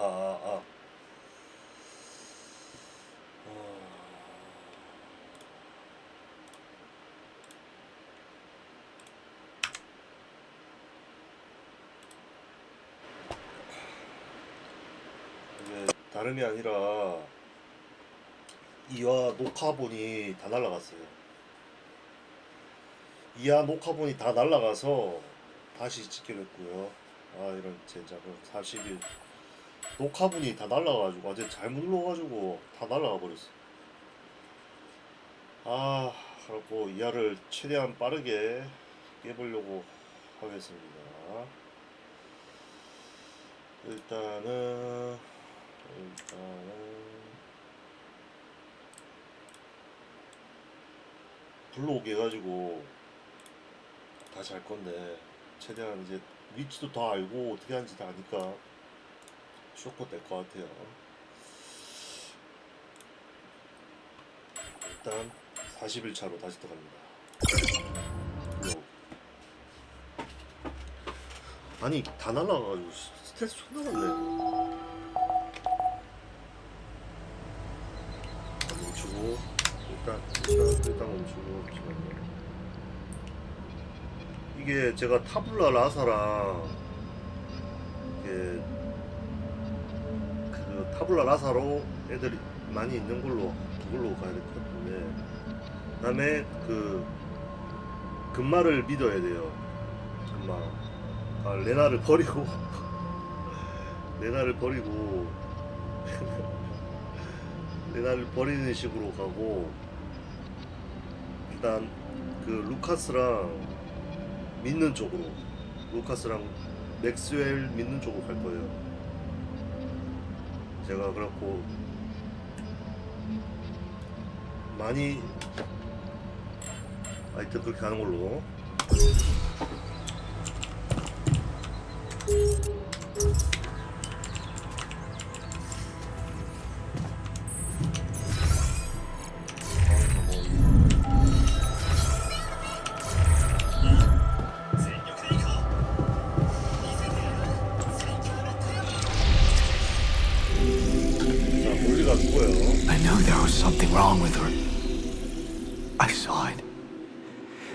아. 이게 다름이 아니라 이화 녹화본이 다 날라갔어요. 이하 녹화본이 다 날라가서 다시 찍기로 했고요. 아 이런 젠장. 40일 녹화본이 다 날라가가지고 어제 잘못 눌러가지고 다 날라가 버렸어. 아 그렇고 이하를 최대한 빠르게 깨보려고 하겠습니다. 일단은 블록 해가지고 다 잘 건데 최대한 이제 위치도 다 알고 어떻게 하는지 다 아니까 쇼크 될 것 같아요. 일단 40일 차로 다시 들어갑니다. 블록. 아니 다 날라가가지고 스트레스 존나 받네. 멈추고 일단 멈추고 잠시만요. 이게 제가 타블라 라사랑 이게 그 타블라 라사로 애들이 많이 있는 걸로 그걸로 가야 될 것 같은데, 그다음에 그 금마를 믿어야 돼요. 금마. 아, 레나를 버리고 레나를 버리고 레나를 버리는 식으로 가고, 일단 그 루카스랑 믿는 쪽으로, 루카스랑 맥스웰 믿는 쪽으로 갈 거예요. 제가 그렇고 많이 하여튼 그렇게 하는 걸로. I knew there was something wrong with her. I saw it.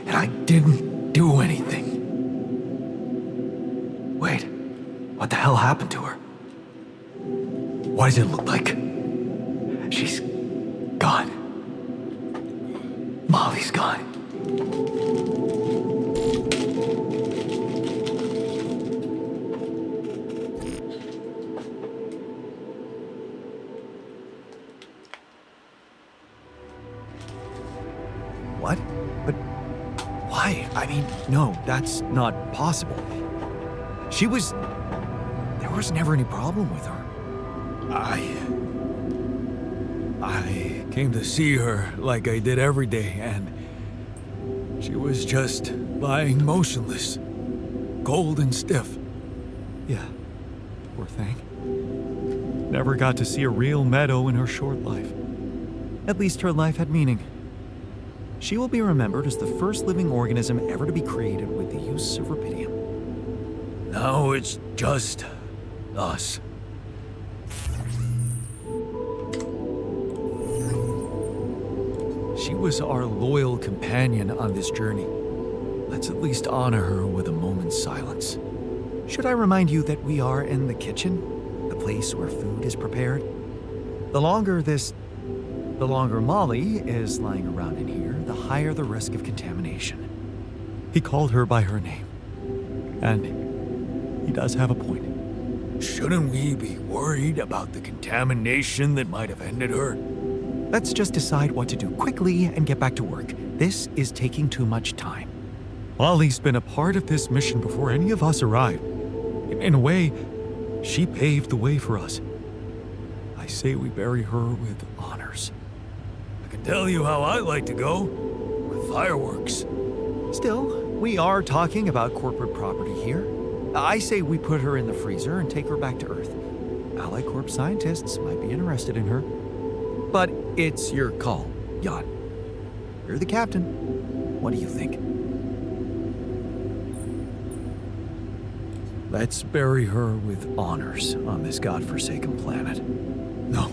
And I didn't do anything. Wait, what the hell happened to her? What does it look like? She's gone. Molly's gone. What? But why? I mean, no, that's not possible. There was never any problem with her. I came to see her like I did every day, and she was just lying motionless, cold and stiff. Yeah, poor thing. Never got to see a real meadow in her short life. At least her life had meaning. She will be remembered as the first living organism ever to be created with the use of rubidium. Now it's just us. She was our loyal companion on this journey. Let's at least honor her with a moment's silence. Should I remind you that we are in the kitchen, the place where food is prepared? The longer Molly is lying around in here, the higher the risk of contamination. He called her by her name. And he does have a point. Shouldn't we be worried about the contamination that might have ended her? Let's just decide what to do quickly and get back to work. This is taking too much time. Molly's been a part of this mission before any of us arrived. In a way, she paved the way for us. I say we bury her with honors. I can tell you how I like to go. With fireworks. Still, we are talking about corporate property here. I say we put her in the freezer and take her back to Earth. Ally Corp scientists might be interested in her. But it's your call, Jan. You're the captain. What do you think? Let's bury her with honors on this godforsaken planet. No.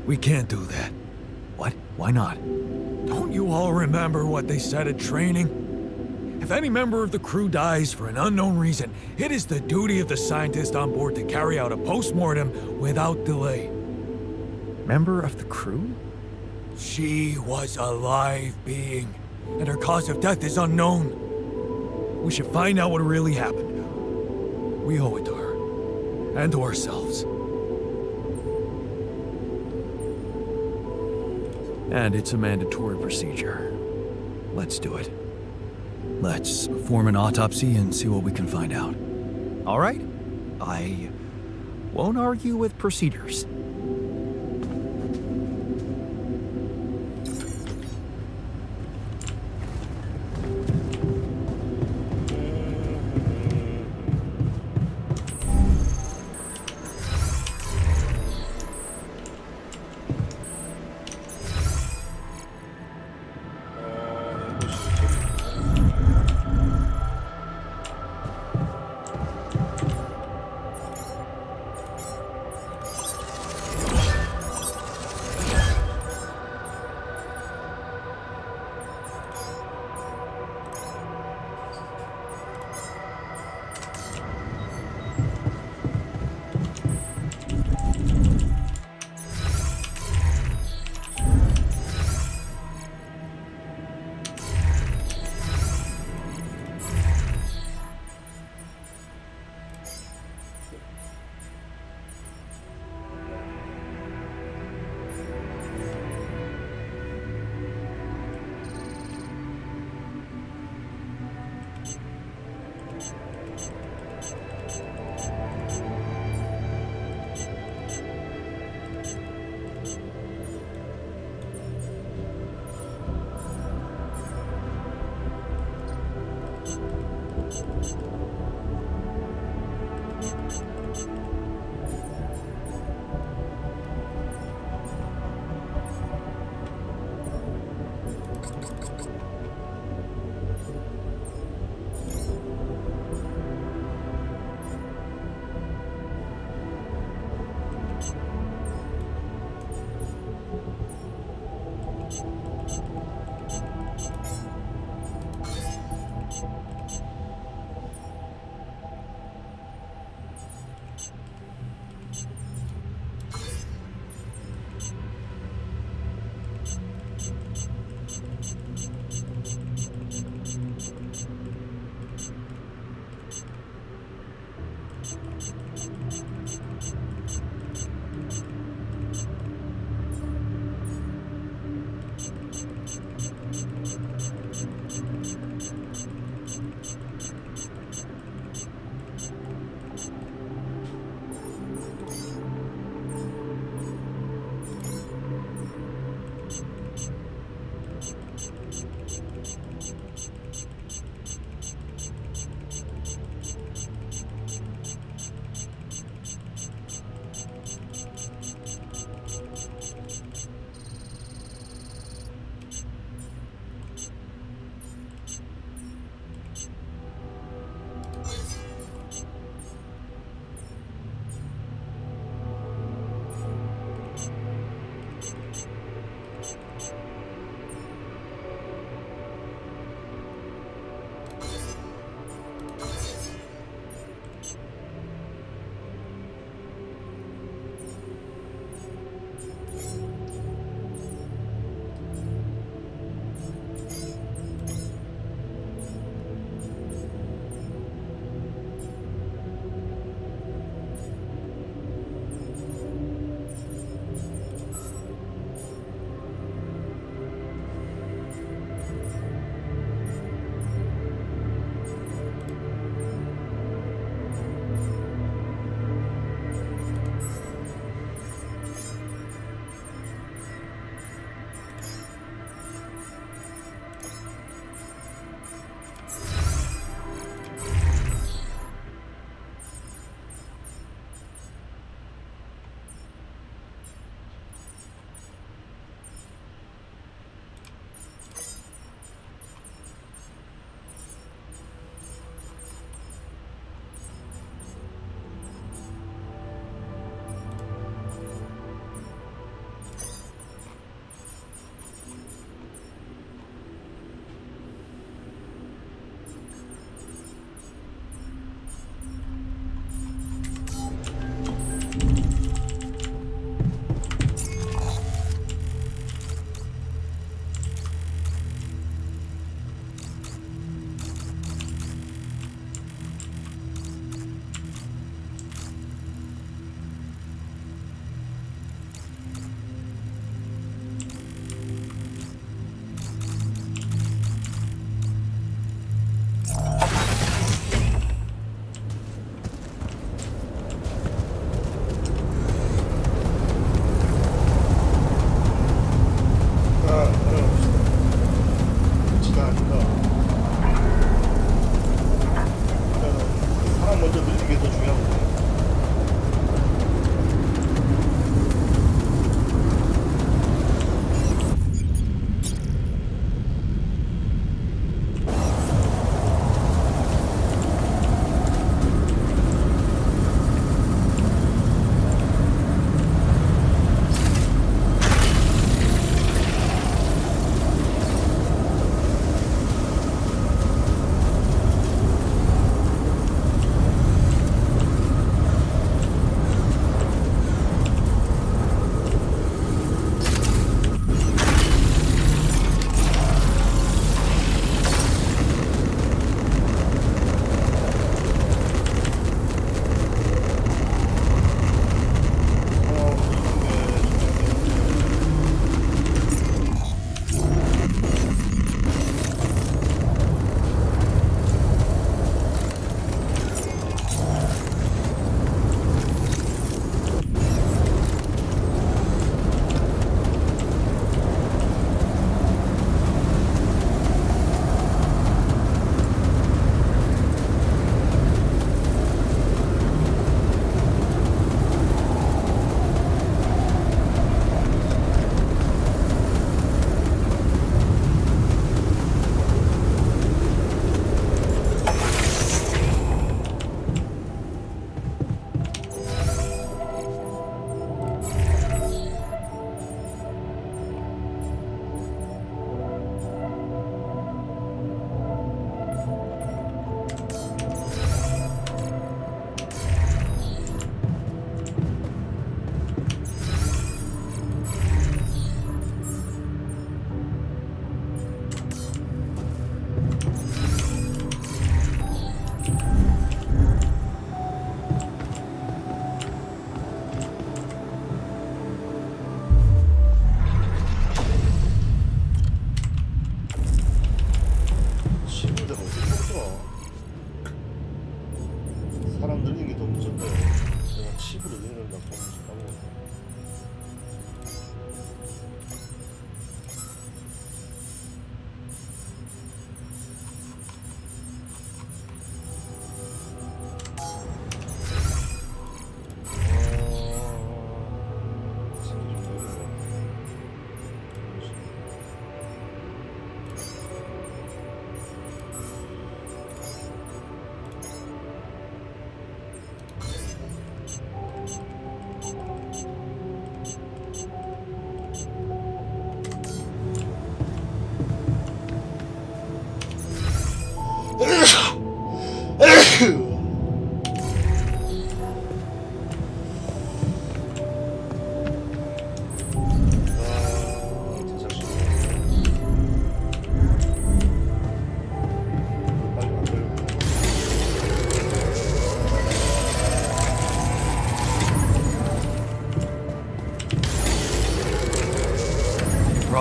We can't do that. What? Why not? Don't you all remember what they said at training? If any member of the crew dies for an unknown reason, it is the duty of the scientist on board to carry out a post-mortem without delay. Member of the crew? She was a live being, and her cause of death is unknown. We should find out what really happened. We owe it to her, and to ourselves. And it's a mandatory procedure. Let's do it. Let's perform an autopsy and see what we can find out. All right? I won't argue with procedures.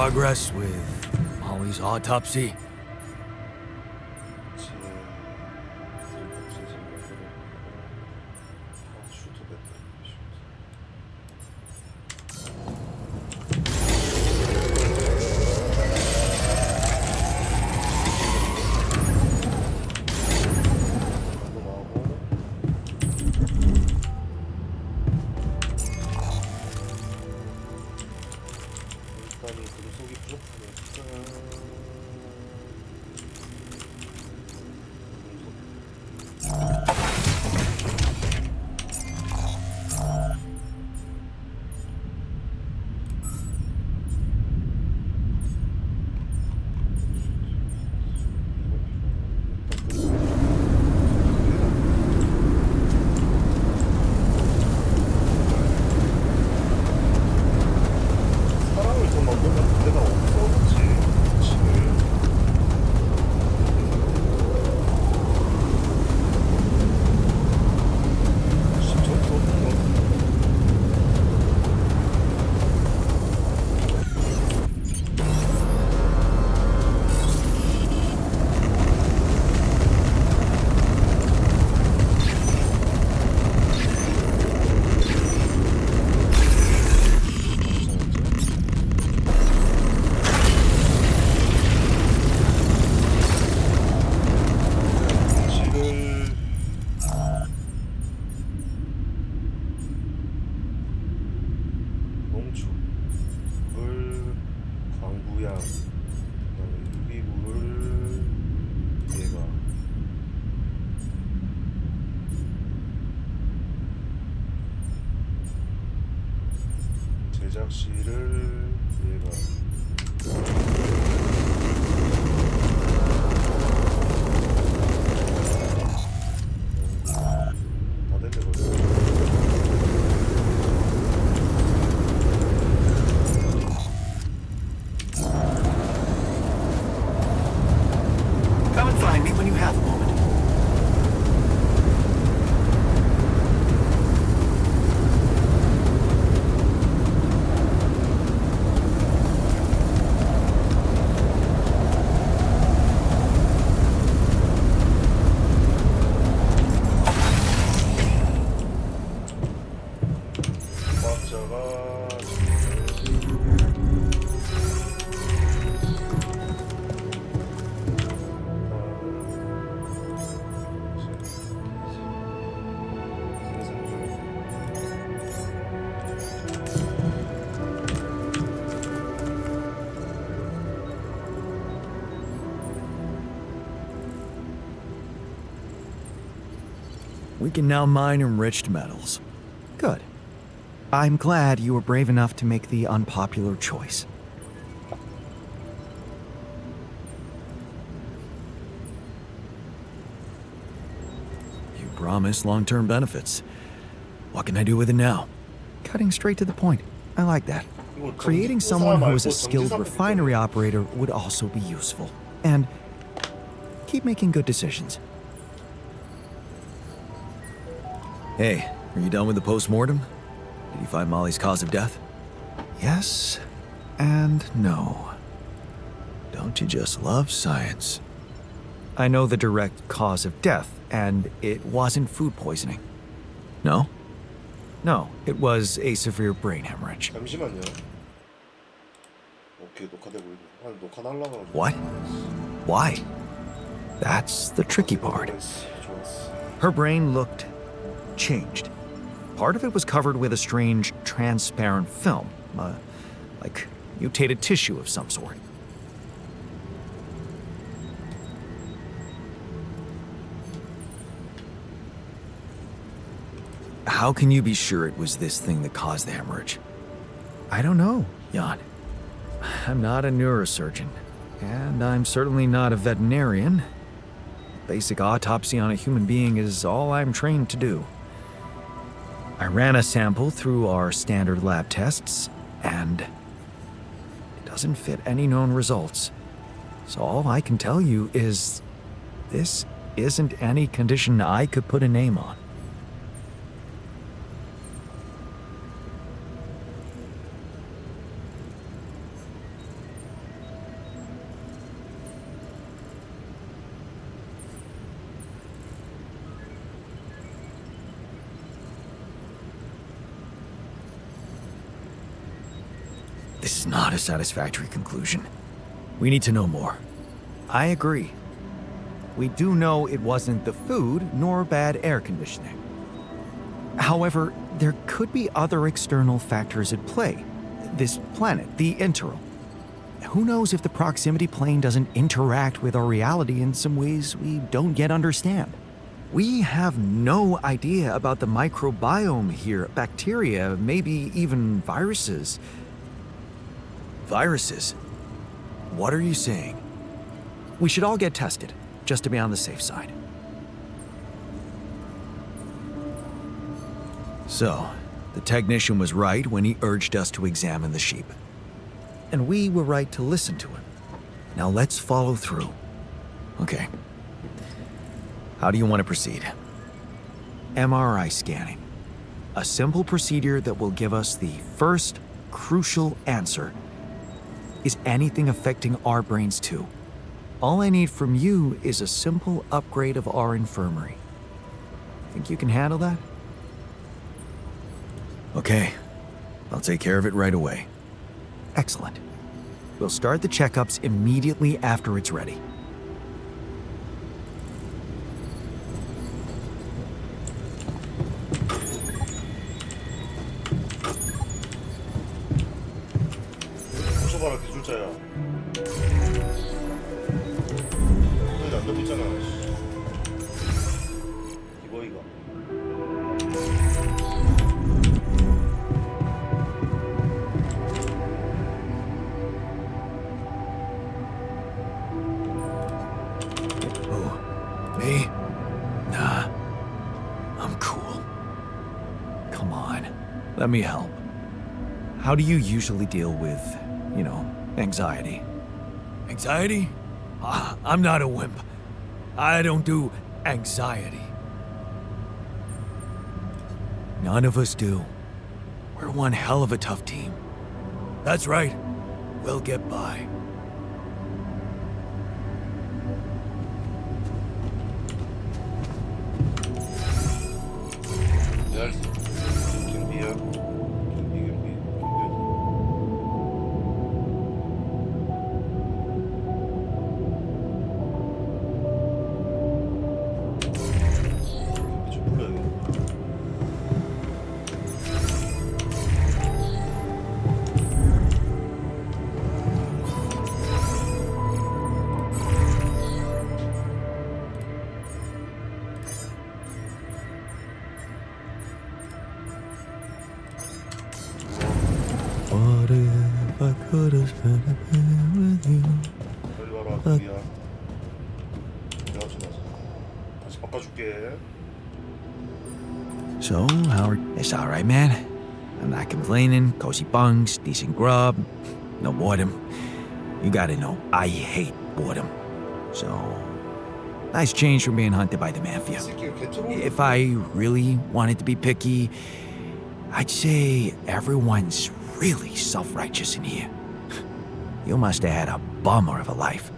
progress with Molly's autopsy? 제 슈터 배터리. 넘어가고. 일단은 그루속이 부족하니까. 사람을 더 만들면 데가 없어졌지. 지금. 진짜 없는 것 같아. 지를 농축, 물, 광부양, 그다음에 유기물을 얘가 제작실을 얘가 다 됐네. Come and find me when you have a moment. 과학자가 We can now mine enriched metals. Good. I'm glad you were brave enough to make the unpopular choice. You promised long-term benefits. What can I do with it now? Cutting straight to the point. I like that. Creating someone who is a skilled refinery operator would also be useful. And keep making good decisions. Hey, are you done with the post-mortem? Did you find Molly's cause of death? Yes and no. Don't you just love science? I know the direct cause of death, and it wasn't food poisoning. No? No, it was a severe brain hemorrhage. 잠시만요. 오케이, 녹화되고 있네. 아니, 녹화 날라가지고. What? Why? That's the tricky part. 좋았어. Her brain looked changed. Part of it was covered with a strange, transparent film, like mutated tissue of some sort. How can you be sure it was this thing that caused the hemorrhage? I don't know, Jan. I'm not a neurosurgeon, and I'm certainly not a veterinarian. Basic autopsy on a human being is all I'm trained to do. I ran a sample through our standard lab tests, and it doesn't fit any known results. So all I can tell you is this isn't any condition I could put a name on. This is not a satisfactory conclusion. We need to know more. I agree. We do know it wasn't the food nor bad air conditioning. However, there could be other external factors at play. This planet, the Interral. Who knows if the proximity plane doesn't interact with our reality in some ways we don't yet understand? We have no idea about the microbiome here, bacteria, maybe even viruses. Viruses? What are you saying? We should all get tested, just to be on the safe side. So, the technician was right when he urged us to examine the sheep. And we were right to listen to him. Now let's follow through. Okay. How do you want to proceed? MRI scanning. A simple procedure that will give us the first crucial answer. Is anything affecting our brains too? All I need from you is a simple upgrade of our infirmary. Think you can handle that? Okay. I'll take care of it right away. Excellent. We'll start the checkups immediately after it's ready. 훔쳐봐라 기술자야. 너희 안 듣고 있잖아. 이거이가. Me? Nah. I'm cool. Come on. Let me help. How do you usually deal with, anxiety? Anxiety? I'm not a wimp. I don't do anxiety. None of us do. We're one hell of a tough team. That's right. We'll get by. Yes. Can be up. Can be. 좀 불러야겠다. What if I could have spent a day with you? 빨리 와라, 거기야. 내가 좀 와서 다시 바꿔줄게. So, Howard, it's all right, man. I'm not complaining. Cozy bunks, decent grub, no boredom. You gotta know, I hate boredom. So, nice change from being hunted by the mafia. 새끼가 개처럼. If I really wanted to be picky, I'd say everyone's really self-righteous in here. You must have had a bummer of a life.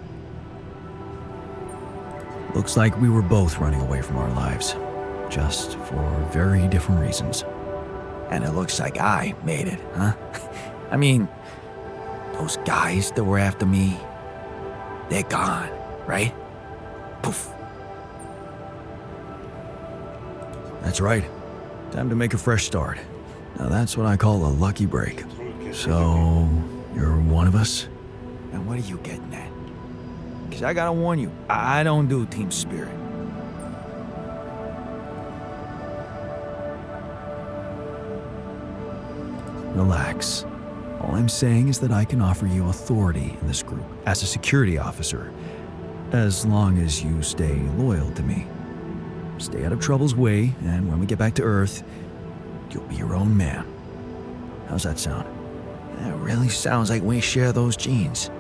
Looks like we were both running away from our lives, just for very different reasons. And it looks like I made it, huh? I mean, those guys that were after me, they're gone, right? Poof. That's right. Time to make a fresh start. Now that's what I call a lucky break. So, you're one of us? And what are you getting at? Because I gotta warn you, I don't do team spirit. Relax. All I'm saying is that I can offer you authority in this group as a security officer, as long as you stay loyal to me. Stay out of trouble's way, and when we get back to Earth, you'll be your own man. How's that sound? It really sounds like we share those genes.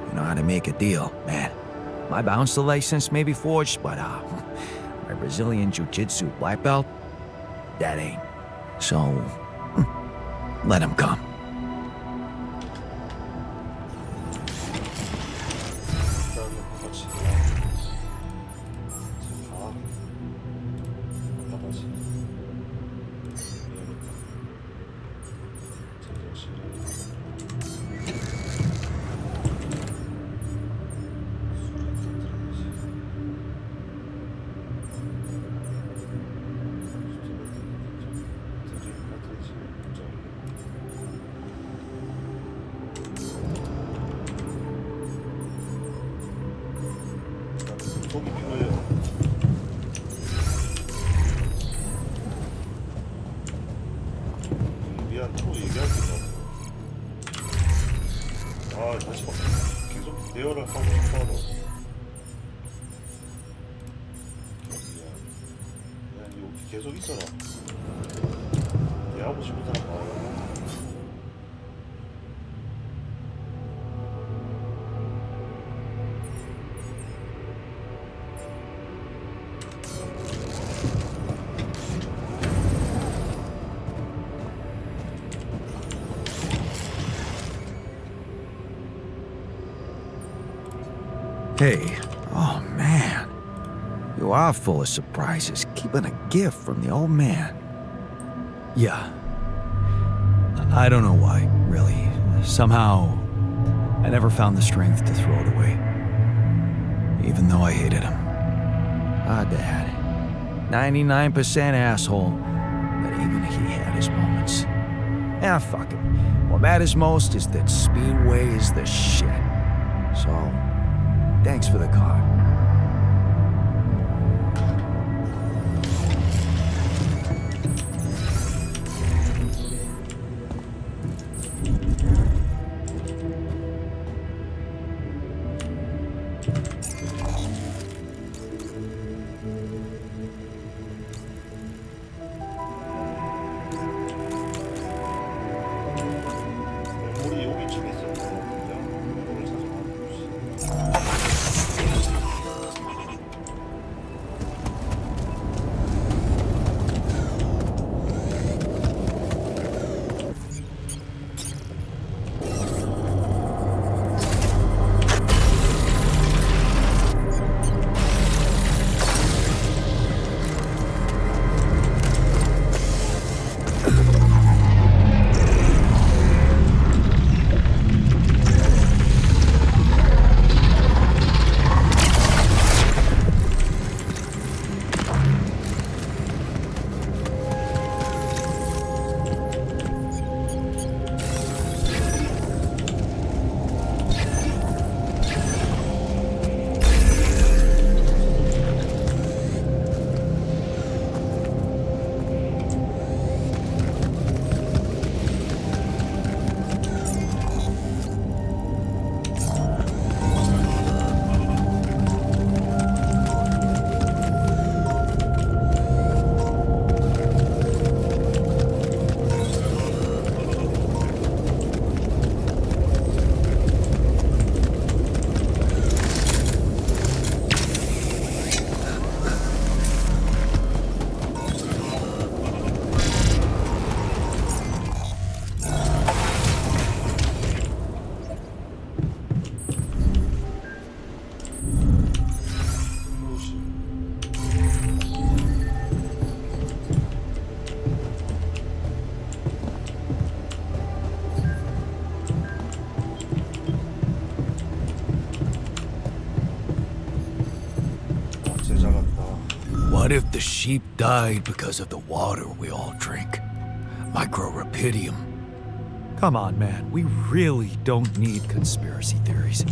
You know how to make a deal, man. My bouncer license may be forged, but my Brazilian Jiu-Jitsu black belt, that ain't. So, let him come. 최대한 또 얘기할 수 있나? 아 다시 막 계속 대화를 하고 싶어하고. 야 여기 계속 있어라. 대하고 싶은 사람 나와요. Hey, oh man. You are full of surprises, keeping a gift from the old man. Yeah. I don't know why, really. Somehow, I never found the strength to throw it away. Even though I hated him. Ah, Dad. 99% asshole, but even he had his moments. Ah, fuck him. What matters most is that Speedway is the shit. So, thanks for the car. 우리 여기쯤에 있었던 이거를 찾아봐. What if the sheep died because of the water we all drink? Microrapidium. Come on, man. We really don't need conspiracy theories.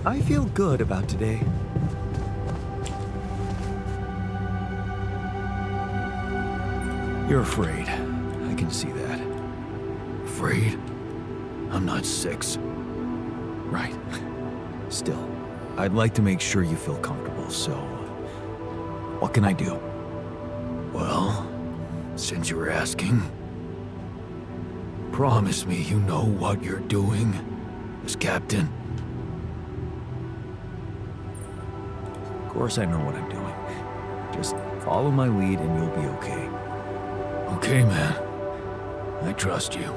I feel good about today. You're afraid. I can see that. Afraid? I'm not 6. Right. Still, I'd like to make sure you feel comfortable, so what can I do? Well, since you were asking, promise me you know what you're doing as captain. Of course I know what I'm doing. Just follow my lead and you'll be okay. Okay, man. I trust you.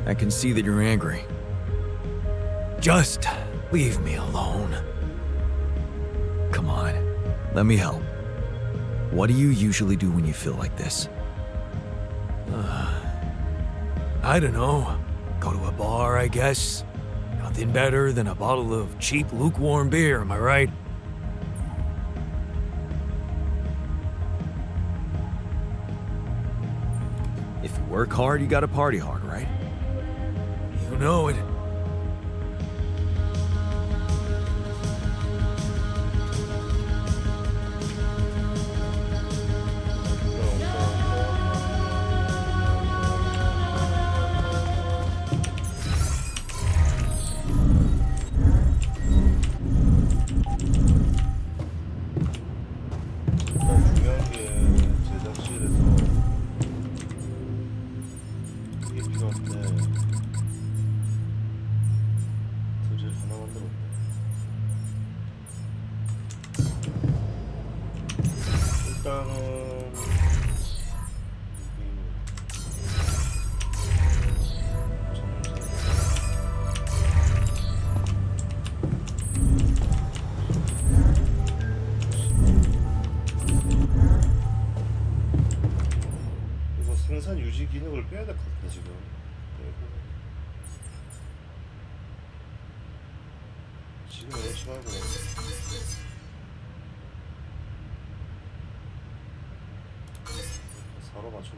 I can see that you're angry. Just leave me alone. Come on, let me help. What do you usually do when you feel like this? I don't know. Go to a bar, I guess. Nothing better than a bottle of cheap, lukewarm beer, am I right? If you work hard, you gotta party hard, right? You know it. 중요한 게 제작실에서 이게 필요한데 드릴 하나 만들었네. 일단은 이거 생산 유지 기능을 빼야 될 것 같아 지금. 지금 넣지 말고 사로 맞춰.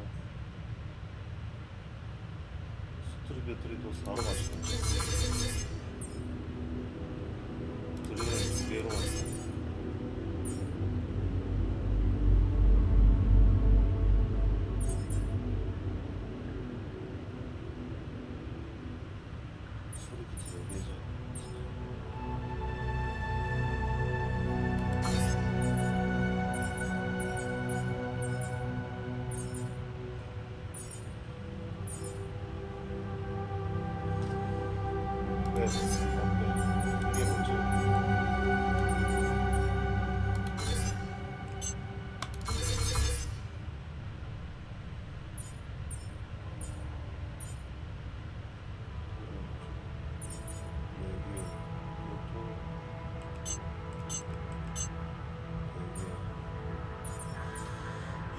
스트리 배터리도 사로 맞춰. 드릴은 두 개로 맞춰. 소리 비트 네 개죠. 네, 이게 뭐지?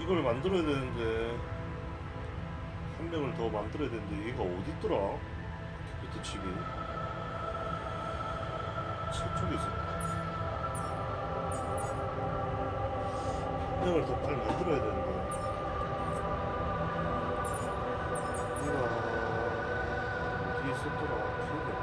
이걸 만들어야 되는데 한 명을 더 만들어야 되는데 얘가 어디 있더라? 비트 칩이 저쪽에 있어. 한 명을 더 빨리 만들어야 되는데 얘가 어디 있었더라? 기억이 안 나.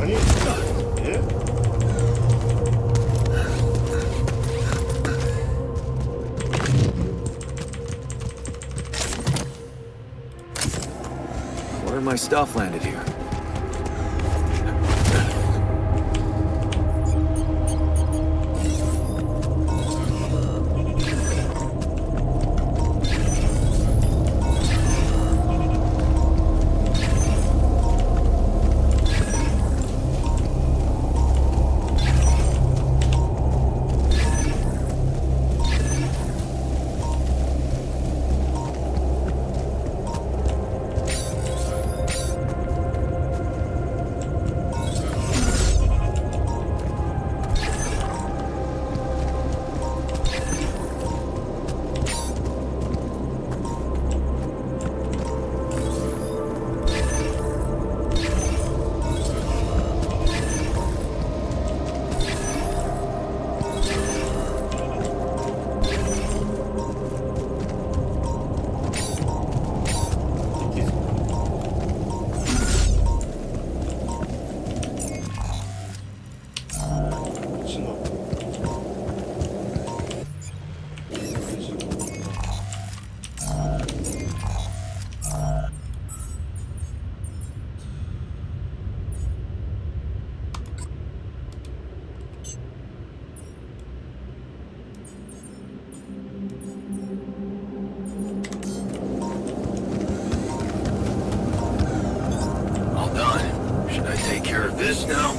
아니, 예? Where my stuff landed here? All done. Should I take care of this now?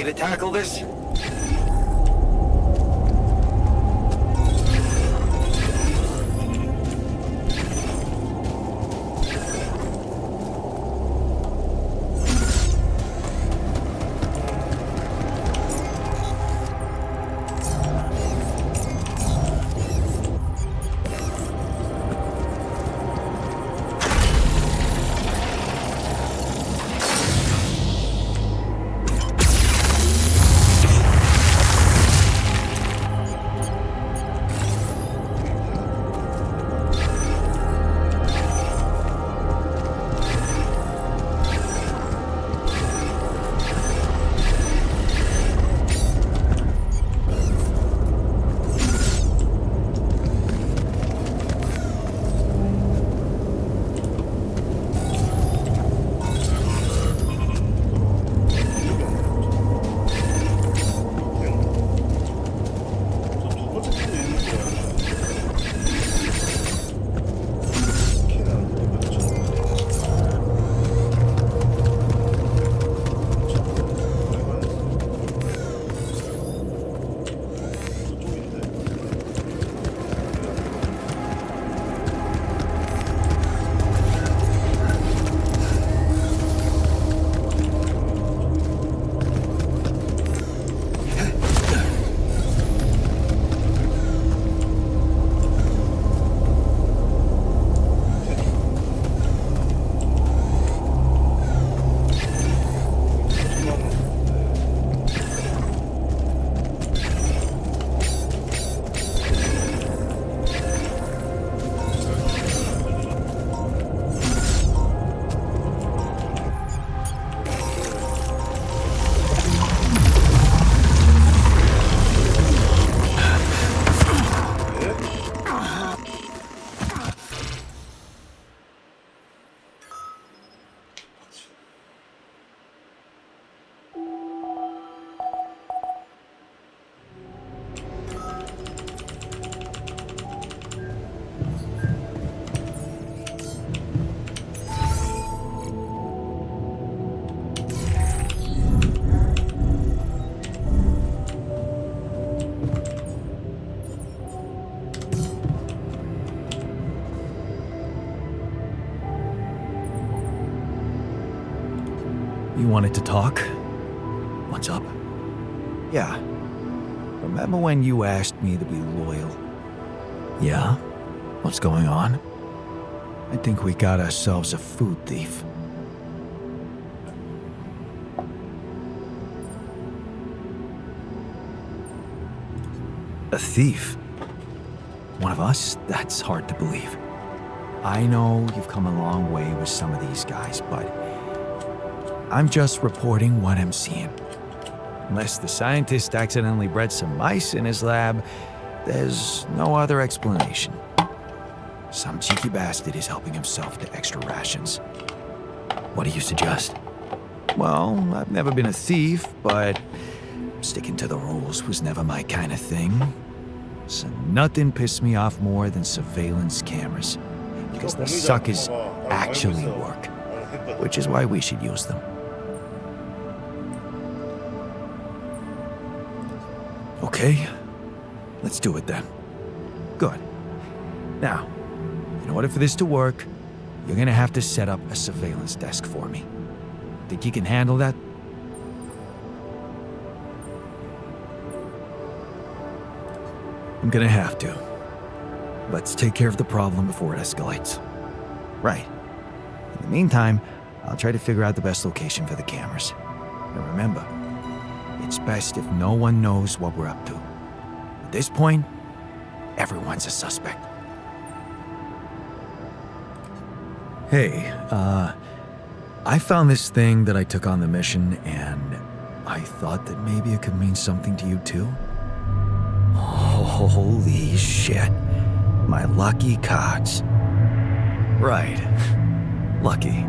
to tackle this? 저두 번째 칸에 있는 줄 알았는데. 스캔하는 거 그렇죠. You wanted to talk? What's up? Yeah. Remember when you asked me to be loyal? Yeah? What's going on? I think we got ourselves a food thief. A thief? One of us? That's hard to believe. I know you've come a long way with some of these guys, but I'm just reporting what I'm seeing. Unless the scientist accidentally bred some mice in his lab, there's no other explanation. Some cheeky bastard is helping himself to extra rations. What do you suggest? Well, I've never been a thief, but sticking to the rules was never my kind of thing. So nothing pissed me off more than surveillance cameras. Because the suckers actually work. Which is why we should use them. Okay, let's do it then. Good. Now, in order for this to work, you're gonna have to set up a surveillance desk for me. Think you can handle that? I'm gonna have to. Let's take care of the problem before it escalates. Right. In the meantime, I'll try to figure out the best location for the cameras. And remember, it's best if no one knows what we're up to. At this point, everyone's a suspect. Hey, I found this thing that I took on the mission, and I thought that maybe it could mean something to you too. Holy shit. My lucky cards. Right. Lucky.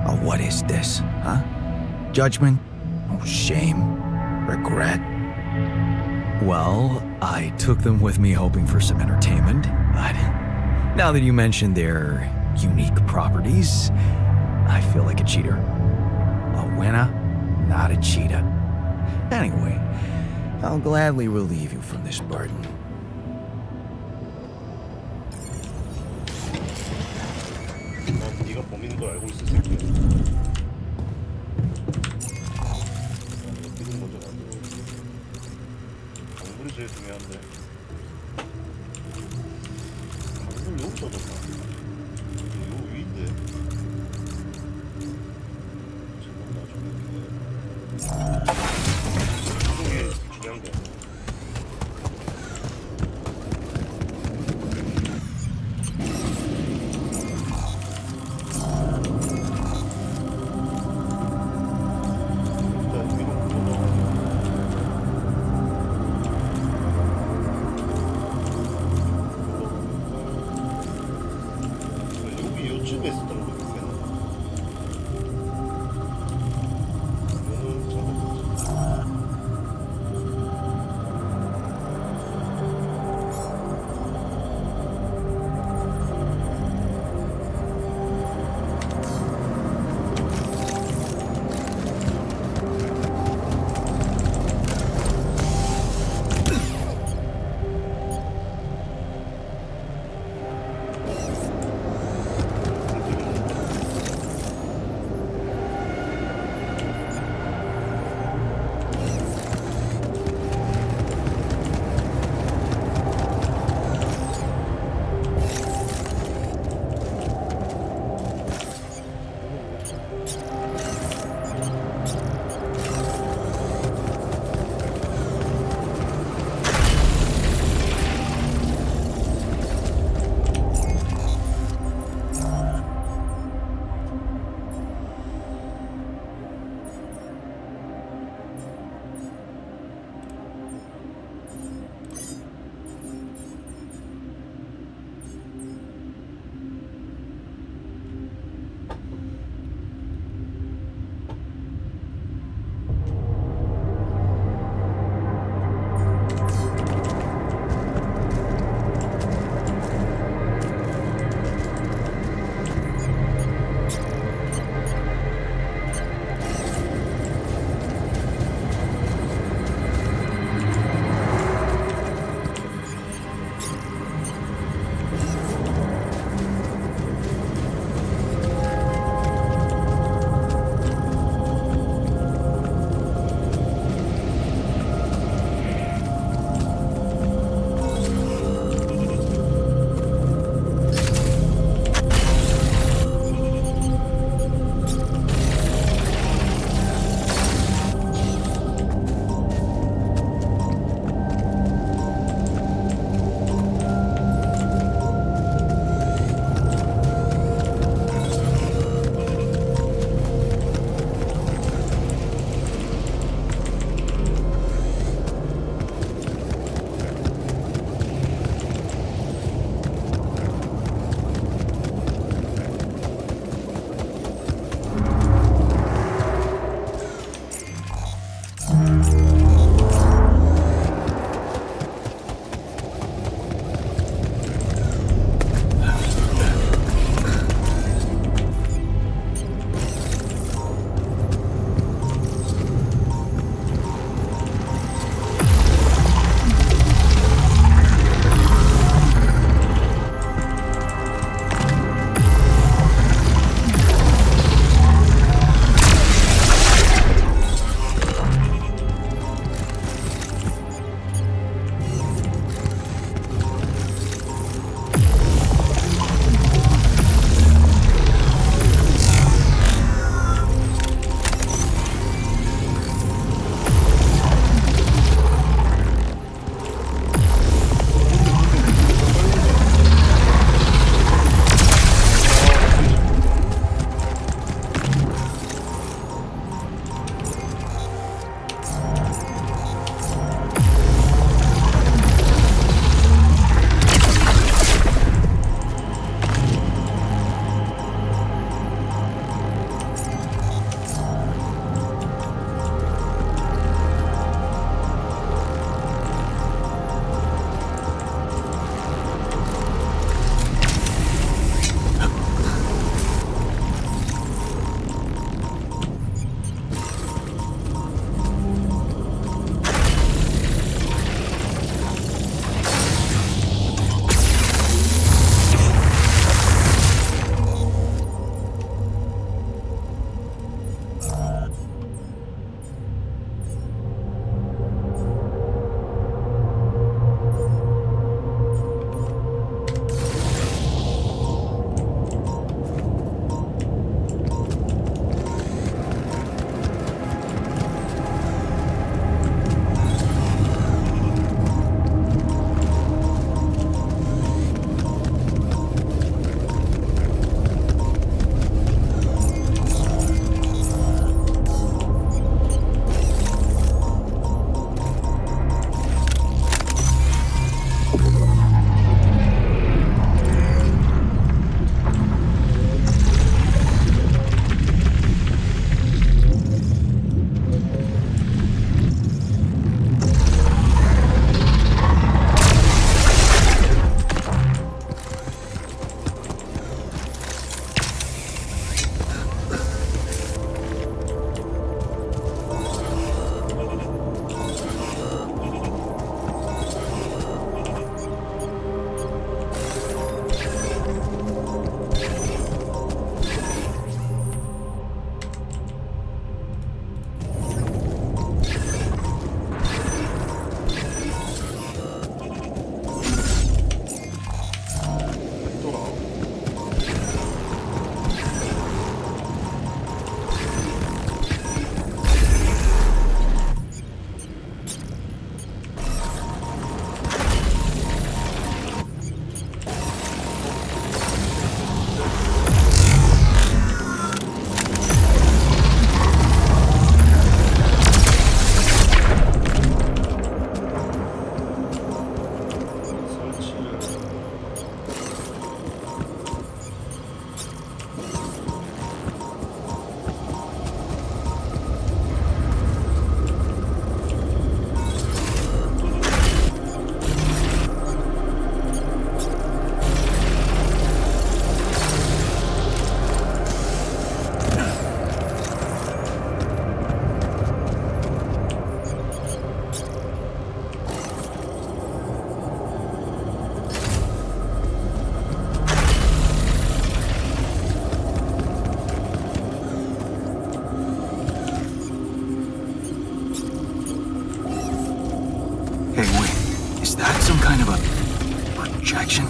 Oh, what is this, huh? Judgment? Oh, shame? Regret? Well, I took them with me hoping for some entertainment, but now that you mentioned their unique properties, I feel like a cheater. A winner, not a cheater. Anyway, I'll gladly relieve you from this burden. 난 네가 범인인 걸 알고 있을 새끼야. 이거 먼저 만들어. 강불이 제일 중요한데. 강불 여기서 넣나? 요 위인데. 지금 나중에 이게 중요한 게 아니야. 일단 위로 kind of a projection?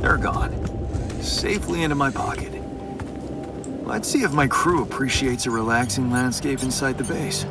They're gone. Safely into my pocket. Let's see if my crew appreciates a relaxing landscape inside the base.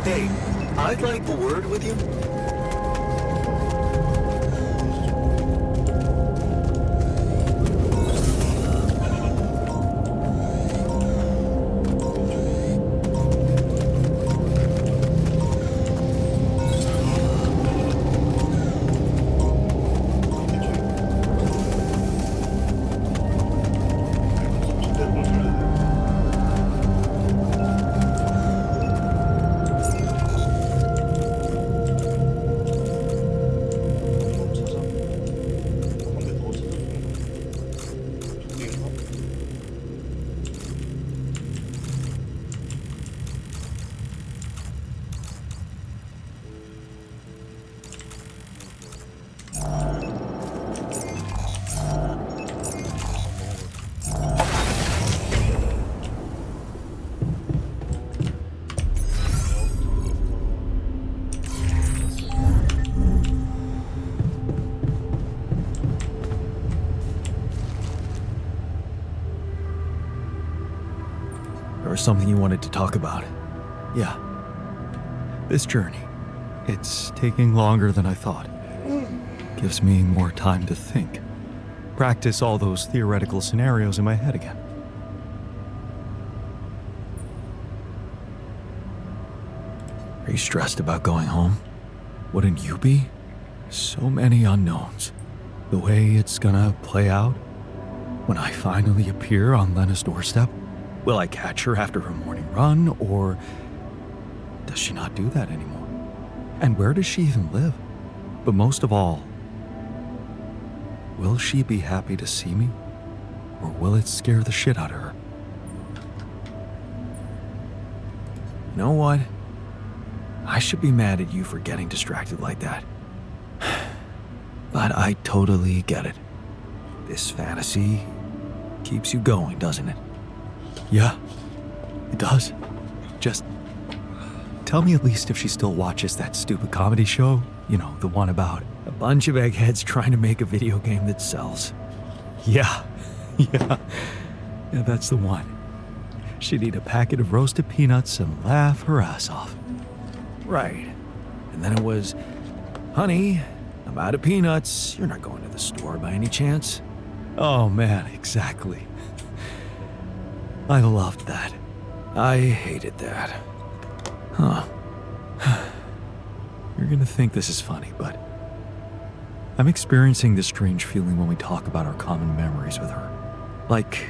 Hey, I'd like a word with you. There was something you wanted to talk about. Yeah. This journey. It's taking longer than I thought. Gives me more time to think. Practice all those theoretical scenarios in my head again. Are you stressed about going home? Wouldn't you be? So many unknowns. The way it's gonna play out. When I finally appear on Lena's doorstep, will I catch her after her morning run, or does she not do that anymore? And where does she even live? But most of all, will she be happy to see me, or will it scare the shit out of her? You know what? I should be mad at you for getting distracted like that. But I totally get it. This fantasy keeps you going, doesn't it? Yeah, it does. Just tell me at least if she still watches that stupid comedy show. You know, the one about a bunch of eggheads trying to make a video game that sells. Yeah, yeah, that's the one. She'd eat a packet of roasted peanuts and laugh her ass off. Right. And then it was, honey, I'm out of peanuts. You're not going to the store by any chance? Oh man, exactly. I loved that. I hated that. Huh. You're gonna think this is funny, but I'm experiencing this strange feeling when we talk about our common memories with her. Like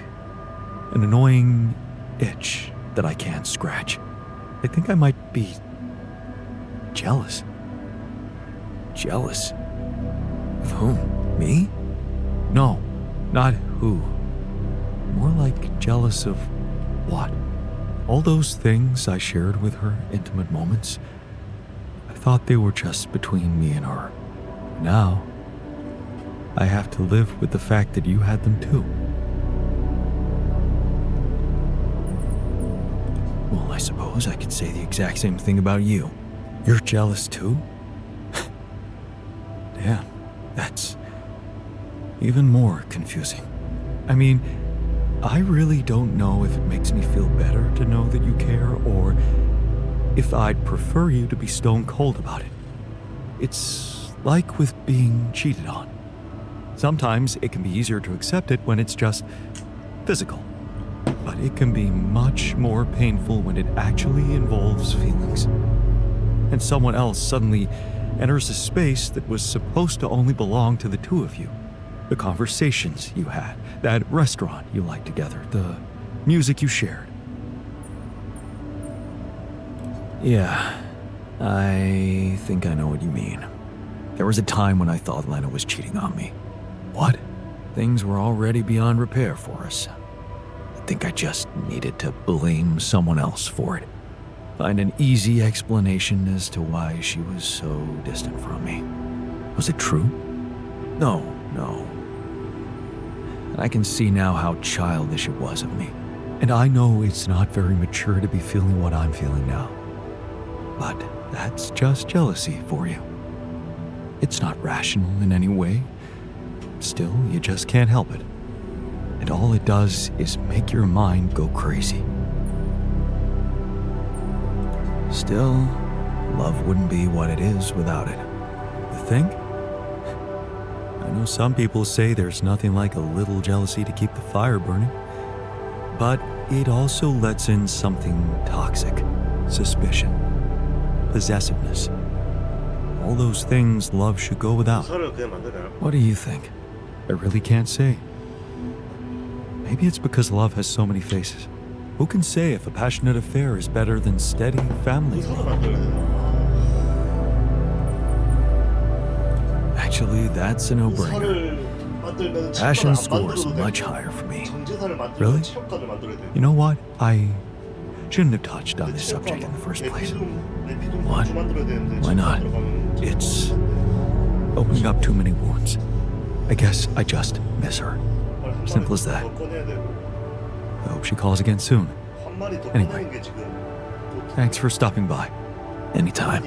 an annoying itch that I can't scratch. I think I might be jealous. Jealous? Of whom? Me? No, not who. More like jealous of what? All those things I shared with her, intimate moments, I thought they were just between me and her. Now, I have to live with the fact that you had them too. Well, I suppose I could say the exact same thing about you. You're jealous too? Damn, that's even more confusing. I mean, I really don't know if it makes me feel better to know that you care or if I'd prefer you to be stone cold about it. It's like with being cheated on. Sometimes it can be easier to accept it when it's just physical, but it can be much more painful when it actually involves feelings. And someone else suddenly enters a space that was supposed to only belong to the two of you. The conversations you had, that restaurant you liked together, the music you shared. Yeah, I think I know what you mean. There was a time when I thought Lena was cheating on me. What? Things were already beyond repair for us. I think I just needed to blame someone else for it. Find an easy explanation as to why she was so distant from me. Was it true? No. And I can see now how childish it was of me. And I know it's not very mature to be feeling what I'm feeling now. But that's just jealousy for you. It's not rational in any way. Still, you just can't help it. And all it does is make your mind go crazy. Still, love wouldn't be what it is without it. You think? I know some people say there's nothing like a little jealousy to keep the fire burning. But it also lets in something toxic. Suspicion. Possessiveness. All those things love should go without. 서를 그냥 만드나요? What do you think? I really can't say. Maybe it's because love has so many faces. Who can say if a passionate affair is better than steady family? 서를 만들어야 되나? Actually, that's a no-brainer. 서를 만들면 Passion 체육관을 안 scores 만들어도 much 되고, higher for me. 전재산을 만들면 Really? 체육관을 만들어야 돼. You know what? I shouldn't have touched on this subject in the first place. What? Why not? It's opening up too many wounds. I guess I just miss her. Simple as that. I hope she calls again soon. Anyway. Thanks for stopping by. Anytime.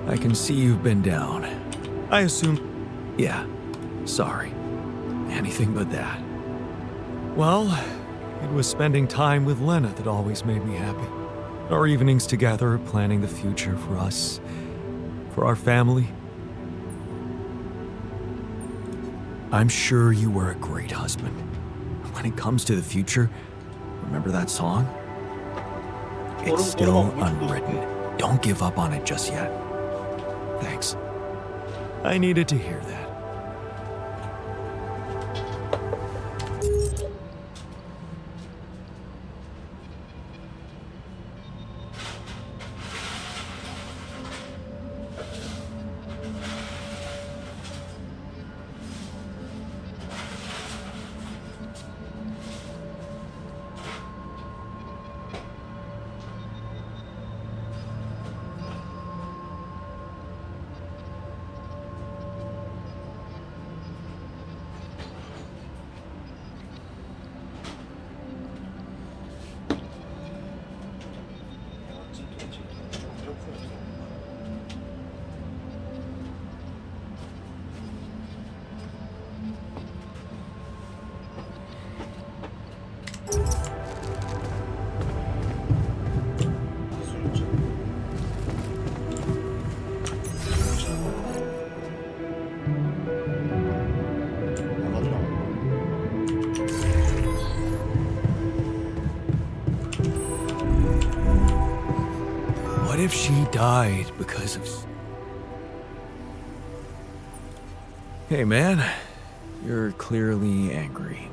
I can see you've been down. I assume. Yeah, sorry. Anything but that. Well, it was spending time with Lena that always made me happy. Our evenings together, planning the future for us, for our family. I'm sure you were a great husband. When it comes to the future, remember that song? It's still unwritten. Don't give up on it just yet. Thanks. I needed to hear that. What if she died because of... Hey man, you're clearly angry.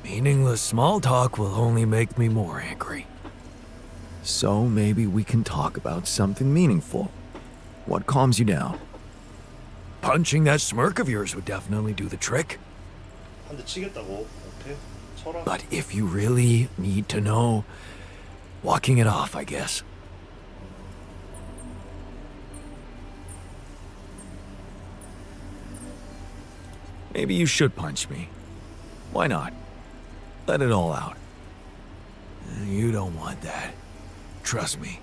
Meaningless small talk will only make me more angry. So maybe we can talk about something meaningful. What calms you down? Punching that smirk of yours would definitely do the trick. 한 대 치겠다고? 오케이. 쳐라. But if you really need to know, walking it off, I guess. Maybe you should punch me. Why not? Let it all out. You don't want that. Trust me.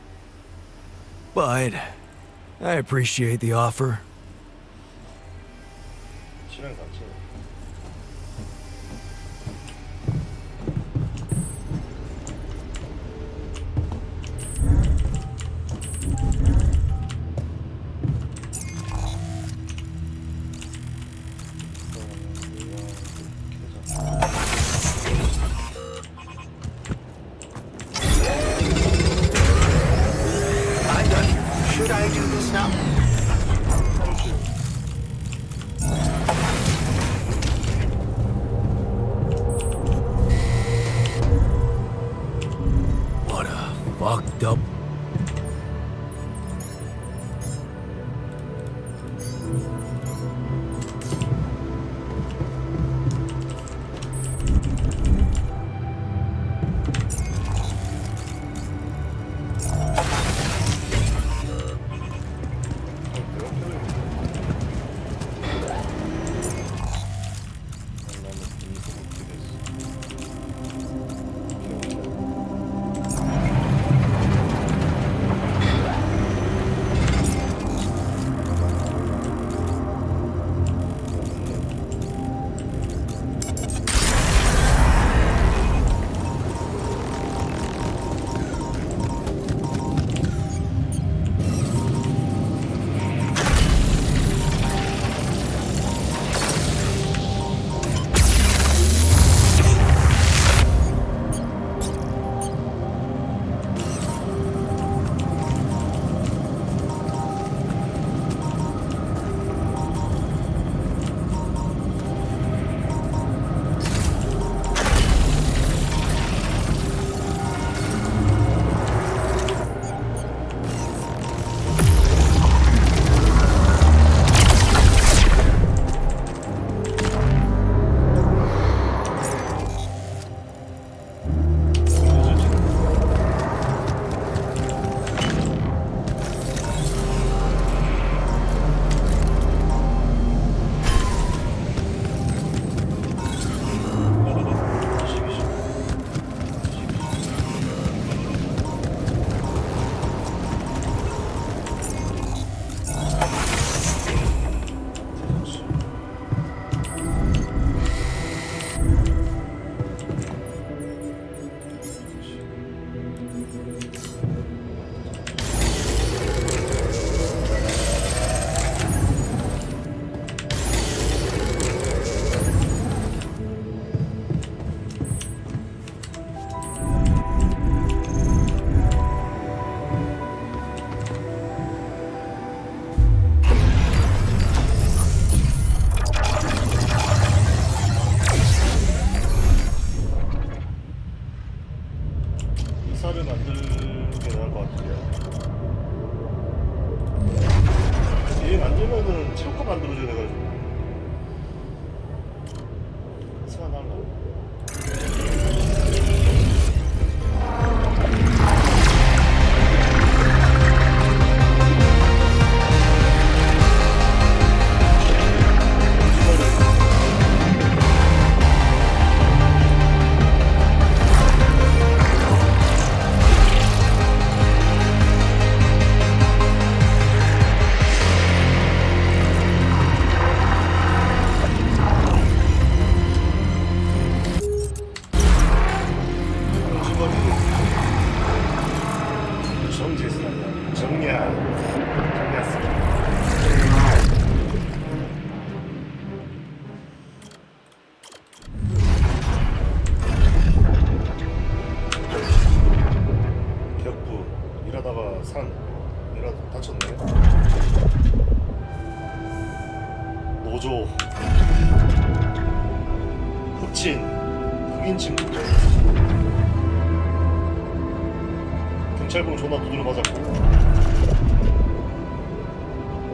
But I appreciate the offer. 치면 같이. Should I do this now? What a fucked up... 여행 안 되면은 체육관 만들어줘야 돼가지고. 스가 달라. 정제수단이야. 정리했습니다. 격부 일하다가 다쳤네. 노조 흑친 흑인 친구 경찰분 존나 두드려 맞았고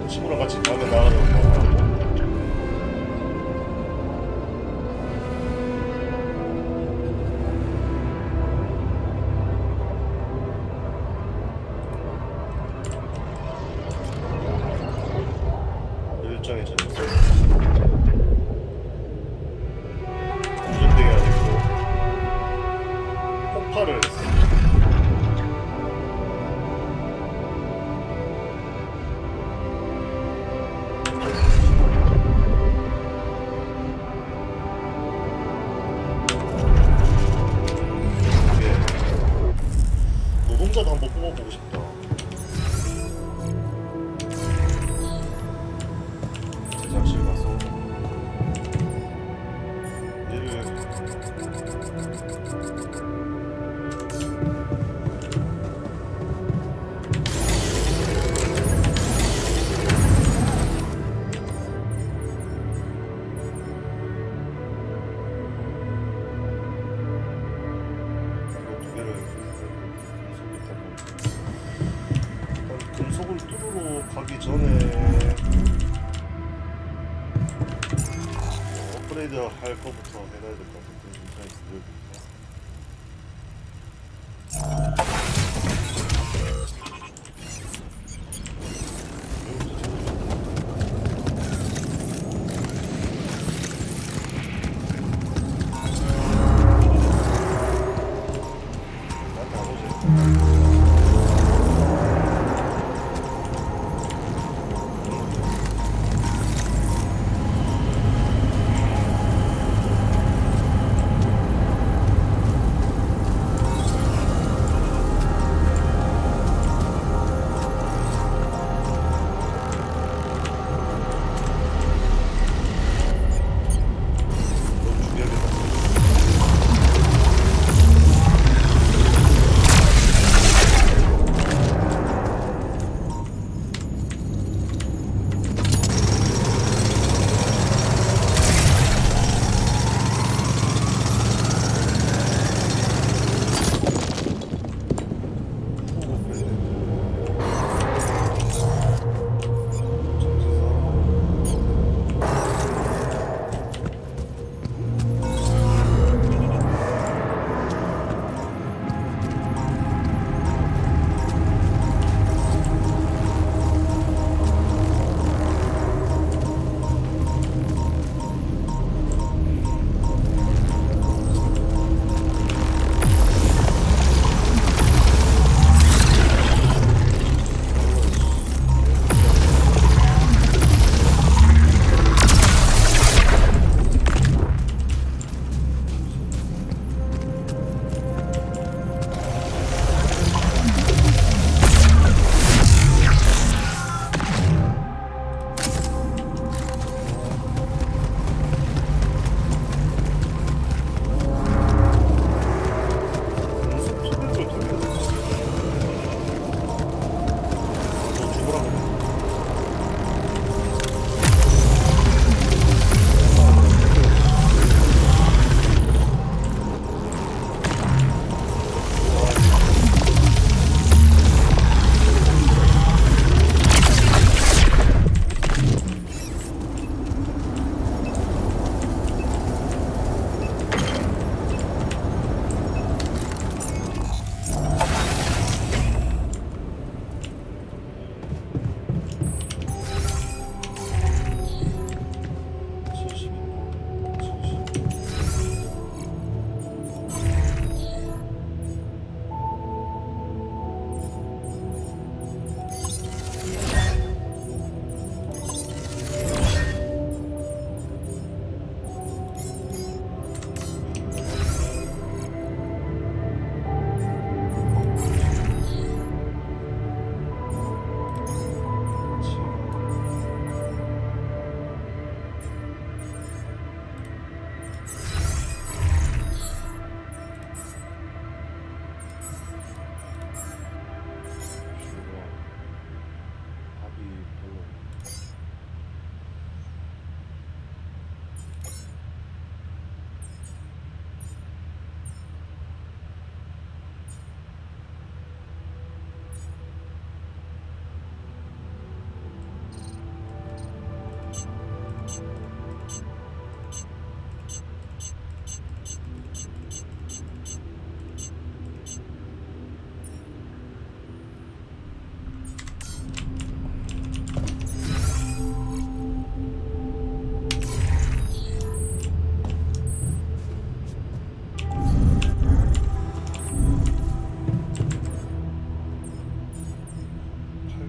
친구랑 같이 가면 나가려고 일정에 전했어. 운전대가 아니고 폭발을 했어. 노동자도 한번 뽑아보고 싶다. 제작실 가서 얘를 이거 두 개를 일단 금속을 뚫으러 가기 전에 업그레이드 할 거부터 해놔야 될 것 같은데 인터넷 들려드릴까? 나한테 안 오지?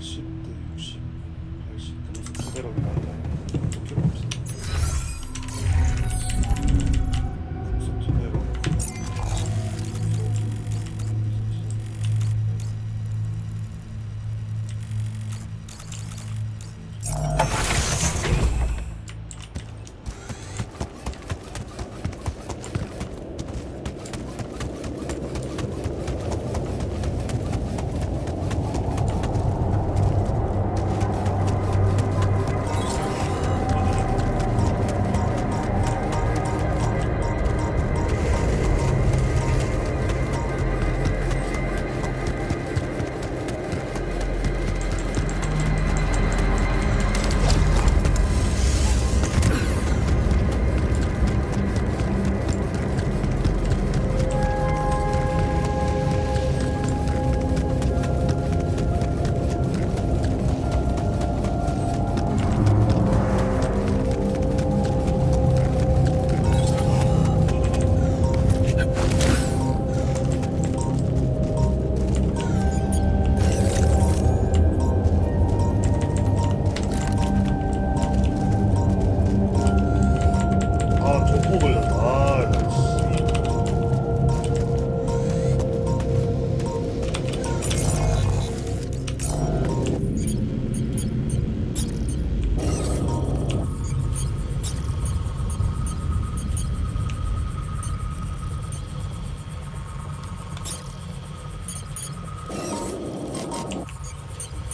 80대 60, 80. 그래서 200원 나온다. 필요 없어. 급속 200원. 아, 족보 걸렸다. 아, 나 씨.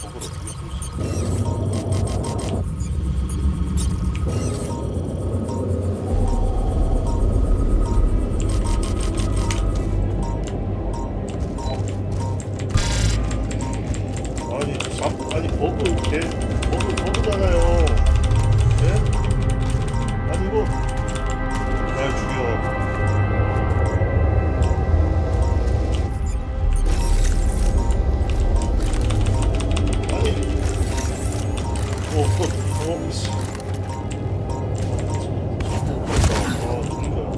거꾸로 어떻게 쓸 수 있어? 아니, 아니 버그잖아요. 예? 아니 이거 날 죽여. 아니, 씨. 아, 죽는 거야.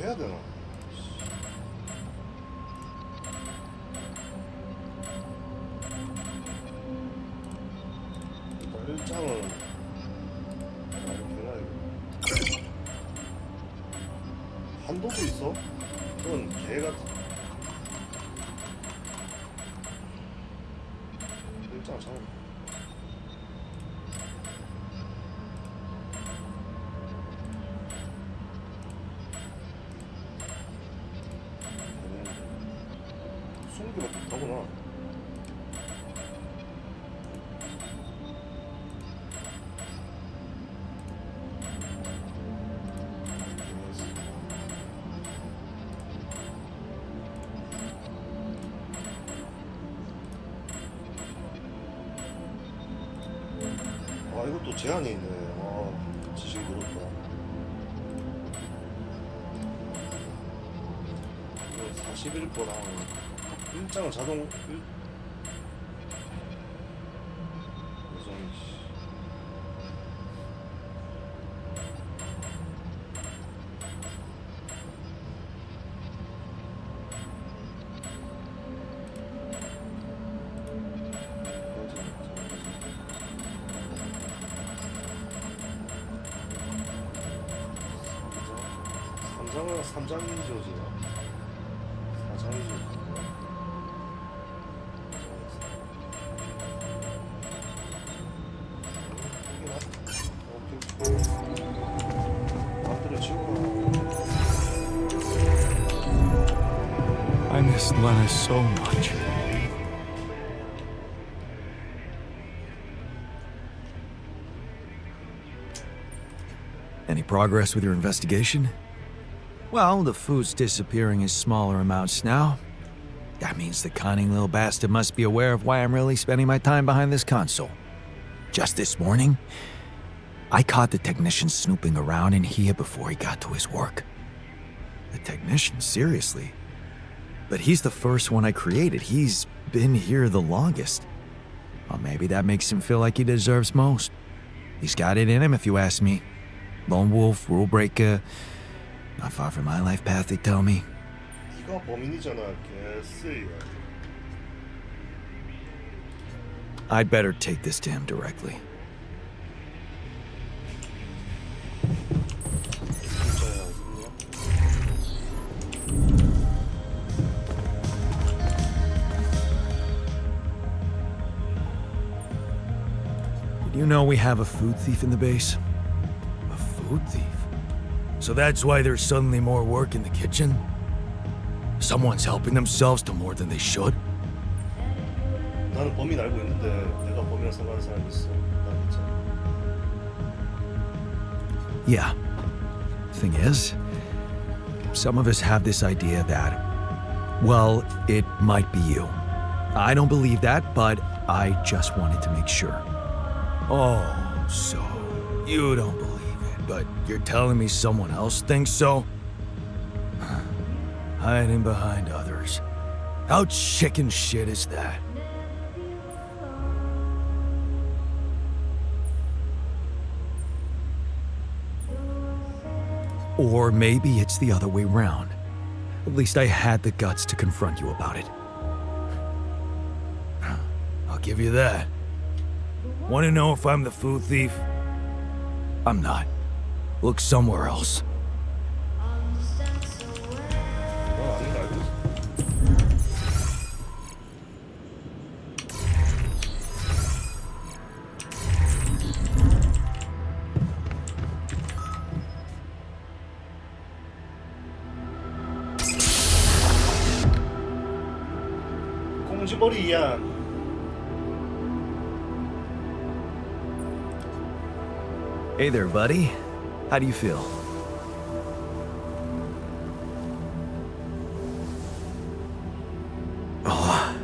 해야 되나? 일단 일장은 이렇게 해놔야겠다. 한도도 있어? 그건 개같은. 일장 잡아. 숨기가 좋다구나. 아 이것도 제한이 있네. 아 지식이 늘었다. 이거 41%랑 일장은 자동 예정이 삼장이 지어지나? 사장이 지어지나? 마음대로 치워라. I miss Lena so much. Any progress with your investigation? Well, the food's disappearing in smaller amounts now. That means the cunning little bastard must be aware of why I'm really spending my time behind this console. Just this morning, I caught the technician snooping around in here before he got to his work. The technician, seriously? But he's the first one I created. He's been here the longest. Well, maybe that makes him feel like he deserves most. He's got it in him, if you ask me. Lone wolf, rule breaker. Not far from my life path, they tell me. 네가 범인이잖아, 개쓰이야. I'd better take this to him directly. 진짜야, Did you know we have a food thief in the base? A food thief? So that's why there's suddenly more work in the kitchen? Someone's helping themselves to more than they should? 나는 범인 알고 있는데 내가 범인이랑 상관하는 사람이 있어. 난 괜찮아. Yeah. Thing is, some of us have this idea that, well, it might be you. I don't believe that, but I just wanted to make sure. Oh, so you don't believe it, but you're telling me someone else thinks so? Hiding behind others. How chicken shit is that? Or maybe it's the other way round. At least I had the guts to confront you about it. I'll give you that. Want to know if I'm the food thief? I'm not. Look somewhere else. 난 아닌 거 알고 있어. 꽁지머리야. Hey there, buddy. How do you feel? Oh.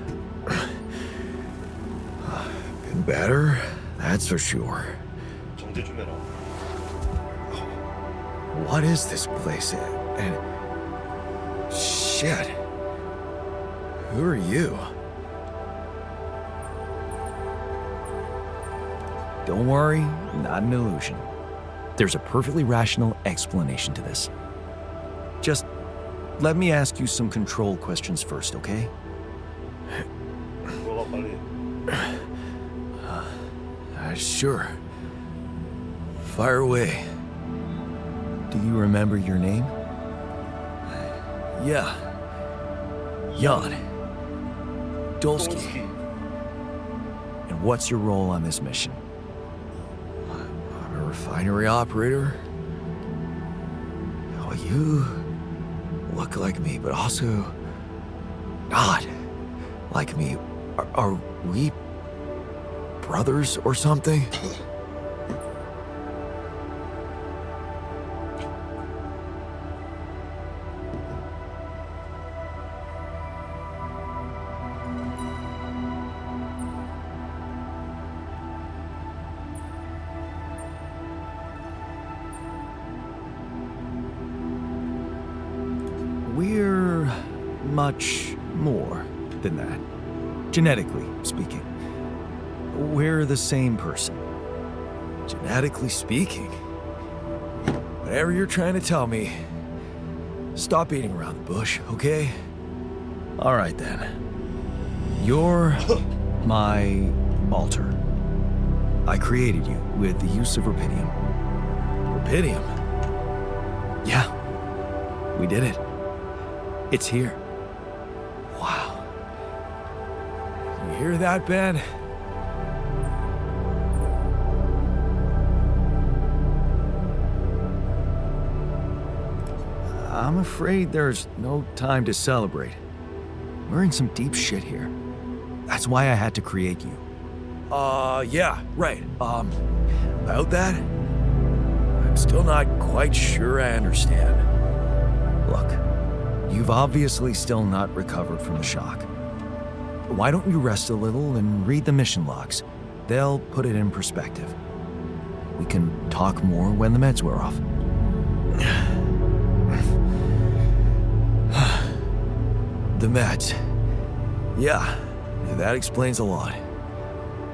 Been better, that's for sure. 정제 좀 해라. What is this place? And shit. Who are you? Don't worry, not an illusion. There's a perfectly rational explanation to this. Just let me ask you some control questions first, okay? 물어봐 빨리. Sure. Fire away. Do you remember your name? Yeah. Jan. Dolsky. 똥스키. And what's your role on this mission? I'm a refinery operator. Oh, you look like me, but also not like me. Are we brothers or something? We're much more than that, genetically speaking. We're the same person. Genetically speaking. Whatever you're trying to tell me, stop beating around the bush, okay? All right then. You're my alter. I created you with the use of Rapidium. Rapidium? Yeah, we did it. It's here. Wow. You hear that, Ben? I'm afraid there's no time to celebrate. We're in some deep shit here. That's why I had to create you. Yeah, right. About that? I'm still not quite sure I understand. Look, you've obviously still not recovered from the shock. Why don't you rest a little and read the mission logs? They'll put it in perspective. We can talk more when the meds wear off. The meds. Yeah, that explains a lot.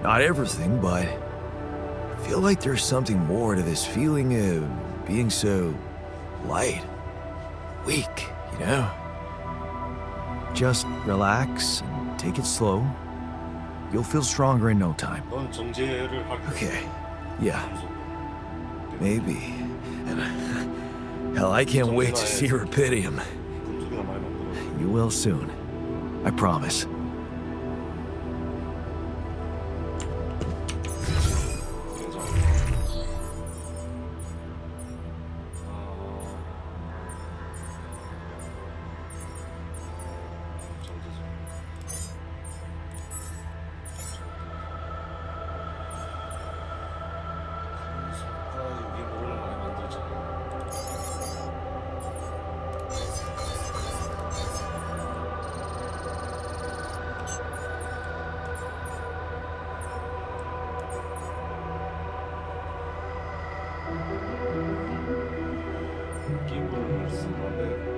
Not everything, but I feel like there's something more to this feeling of being so light, weak, you know? Just relax and take it slow. You'll feel stronger in no time. 넌 정제를 할 거야. Okay, yeah, maybe. And hell, I can't wait to see Rapidium. 금속이나 많이 만들어. You will soon. I promise. 기물을 쓰는데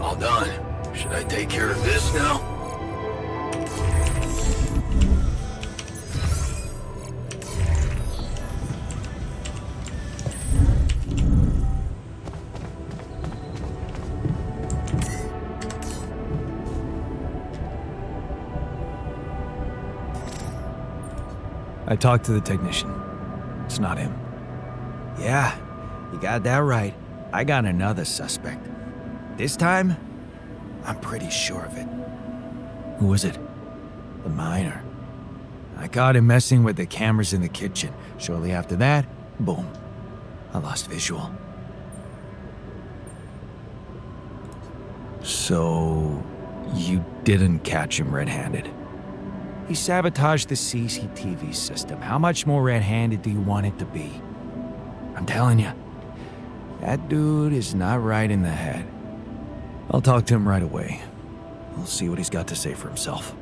All done. Should I take care of this now? I talked to the technician. It's not him. Yeah, you got that right. I got another suspect. This time, I'm pretty sure of it. Who was it? The miner. I caught him messing with the cameras in the kitchen. Shortly after that, boom. I lost visual. So, you didn't catch him red-handed? He sabotaged the CCTV system. How much more red-handed do you want it to be? I'm telling you, that dude is not right in the head. I'll talk to him right away. We'll see what he's got to say for himself.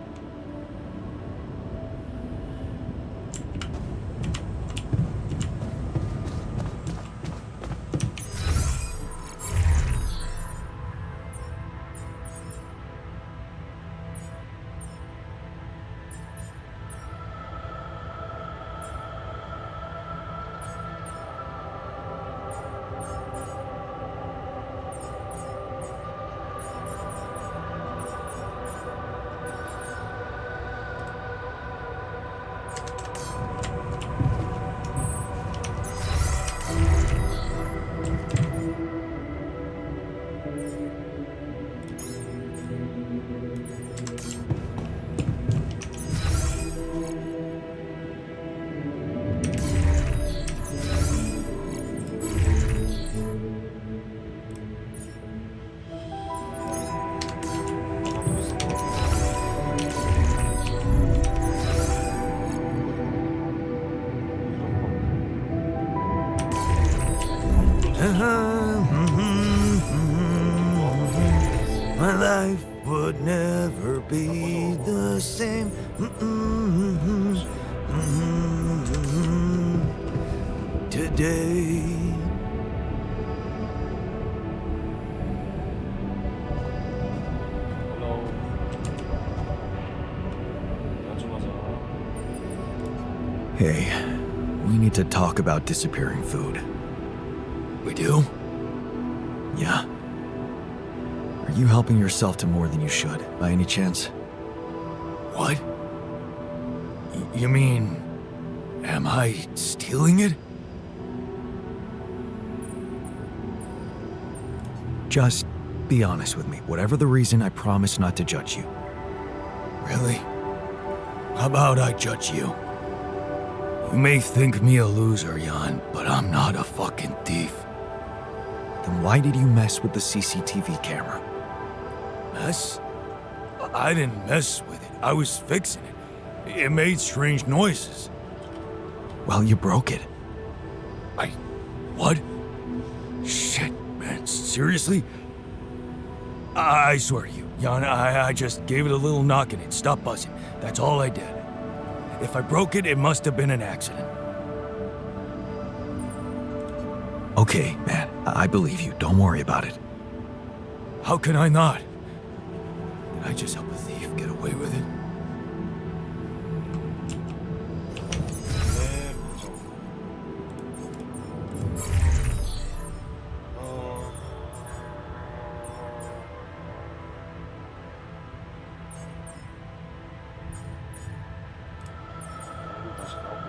My life would never be the same. Today. Hello. 안녕하세요. Hey, we need to talk about disappearing food. We do? Yeah. Are you helping yourself to more than you should, by any chance? What? You mean, am I stealing it? Just be honest with me. Whatever the reason, I promise not to judge you. Really? How about I judge you? You may think me a loser, Jan, but I'm not a fucking thief. Then why did you mess with the CCTV camera? Mess? I didn't mess with it. I was fixing it. It made strange noises. Well, you broke it. What? Shit, man. Seriously? I swear to you, Jan, I just gave it a little knock and it stopped buzzing. That's all I did. If I broke it, it must have been an accident. Okay, man. I believe you. Don't worry about it. How can I not? Did I just help a thief get away with it? 네, 그렇죠. 다시 가고.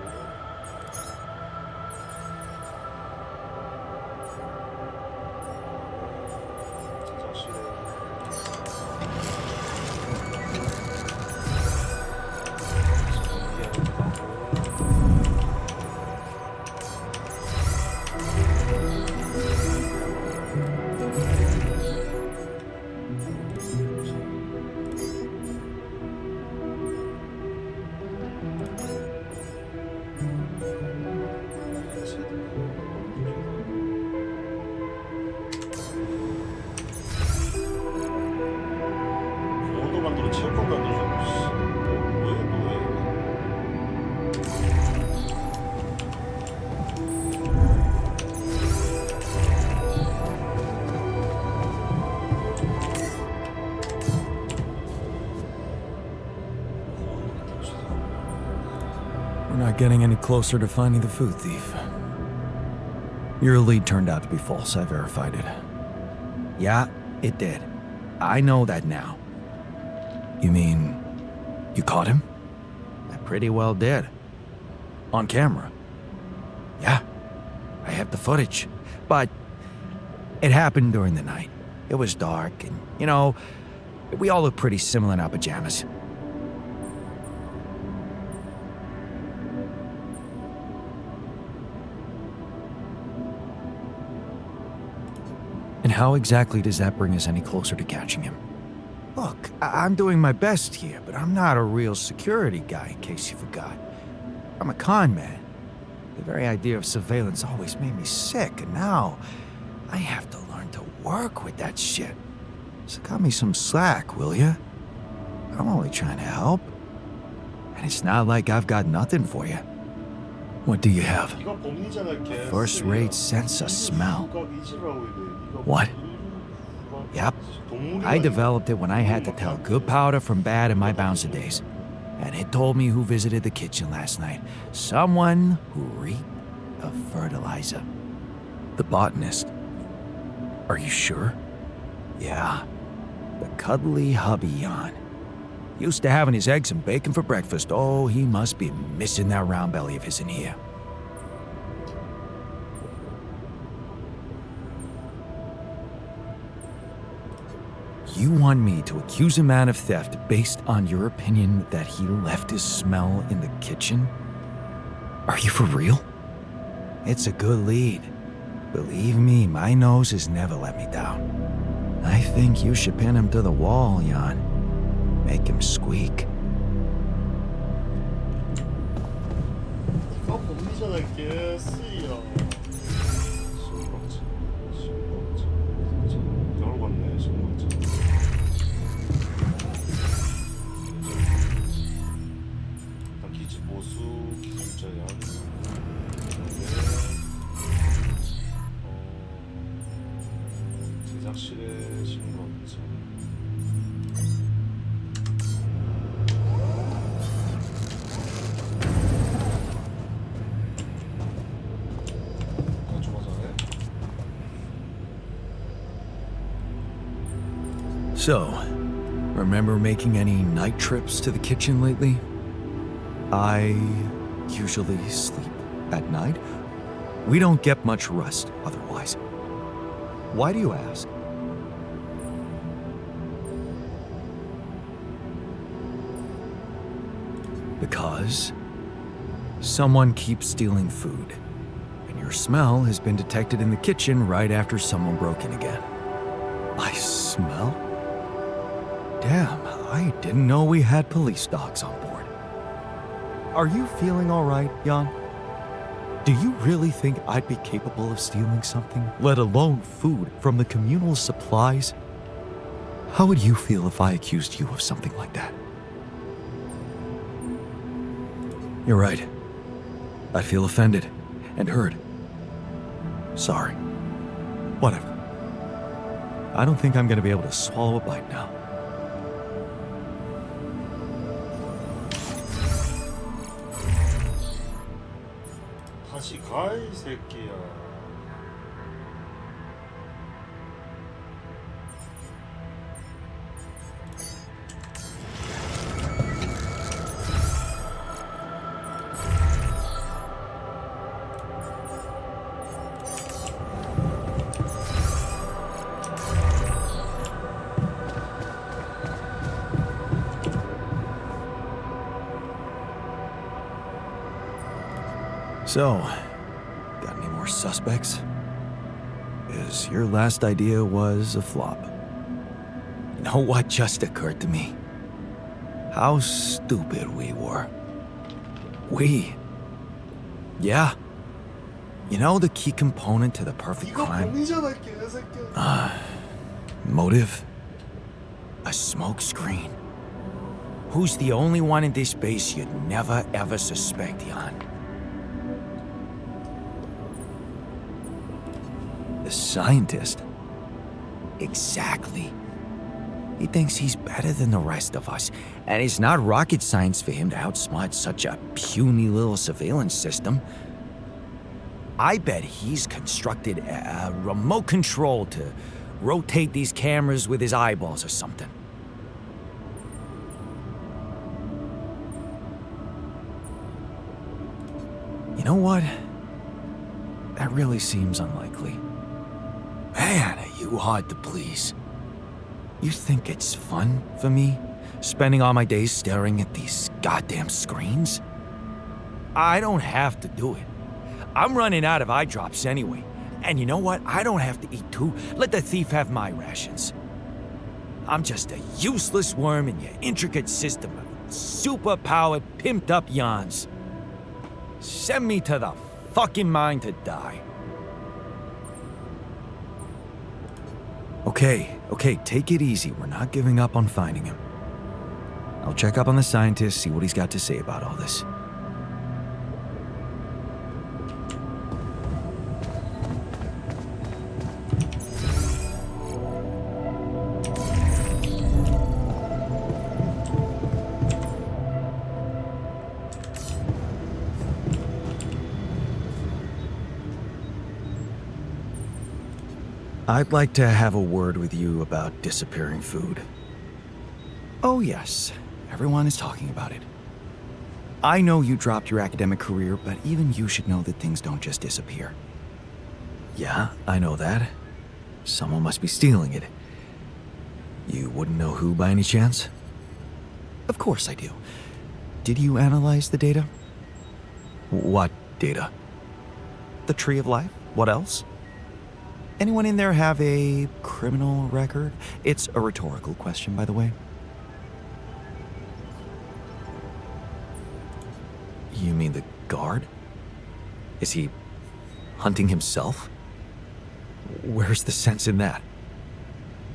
강원도만으로 체육관 만들어줬고 씨. 뭐해. We're not getting any closer to finding the food thief. Your lead turned out to be false. I verified it. Yeah, it did. I know that now. You mean you caught him? I pretty well did. On camera? Yeah, I have the footage. But it happened during the night. It was dark, and, you know, we all look pretty similar in our pajamas. And how exactly does that bring us any closer to catching him? Look, I'm doing my best here, but I'm not a real security guy, in case you forgot. I'm a con man. The very idea of surveillance always made me sick, and now I have to learn to work with that shit. So cut me some slack, will ya? I'm only trying to help. And it's not like I've got nothing for you. What do you have? 이거 범리잖아, 개. First-rate sense of smell. What? Yep. I developed it when I had to tell good powder from bad in my bouncer days. And it told me who visited the kitchen last night. Someone who reeked of fertilizer. The botanist. Are you sure? Yeah. The cuddly hubby Jan. Used to having his eggs and bacon for breakfast. Oh, he must be missing that round belly of his in here. You want me to accuse a man of theft based on your opinion that he left his smell in the kitchen? Are you for real? It's a good lead. Believe me, my nose has never let me down. I think you should pin him to the wall, Jan. Make him squeak. 이거 범리잖아, 개씨야. 신박지. 저걸 봤네, 신박지. 일단 기지 보수, 기술자양. 제작실에 신박지. So, remember making any night trips to the kitchen lately? I usually sleep at night. We don't get much rest otherwise. Why do you ask? Because someone keeps stealing food, and your smell has been detected in the kitchen right after someone broke in again. My smell? Damn, I didn't know we had police dogs on board. Are you feeling all right, Jan? Do you really think I'd be capable of stealing something, let alone food, from the communal supplies? How would you feel if I accused you of something like that? You're right. I'd feel offended and hurt. Sorry. Whatever. I don't think I'm gonna be able to swallow a bite now. 다시 가, 이 새끼야. So, got any more suspects? Because your last idea was a flop. You know what just occurred to me? How stupid we were. We. Yeah. You know the key component to the perfect 이거 crime? 범리잖아, 개새끼야. Motive? A smoke screen. Who's the only one in this base you'd never ever suspect, Jan? The scientist. Exactly. He thinks he's better than the rest of us, and it's not rocket science for him to outsmart such a puny little surveillance system. I bet he's constructed a remote control to rotate these cameras with his eyeballs or something. You know what? That really seems unlikely. Man, are you hard to please. You think it's fun for me, spending all my days staring at these goddamn screens? I don't have to do it. I'm running out of eye drops anyway. And you know what? I don't have to eat too. Let the thief have my rations. I'm just a useless worm in your intricate system of super-powered, pimped-up yawns. Send me to the fucking mine to die. Okay, take it easy. We're not giving up on finding him. I'll check up on the scientist, see what he's got to say about all this. I'd like to have a word with you about disappearing food. Oh, yes. Everyone is talking about it. I know you dropped your academic career, but even you should know that things don't just disappear. Yeah, I know that. Someone must be stealing it. You wouldn't know who by any chance? Of course I do. Did you analyze the data? What data? The Tree of Life? What else? Anyone in there have a criminal record? It's a rhetorical question, by the way. You mean the guard? Is he hunting himself? Where's the sense in that?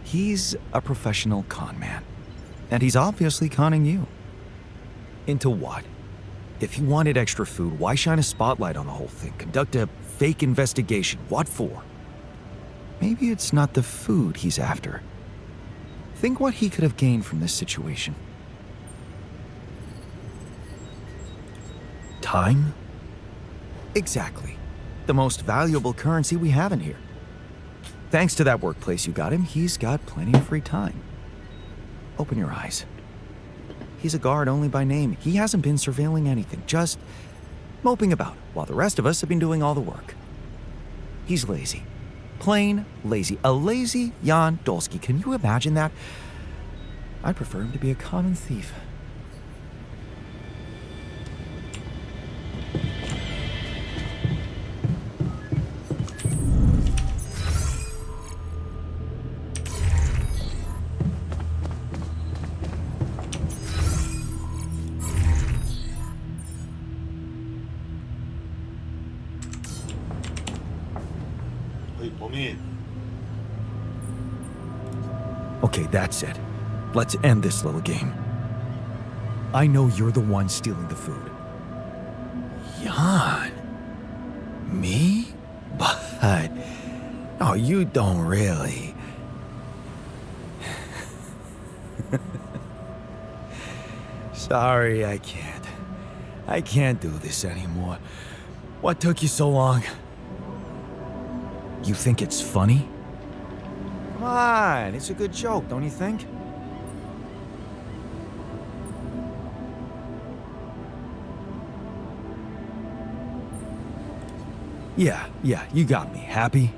He's a professional con man, and he's obviously conning you. Into what? If he wanted extra food, why shine a spotlight on the whole thing? Conduct a fake investigation? What for? Maybe it's not the food he's after. Think what he could have gained from this situation. Time? Exactly. The most valuable currency we have in here. Thanks to that workplace you got him, he's got plenty of free time. Open your eyes. He's a guard only by name. He hasn't been surveilling anything, just moping about, while the rest of us have been doing all the work. He's lazy. Plain lazy. A lazy Jan Dolsky. Can you imagine that? I'd prefer him to be a common thief. 범인. Okay, that's it. Let's end this little game. I know you're the one stealing the food. Jan? Me? But... Oh, you don't really. Sorry, I can't. I can't do this anymore. What took you so long? You think it's funny? Come on, it's a good joke, don't you think? Yeah, you got me. Happy?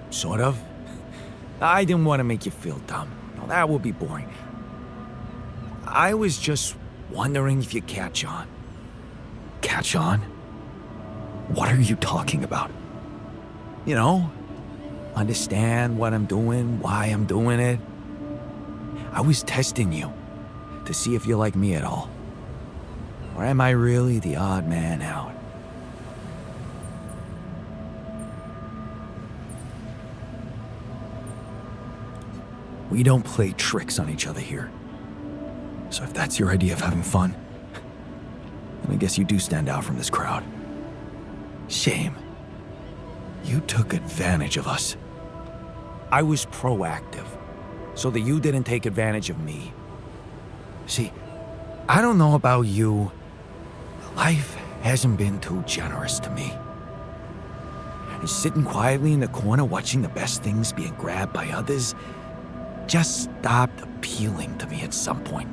Sort of. I didn't want to make you feel dumb. No, that would be boring. I was just wondering if you catch on. Catch on? What are you talking about? You know, understand what I'm doing, why I'm doing it. I was testing you to see if you like me at all. Or am I really the odd man out? We don't play tricks on each other here. So if that's your idea of having fun, then I guess you do stand out from this crowd. Shame. You took advantage of us. I was proactive, so that you didn't take advantage of me. See, I don't know about you, but life hasn't been too generous to me. And sitting quietly in the corner watching the best things being grabbed by others just stopped appealing to me at some point.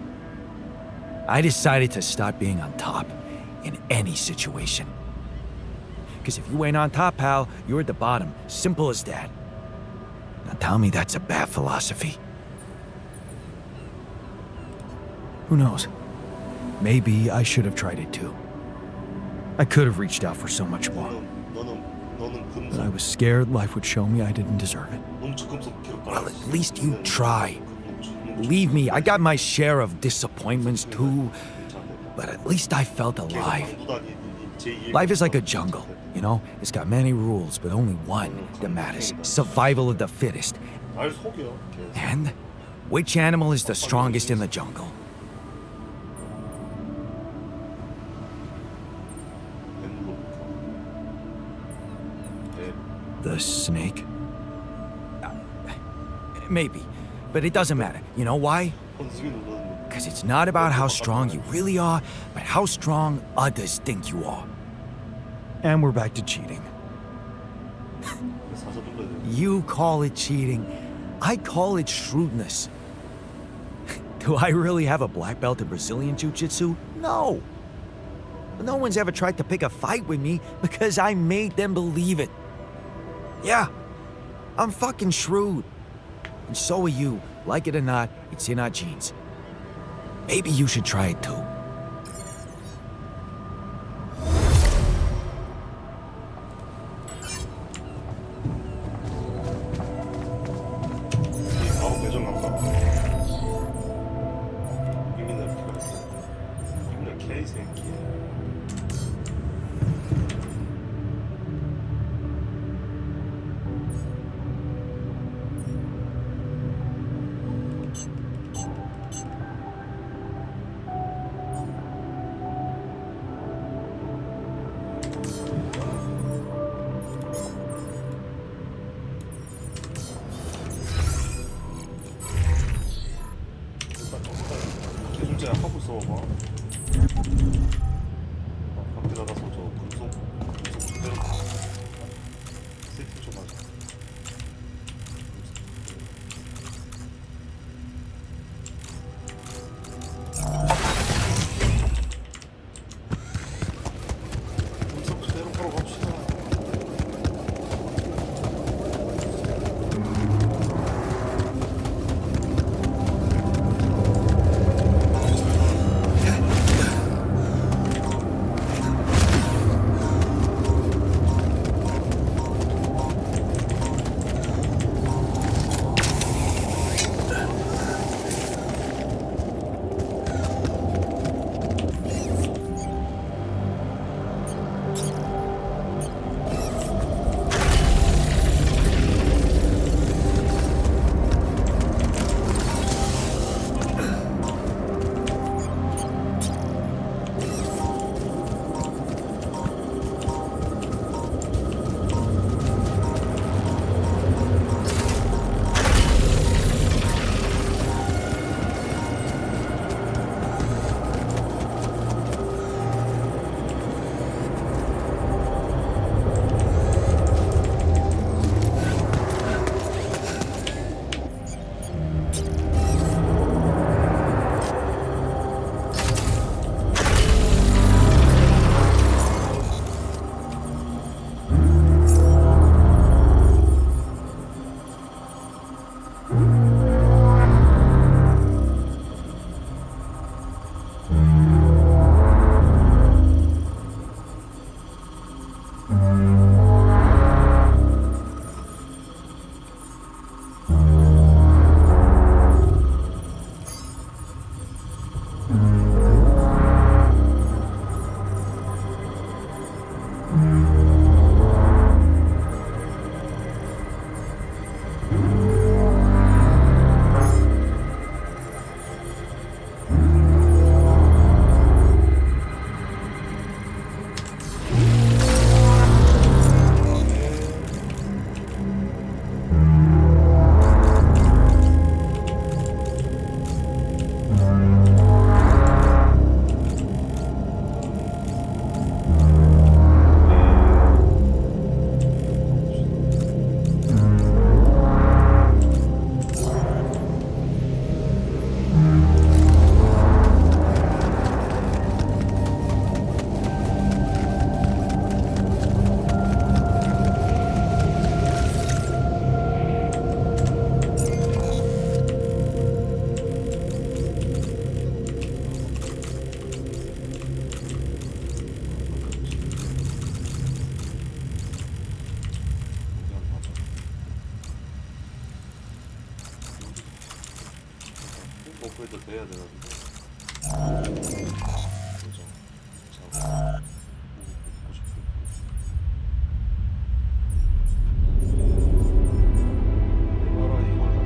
I decided to start being on top in any situation. Because if you ain't on top, pal, you're at the bottom. Simple as that. Now tell me that's a bad philosophy. Who knows? Maybe I should have tried it too. I could have reached out for so much more. 너는 But I was scared life would show me I didn't deserve it. Well, at least you try. Believe me, I got my share of disappointments too, but at least I felt alive. Life is like a jungle, you know? It's got many rules, but only one that matters. Survival of the fittest. 날 속여. And Which animal is the strongest in the jungle? 뱀으로 볼까? 뱀. The snake? Maybe, but it doesn't matter. You know why? 번지게 놀랐는데. Because it's not about how strong you really are, but how strong others think you are. And we're back to cheating. 사자 놀라야 돼. You call it cheating. I call it shrewdness. Do I really have a black belt in Brazilian Jiu-Jitsu? No. No one's ever tried to pick a fight with me because I made them believe it. Yeah, I'm fucking shrewd. And so are you. Like it or not, it's in our genes. Maybe you should try it too. 바로 배정 간다. 이민을 필요했어. 이민을 개새끼. 개중재 하고 써봐. 밖에 나가서 저 금속 그대로 세팅 좀 하자. 금속 그대로 바로 갑시다. 업그레이드 돼야 돼가지고. 그죠. 자, 보고 싶고. 해봐라 이걸 만들어.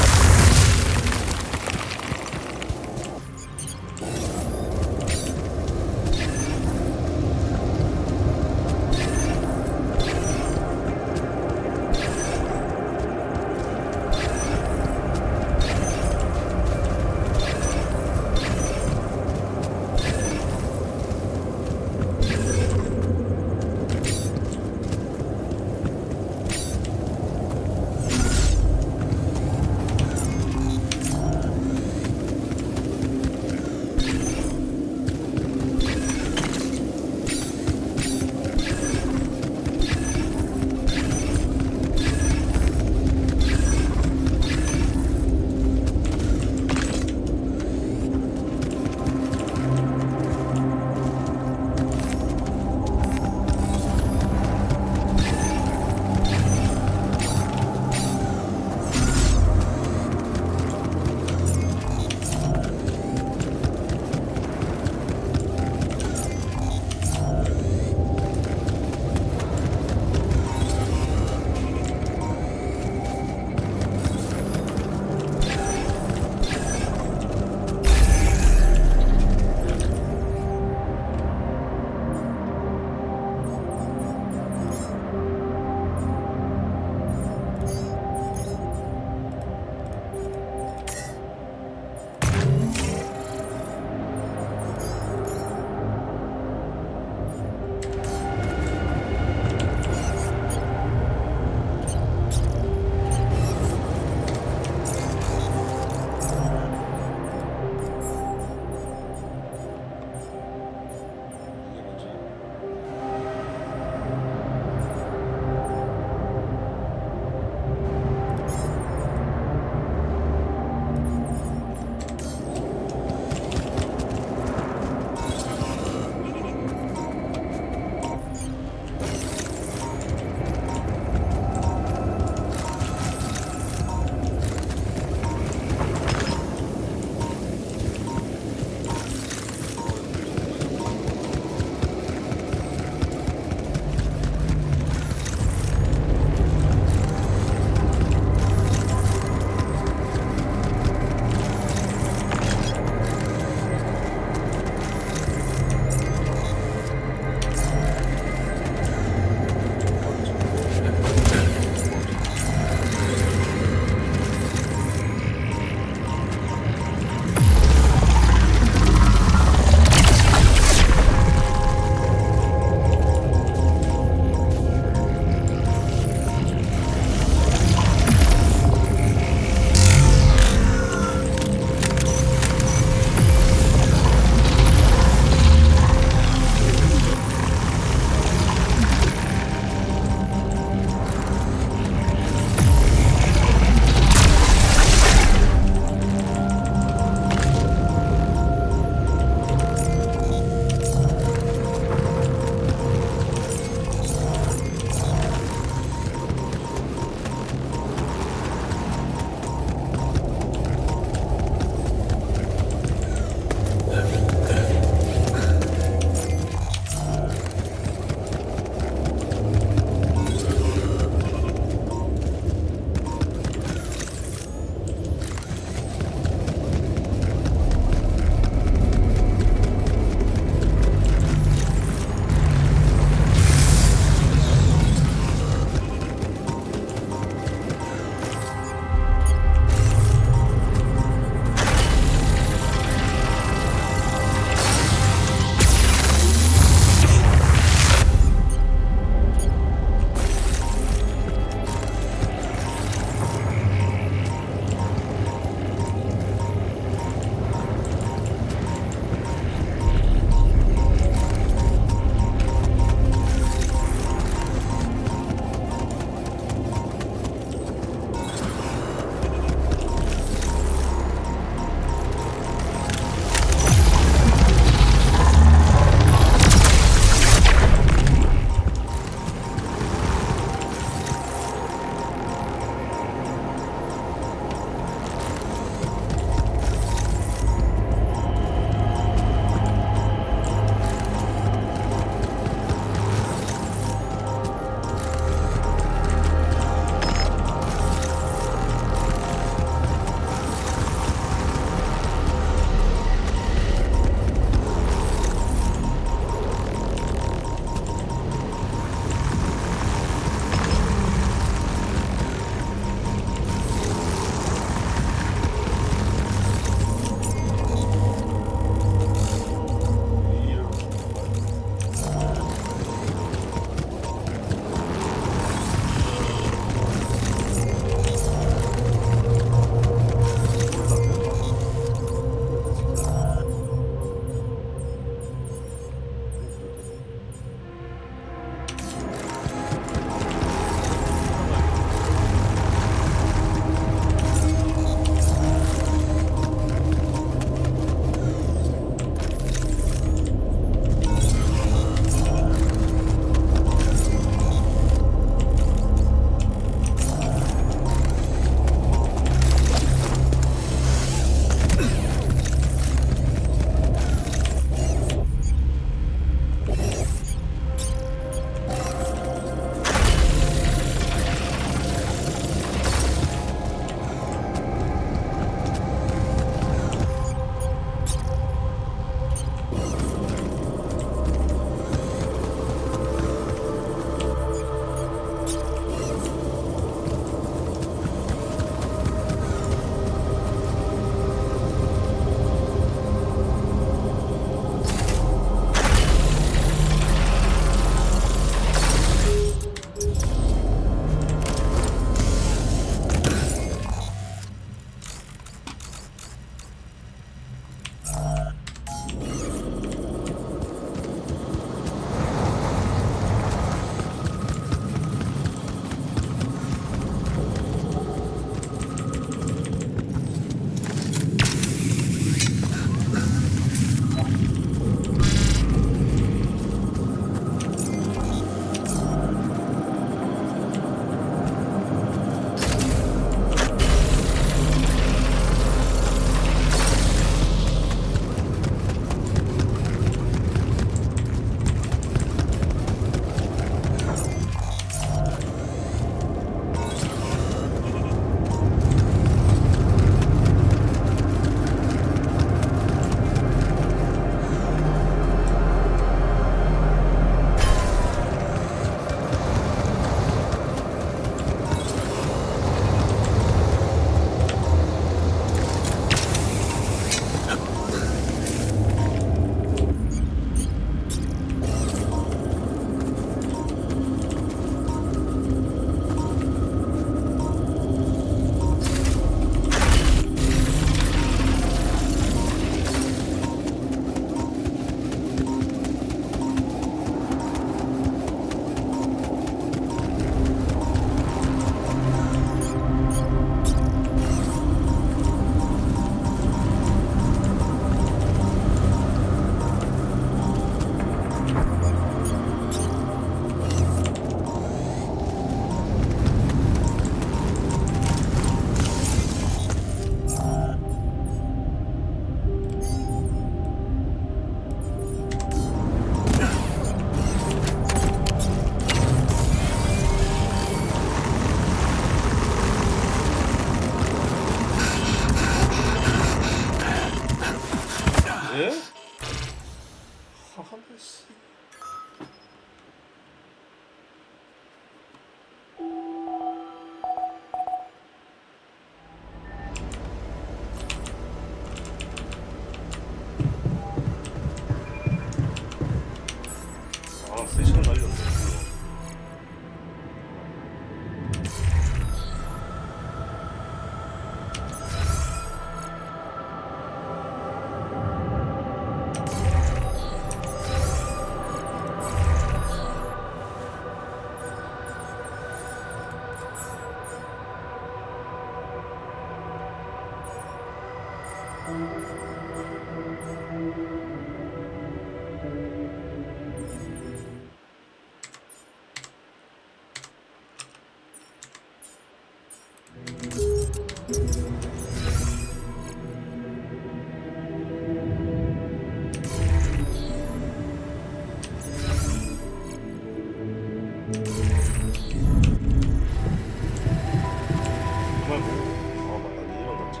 정말 만약에 일어났지.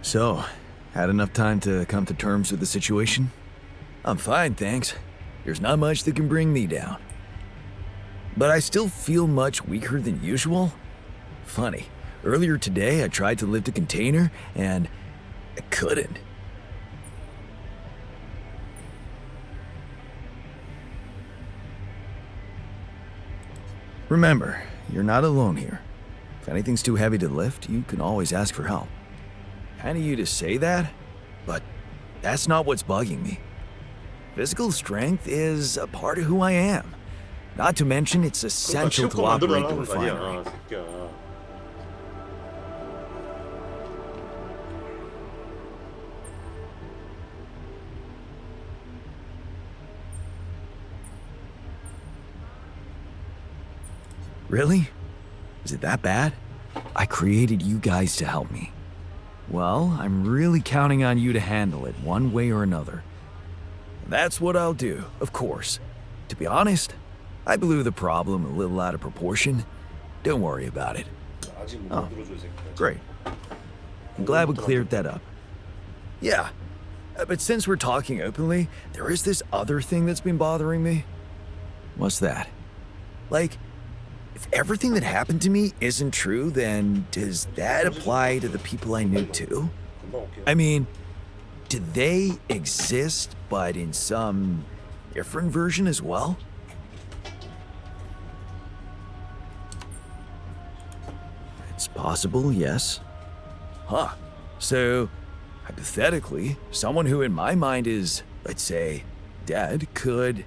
So, had enough time to come to terms with the situation? I'm fine, thanks. There's not much that can bring me down. But I still feel much weaker than usual. Funny, earlier today I tried to lift a container and I couldn't. Remember, you're not alone here. If anything's too heavy to lift, you can always ask for help. Kind of you to say that, but that's not what's bugging me. Physical strength is a part of who I am. Not to mention, it's 그러니까 essential to 실컷 operate the 만들어라는 거 아니야, refinery. 새끼야. Really? Is it that bad? I created you guys to help me. Well, I'm really counting on you to handle it one way or another. That's what I'll do, of course. To be honest, I blew the problem a little out of proportion. Don't worry about it. 아직 못 어. 만들어줘 이 새끼야. Great. I'm glad we cleared that up. Yeah, but since we're talking openly, there is this other thing that's been bothering me. What's that? Like, if everything that happened to me isn't true, then does that apply to the people I knew too? 금방 올게. I mean, do they exist, but in some different version as well? It's possible, yes. Huh. So, hypothetically, someone who in my mind is, let's say, dead could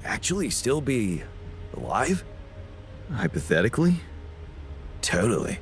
actually still be alive? Hypothetically? Totally.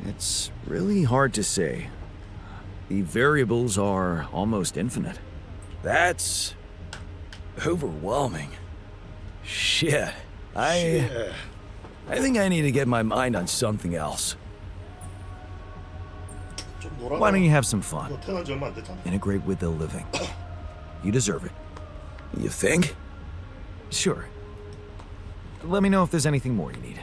It's really hard to say. The variables are almost infinite. That's overwhelming. Shit. I think I need to get my mind on something else. 좀 놀아라. Why don't you have some fun? 너 태어난 지 얼마 안 됐잖아. Integrate with the living. You deserve it. You think? Sure. Let me know if there's anything more you need.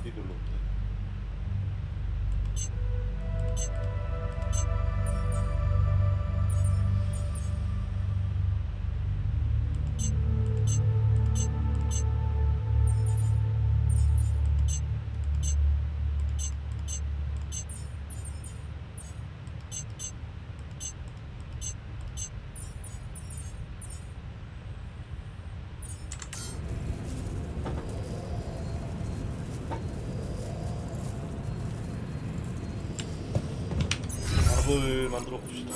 이걸로. 밥을 만들어 봅시다.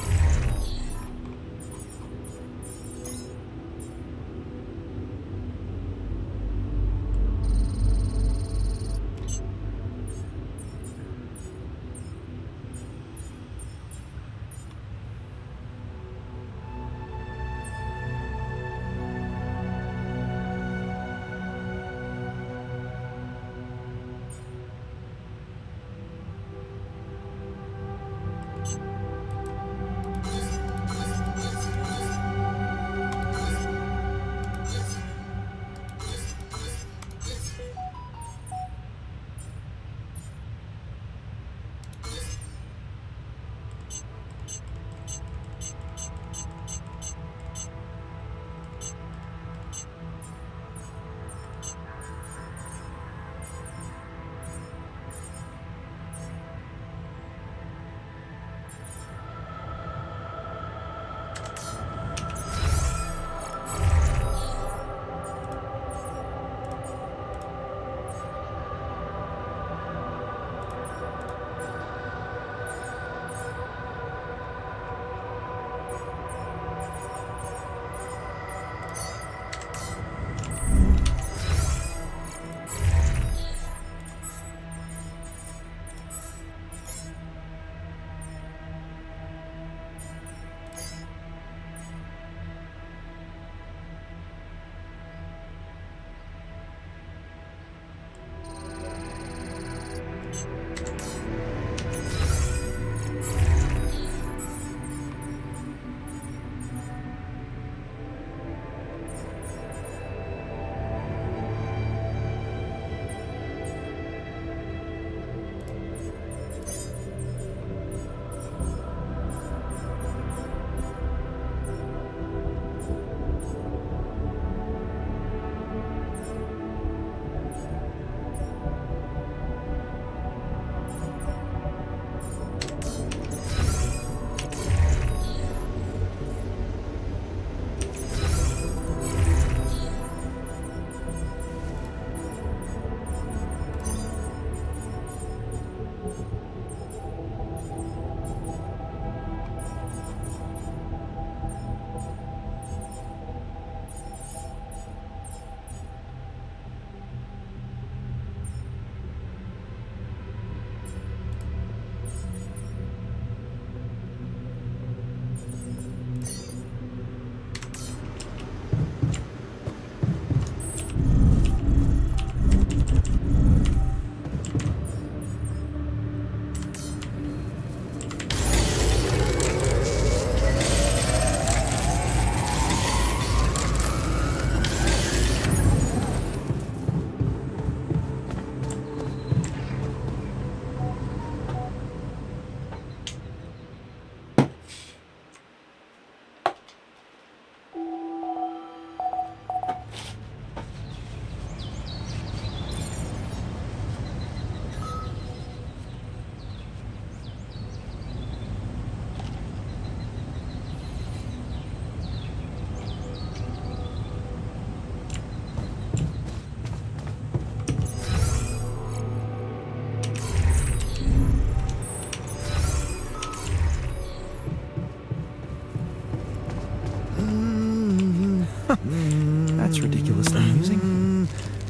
That's ridiculously amusing.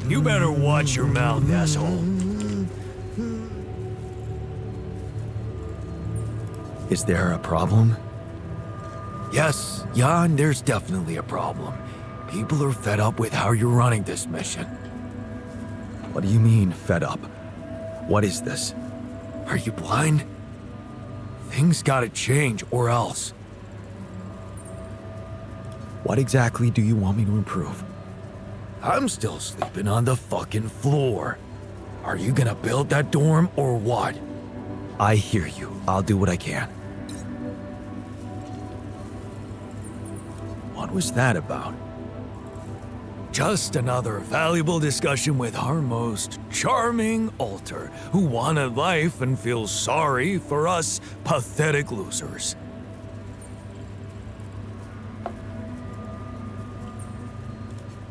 You better watch your mouth, asshole. Is there a problem? Yes, Jan, there's definitely a problem. People are fed up with how you're running this mission. What do you mean, fed up? What is this? Are you blind? Things gotta change, or else. What exactly do you want me to improve? I'm still sleeping on the fucking floor. Are you gonna build that dorm or what? I hear you. I'll do what I can. What was that about? Just another valuable discussion with our most charming alter, who wanted life and feels sorry for us pathetic losers.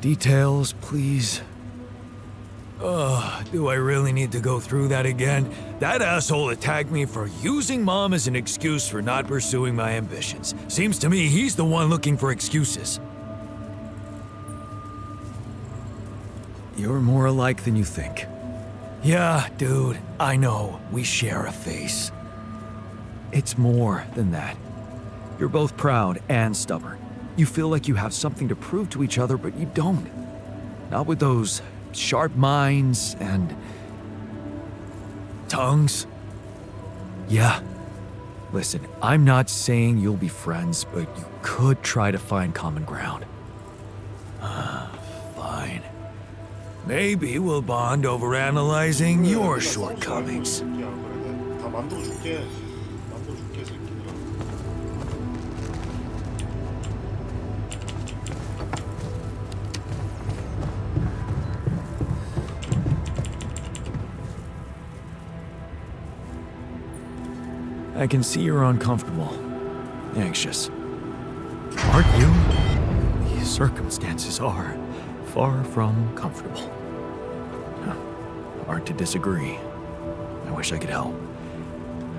Details, please. Do I really need to go through that again? That asshole attacked me for using Mom as an excuse for not pursuing my ambitions. Seems to me he's the one looking for excuses. You're more alike than you think. Yeah, dude, I know. We share a face. It's more than that. You're both proud and stubborn. You feel like you have something to prove to each other, but you don't. Not with those sharp minds and tongues. Yeah. Listen, I'm not saying you'll be friends, but you could try to find common ground. Fine. Maybe we'll bond over analyzing your shortcomings. 다 만들어줄게. 새끼야. I can see you're uncomfortable, anxious. Aren't you? The circumstances are far from comfortable. Hard to disagree. I wish I could help.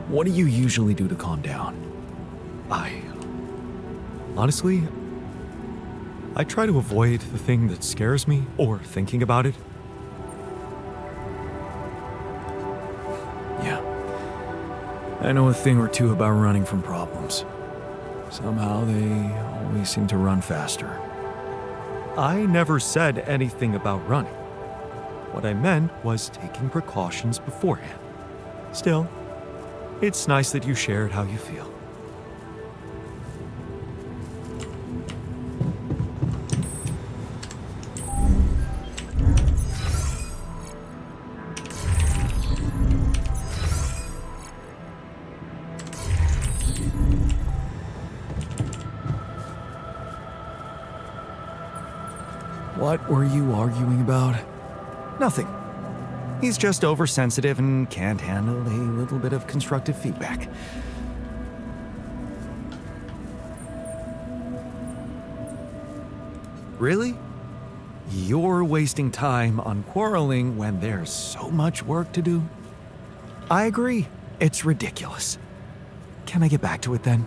What do you usually do to calm down? Honestly, I try to avoid the thing that scares me or thinking about it. Yeah. I know a thing or two about running from problems. Somehow they always seem to run faster. I never said anything about running. What I meant was taking precautions beforehand. Still, it's nice that you shared how you feel. What were you arguing about? Nothing. He's just oversensitive and can't handle a little bit of constructive feedback. Really? You're wasting time on quarreling when there's so much work to do? I agree. It's ridiculous. Can I get back to it then?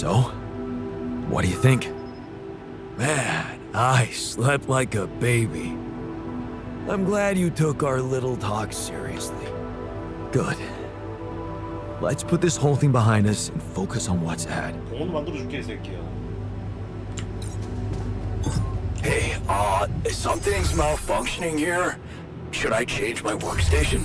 So, what do you think? Man, I slept like a baby. I'm glad you took our little talk seriously. Good. Let's put this whole thing behind us and focus on what's ahead. 공원 만들어줄게 이 새끼야. Hey, something's malfunctioning here. Should I change my workstation?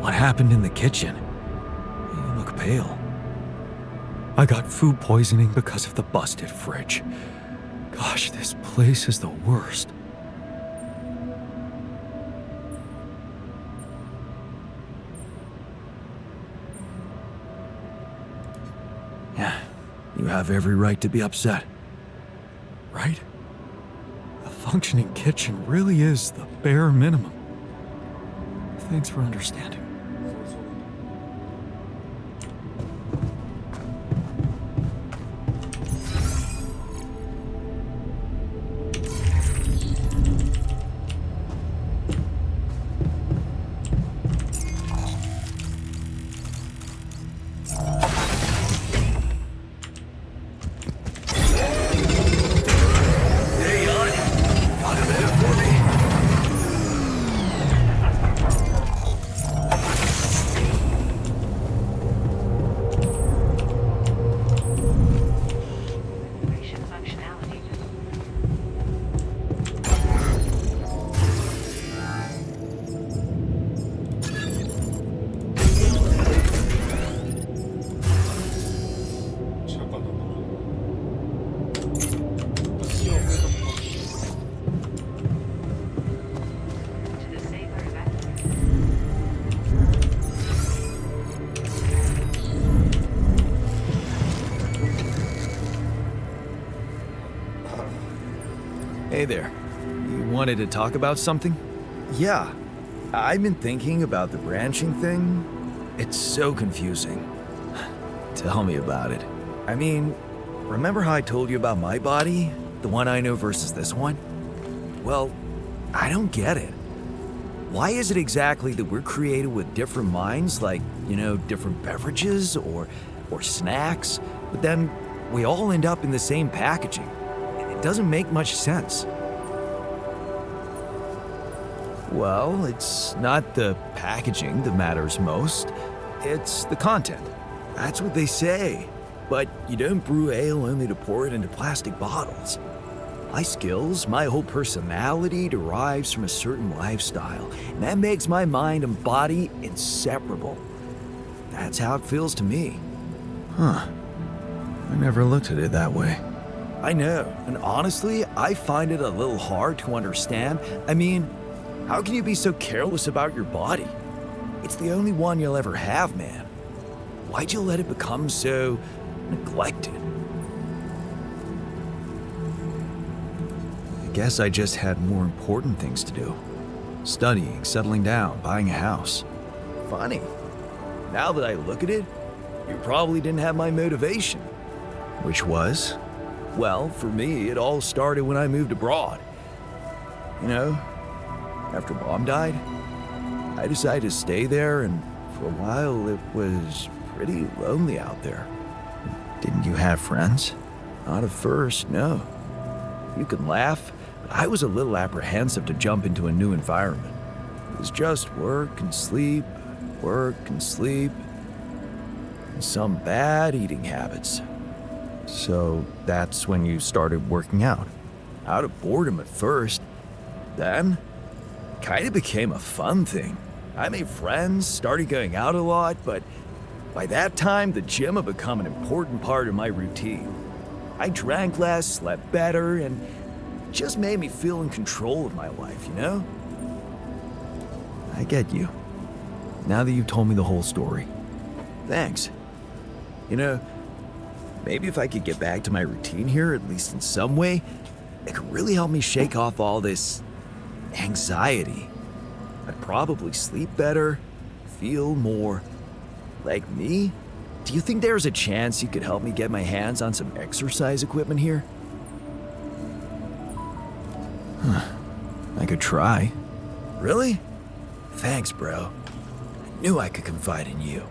What happened in the kitchen? You look pale. I got food poisoning because of the busted fridge. Gosh, this place is the worst. Yeah, you have every right to be upset. Right? A functioning kitchen really is the bare minimum. Thanks for understanding. Hey there. You wanted to talk about something? Yeah. I've been thinking about the branching thing. It's so confusing. Tell me about it. I mean, remember how I told you about my body? The one I know versus this one? Well, I don't get it. Why is it exactly that we're created with different minds, like, different beverages or snacks, but then we all end up in the same packaging? It doesn't make much sense. Well, it's not the packaging that matters most. It's the content. That's what they say. But you don't brew ale only to pour it into plastic bottles. My skills, my whole personality derives from a certain lifestyle, and that makes my mind and body inseparable. That's how it feels to me. Huh. I never looked at it that way. I know, and honestly, I find it a little hard to understand. I mean, how can you be so careless about your body? It's the only one you'll ever have, man. Why'd you let it become so neglected? I guess I just had more important things to do. Studying, settling down, buying a house. Funny. Now that I look at it, you probably didn't have my motivation. Which was? Well, for me, it all started when I moved abroad. After Mom died, I decided to stay there, and for a while it was pretty lonely out there. Didn't you have friends? Not at first, no. You can laugh, but I was a little apprehensive to jump into a new environment. It was just work and sleep, and some bad eating habits. So that's when you started working out. Out of boredom at first. Then, kind of became a fun thing. I made friends, started going out a lot, but by that time, the gym had become an important part of my routine. I drank less, slept better, and it just made me feel in control of my life, you know? I get you. Now that you've told me the whole story. Thanks. You know, maybe if I could get back to my routine here, at least in some way, it could really help me shake off all this anxiety. I'd probably sleep better, feel more like me. Do you think there's a chance you could help me get my hands on some exercise equipment here? I could try. Really? Thanks, bro. I knew I could confide in you.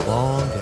Long day.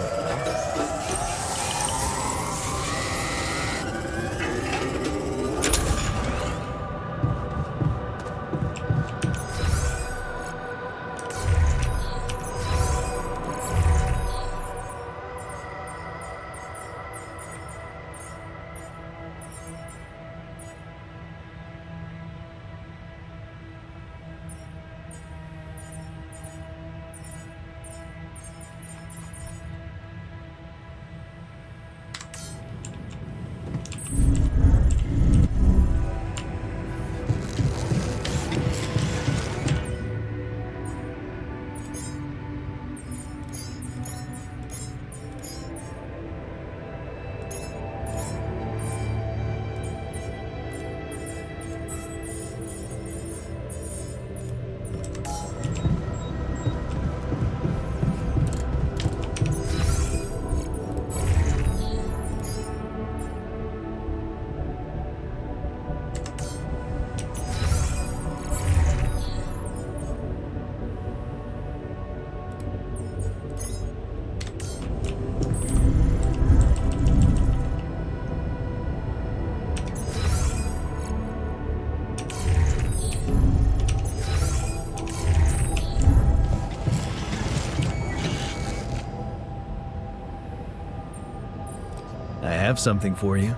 I have something for you.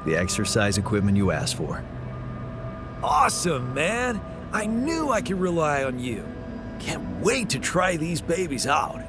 The exercise equipment you asked for. Awesome, man! I knew I could rely on you. Can't wait to try these babies out.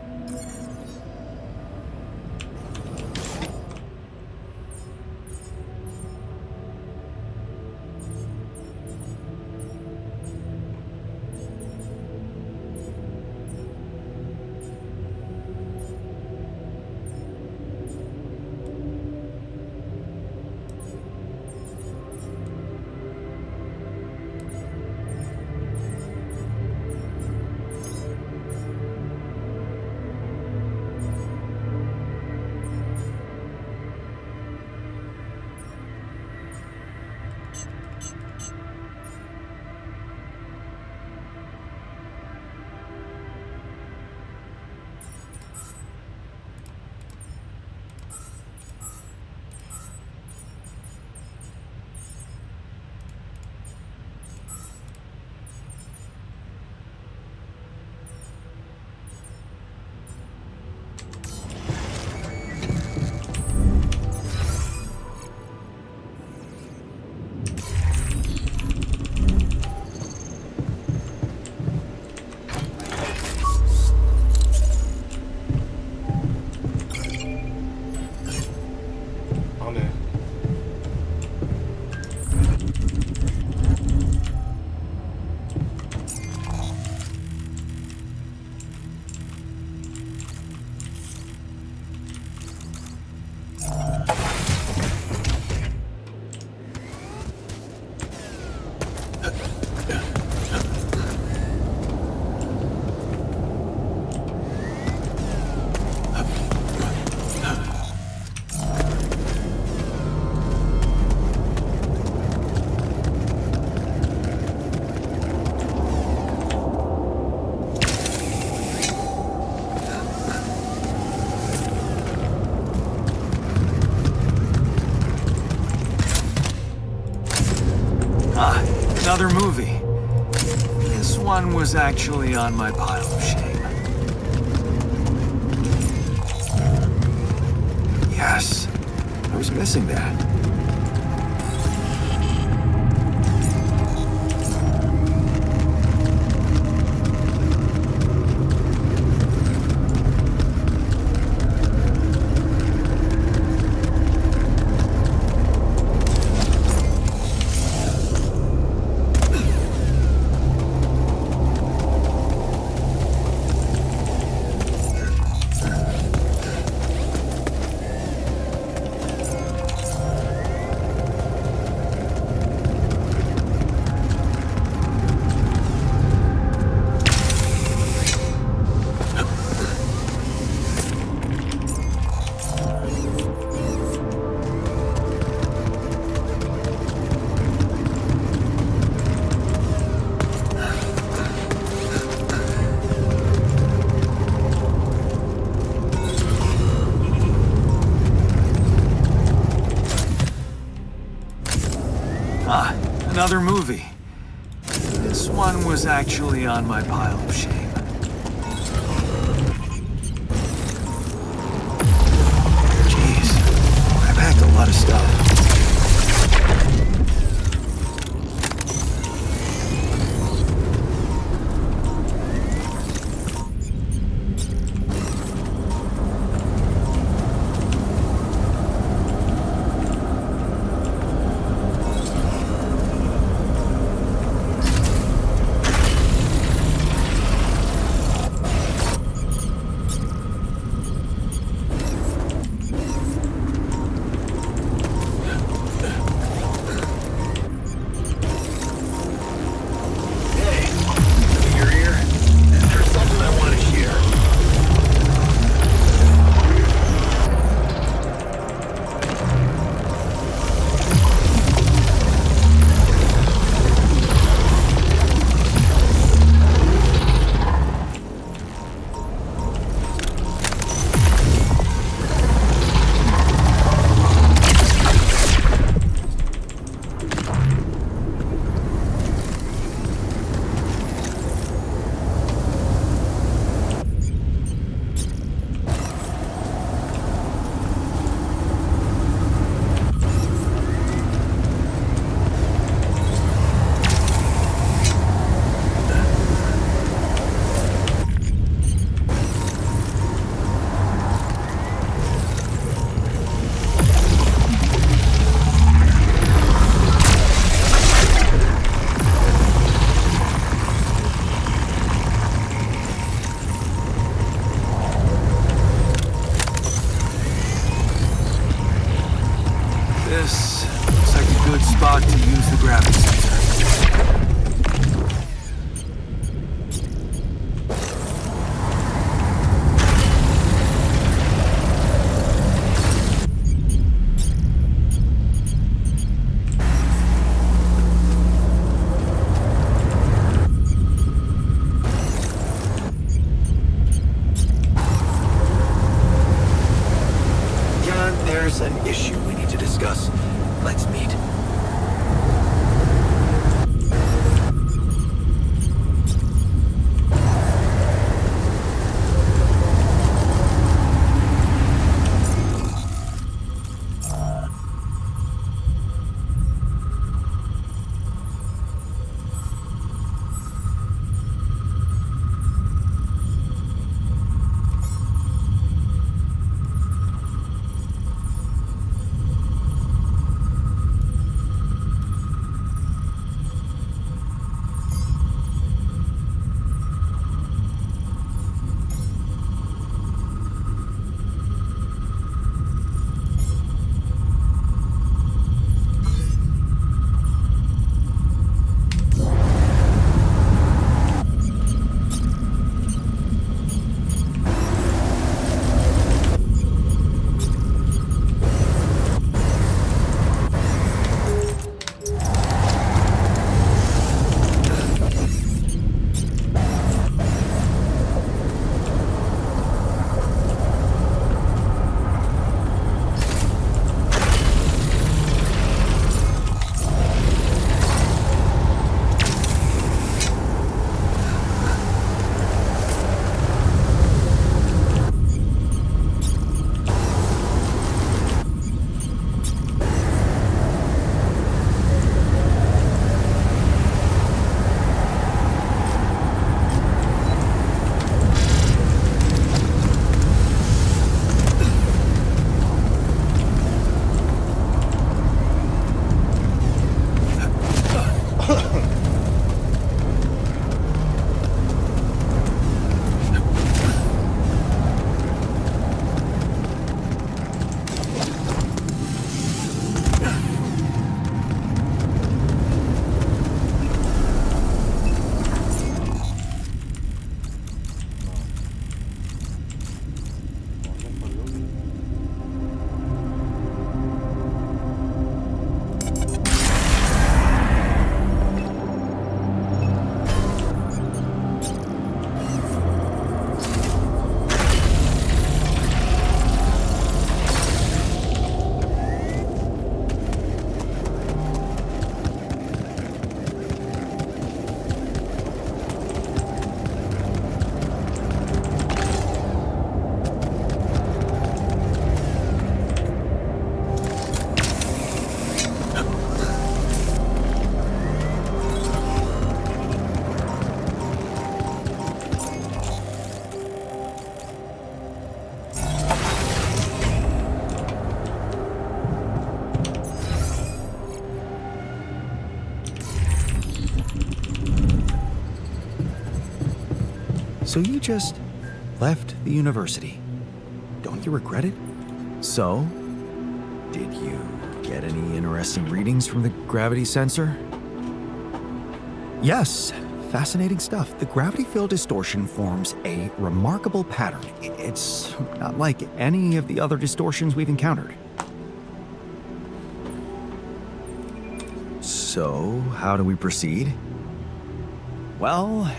another movie. This one was actually on my pile of shame. Yes, I was missing that. Another movie. This one was actually on my pile of shame. Jeez, I packed a lot of stuff. This looks like a good spot to use the gravity sensor. John, there's an issue we need to discuss. Let's meet. So you just left the university. Don't you regret it? So, did you get any interesting readings from the gravity sensor? Yes, fascinating stuff. The gravity field distortion forms a remarkable pattern. It's not like any of the other distortions we've encountered. So, how do we proceed? Well,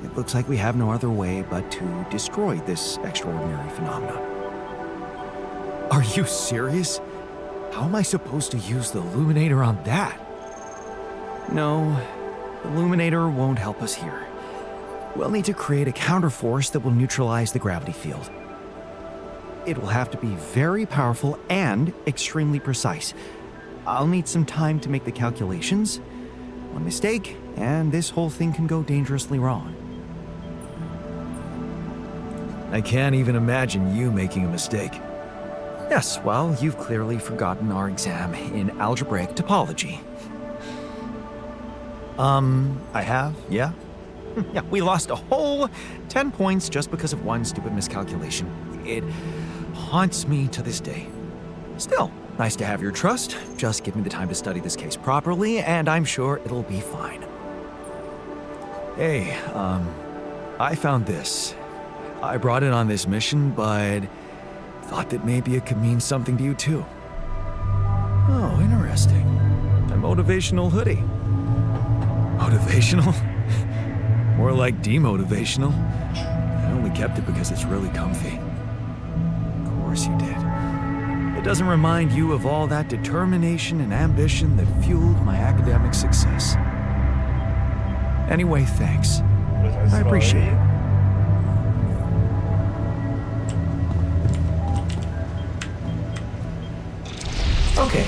it looks like we have no other way but to destroy this extraordinary phenomenon. Are you serious? How am I supposed to use the illuminator on that? No, the illuminator won't help us here. We'll need to create a counterforce that will neutralize the gravity field. It will have to be very powerful and extremely precise. I'll need some time to make the calculations. One mistake, and this whole thing can go dangerously wrong. I can't even imagine you making a mistake. Yes, well, you've clearly forgotten our exam in algebraic topology. I have, yeah. Yeah, we lost a whole 10 points just because of one stupid miscalculation. It haunts me to this day. Still, nice to have your trust. Just give me the time to study this case properly, and I'm sure it'll be fine. Hey, I found this. I brought it on this mission, but thought that maybe it could mean something to you too. Oh, interesting. A motivational hoodie. Motivational? More like demotivational. I only kept it because it's really comfy. Of course you did. It doesn't remind you of all that determination and ambition that fueled my academic success. Anyway, thanks. I appreciate it. Okay,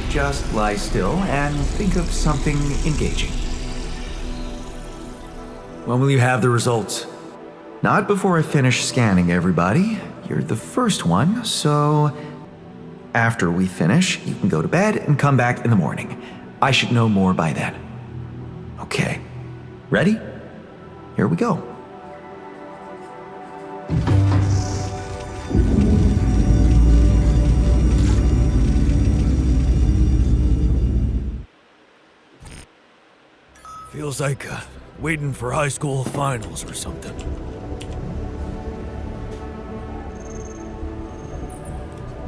just lie still and think of something engaging. When will you have the results? Not before I finish scanning everybody. You're the first one, so after we finish, you can go to bed and come back in the morning. I should know more by then. Okay, ready? Here we go. Feels like waiting for high school finals or something.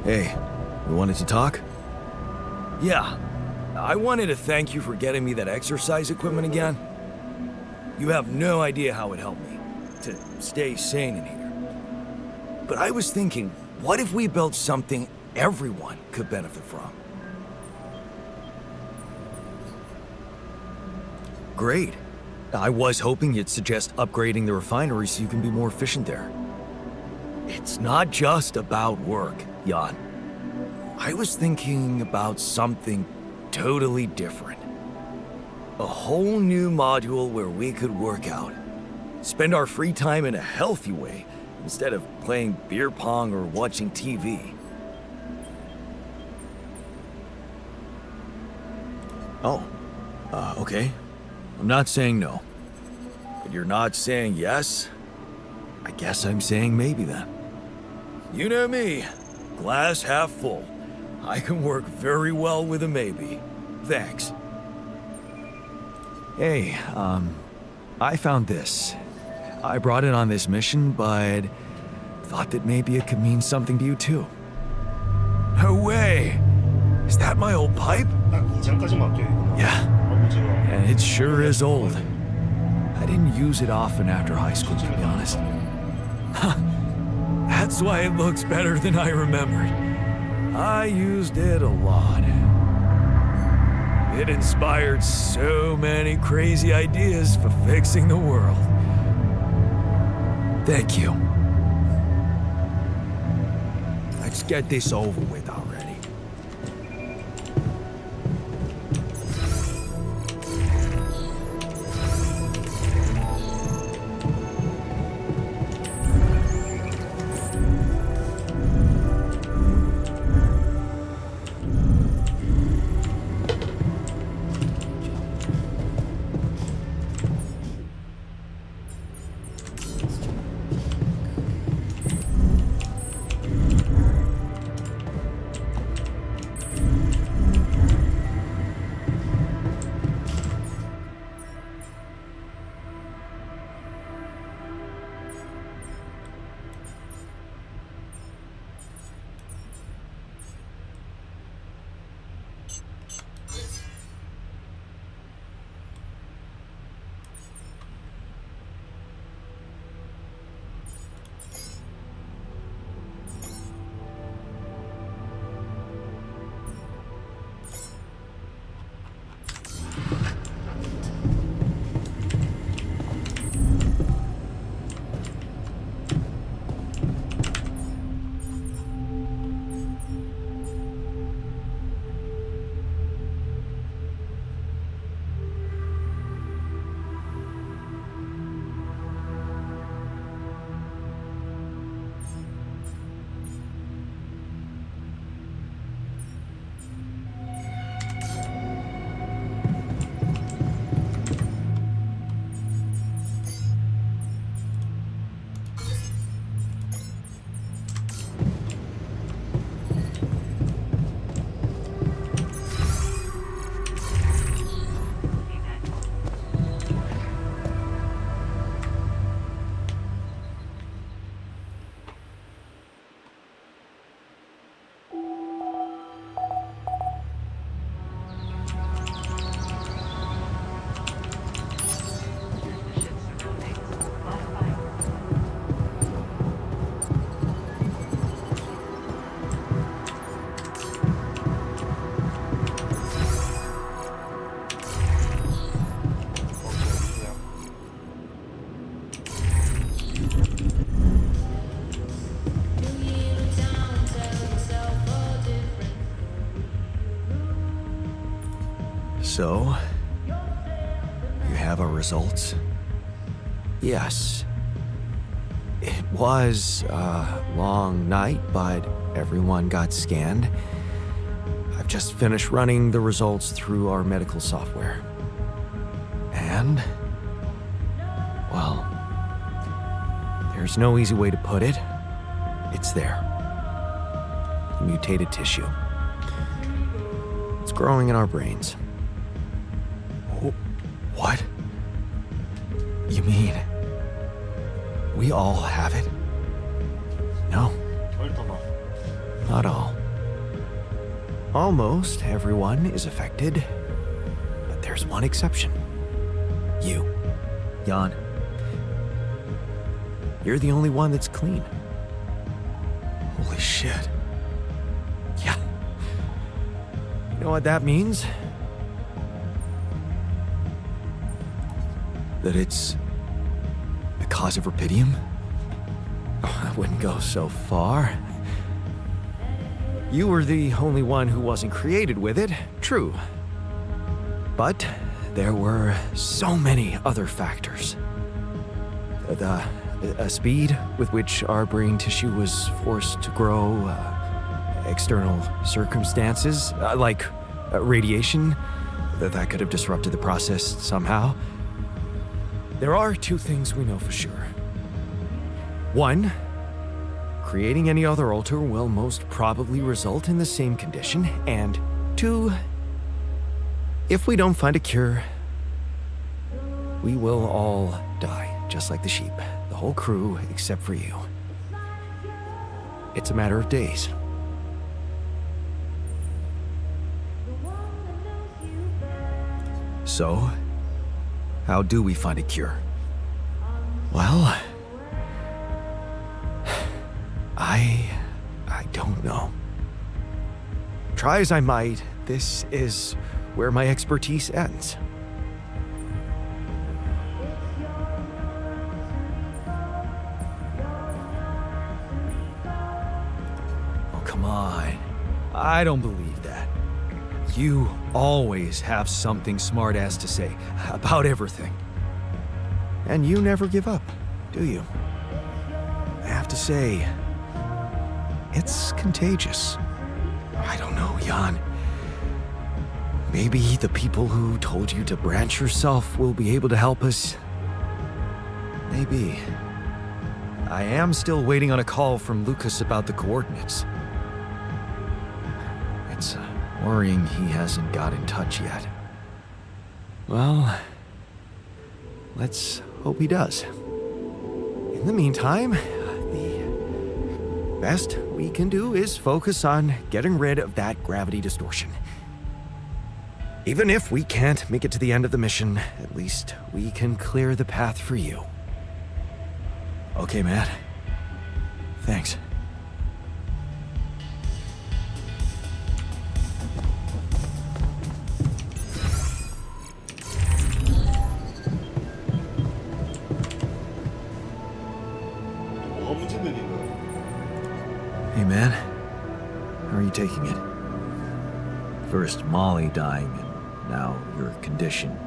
Hey, you wanted to talk? Yeah, I wanted to thank you for getting me that exercise equipment again. You have no idea how it helped me to stay sane in here. But I was thinking, what if we built something everyone could benefit from? Great. I was hoping you'd suggest upgrading the refinery so you can be more efficient there. It's not just about work, Jan. I was thinking about something totally different. A whole new module where we could work out. Spend our free time in a healthy way instead of playing beer pong or watching TV. Oh, okay. I'm not saying no. But you're not saying yes? I guess I'm saying maybe then. You know me. Glass half full. I can work very well with a maybe. Thanks. Hey, I found this. I brought it on this mission, but thought that maybe it could mean something to you too. No way! Is that my old pipe? 딱 2장까지만 할게요. 이거는. Yeah, 아버지가 and it sure is old. I didn't use it often after high school, to be honest. That's why it looks better than I remembered. I used it a lot. It inspired so many crazy ideas for fixing the world. Thank you. Let's get this over with already. So, you have our results? Yes. It was a long night, but everyone got scanned. I've just finished running the results through our medical software. And, well, there's no easy way to put it. It's there. Mutated tissue. It's growing in our brains. What? You mean we all have it? No, not all. Almost everyone is affected, but there's one exception. You, Jan. You're the only one that's clean. Holy shit. Yeah. You know what that means? That it's because of Rapidium? Oh, I wouldn't go so far. You were the only one who wasn't created with it, true. But there were so many other factors. The speed with which our brain tissue was forced to grow, external circumstances, like radiation, that could have disrupted the process somehow. There are two things we know for sure. One, creating any other altar will most probably result in the same condition. And two, if we don't find a cure, we will all die, just like the sheep. The whole crew, except for you. It's a matter of days. So, how do we find a cure? Well, I don't know. Try as I might, this is where my expertise ends. Oh, come on. I don't believe that. You always have something smart-ass to say about everything. And you never give up, do you? I have to say, it's contagious. I don't know, Jan. Maybe the people who told you to branch yourself will be able to help us. Maybe. I am still waiting on a call from Lucas about the coordinates. It's worrying he hasn't got in touch yet. Well, let's hope he does. In the meantime, the best we can do is focus on getting rid of that gravity distortion. Even if we can't make it to the end of the mission, at least we can clear the path for you. Okay, Matt. Thanks. 뭐가 문제된 이거? Hey, man. How are you taking it? First Molly dying, and now your condition.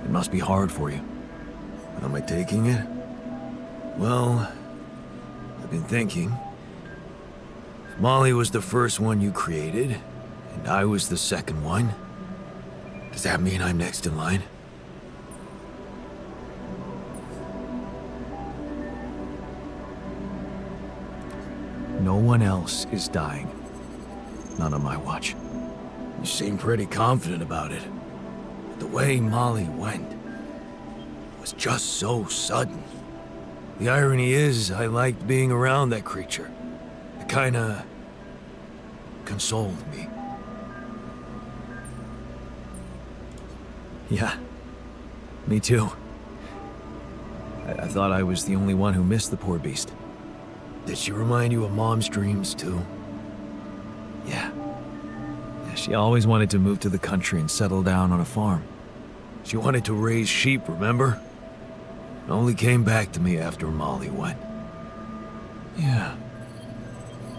It must be hard for you. How am I taking it? Well, I've been thinking. If Molly was the first one you created, and I was the second one, does that mean I'm next in line? No one else is dying. Not on my watch. You seem pretty confident about it. The way Molly went was just so sudden. The irony is, I liked being around that creature. It kinda consoled me. Yeah, me too. I thought I was the only one who missed the poor beast. Did she remind you of Mom's dreams too? Yeah. She always wanted to move to the country and settle down on a farm. She wanted to raise sheep, remember? It only came back to me after Molly went. Yeah.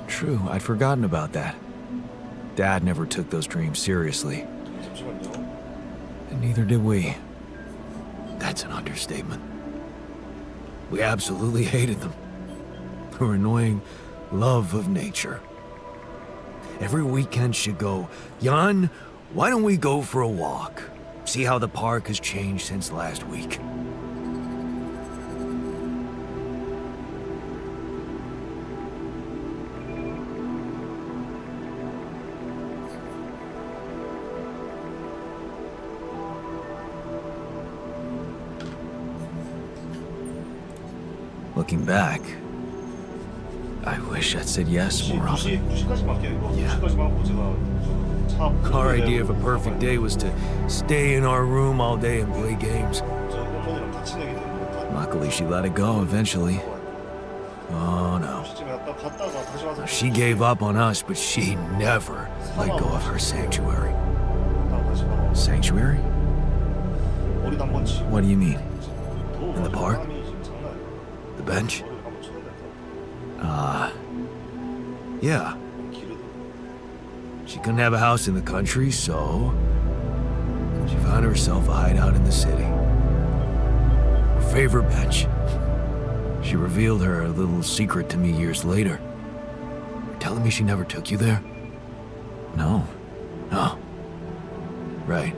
True, I'd forgotten about that. Dad never took those dreams seriously. 잠시만요. Neither did we. That's an understatement. We absolutely hated them. Her annoying love of nature. Every weekend she'd go, Jan, why don't we go for a walk? See how the park has changed since last week. Looking back, I wish I'd said yes more often. 2시까지만 할게요. 이거 2시까지만 하고 제가 차 Our idea of a perfect day was to stay in our room all day and play games. 저 어머니랑 같이 내기 때문에 Luckily, she let it go eventually. Oh no. 시집에 갔다가 다시 와서 She gave up on us, but she never let go of her sanctuary. 다시 바로 Sanctuary? 머리도 한번 치고 What do you mean? in the park? 지금 장난 아니에요. The bench? 머리를 한번 쳐야 될것 Yeah. 같아요. 기르도 She couldn't have a house in the country, so she found herself a hideout in the city. Her favorite bench. She revealed her little secret to me years later. You're telling me she never took you there? No. No. Right.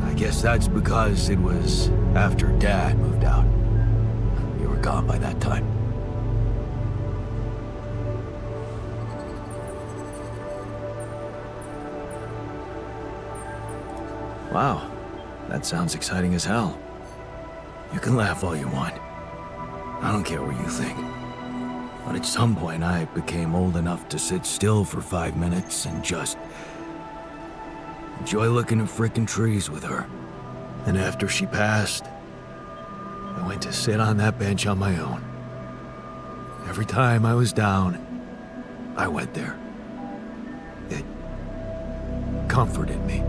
I guess that's because it was after Dad moved out. You were gone by that time. Wow, that sounds exciting as hell. You can laugh all you want. I don't care what you think. But at some point, I became old enough to sit still for 5 minutes and just enjoy looking at frickin' trees with her. And after she passed, I went to sit on that bench on my own. Every time I was down, I went there. It comforted me.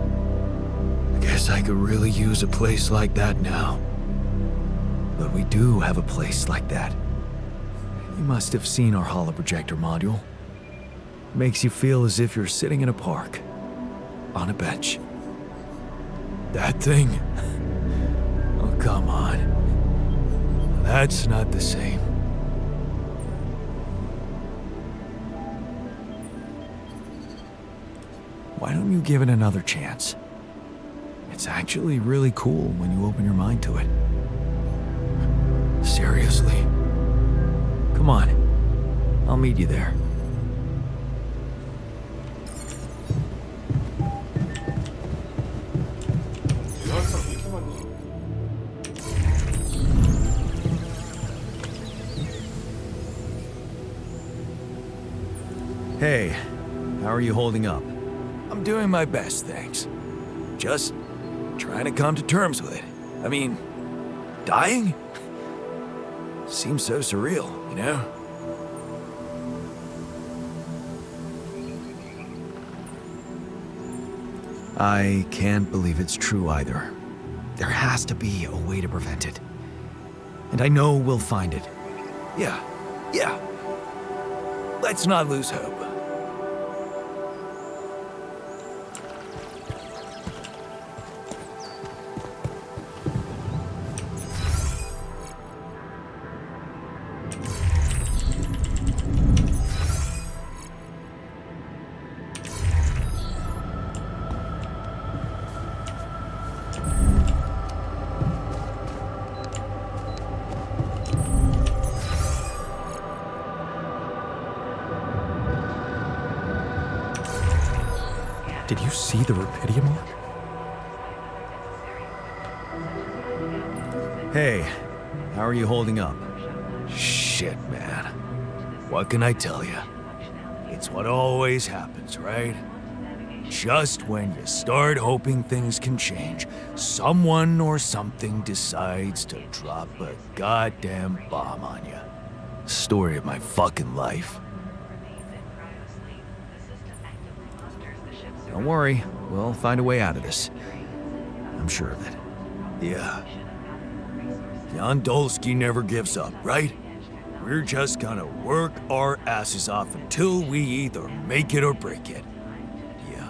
I guess I could really use a place like that now. But we do have a place like that. You must have seen our holoprojector module. Makes you feel as if you're sitting in a park, on a bench. That thing? Oh, come on. That's not the same. Why don't you give it another chance? It's actually really cool when you open your mind to it. Seriously. Come on. I'll meet you there. 이런 사람 왜 이렇게 많니? Hey, how are you holding up? I'm doing my best, thanks. Just trying to come to terms with it. I mean, dying? Seems so surreal, you know? I can't believe it's true either. There has to be a way to prevent it. And I know we'll find it. Yeah. Let's not lose hope. Did you see the Rapidia mark? Hey, how are you holding up? Shit, man. What can I tell you? It's what always happens, right? Just when you start hoping things can change, someone or something decides to drop a goddamn bomb on you. Story of my fucking life. Don't worry, we'll find a way out of this. I'm sure of it. Yeah. Jan Dolsky never gives up, right? We're just gonna work our asses off until we either make it or break it. Yeah.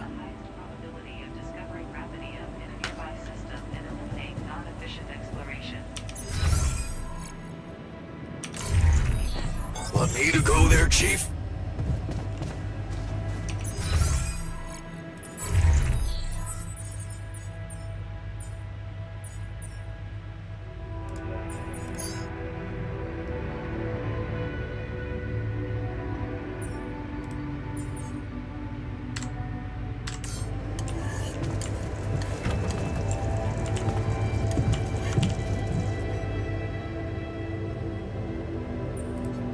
Chief.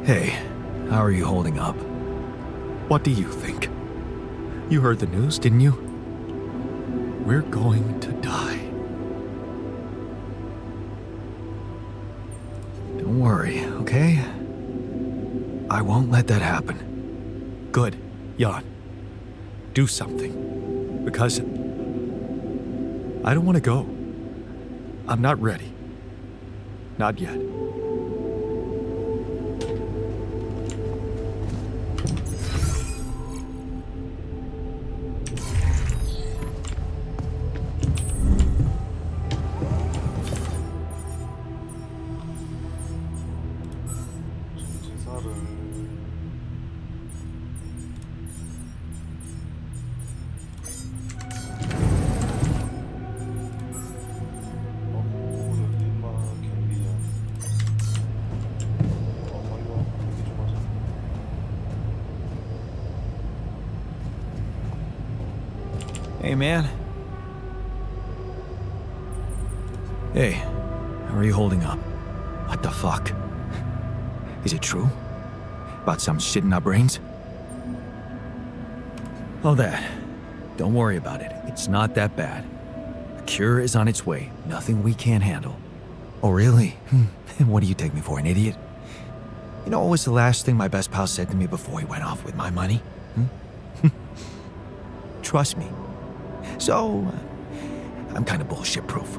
Hey, how are you holding up? What do you think? You heard the news, didn't you? We're going to die. Don't worry, okay? I won't let that happen. Good, Jan. Do something. Because I don't want to go. I'm not ready. Not yet. 기사를 연마 경비원 완료 경비 좀 하자. Hey, man. Hey, how are you holding up? What the fuck? Is it true? About some shit in our brains? Oh, that. Don't worry about it. It's not that bad. A cure is on its way. Nothing we can't handle. Oh, really? What do you take me for, an idiot? You know what was the last thing my best pal said to me before he went off with my money? Trust me. So, I'm kind of bullshit proof.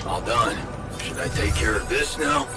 All done. Should I take care of this now?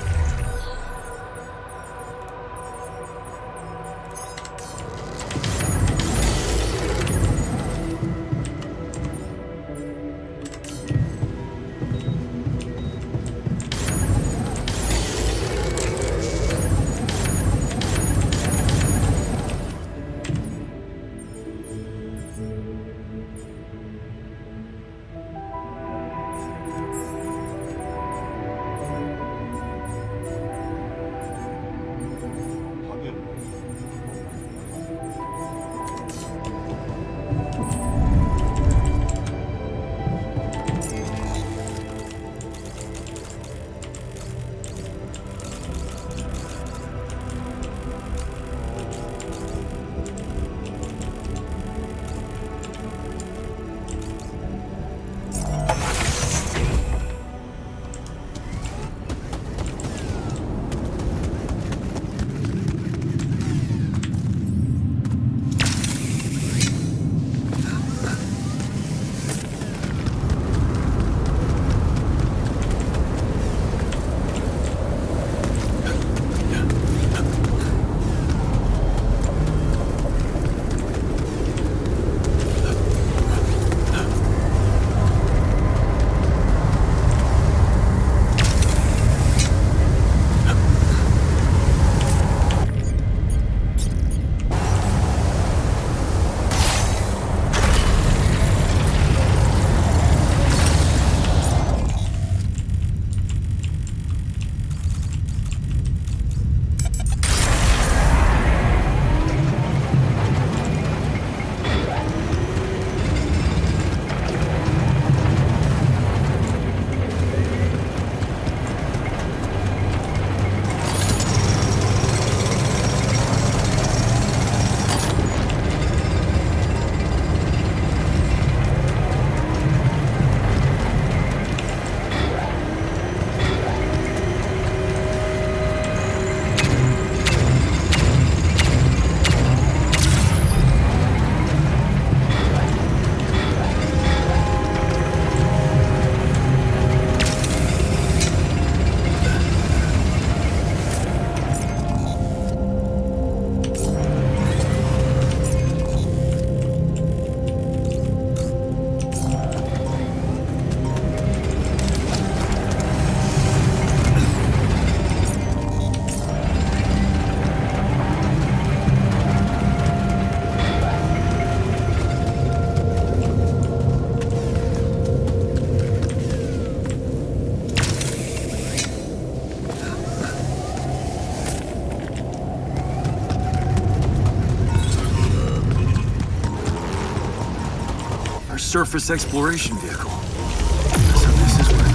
Our surface exploration vehicle. So this is where...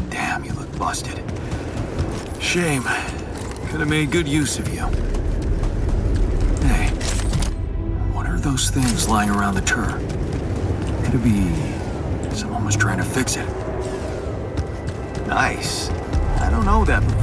Damn, you look busted. Shame. Could have made good use of you. Hey, what are those things lying around the turret? Could it be someone was trying to fix it? Nice. I don't know that movie.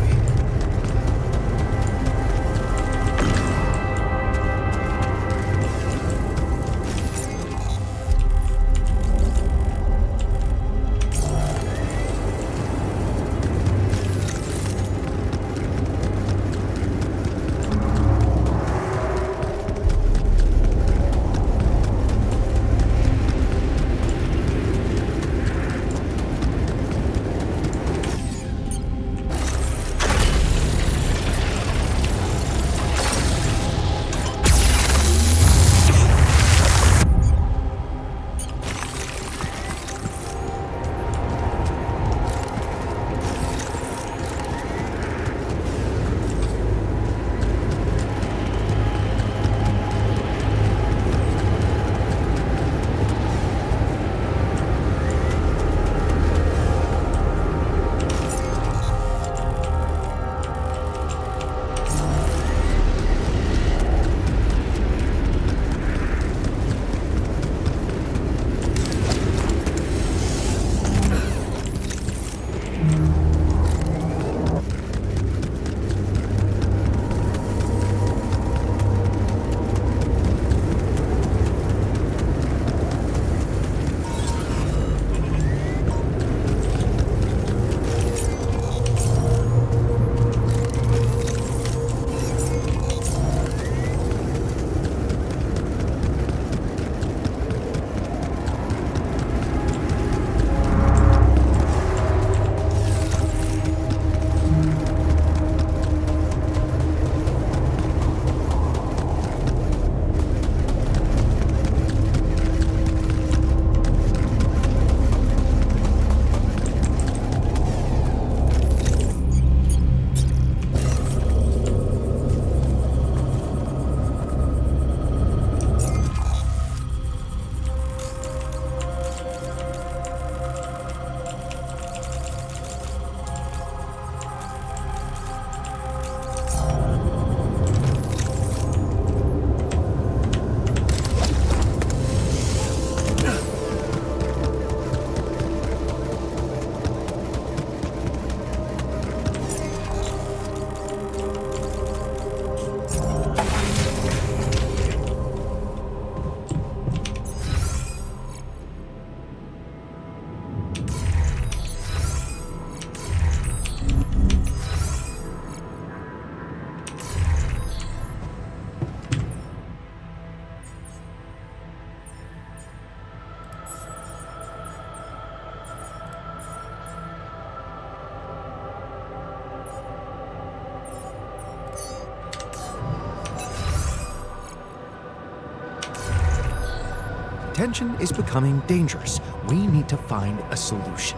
Tension is becoming dangerous. We need to find a solution.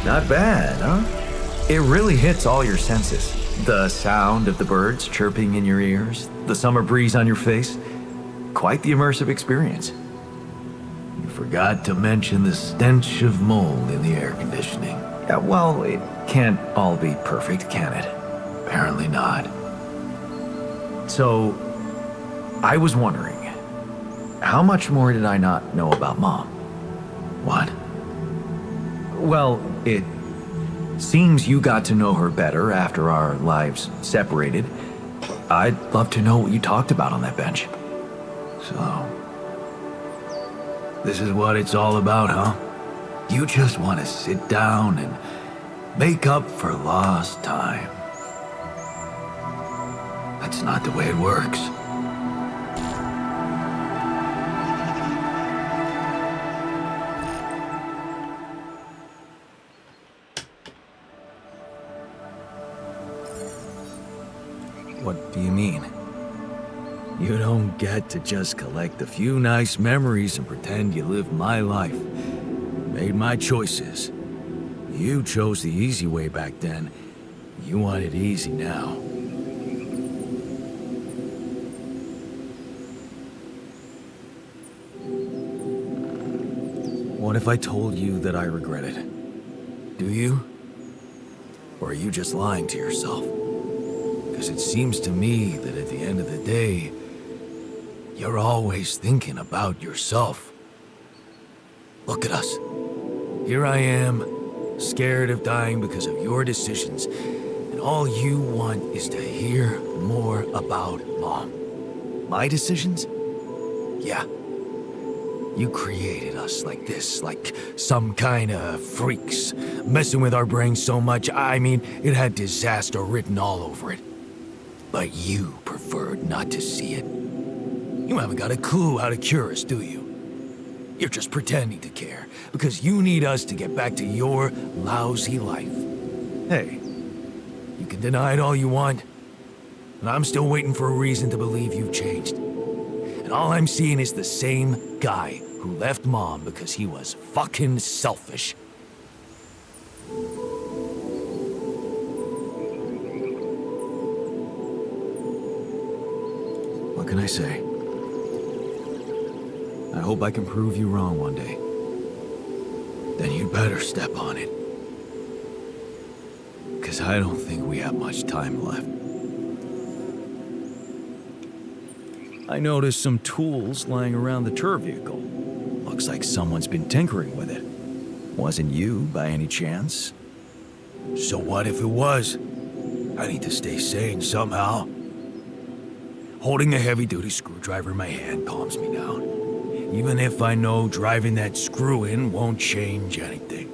Not bad, huh? It really hits all your senses. The sound of the birds chirping in your ears, the summer breeze on your face. Quite the immersive experience. You forgot to mention the stench of mold in the air conditioning. Yeah, well, it can't all be perfect, can it? Apparently not. So, I was wondering, how much more did I not know about Mom? What? Well, it seems you got to know her better after our lives separated. I'd love to know what you talked about on that bench. So, this is what it's all about, huh? You just want to sit down and make up for lost time. That's not the way it works. What do you mean? You don't get to just collect a few nice memories and pretend you lived my life. Made my choices. You chose the easy way back then. You want it easy now. What if I told you that I regret it? Do you? Or are you just lying to yourself? Because it seems to me that at the end of the day, you're always thinking about yourself. Look at us. Here I am, scared of dying because of your decisions, and all you want is to hear more about Mom. My decisions? Yeah. You created us like this, like some kind of freaks, messing with our brains so much, I mean, it had disaster written all over it. But you preferred not to see it. You haven't got a clue how to cure us, do you? You're just pretending to care, because you need us to get back to your lousy life. Hey, you can deny it all you want, and I'm still waiting for a reason to believe you've changed. And all I'm seeing is the same guy who left Mom because he was fucking selfish. What can I say? I hope I can prove you wrong one day. Then you'd better step on it. 'Cause I don't think we have much time left. I noticed some tools lying around the tour vehicle. Looks like someone's been tinkering with it. Wasn't you, by any chance? So what if it was? I need to stay sane somehow. Holding a heavy-duty screwdriver in my hand calms me down. Even if I know driving that screw in won't change anything.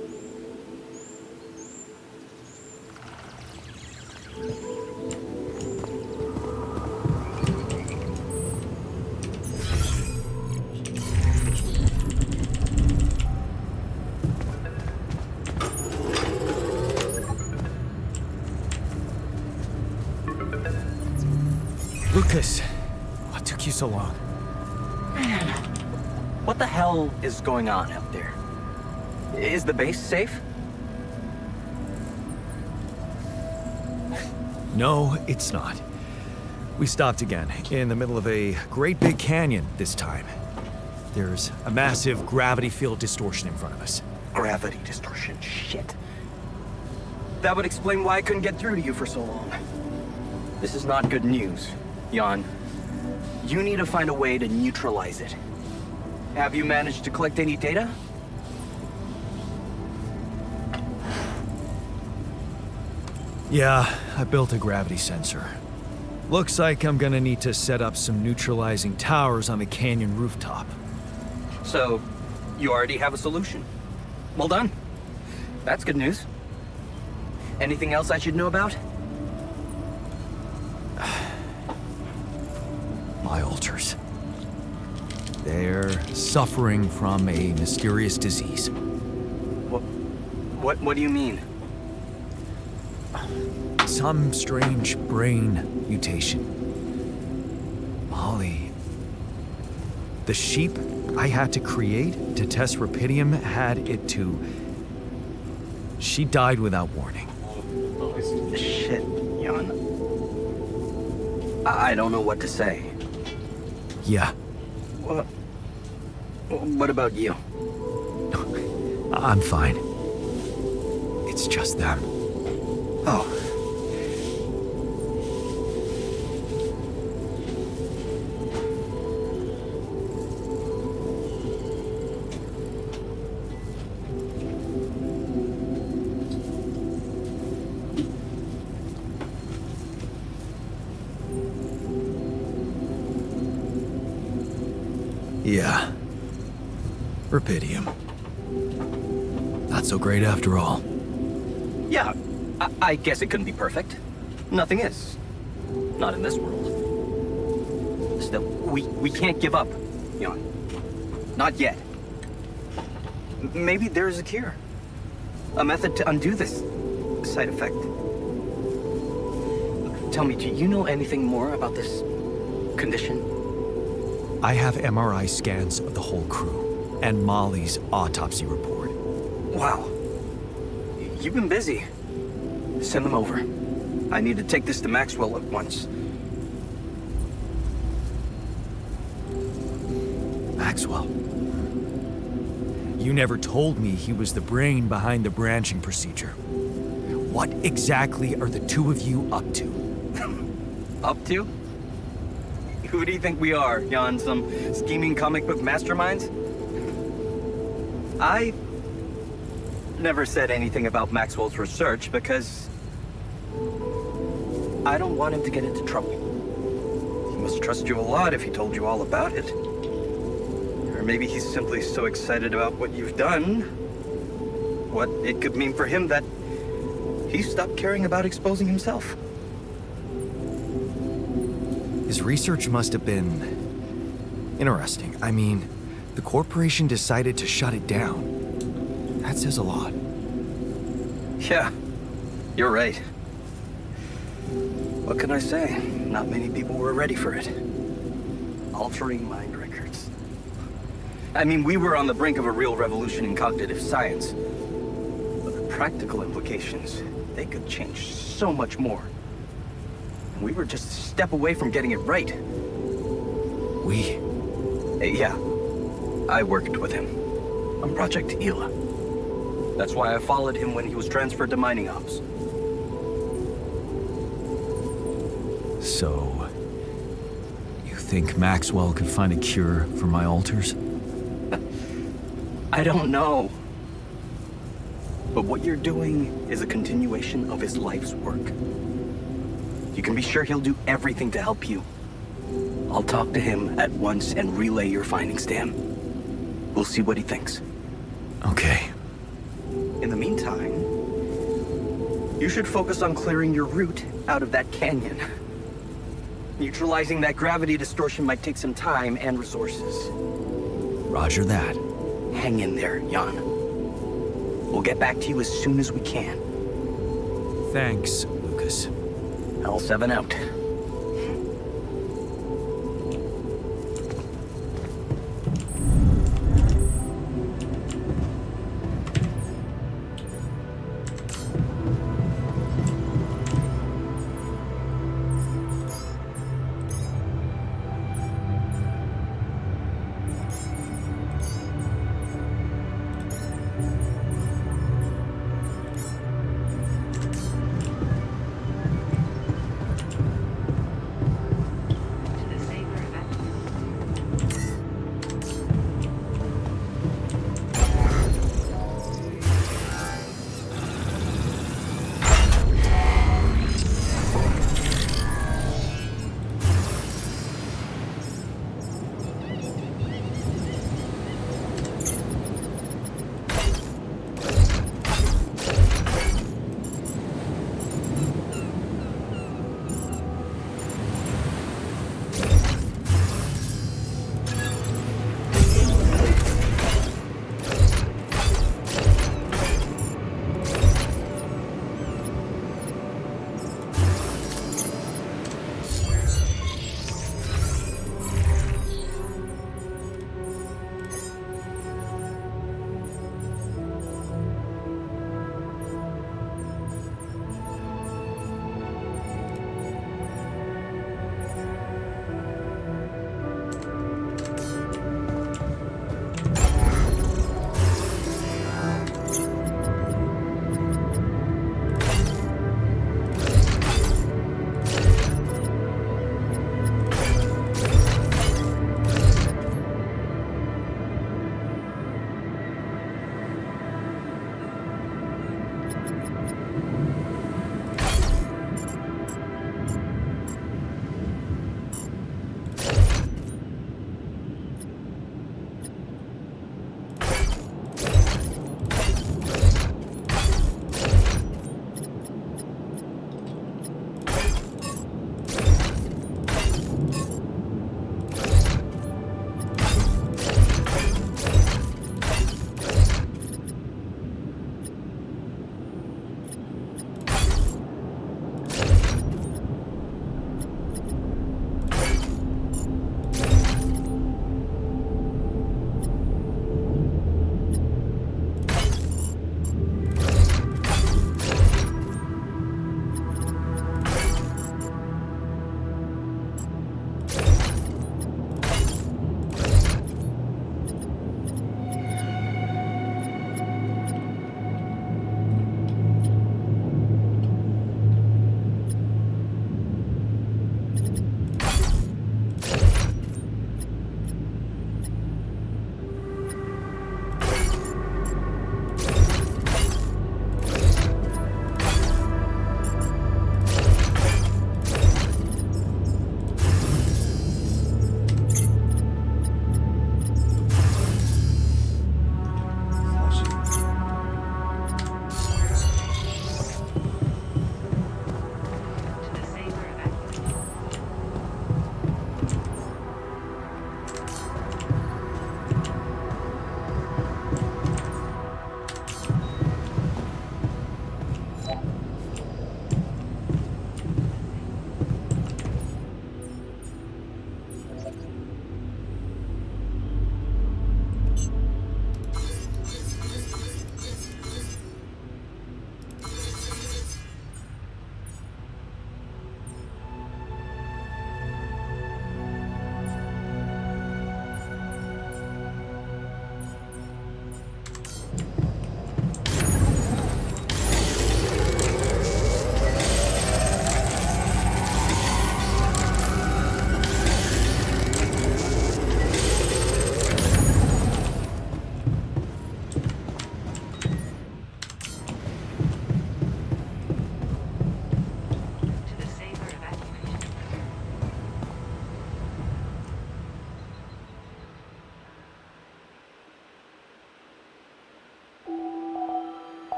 Lucas, what took you so long? What the hell is going on out there? Is the base safe? No, it's not. We stopped again, in the middle of a great big canyon this time. There's a massive gravity field distortion in front of us. Gravity distortion, shit. That would explain why I couldn't get through to you for so long. This is not good news, Jan. You need to find a way to neutralize it. Have you managed to collect any data? Yeah, I built a gravity sensor. Looks like I'm gonna need to set up some neutralizing towers on the canyon rooftop. So, you already have a solution. Well done. That's good news. Anything else I should know about? My altars. They're suffering from a mysterious disease. What do you mean? Some strange brain mutation. Molly. The sheep I had to create to test Rapidium had it too. She died without warning. Shit, Jan. I don't know what to say. Yeah, What about you? I'm fine. It's just them. Oh. Yeah. Rapidium. Not so great after all. Yeah, I guess it couldn't be perfect. Nothing is. Not in this world. Still, we can't give up, Jan. Not yet. Maybe there's a cure. A method to undo this side effect. Tell me, do you know anything more about this condition? I have MRI scans of the whole crew and Molly's autopsy report. Wow. You've been busy. Send them over. I need to take this to Maxwell at once. Maxwell. You never told me he was the brain behind the branching procedure. What exactly are the two of you up to? Up to? Who do you think we are, Jan? Some scheming comic book masterminds? I never said anything about Maxwell's research because I don't want him to get into trouble. He must trust you a lot if he told you all about it. Or maybe he's simply so excited about what you've done, what it could mean for him that he stopped caring about exposing himself. His research must have been interesting. I mean, the corporation decided to shut it down. That says a lot. Yeah, you're right. What can I say? Not many people were ready for it. Altering mind records. I mean, we were on the brink of a real revolution in cognitive science. But the practical implications, they could change so much more. And we were just a step away from getting it right. We? Yeah, I worked with him on Project Ela. That's why I followed him when he was transferred to mining ops. So, you think Maxwell could find a cure for my alters? I don't know. But what you're doing is a continuation of his life's work. You can be sure he'll do everything to help you. I'll talk to him at once and relay your findings to him. We'll see what he thinks. Okay. In the meantime, you should focus on clearing your route out of that canyon. Neutralizing that gravity distortion might take some time and resources. Roger that. Hang in there, Jan. We'll get back to you as soon as we can. Thanks, Lucas. L7 out.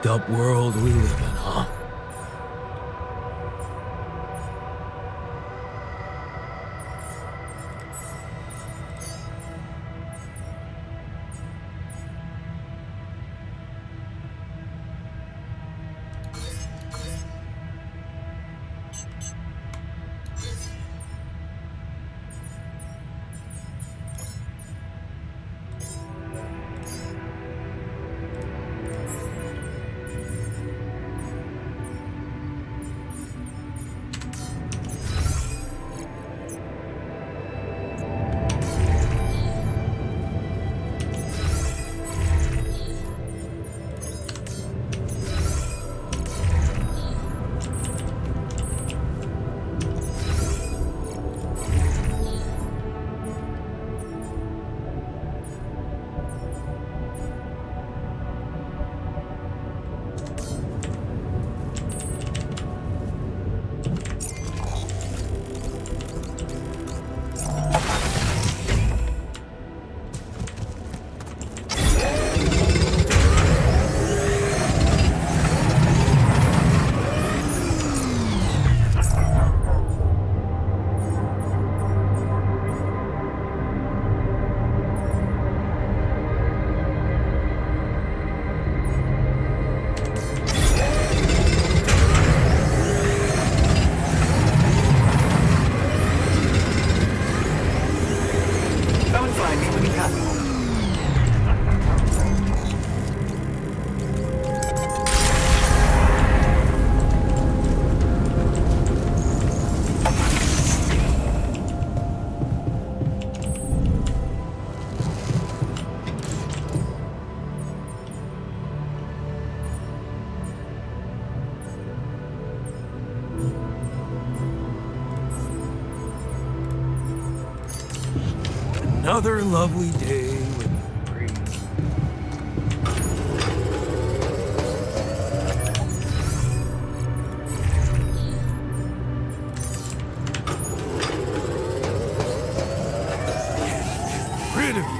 up world we live in, huh? Come and find me when you have me. Another lovely day with Bree. Rid of you.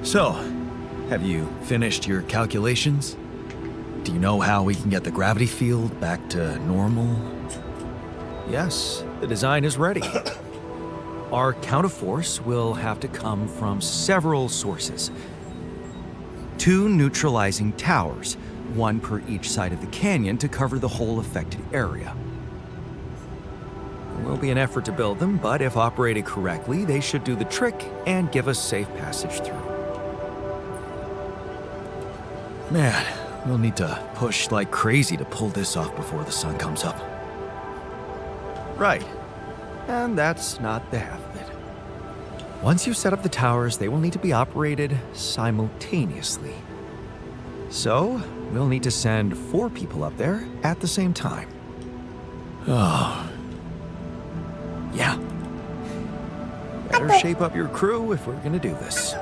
So, have you finished your calculations? Do you know how we can get the gravity field back to normal? Yes, the design is ready. Our counterforce will have to come from several sources. 2 neutralizing towers, 1 per each side of the canyon to cover the whole affected area. There will be an effort to build them, but if operated correctly, they should do the trick and give us safe passage through. Man, we'll need to push like crazy to pull this off before the sun comes up. Right. And that's not the half of it. Once you set up the towers, they will need to be operated simultaneously. So, we'll need to send 4 people up there at the same time. Oh. Yeah. Better shape up your crew if we're gonna do this.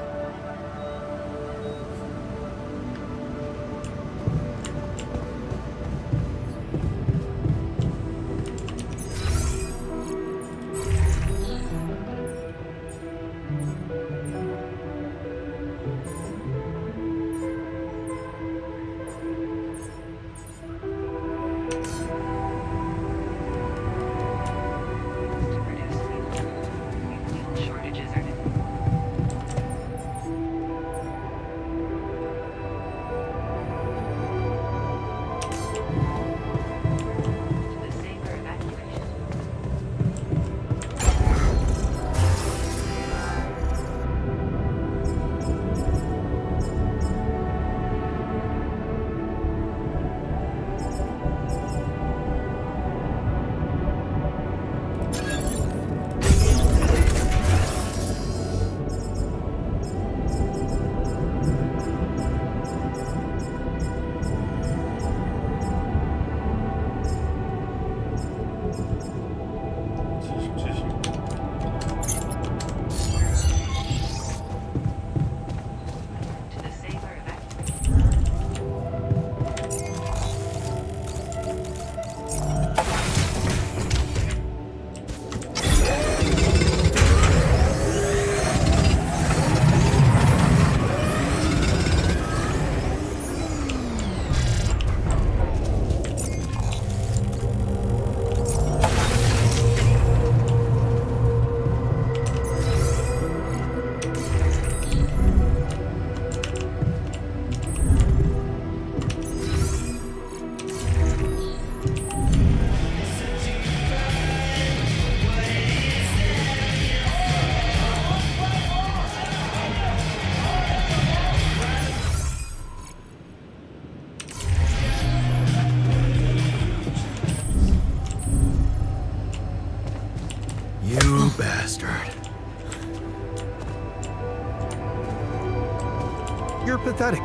You're pathetic.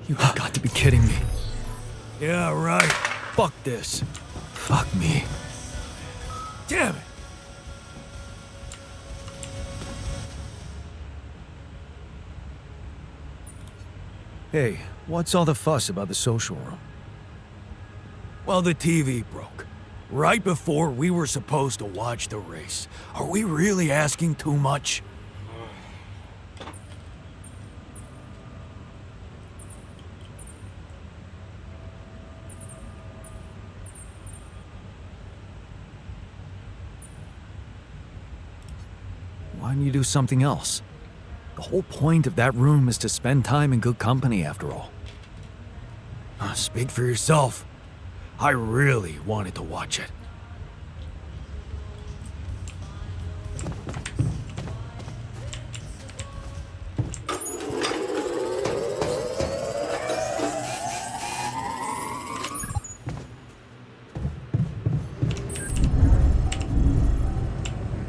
You have got to be kidding me. Yeah, right. Fuck this. Fuck me. Damn it. Hey, what's all the fuss about the social room? Well, the TV broke. Right before we were supposed to watch the race. Are we really asking too much? Why don't you do something else? The whole point of that room is to spend time in good company, after all. Speak for yourself. I really wanted to watch it.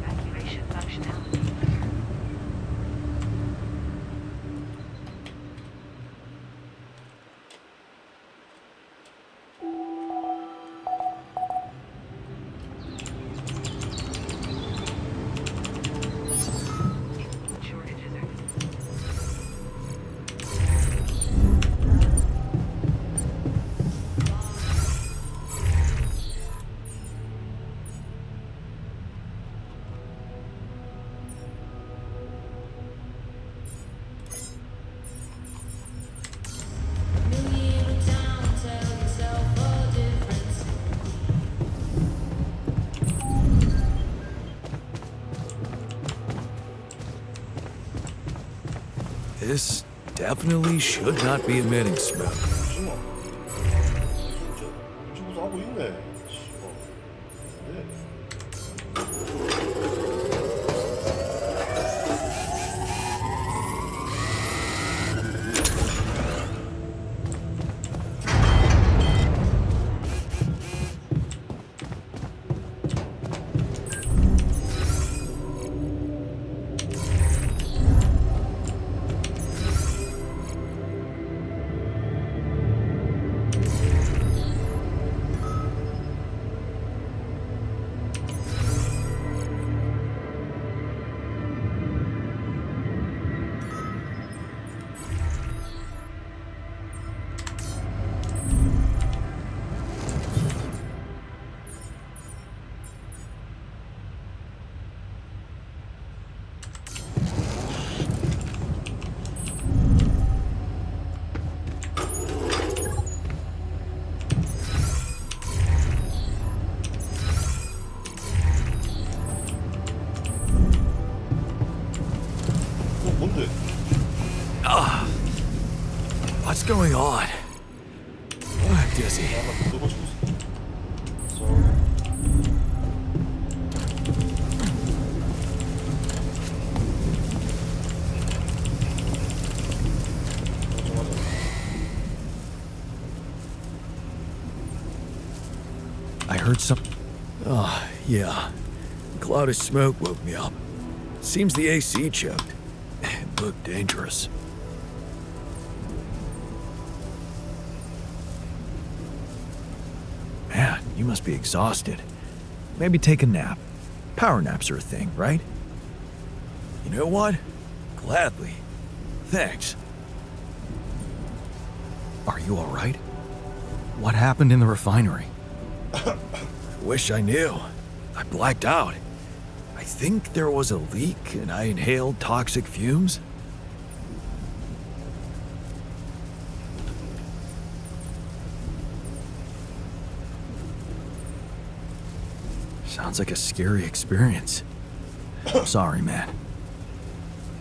Evacuation functionality. Shortages are This definitely should not be emitting smoke. 잠시만. 진짜 유튜브도 하고 있네. 씨발. 네. 뭔데? What's going on? dizzy. 한번 끄고 싶었어. I heard some. Oh, yeah. A cloud of smoke woke me up. Seems the AC choked. It looked dangerous. Man, you must be exhausted. Maybe take a nap. Power naps are a thing, right? You know what? Gladly. Thanks. Are you all right? What happened in the refinery? Wish I knew. I blacked out. I think there was a leak and I inhaled toxic fumes. Sounds like a scary experience. I'm sorry, man.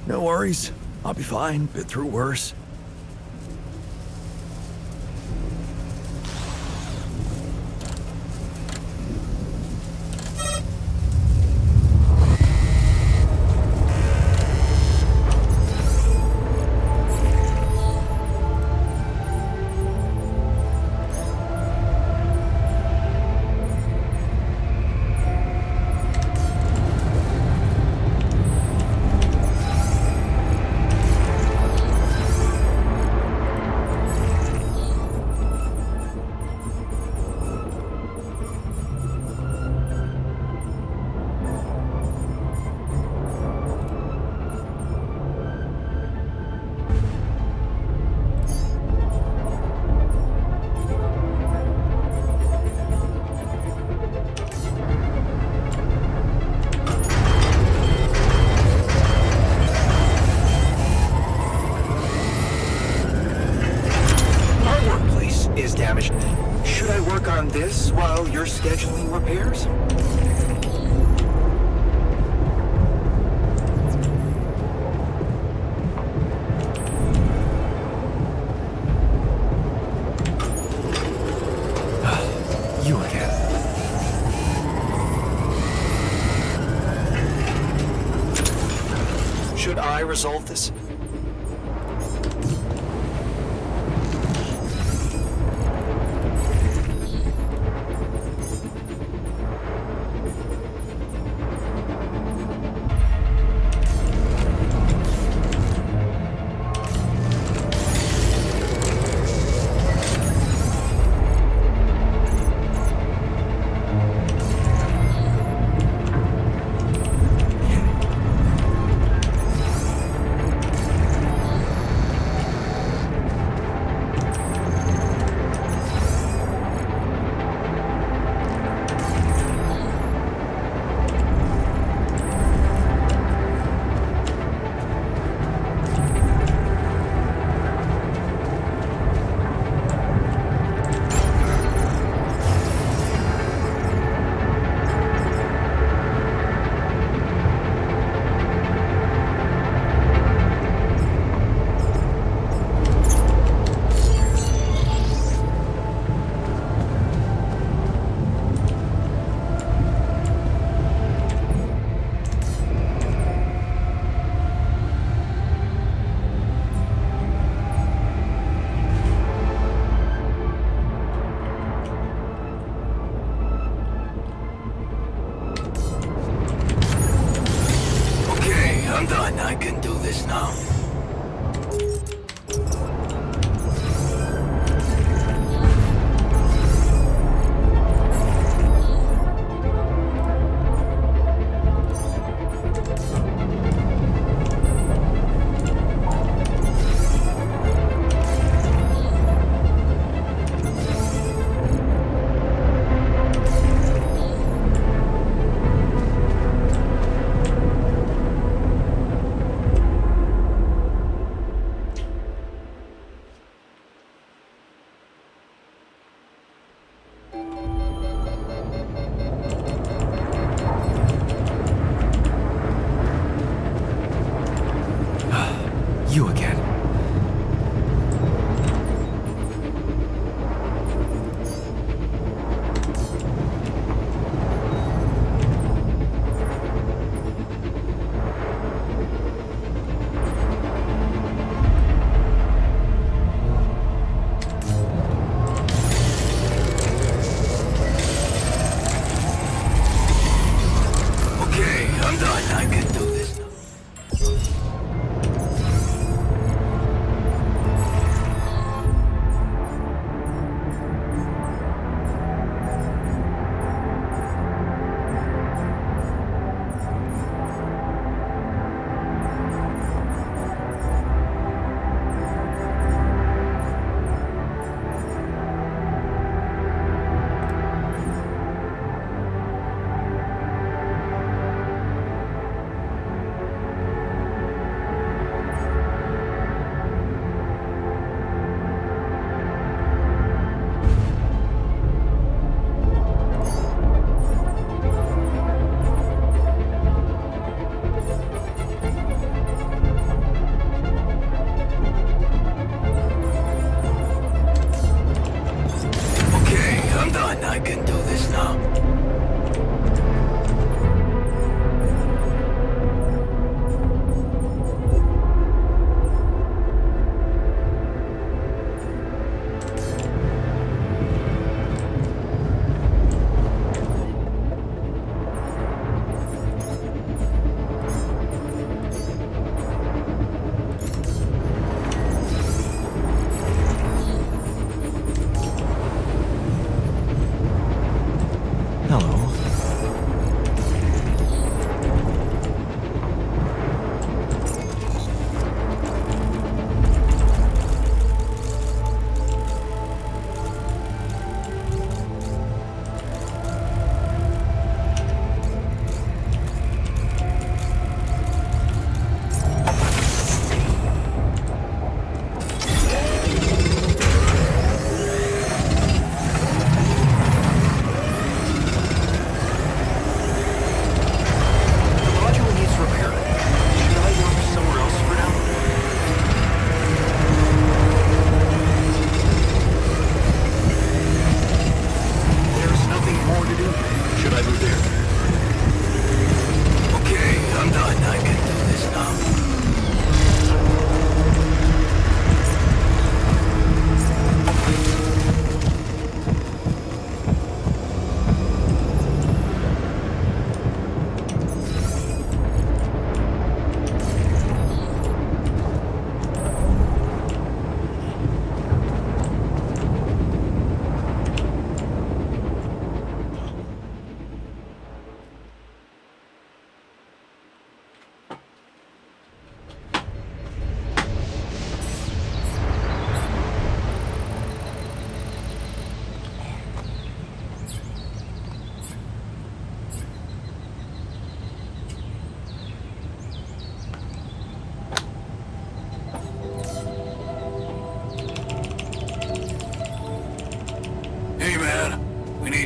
No worries. I'll be fine. Been through worse. Our workplace is damaged. Should I work on this while you're scheduling repairs? You again. Should I resolve this?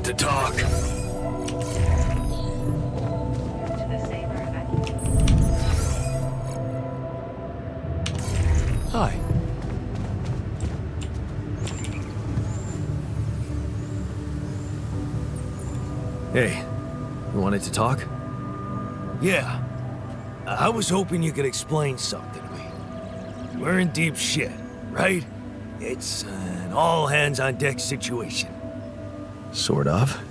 to talk. To the saber evacuation. Hi. Hey, you wanted to talk? Yeah. I was hoping you could explain something to me. We're in deep shit, right? It's an all-hands-on-deck situation. Sort of.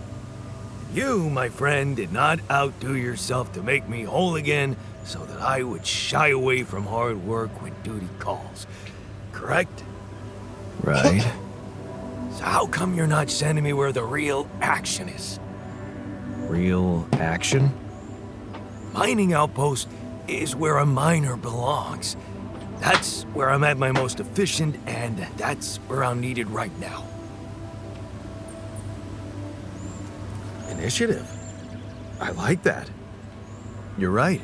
You, my friend, did not outdo yourself to make me whole again so that I would shy away from hard work when duty calls. Correct? Right. So how come you're not sending me where the real action is? Real action? Mining outpost is where a miner belongs. That's where I'm at my most efficient, and that's where I'm needed right now. Initiative. I like that. You're right.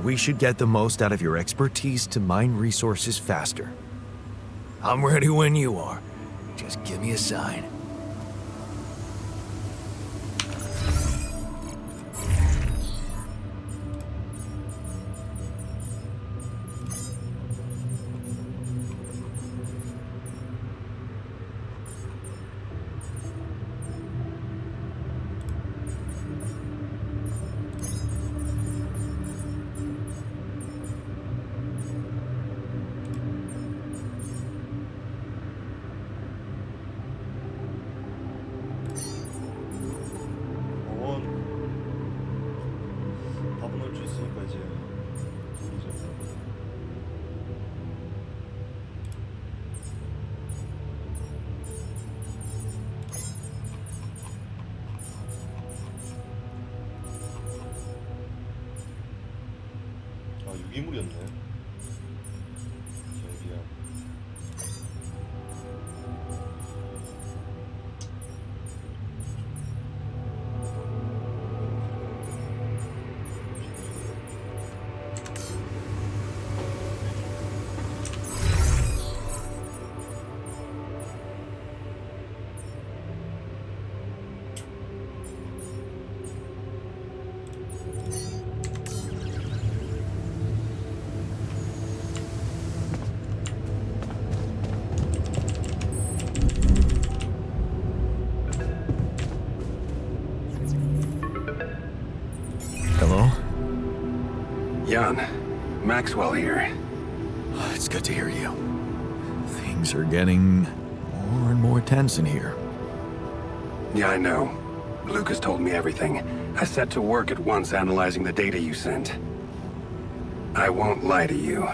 We should get the most out of your expertise to mine resources faster. I'm ready when you are. Just give me a sign. 밥은 할 수 있으니까 이제 아 유기물이었네. 경비야. Hello? Jan, Maxwell here. It's good to hear you. Things are getting more and more tense in here. Yeah, I know. Lucas told me everything. I set to work at once analyzing the data you sent. I won't lie to you.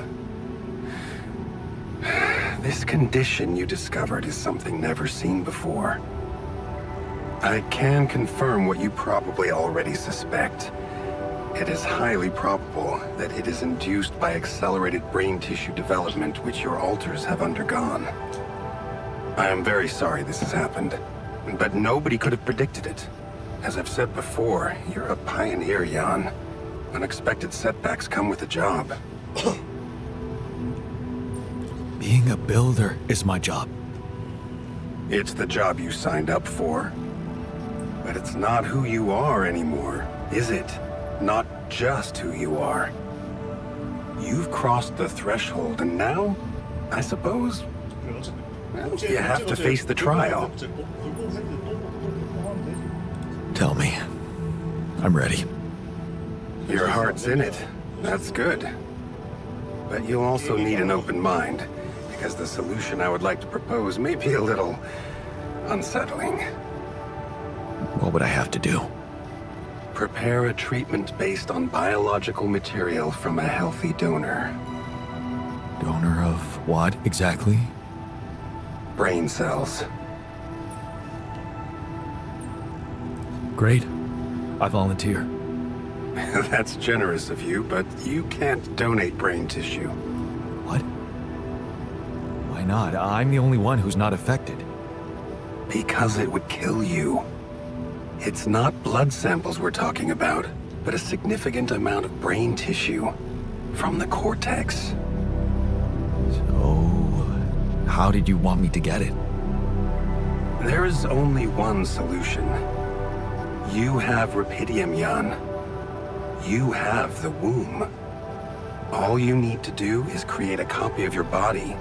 This condition you discovered is something never seen before. I can confirm what you probably already suspect. It is highly probable that it is induced by accelerated brain tissue development which your alters have undergone. I am very sorry this has happened, but nobody could have predicted it. As I've said before, you're a pioneer, Jan. Unexpected setbacks come with the job. Being a builder is my job. It's the job you signed up for. But it's not who you are anymore, is it? Not just who you are. You've crossed the threshold, and now, I suppose, well, you have to face the trial. Tell me. I'm ready. Your heart's in it. That's good. But you'll also need an open mind, because the solution I would like to propose may be a little unsettling. What would I have to do? Prepare a treatment based on biological material from a healthy donor. Donor of what exactly? Brain cells. Great. I volunteer. That's generous of you, but you can't donate brain tissue. What? Why not? I'm the only one who's not affected. Because it would kill you. It's not blood samples we're talking about, but a significant amount of brain tissue from the cortex. So, how did you want me to get it? There is only one solution. You have Rapidium, Jan. You have the womb. All you need to do is create a copy of your body,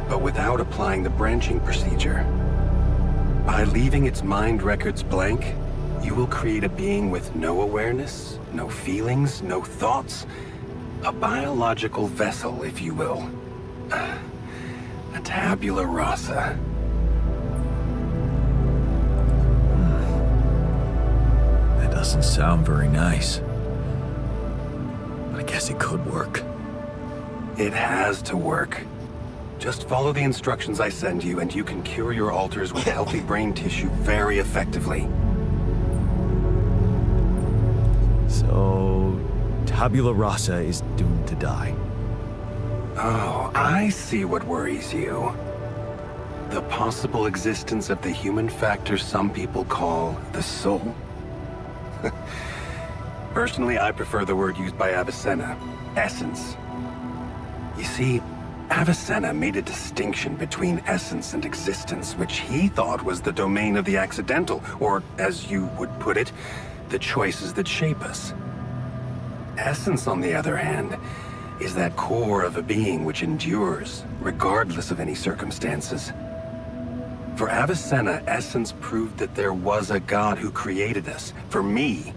but without applying the branching procedure. By leaving its mind records blank, you will create a being with no awareness, no feelings, no thoughts. A biological vessel, if you will. A tabula rasa. That doesn't sound very nice. But I guess it could work. It has to work. Just follow the instructions I send you, and you can cure your alters with healthy brain tissue very effectively. So, tabula rasa is doomed to die. Oh, I see what worries you. The possible existence of the human factor some people call the soul. Personally, I prefer the word used by Avicenna, essence. You see, Avicenna made a distinction between essence and existence, which he thought was the domain of the accidental, or, as you would put it, the choices that shape us. Essence, on the other hand, is that core of a being which endures, regardless of any circumstances. For Avicenna, essence proved that there was a God who created us. For me,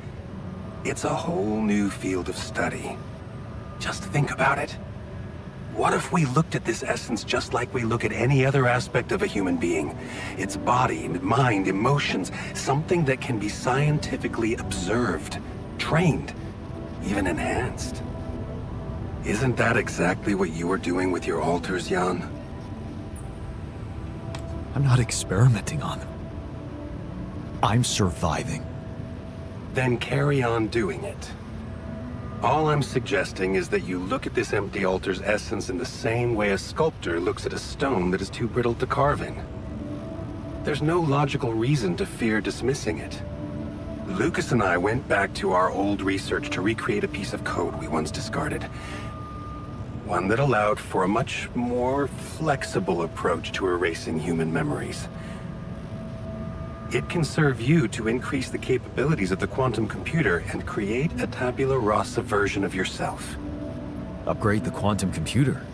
it's a whole new field of study. Just think about it. What if we looked at this essence just like we look at any other aspect of a human being? Its body, mind, emotions, something that can be scientifically observed, trained, even enhanced. Isn't that exactly what you are doing with your alters, Jan? I'm not experimenting on them. I'm surviving. Then carry on doing it. All I'm suggesting is that you look at this empty altar's essence in the same way a sculptor looks at a stone that is too brittle to carve in. There's no logical reason to fear dismissing it. Lucas and I went back to our old research to recreate a piece of code we once discarded. One that allowed for a much more flexible approach to erasing human memories. It can serve you to increase the capabilities of the quantum computer and create a tabula rasa version of yourself. Upgrade the quantum computer.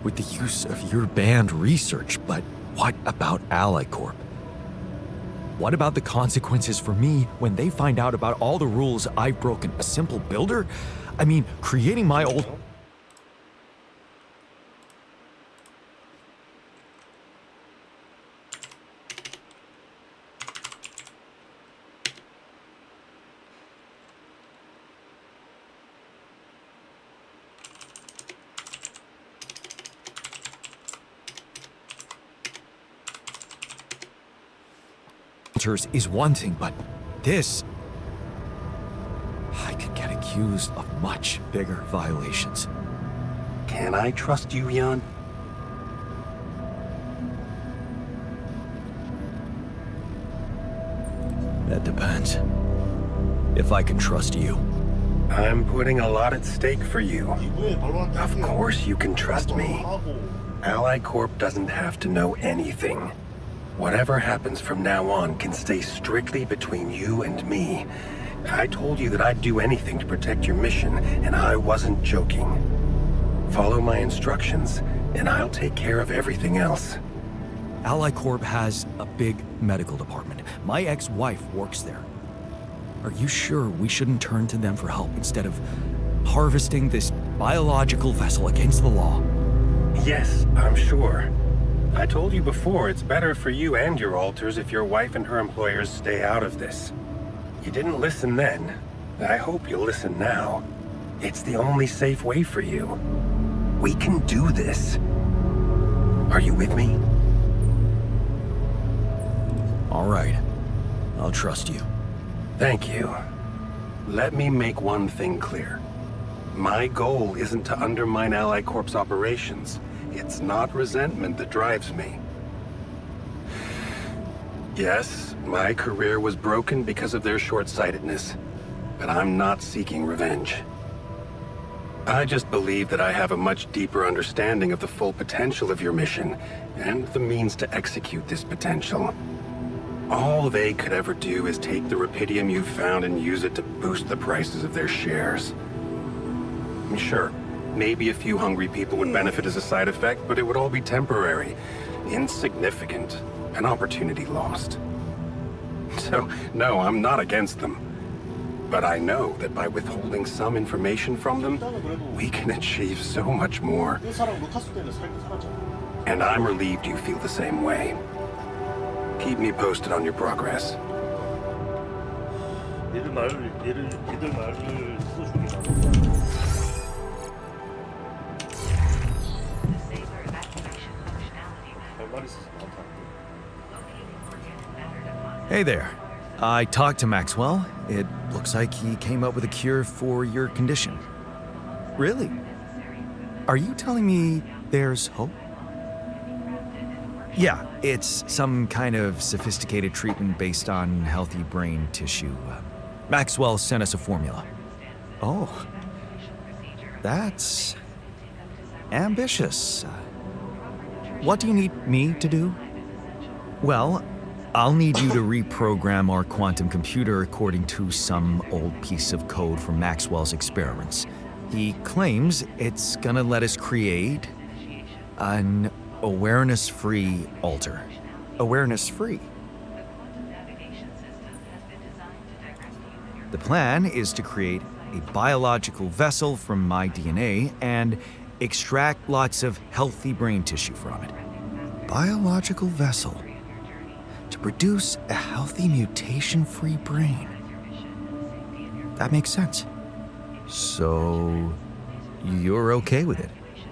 With the use of your banned research, but what about Ally Corp? What about the consequences for me when they find out about all the rules I've broken? A simple builder? I mean, creating my old... is one thing, but this... I could get accused of much bigger violations. Can I trust you, Jan? That depends. If I can trust you. I'm putting a lot at stake for you. Of course you can trust me. Ally Corp doesn't have to know anything. Whatever happens from now on can stay strictly between you and me. I told you that I'd do anything to protect your mission, and I wasn't joking. Follow my instructions, and I'll take care of everything else. Ally Corp has a big medical department. My ex-wife works there. Are you sure we shouldn't turn to them for help instead of harvesting this biological vessel against the law? Yes, I'm sure. I told you before, it's better for you and your alters if your wife and her employers stay out of this. You didn't listen then. I hope you'll listen now. It's the only safe way for you. We can do this. Are you with me? All right. I'll trust you. Thank you. Let me make one thing clear. My goal isn't to undermine Ally Corp's operations. It's not resentment that drives me. Yes, my career was broken because of their short-sightedness, but I'm not seeking revenge. I just believe that I have a much deeper understanding of the full potential of your mission, and the means to execute this potential. All they could ever do is take the rupidium you found and use it to boost the prices of their shares. Sure, maybe a few hungry people would benefit as a side effect, but it would all be temporary, insignificant, an opportunity lost. So, no, I'm not against them. But I know that by withholding some information from them, we can achieve so much more. 회사랑 루카스 때문에 살긴 살았잖아. And I'm relieved you feel the same way. Keep me posted on your progress. 얘들 말을 써주긴 하고. The saber evacuation functionality map. 할 말이 있어서 나한테 안 돼. Locating organ matter deposit. Hey there. I talked to Maxwell. It looks like he came up with a cure for your condition. Really? Are you telling me there's hope? Yeah, it's some kind of sophisticated treatment based on healthy brain tissue. Maxwell sent us a formula. Oh, that's ambitious. What do you need me to do? Well, I'll need you to reprogram our quantum computer according to some old piece of code from Maxwell's experiments. He claims it's gonna let us create an awareness-free alter. Awareness-free. The plan is to create a biological vessel from my DNA and extract lots of healthy brain tissue from it. Biological vessel. To produce a healthy mutation-free brain. That makes sense. So, you're okay with it?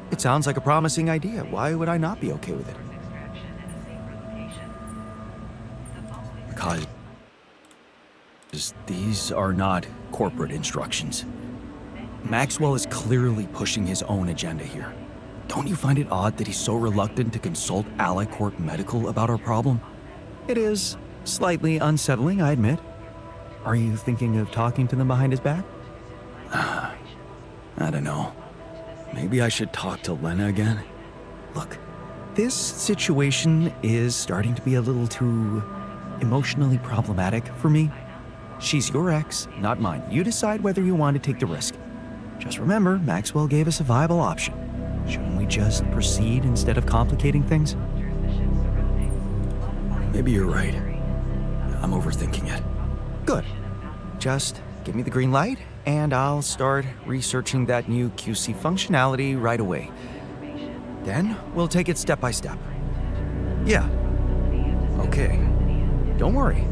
It sounds like a promising idea. Why would I not be okay with it? Because these are not corporate instructions. Maxwell is clearly pushing his own agenda here. Don't you find it odd that he's so reluctant to consult Alicorp Medical about our problem? It is slightly unsettling, I admit. Are you thinking of talking to them behind his back? I don't know. Maybe I should talk to Lena again. Look, this situation is starting to be a little too emotionally problematic for me. She's your ex, not mine. You decide whether you want to take the risk. Just remember, Maxwell gave us a viable option. Shouldn't we just proceed instead of complicating things? Maybe you're right. I'm overthinking it. Good. Just give me the green light, and I'll start researching that new QC functionality right away. Then we'll take it step by step. Yeah. Okay. Don't worry.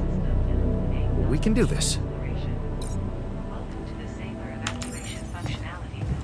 We can do this. Welcome to the saber evacuation functionality map.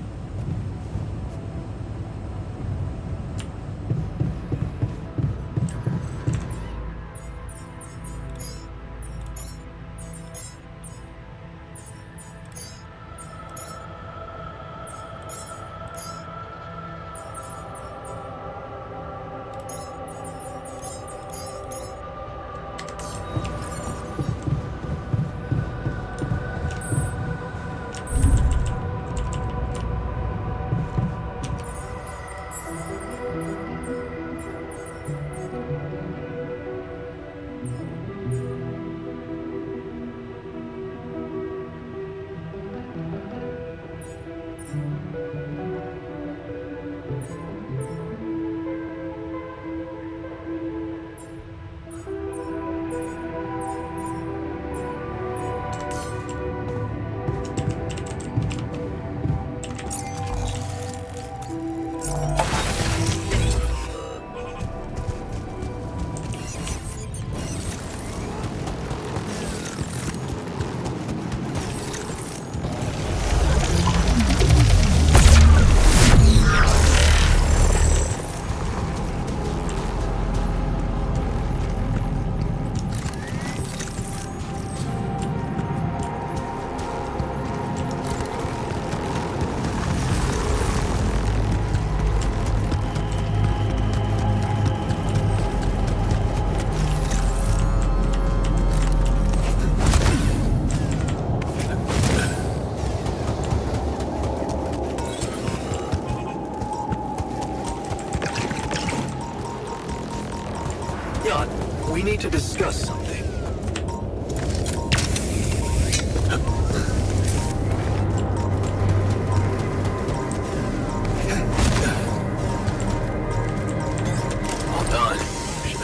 Jan, we need to discuss something.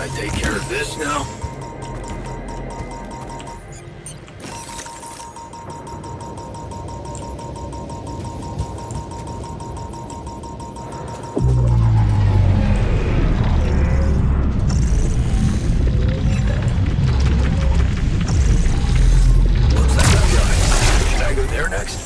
Gotta take care of this now. Looks like that guy. Should I go there next?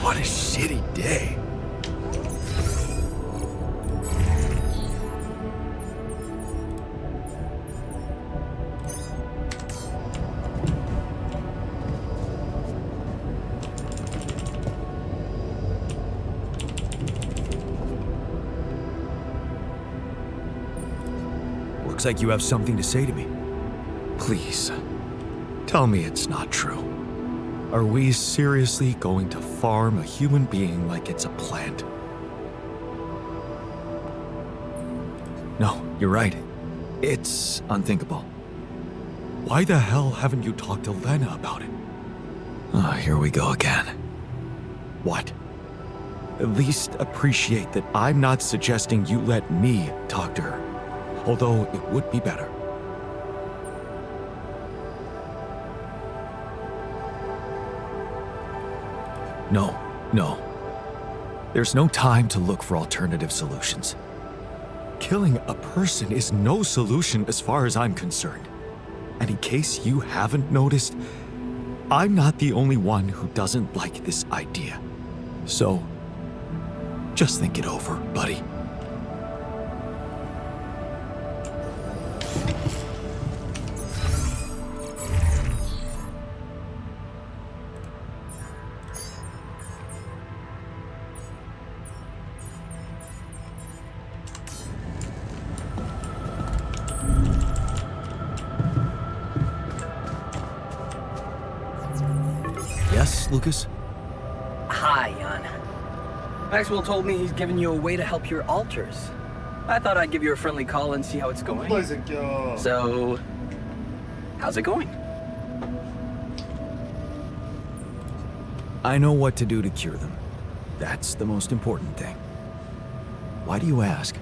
What a shitty day. Looks like you have something to say to me. Please, tell me it's not true. Are we seriously going to farm a human being like it's a plant? No, you're right. It's unthinkable. Why the hell haven't you talked to Lena about it? Ah, here we go again. What? At least appreciate that I'm not suggesting you let me talk to her. Although it would be better. No. There's no time to look for alternative solutions. Killing a person is no solution as far as I'm concerned. And in case you haven't noticed, I'm not the only one who doesn't like this idea. So, just think it over, buddy. Yes, Lucas? Hi, Jan. Maxwell told me he's given you a way to help your alters. I thought I'd give you a friendly call and see how it's going. 뭐야 이 새끼야. So, how's it going? I know what to do to cure them. That's the most important thing. Why do you ask?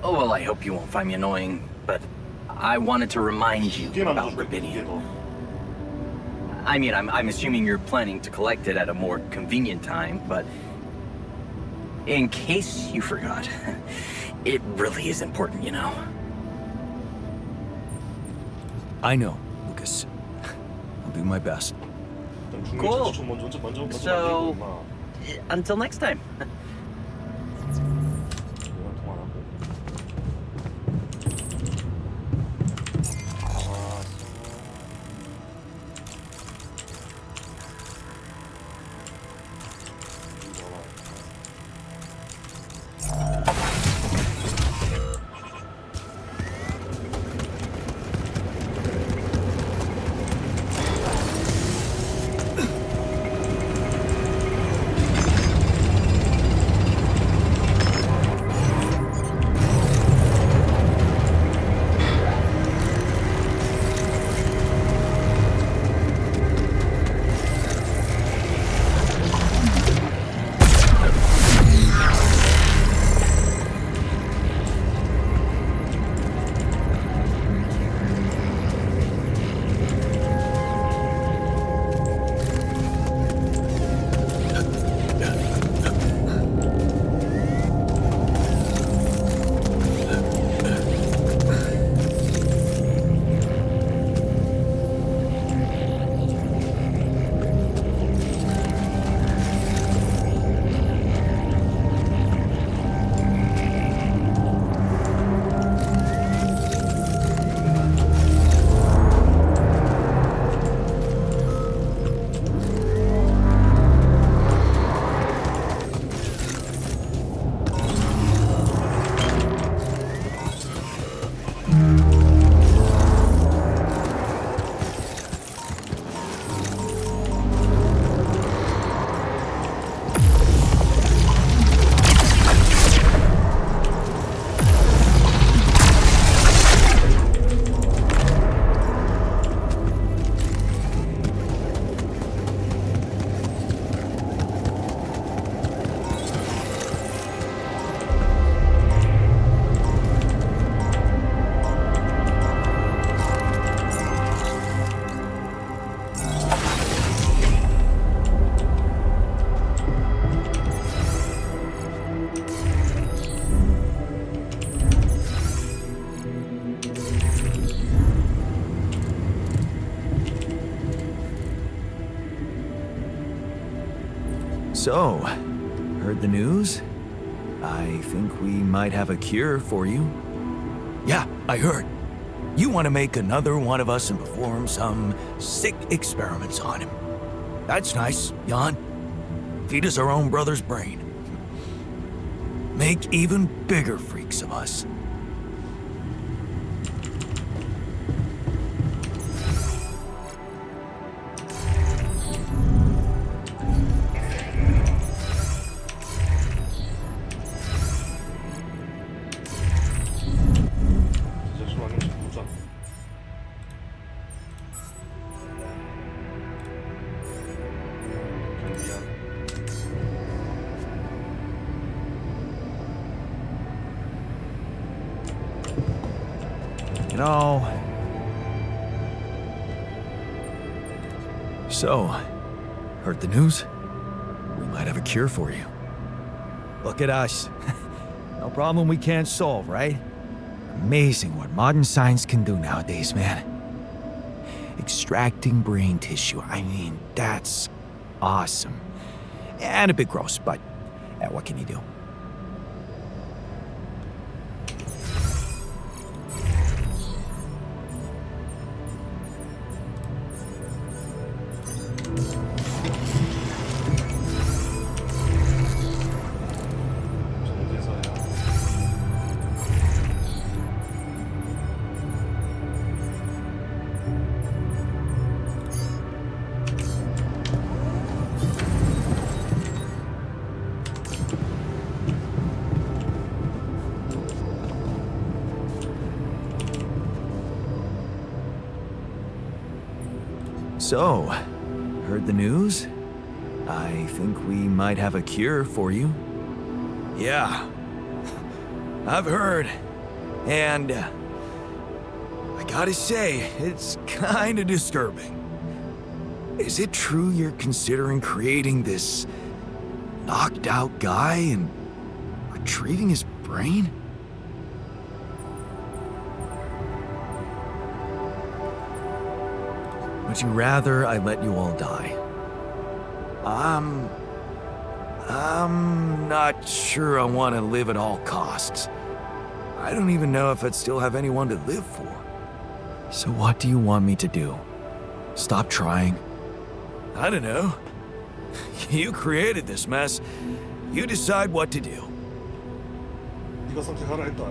Oh, well, I hope you won't find me annoying, but I wanted to remind you 두개만 about 줘, 두 Rubidium. 개. I mean, I'm assuming you're planning to collect it at a more convenient time, but in case you forgot, it really is important, you know? I know, Lucas. I'll do my best. Cool. 먼저 So- 만들고, 임마. Until next time. 이건 통화 안 하고. So, heard the news? I think we might have a cure for you. Yeah, I heard. You want to make another one of us and perform some sick experiments on him. That's nice, Jan. Feed us our own brother's brain. Make even bigger freaks of us. 제작소 확인시 보자. 경비야. You know... So, heard the news? We might have a cure for you. Look at us. No problem we can't solve, right? Amazing what modern science can do nowadays, man. Extracting brain tissue, I mean, that's awesome. And a bit gross, but what can you do? 정제서야. So, heard the news? I think we might have a cure for you. Yeah. I've heard. And I gotta say, it's kinda disturbing. Is it true you're considering creating this knocked out guy and retrieving his brain? Would you rather I let you all die? I'm not sure I want to live at all costs. I don't even know if I'd still have anyone to live for. So what do you want me to do? Stop trying? I don't know. You created this mess. You decide what to do. 네가 선택하라 했다.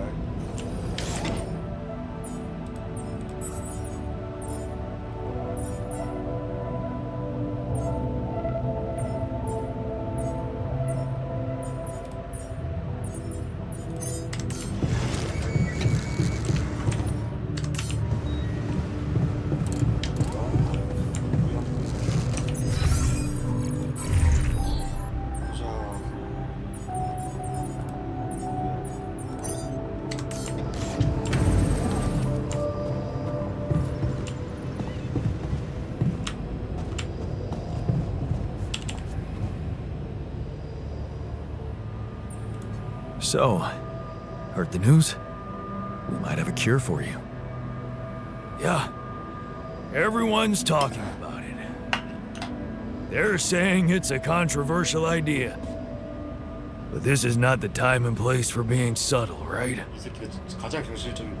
So, heard the news? We might have a cure for you. Yeah. Everyone's talking about it. They're saying it's a controversial idea. But this is not the time and place for being subtle, right? 이 새끼가 가장 경실적인.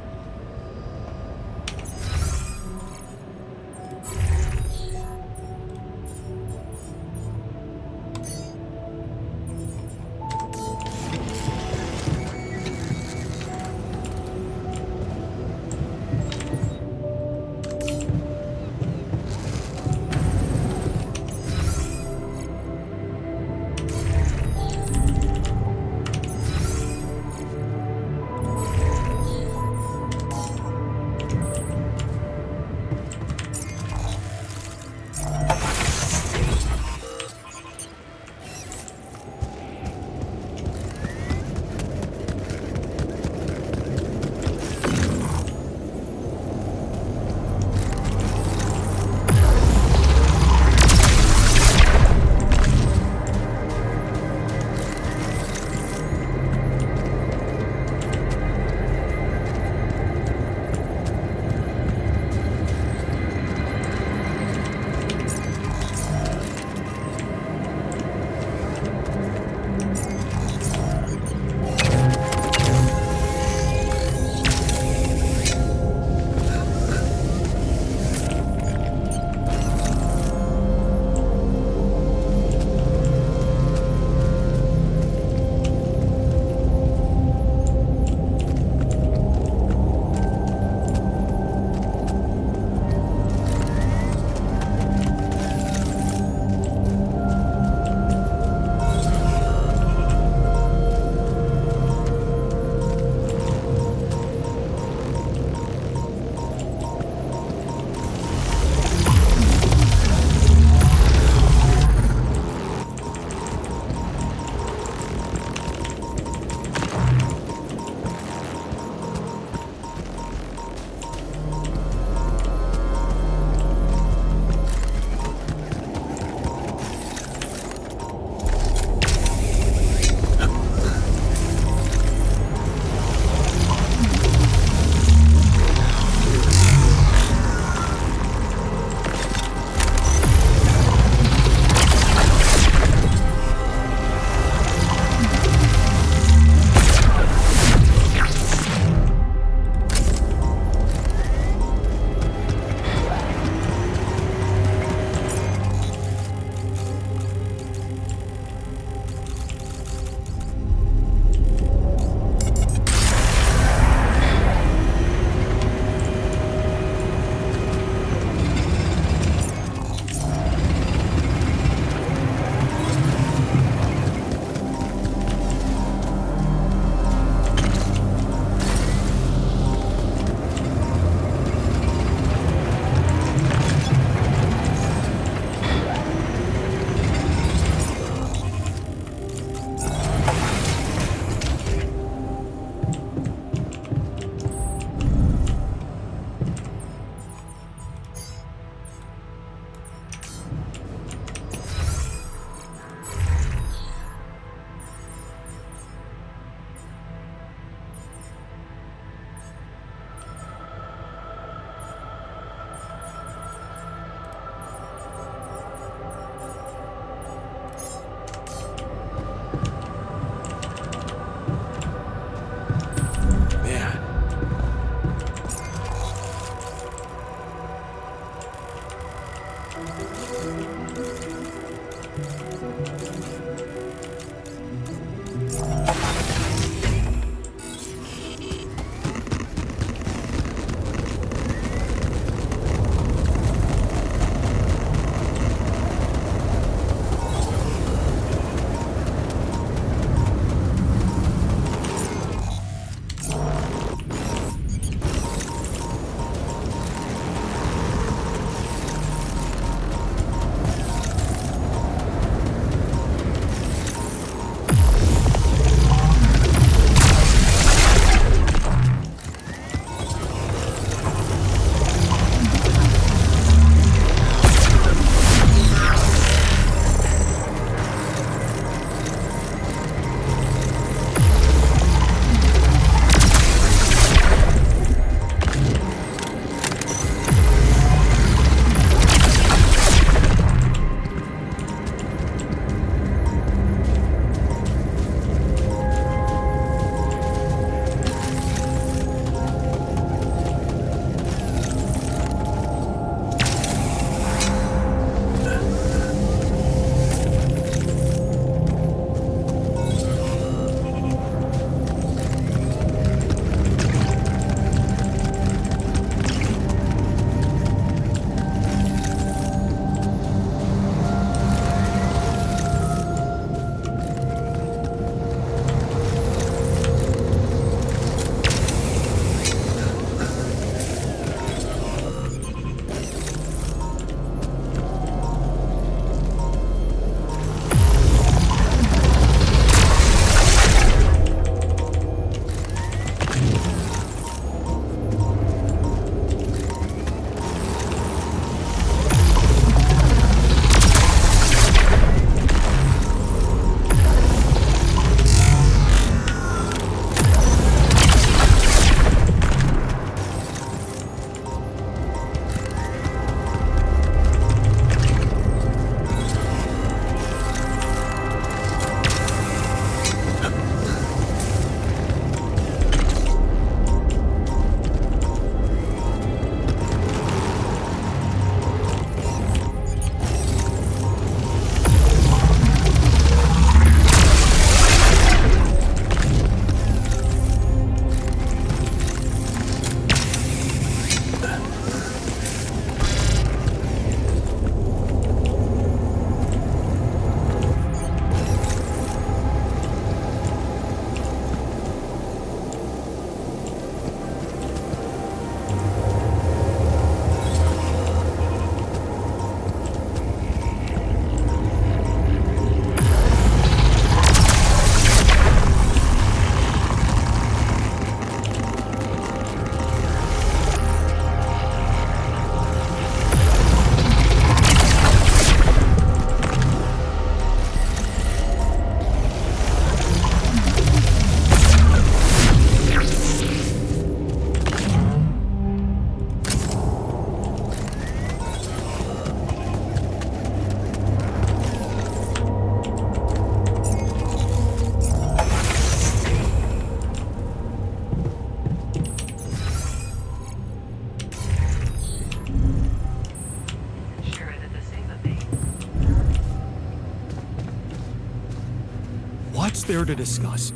What's there to discuss?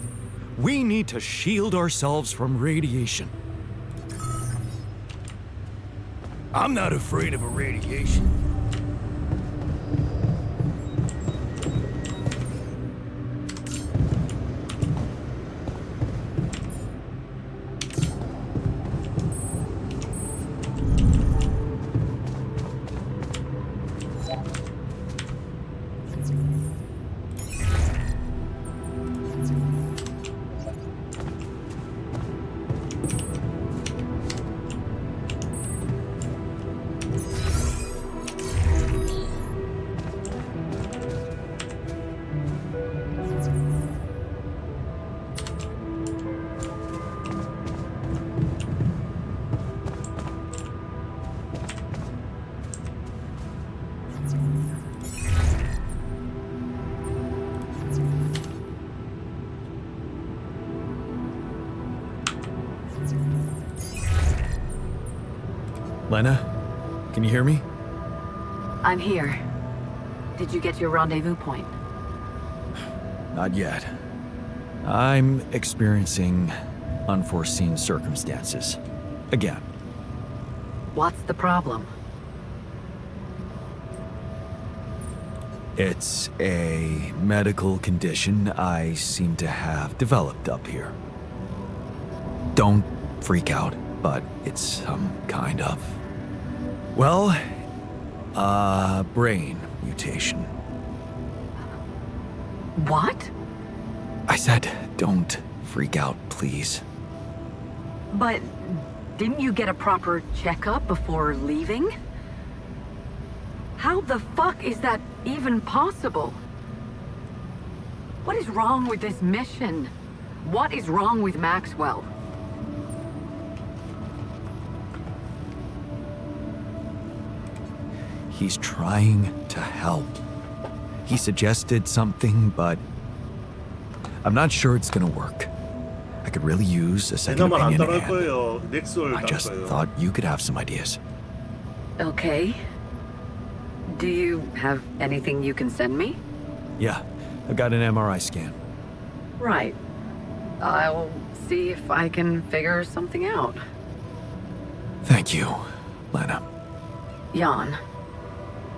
We need to shield ourselves from radiation. I'm not afraid of a radiation. Lena, can you hear me? I'm here. Did you get to your rendezvous point? Not yet. I'm experiencing unforeseen circumstances. Again. What's the problem? It's a medical condition I seem to have developed up here. Don't freak out, but it's some kind of... well, brain mutation. What? I said, don't freak out, please. But didn't you get a proper checkup before leaving? How the fuck is that even possible? What is wrong with this mission? What is wrong with Maxwell? He's trying to help. He suggested something, but I'm not sure it's gonna work. I could really use a second 얘나만 안 opinion 따라할 and 거예요. 넥스월 I 갈 just 거예요. thought you could have some ideas. Okay. Do you have anything you can send me? Yeah, I got an MRI scan. Right. I'll see if I can figure something out. Thank you, Lana. Jan,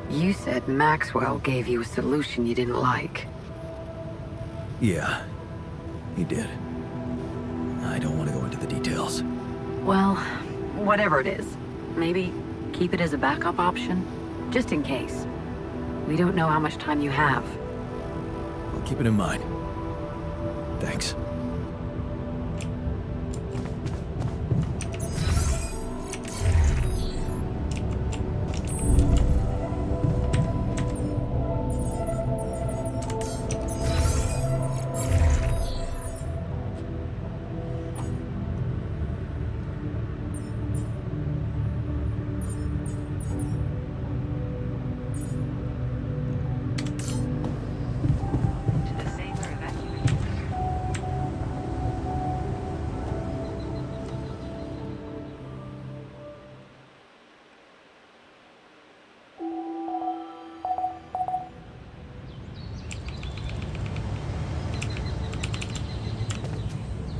you said Maxwell gave you a solution you didn't like. Yeah, he did. I don't want to go into the details. Well, whatever it is, maybe keep it as a backup option, just in case. We don't know how much time you have. I'll keep it in mind. Thanks. To the safer evacuation center.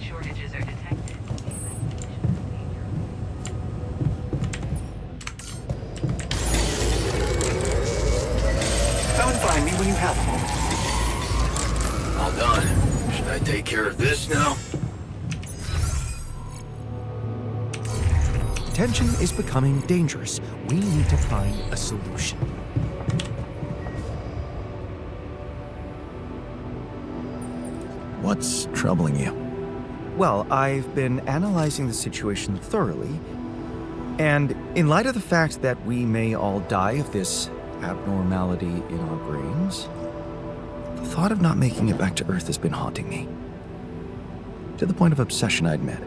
Shortages are detected. Come and find me when you have a moment. All done. Should I take care of this now? Tension is becoming dangerous. We need to find a solution. What's troubling you? Well, I've been analyzing the situation thoroughly, and in light of the fact that we may all die of this abnormality in our brains, the thought of not making it back to Earth has been haunting me. To the point of obsession, I admit.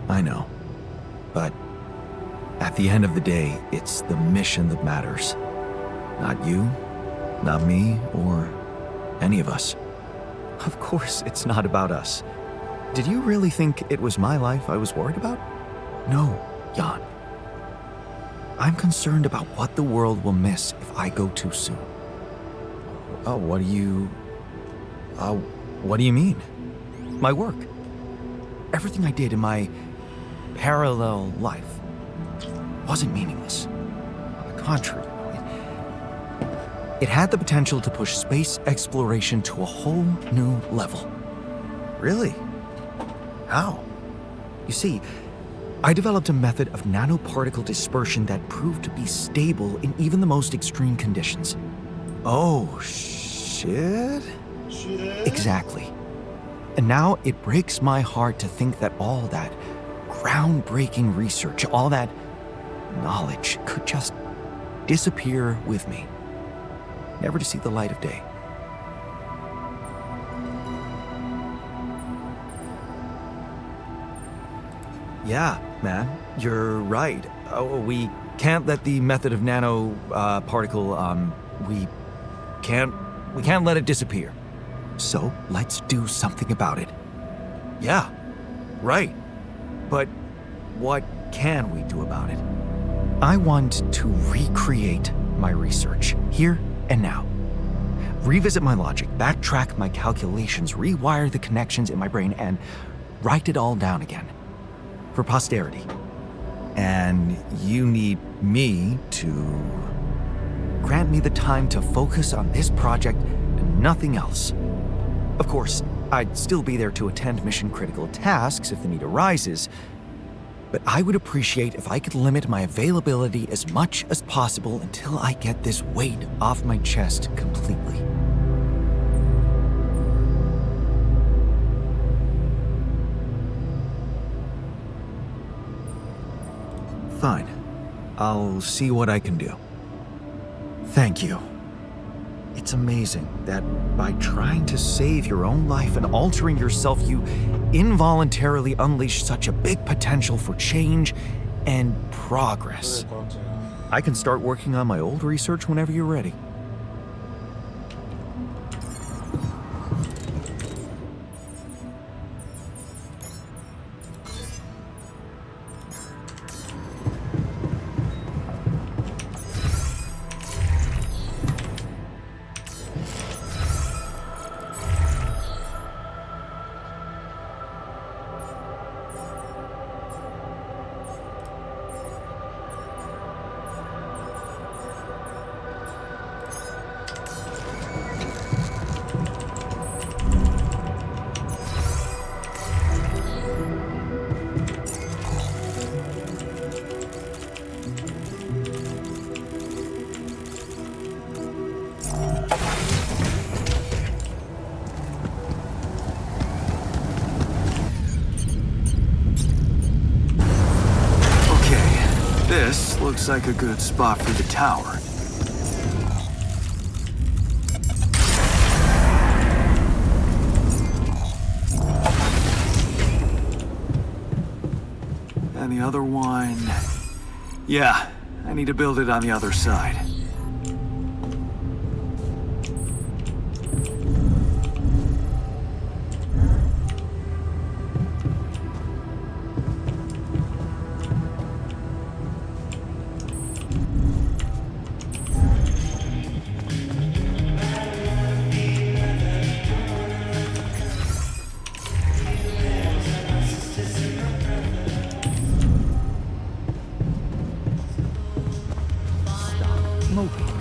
I know. But at the end of the day, it's the mission that matters. Not you, not me, or any of us. Of course, it's not about us. Did you really think it was my life I was worried about? No, Jan. I'm concerned about what the world will miss if I go too soon. Oh, what do you mean? My work. Everything I did in my parallel life wasn't meaningless. On the contrary, it had the potential to push space exploration to a whole new level. Really? How? You see, I developed a method of nanoparticle dispersion that proved to be stable in even the most extreme conditions. Oh, shit? Shit. Exactly. And now it breaks my heart to think that all that groundbreaking research, all that knowledge could just disappear with me, never to see the light of day. Yeah, man, you're right. Oh, we can't let the method of nano particle. We can't let it disappear. So let's do something about it. Yeah, right. But what can we do about it? I want to recreate my research, here and now. Revisit my logic, backtrack my calculations, rewire the connections in my brain, and write it all down again. For posterity. And you need me to grant me the time to focus on this project and nothing else. Of course, I'd still be there to attend mission-critical tasks if the need arises, but I would appreciate if I could limit my availability as much as possible until I get this weight off my chest completely. Fine. I'll see what I can do. Thank you. It's amazing that by trying to save your own life and altering yourself, you involuntarily unleash such a big potential for change and progress. I can start working on my old research whenever you're ready. This looks like a good spot for the tower. And the other one... Yeah, I need to build it on the other side.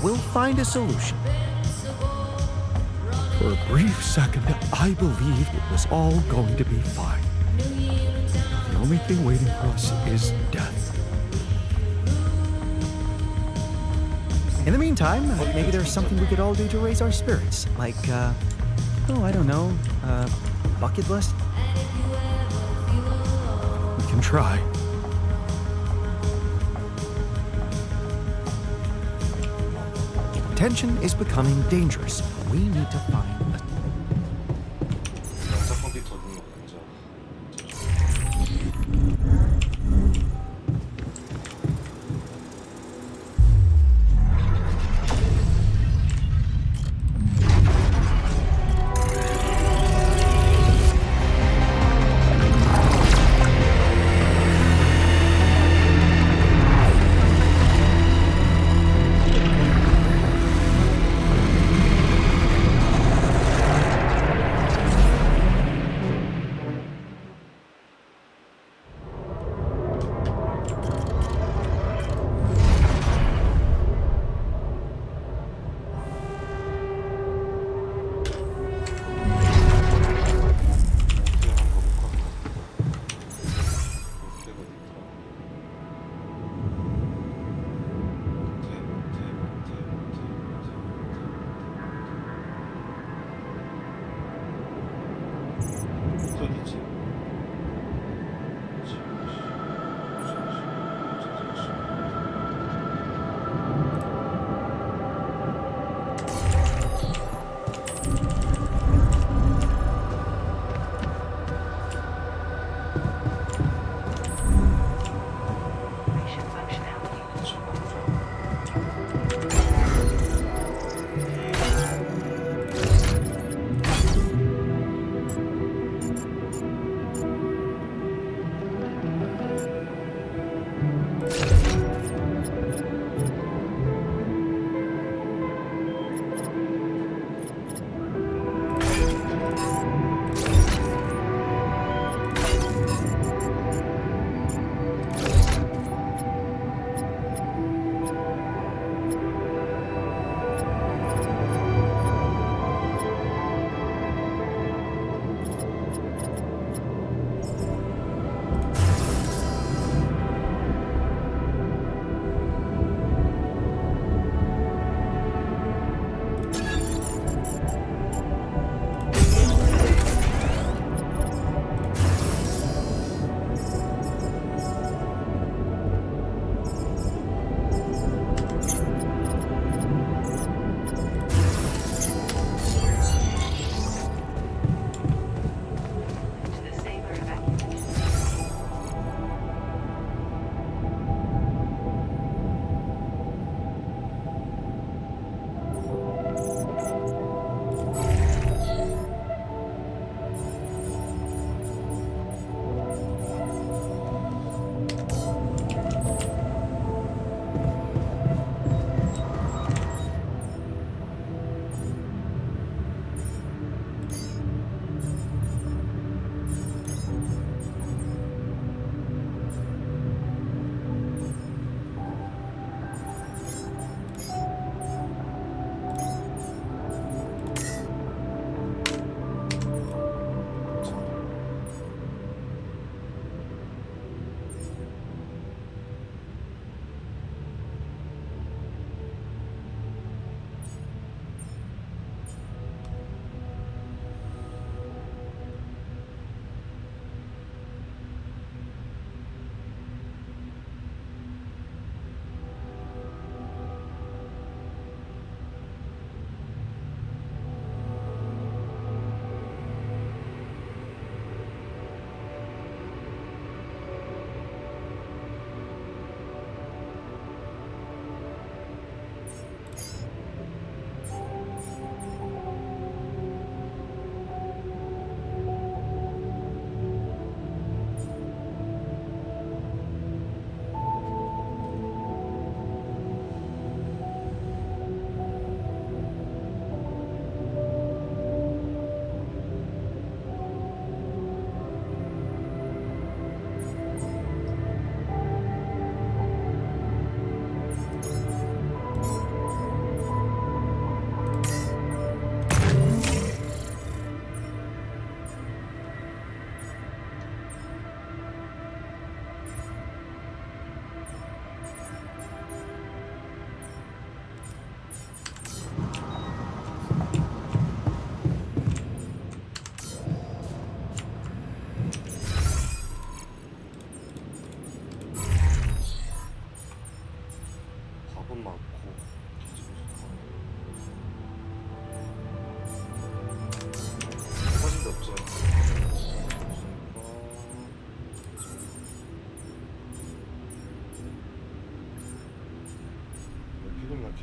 We'll find a solution. For a brief second, I believed it was all going to be fine. The only thing waiting for us is death. In the meantime, maybe there's something we could all do to raise our spirits. Like, I don't know, bucket list? We can try. Tension is becoming dangerous. We need to find a... 첫 컴퓨터 터지는 거 먼저.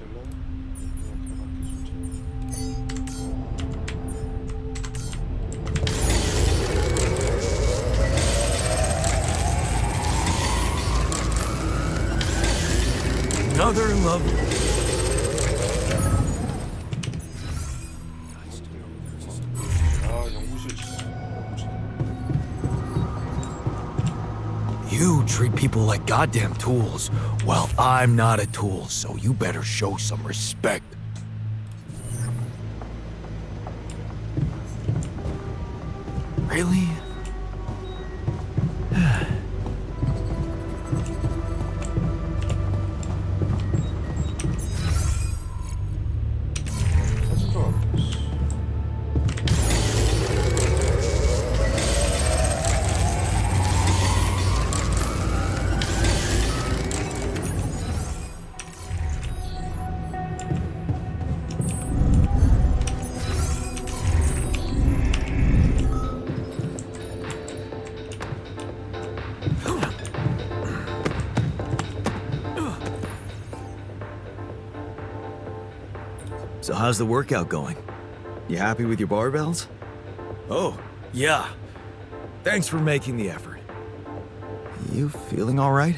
제목 칼바퀴 소재. Another love. 아 연구실 진짜. You treat people like goddamn tools. Well, I'm not a tool, so you better show some respect. Really? 사진도 안 보였어. So how's the workout going? You happy with your barbells? Oh, yeah. Thanks for making the effort. You feeling all right?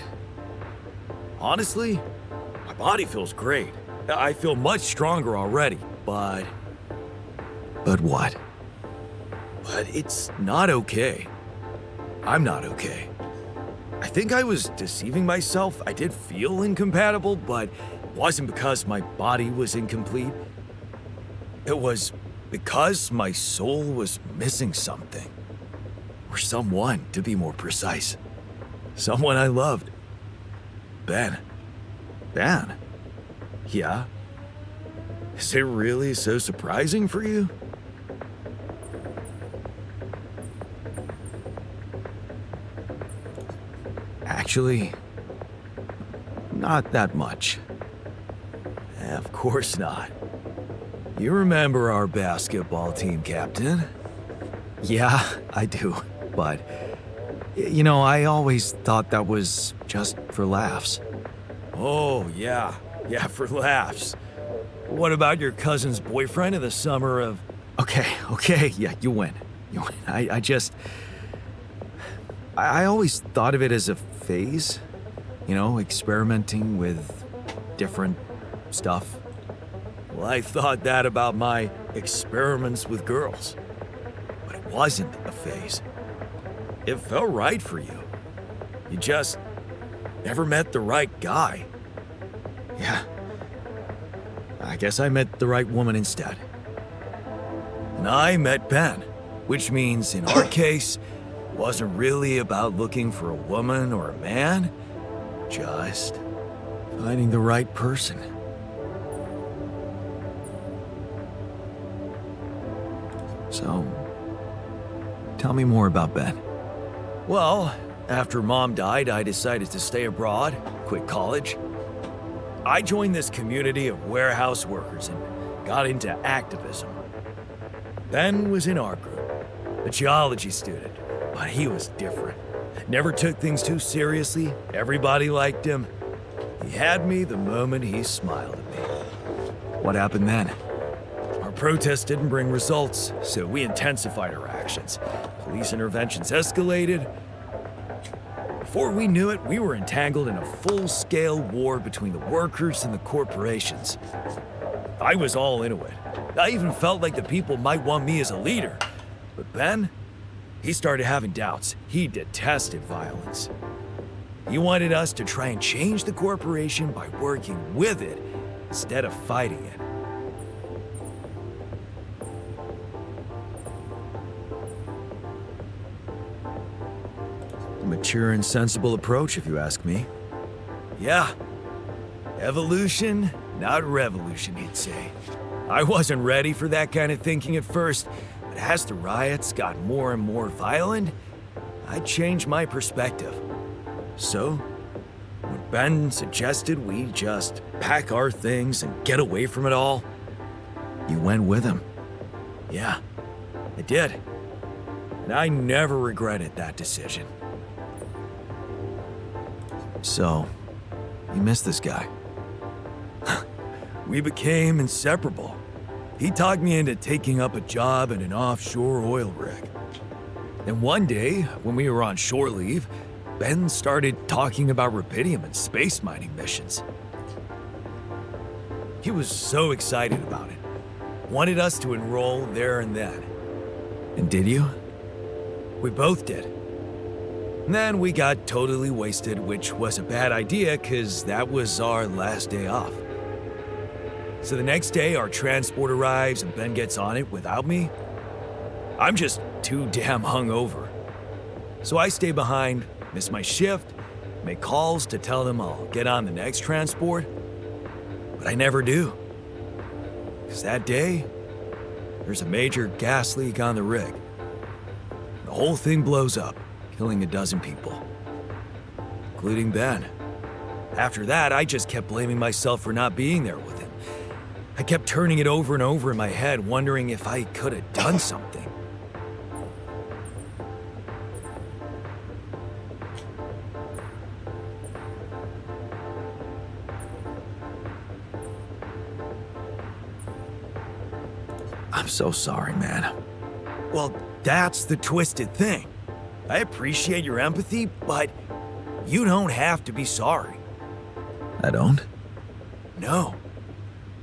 Honestly, my body feels great. I feel much stronger already, but But what? it's not okay. I'm not okay. I think I was deceiving myself. I did feel incompatible, but it wasn't because my body was incomplete. It was because my soul was missing something. Or someone, to be more precise. Someone I loved. Ben. Ben? Yeah? Is it really so surprising for you? Actually, not that much. Of course not. You remember our basketball team captain? Yeah, I do. But, you know, I always thought that was just for laughs. Oh, yeah. Yeah, for laughs. What about your cousin's boyfriend in the summer of... Okay, yeah, you win. You win. I always thought of it as a phase. You know, experimenting with different stuff. Well, I thought that about my experiments with girls. But it wasn't a phase. It felt right for you. You just never met the right guy. Yeah. I guess I met the right woman instead. And I met Ben, which means in our case, it wasn't really about looking for a woman or a man, just finding the right person. So, tell me more about Ben. Well, after Mom died, I decided to stay abroad, quit college. I joined this community of warehouse workers and got into activism. Ben was in our group, a geology student, but he was different. Never took things too seriously, everybody liked him. He had me the moment he smiled at me. What happened then? Our protest didn't bring results, so we intensified our actions. Police interventions escalated. Before we knew it, we were entangled in a full-scale war between the workers and the corporations. I was all into it. I even felt like the people might want me as a leader. But Ben, he started having doubts. He detested violence. He wanted us to try and change the corporation by working with it instead of fighting it. A mature and sensible approach, if you ask me. Yeah. Evolution, not revolution, he'd say. I wasn't ready for that kind of thinking at first, but as the riots got more and more violent, I changed my perspective. So, when Ben suggested we just pack our things and get away from it all, You went with him. yeah, I did. And I never regretted that decision. So, you miss this guy. we became inseparable. He talked me into taking up a job in an offshore oil rig. And one day, when we were on shore leave, Ben started talking about rubidium and space mining missions. He was so excited about it. Wanted us to enroll there and then. And did you? We both did. And then we got totally wasted, which was a bad idea because that was our last day off. So the next day, our transport arrives and Ben gets on it without me. I'm just too damn hungover. So I stay behind, miss my shift, make calls to tell them I'll get on the next transport. But I never do. Because that day, there's a major gas leak on the rig. The whole thing blows up, killing a dozen people, including Ben. After that, I just kept blaming myself for not being there with him. I kept turning it over and over in my head, wondering if I could have done something. I'm so sorry, man. Well, that's the twisted thing. I appreciate your empathy, but you don't have to be sorry. I don't? No.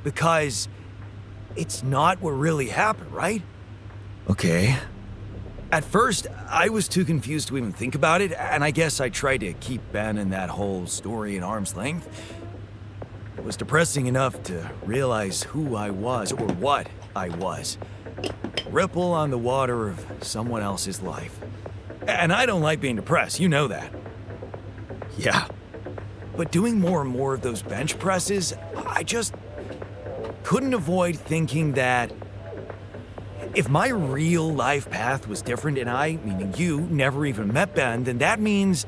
Because it's not what really happened, right? Okay. At first, I was too confused to even think about it, and I guess I tried to keep Ben and that whole story at arm's length. It was depressing enough to realize who I was, or what I was. Ripple on the water of someone else's life. And I don't like being depressed, you know that. Yeah. But doing more and more of those bench presses, I just couldn't avoid thinking that if my real life path was different and I, meaning you, never even met Ben, then that means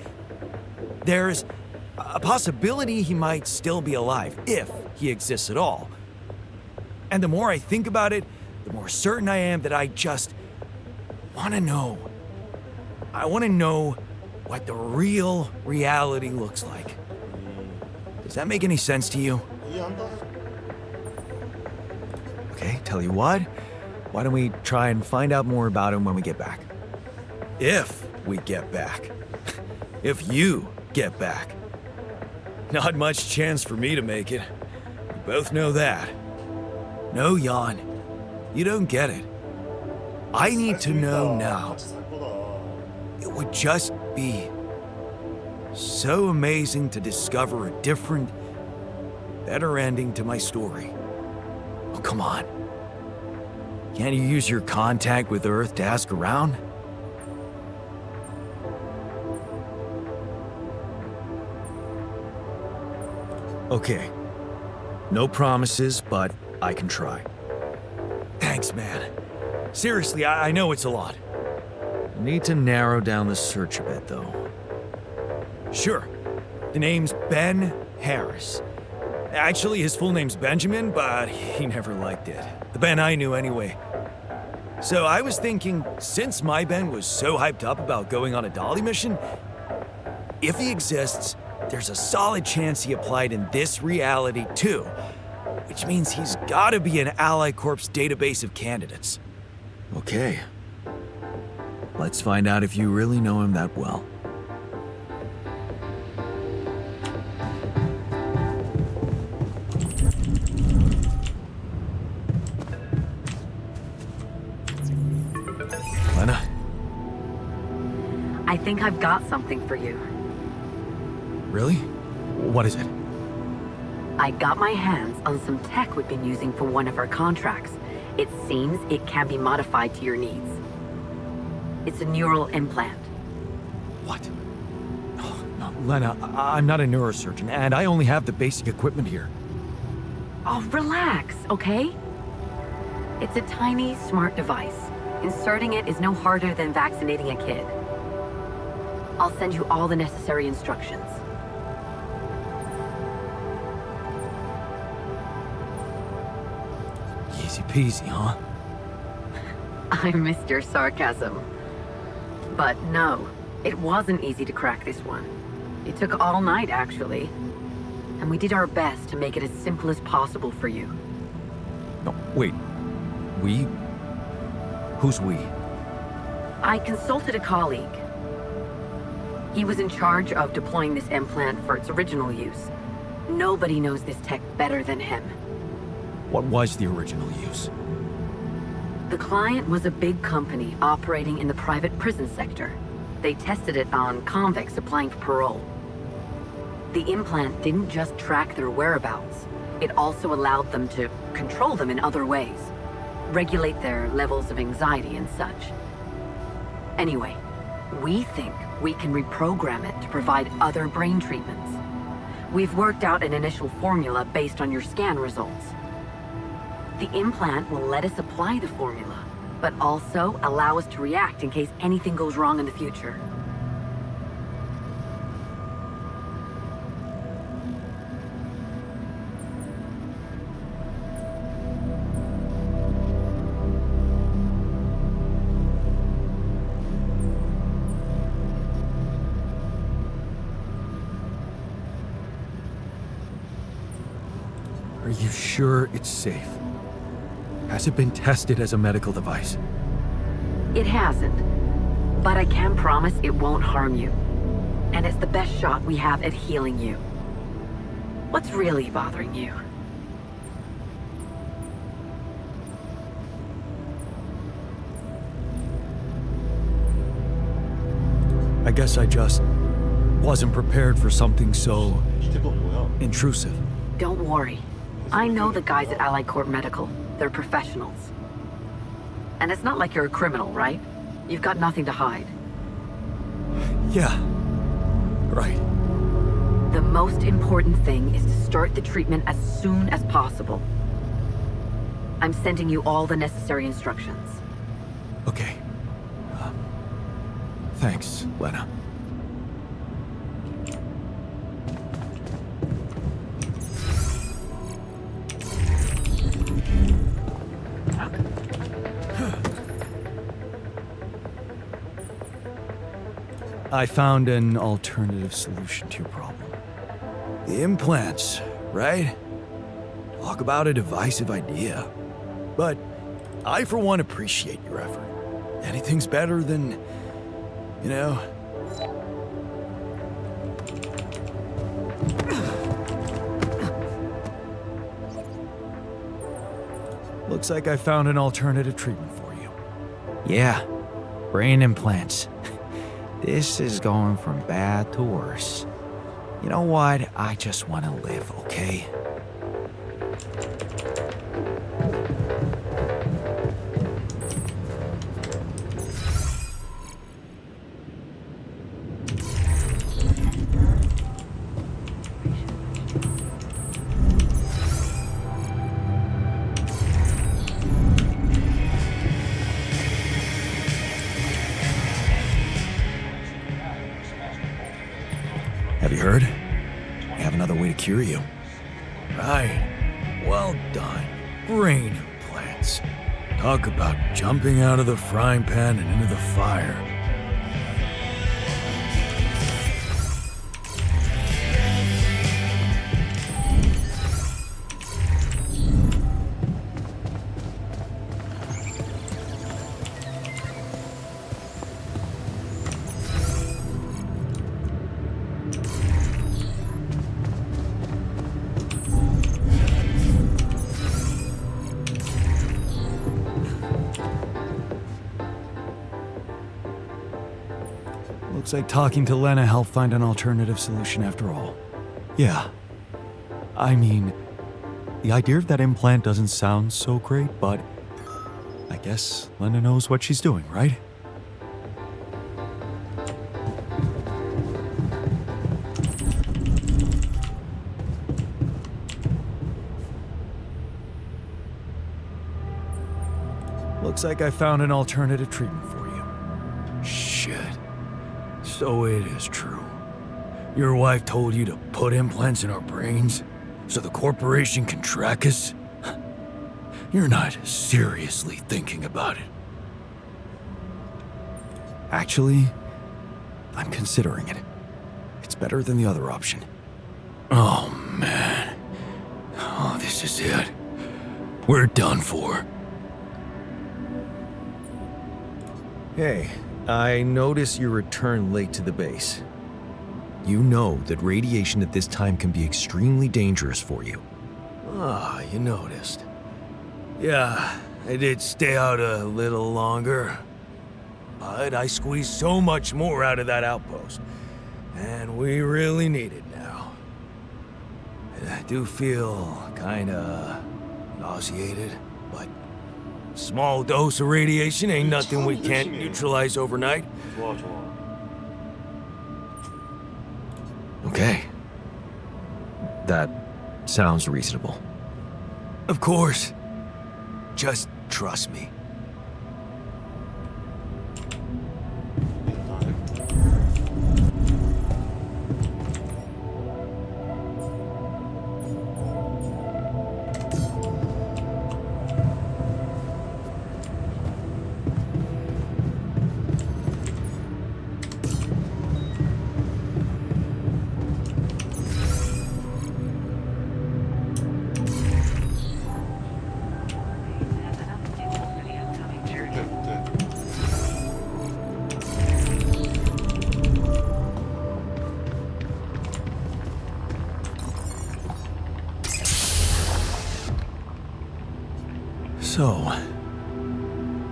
there's a possibility he might still be alive, if he exists at all. And the more I think about it, the more certain I am that I just want to know. I want to know what the real reality looks like. Does that make any sense to you? 이해한다. Okay, tell you what. Why don't we try and find out more about him when we get back? If we get back. If you get back. Not much chance for me to make it. We both know that. No, Jan. You don't get it. I need to know now. 같이 살 거다. It would just be so amazing to discover a different, better ending to my story. Oh, come on. Can't you use your contact with Earth to ask around? Okay. No promises, but I can try. Thanks, man. Seriously, I know it's a lot. Need to narrow down the search a bit, though. Sure. The name's Ben Harris. Actually, his full name's Benjamin, but he never liked it. The Ben I knew anyway. So I was thinking, since my Ben was so hyped up about going on a Dolly mission, if he exists, there's a solid chance he applied in this reality too, which means he's gotta be in Ally Corp's database of candidates. Okay. Let's find out if you really know him that well. Lena? I think I've got something for you. Really? What is it? I got my hands on some tech we've been using for one of our contracts. It seems it can be modified to your needs. It's a neural implant. What? Oh, no, Lena, I'm not a neurosurgeon, and I only have the basic equipment here. Oh, relax, okay? It's a tiny, smart device. Inserting it is no harder than vaccinating a kid. I'll send you all the necessary instructions. Easy peasy, huh? I missed your sarcasm. But no, it wasn't easy to crack this one. It took all night, actually. and we did our best to make it as simple as possible for you. No, wait. We? Who's we? I consulted a colleague. He was in charge of deploying this implant for its original use. Nobody knows this tech better than him. What was the original use? The client was a big company operating in the private prison sector. They tested it on convicts applying for parole. The implant didn't just track their whereabouts, it also allowed them to control them in other ways, regulate their levels of anxiety and such. Anyway, we think we can reprogram it to provide other brain treatments. We've worked out an initial formula based on your scan results. The implant will let us apply the formula, but also allow us to react in case anything goes wrong in the future. Are you sure it's safe? Has it been tested as a medical device? It hasn't, but I can promise it won't harm you. And it's the best shot we have at healing you. What's really bothering you? I guess I just wasn't prepared for something so 기대가 뭐야? intrusive. Don't worry. I know the guys at Allied Corp Medical. They're professionals. And it's not like you're a criminal, right? You've got nothing to hide. Yeah, right. The most important thing is to start the treatment as soon as possible. I'm sending you all the necessary instructions. Okay. Thanks, Lena. I found an alternative solution to your problem. The implants, right? Talk about a divisive idea. But I, for one, appreciate your effort. Anything's better than, you know... Looks like I found an alternative treatment for you. Yeah, brain implants. This is going from bad to worse. You know what? I just want to live, okay? Have you heard? We have another way to cure you. Right. Well done. Brain implants. Talk about jumping out of the frying pan and into the fire. Looks like talking to Lena helped find an alternative solution after all. Yeah. I mean, the idea of that implant doesn't sound so great, but I guess Lena knows what she's doing, right? Looks like I found an alternative treatment for you. Shit. So it is true. Your wife told you to put implants in our brains so the corporation can track us? You're not seriously thinking about it. Actually, I'm considering it. It's better than the other option. Oh, man. This is it. We're done for. Hey, I notice you returned late to the base. You know that radiation at this time can be extremely dangerous for you. Ah, you noticed. Yeah, I did stay out a little longer. But I squeezed so much more out of that outpost. And we really need it now. And I do feel kinda nauseated, but small dose of radiation ain't nothing we can't neutralize overnight. 좋아, 좋아. Okay. That sounds reasonable. Of course. Just trust me. Has enough fuel for the upcoming journey. 네. So,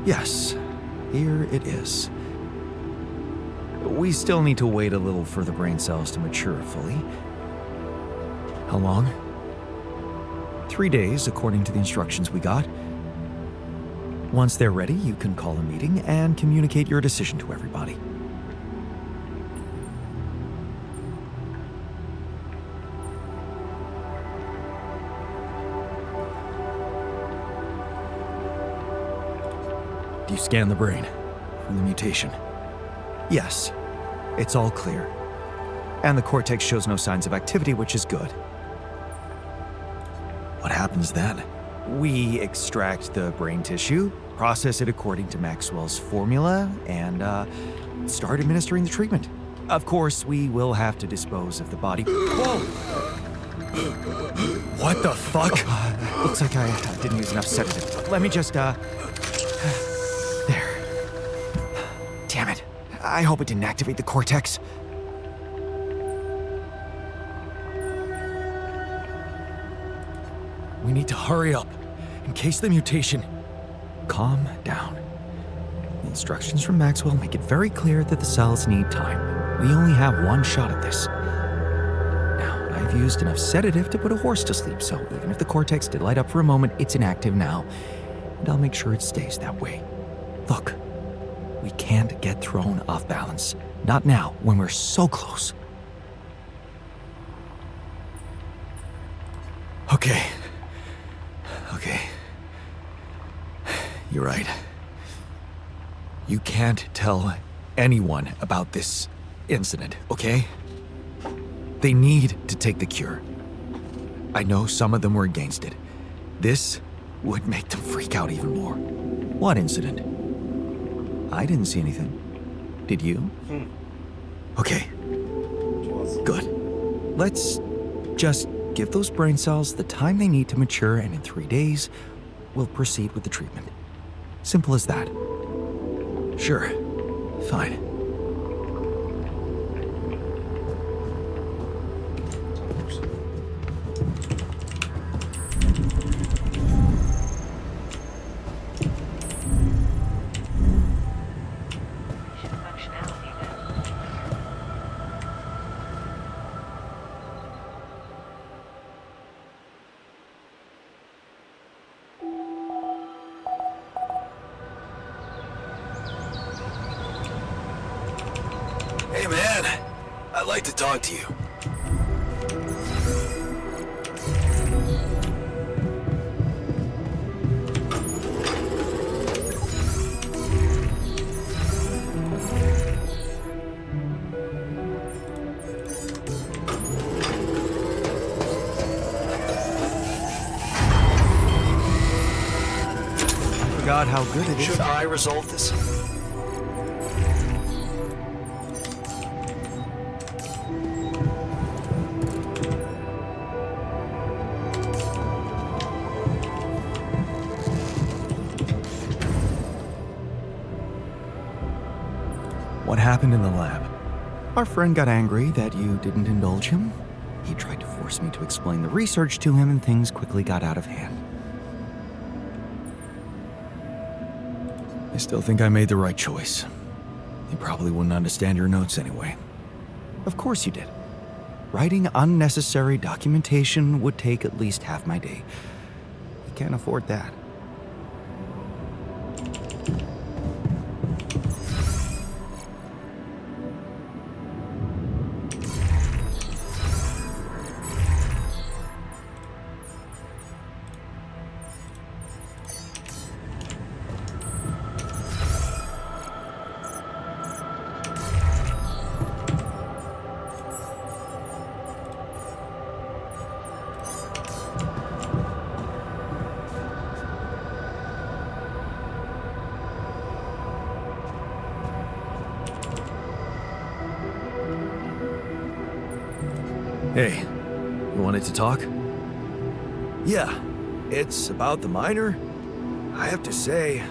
yes, here it is. We still need to wait a little for the brain cells to mature fully. How long? 3 days, according to the instructions we got. Once they're ready, you can call a meeting and communicate your decision to everybody. Do you scan the brain for the mutation? Yes, it's all clear. And the cortex shows no signs of activity, which is good. What happens then? We extract the brain tissue, process it according to Maxwell's formula, and start administering the treatment. Of course, we will have to dispose of the body. Whoa! What the fuck? Looks like I didn't use enough sedative. Let me just, There. Damn it. I hope it didn't activate the cortex. We need to hurry up, in case the mutation... Calm down. The instructions from Maxwell make it very clear that the cells need time. We only have one shot at this. Now, I've used enough sedative to put a horse to sleep, so even if the cortex did light up for a moment, it's inactive now. And I'll make sure it stays that way. Look, we can't get thrown off balance. Not now, when we're so close. Okay. You're right. You can't tell anyone about this incident, okay? They need to take the cure. I know some of them were against it. This would make them freak out even more. What incident? I didn't see anything. Did you? Okay, 좋았어. good. Let's just give those brain cells the time they need to mature, and in 3 days, we'll proceed with the treatment. Simple as that. Sure. Fine. Functionality then. Hey man, I'd like to talk to you. Forgot how good it is. Should I resolve this? What happened in the lab? Our friend got angry that you didn't indulge him. He tried to force me to explain the research to him, and things quickly got out of hand. I still think I made the right choice. You probably wouldn't understand your notes anyway. Of course you did. Writing unnecessary documentation would take at least half my day. I can't afford that. Hey, you wanted to talk? Yeah, it's about the miner. I have to say,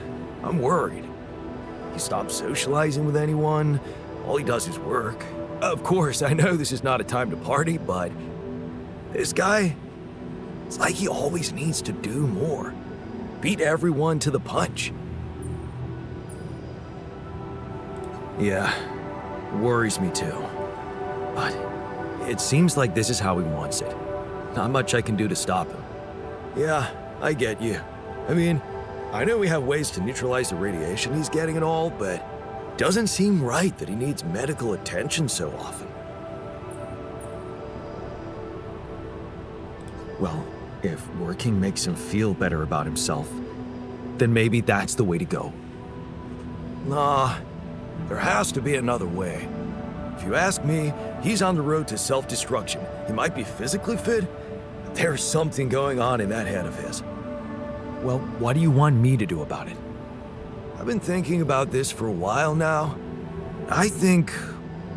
I'm worried. He stopped socializing with anyone. All he does is work. Of course, I know this is not a time to party, but this guy, it's like he always needs to do more. Beat everyone to the punch. Yeah, worries me too. But it seems like this is how he wants it. Not much I can do to stop him. Yeah, I get you. I mean, I know we have ways to neutralize the radiation he's getting and all, but it doesn't seem right that he needs medical attention so often. Well, if working makes him feel better about himself, then maybe that's the way to go. Nah, there has to be another way. If you ask me, he's on the road to self-destruction. He might be physically fit, but there's something going on in that head of his. Well, what do you want me to do about it? I've been thinking about this for a while now. I think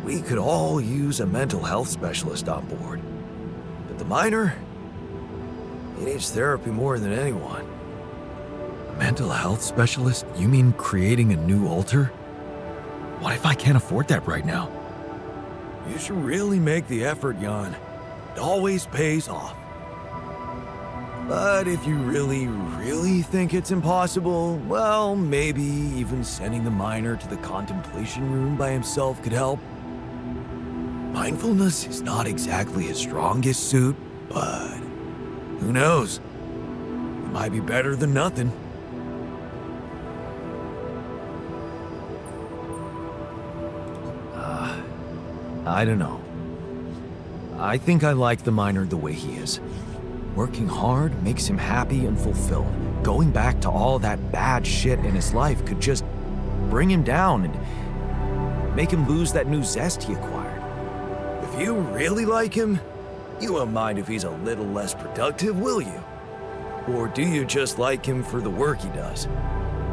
we could all use a mental health specialist on board. But the miner, he needs therapy more than anyone. A mental health specialist? You mean creating a new altar? What if I can't afford that right now? You should really make the effort, Jan. It always pays off. But if you really, really think it's impossible, well, maybe even sending the miner to the contemplation room by himself could help. Mindfulness is not exactly his strongest suit, but who knows? It might be better than nothing. I don't know. I think I like the miner the way he is. Working hard makes him happy and fulfilled. Going back to all that bad shit in his life could just bring him down and make him lose that new zest he acquired. If you really like him, you won't mind if he's a little less productive, will you? Or do you just like him for the work he does?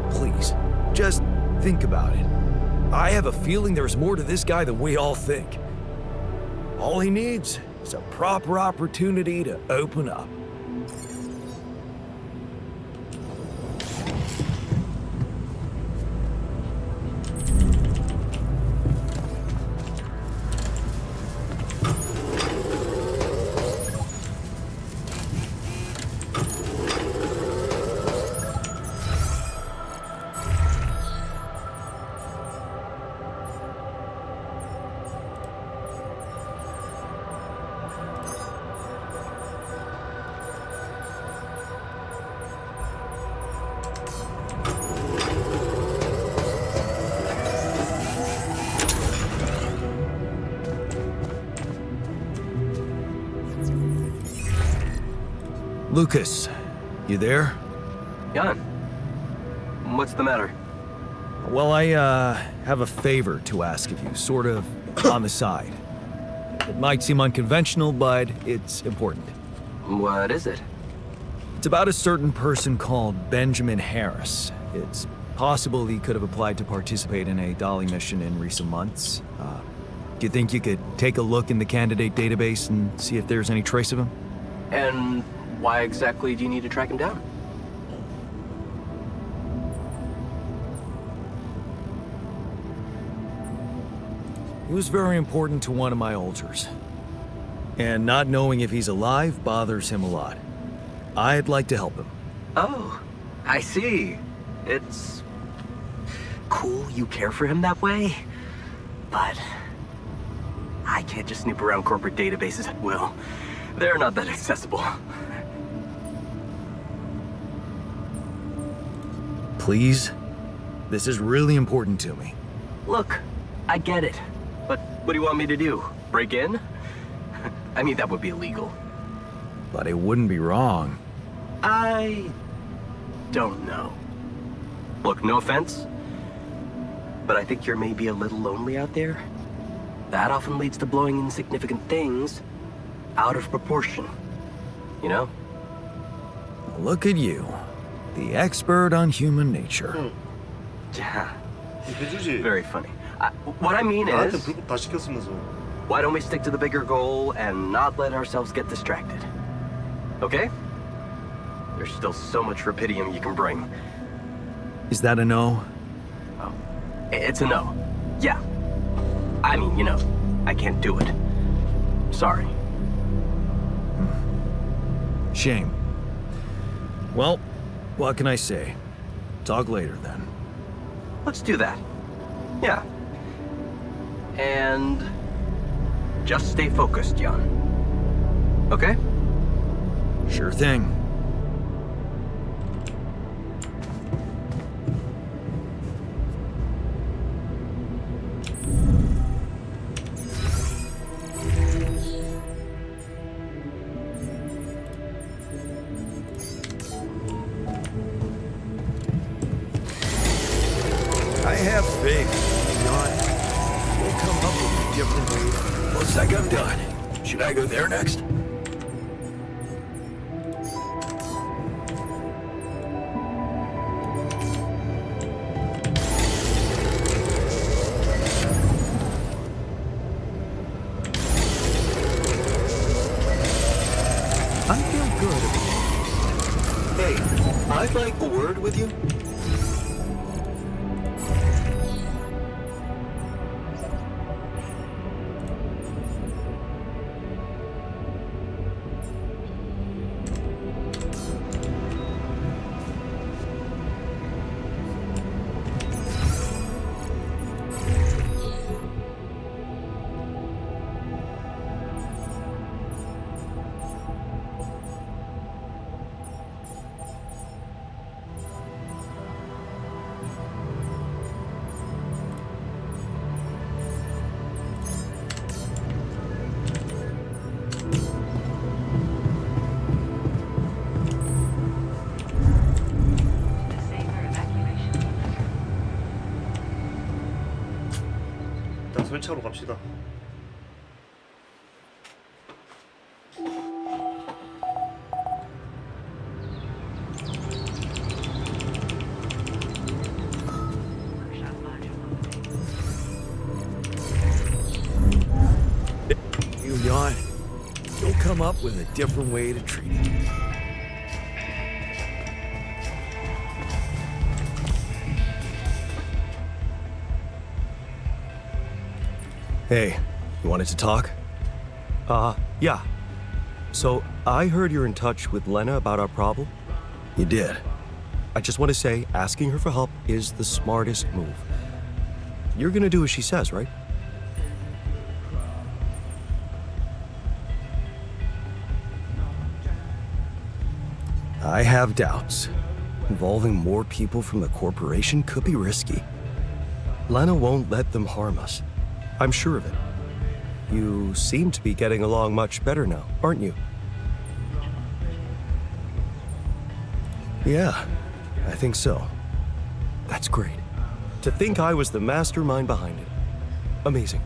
Please, just think about it. I have a feeling there's more to this guy than we all think. All he needs is a proper opportunity to open up. Lucas, you there? Jan, what's the matter? Well, I have a favor to ask of you, sort of on the side. It might seem unconventional, but it's important. What is it? It's about a certain person called Benjamin Harris. It's possible he could have applied to participate in a Dolly mission in recent months. Do you think you could take a look in the candidate database and see if there's any trace of him? And why exactly do you need to track him down? He was very important to one of my ultras. And not knowing if he's alive bothers him a lot. I'd like to help him. Oh, I see. It's cool you care for him that way, but I can't just snoop around corporate databases at will. They're not that accessible. Please? This is really important to me. Look, I get it, but what do you want me to do? Break in? I mean, that would be illegal. But it wouldn't be wrong. I don't know. Look, no offense, but I think you're maybe a little lonely out there. That often leads to blowing insignificant things out of proportion. You know? Look at you. The expert on human nature. Yeah, 해주지. very funny. What I mean 나한테 is, 불법 다 시켰으면서. why don't we stick to the bigger goal and not let ourselves get distracted? Okay? There's still so much Rapidium you can bring. Is that a no? Oh, it's a no. Yeah. I mean, you know, I can't do it. Sorry. Shame. Well, what can I say? Talk later then. Let's do that. Yeah. And just stay focused, Jan. Okay? Sure thing. I have faith, Jan. We'll come up with a different way. Looks like I'm done. Should I go there next? I feel good. Hey, I'd like a word with you. Disable evacuation. 일단 설치하러 갑시다. Workshop module opening. You yawn. You'll come up with a different way to treat it. Hey, you wanted to talk? Yeah. So, I heard you're in touch with Lena about our problem. You did. I just want to say, asking her for help is the smartest move. You're gonna do as she says, right? I have doubts. Involving more people from the corporation could be risky. Lena won't let them harm us. I'm sure of it. You seem to be getting along much better now, aren't you? Yeah, I think so. That's great. To think I was the mastermind behind it. Amazing.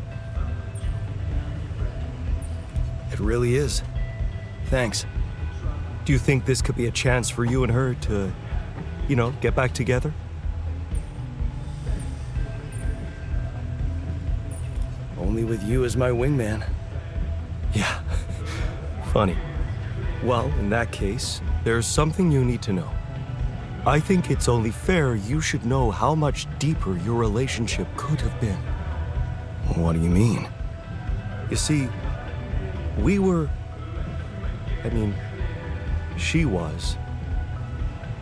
It really is. Thanks. Do you think this could be a chance for you and her to, you know, get back together? Only with you as my wingman. Yeah. Funny. Well, in that case, there's something you need to know. I think it's only fair you should know how much deeper your relationship could have been. What do you mean? You see, she was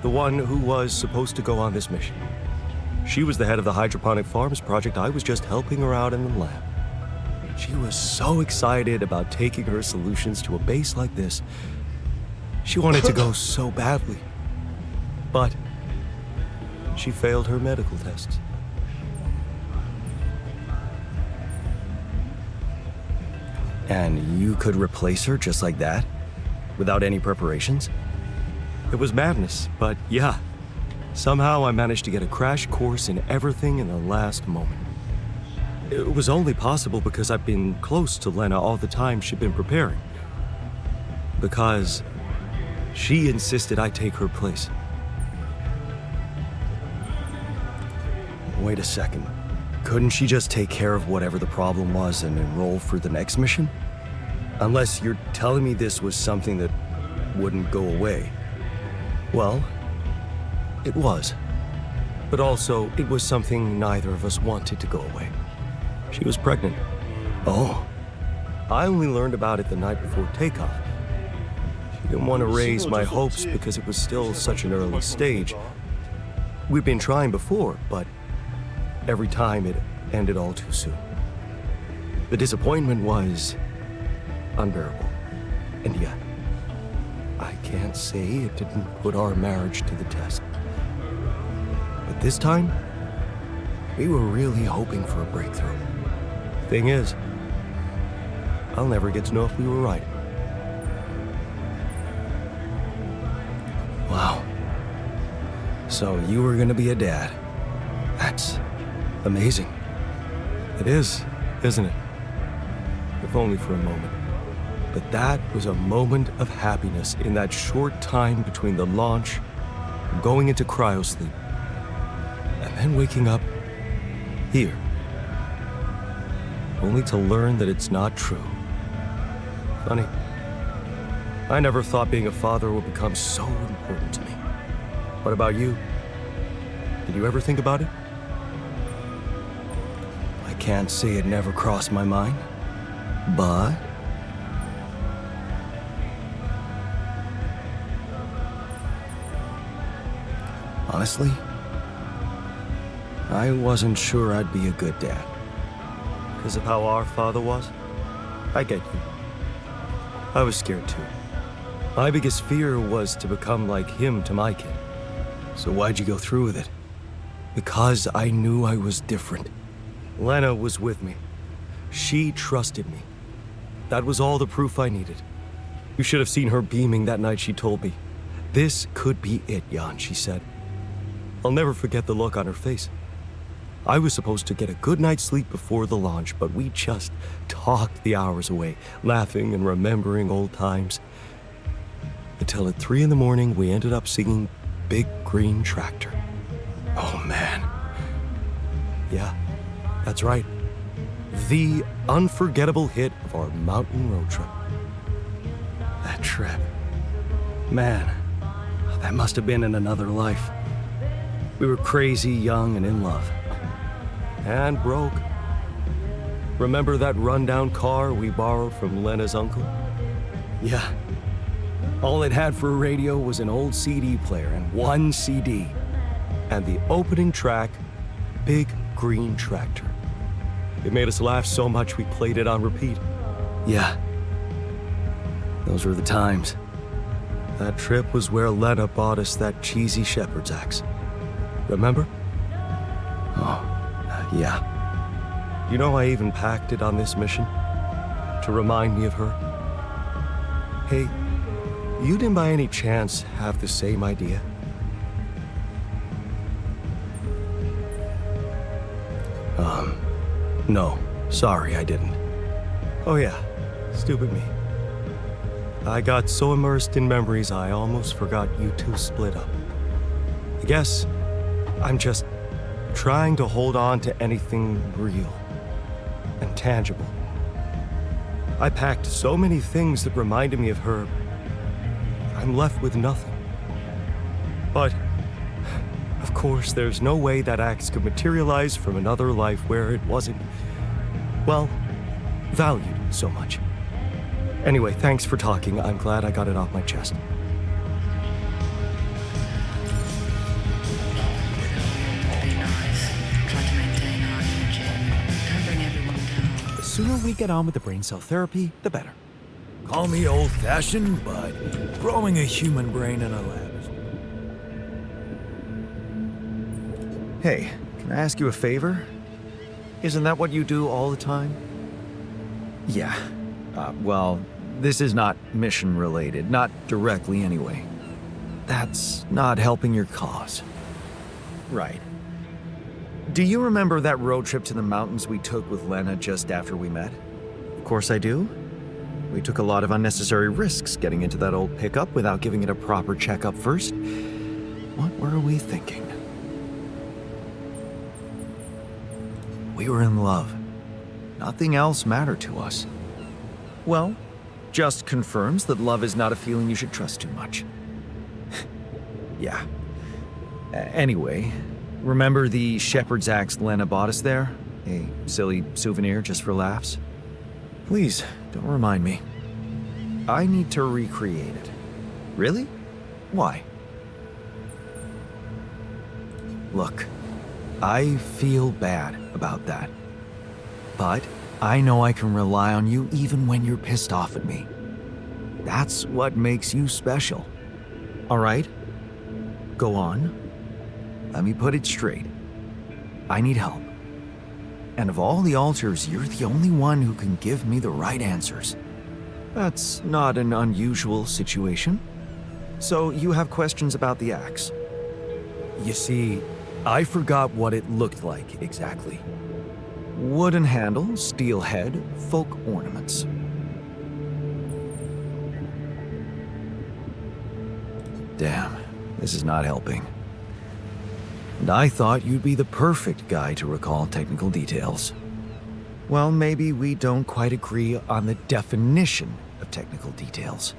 the one who was supposed to go on this mission. She was the head of the hydroponic farms project. I was just helping her out in the lab. She was so excited about taking her solutions to a base like this. She wanted to go so badly. But she failed her medical tests. And you could replace her just like that? Without any preparations? It was madness, but yeah. Somehow I managed to get a crash course in everything in the last moment. It was only possible because I've been close to Lena all the time she'd been preparing. Because she insisted I take her place. Wait a second. Couldn't she just take care of whatever the problem was and enroll for the next mission? Unless you're telling me this was something that wouldn't go away. Well, it was. But also, it was something neither of us wanted to go away. She was pregnant. Oh. I only learned about it the night before takeoff. She didn't want to raise my hopes because it was still such an early stage. We'd been trying before, but every time it ended all too soon. The disappointment was unbearable. And yet, I can't say it didn't put our marriage to the test. But this time, we were really hoping for a breakthrough. Thing is, I'll never get to know if we were right. Wow. So you were gonna be a dad. That's amazing. It is, isn't it? If only for a moment. But that was a moment of happiness in that short time between the launch, going into cryosleep, and then waking up here. Only to learn that it's not true. Funny. I never thought being a father would become so important to me. What about you? Did you ever think about it? I can't say it never crossed my mind, but honestly, I wasn't sure I'd be a good dad. Because of how our father was? I get you. I was scared too. My biggest fear was to become like him to my kid. So why'd you go through with it? Because I knew I was different. Lena was with me. She trusted me. That was all the proof I needed. You should have seen her beaming that night she told me. This could be it, Jan, she said. I'll never forget the look on her face. I was supposed to get a good night's sleep before the launch, but we just talked the hours away, laughing and remembering old times. Until at 3 a.m, we ended up singing Big Green Tractor. Oh man. Yeah, that's right. The unforgettable hit of our mountain road trip. That trip. Man, that must have been in another life. We were crazy, young, and in love. And broke. Remember that rundown car we borrowed from Lena's uncle? Yeah. All it had for a radio was an old CD player and one CD. And the opening track, Big Green Tractor. It made us laugh so much we played it on repeat. Yeah. Those were the times. That trip was where Lena bought us that cheesy shepherd's axe. Remember? Oh, yeah. You know I even packed it on this mission? To remind me of her? Hey, you didn't by any chance have the same idea? No. Sorry, I didn't. Oh yeah, stupid me. I got so immersed in memories I almost forgot you two split up. I guess I'm just trying to hold on to anything real and tangible. I packed so many things that reminded me of her, I'm left with nothing. But, of course, there's no way that axe could materialize from another life where it wasn't well, valued so much. Anyway, thanks for talking. I'm glad I got it off my chest. Be nice. Try to maintain our energy. Don't bring everyone down. The sooner we get on with the brain cell therapy, the better. Call me old-fashioned, but growing a human brain in a lab is... Hey, can I ask you a favor? Isn't that what you do all the time? Yeah. Well, this is not mission-related, not directly anyway. That's not helping your cause. Right. Do you remember that road trip to the mountains we took with Lena just after we met? Of course I do. We took a lot of unnecessary risks getting into that old pickup without giving it a proper checkup first. What were we thinking? We were in love. Nothing else mattered to us. Well, just confirms that love is not a feeling you should trust too much. Yeah. Anyway, remember the shepherd's axe Lena bought us there? A silly souvenir just for laughs? Please, don't remind me. I need to recreate it. Really? Why? Look, I feel bad about that. But I know I can rely on you even when you're pissed off at me. That's what makes you special. All right? Go on. Let me put it straight. I need help. And of all the alters, you're the only one who can give me the right answers. That's not an unusual situation. So you have questions about the axe? You see, I forgot what it looked like exactly. Wooden handle, steel head, folk ornaments. Damn, this is not helping. And I thought you'd be the perfect guy to recall technical details. Well, maybe we don't quite agree on the definition of technical details.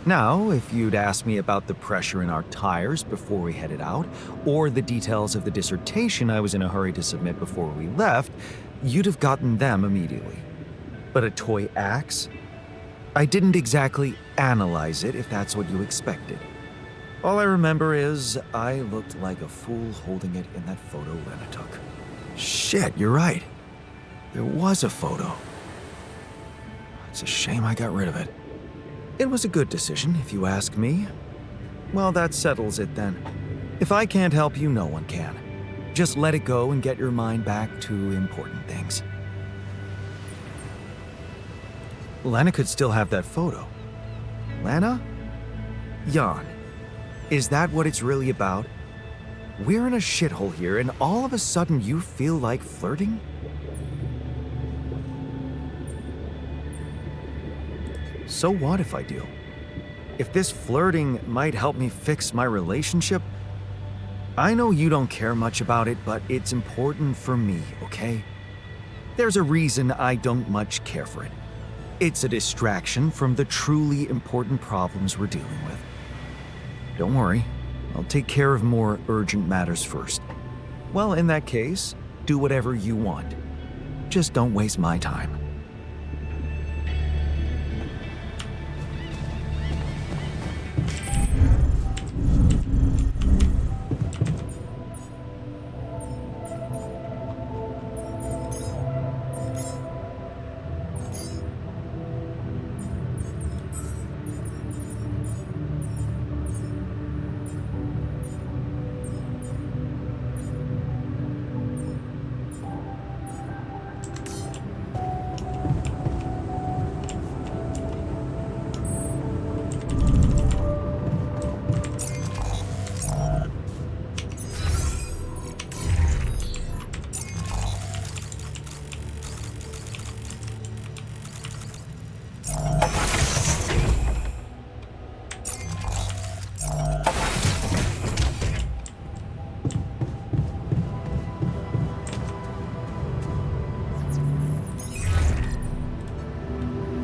Now, if you'd asked me about the pressure in our tires before we headed out, or the details of the dissertation I was in a hurry to submit before we left, you'd have gotten them immediately. But a toy axe? I didn't exactly analyze it, if that's what you expected. All I remember is I looked like a fool holding it in that photo Lena took. Shit, you're right. There was a photo. It's a shame I got rid of it. It was a good decision, if you ask me. Well, that settles it then. If I can't help you, no one can. Just let it go and get your mind back to important things. Lena could still have that photo. Lena? Jan, is that what it's really about? We're in a shithole here, and all of a sudden you feel like flirting? So what if I do? If this flirting might help me fix my relationship, I know you don't care much about it, but it's important for me, okay? There's a reason I don't much care for it. It's a distraction from the truly important problems we're dealing with. Don't worry, I'll take care of more urgent matters first. Well, in that case, do whatever you want. Just don't waste my time.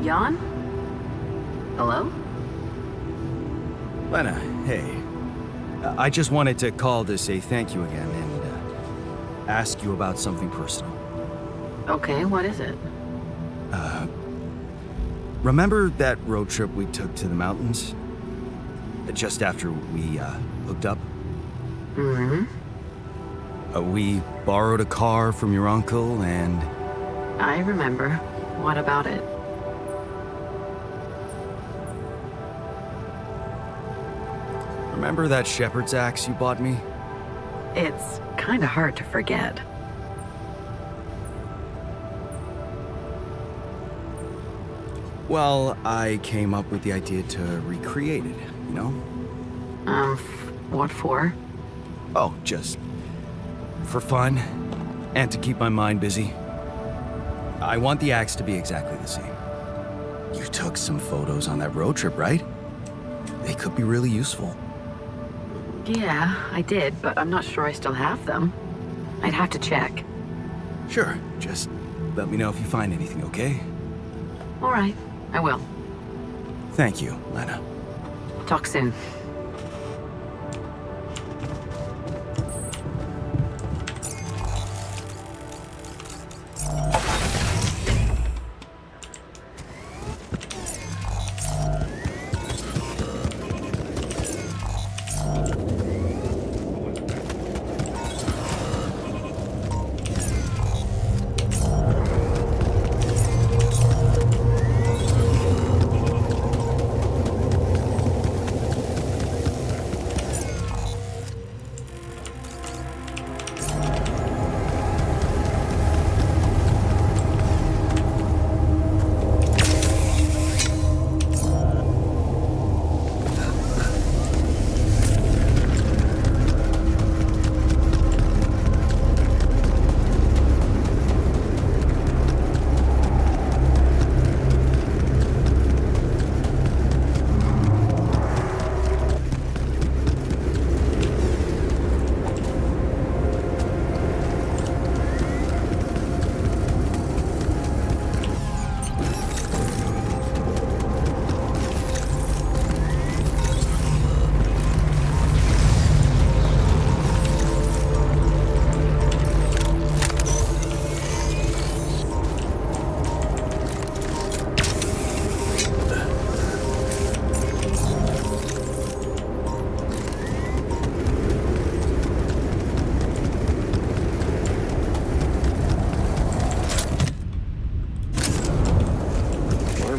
Jan? Hello? Lena, hey. I just wanted to call to say thank you again and ask you about something personal. Okay, what is it? Remember that road trip we took to the mountains? Just after we hooked up? Mm-hmm. We borrowed a car from your uncle and... I remember. What about it? Remember that shepherd's axe you bought me? It's kind of hard to forget. Well, I came up with the idea to recreate it, you know? What for? Oh, just for fun and to keep my mind busy. I want the axe to be exactly the same. You took some photos on that road trip, right? They could be really useful. Yeah, I did, but I'm not sure I still have them. I'd have to check. Sure, just let me know if you find anything, okay? All right, I will. Thank you, Lena. Talk soon.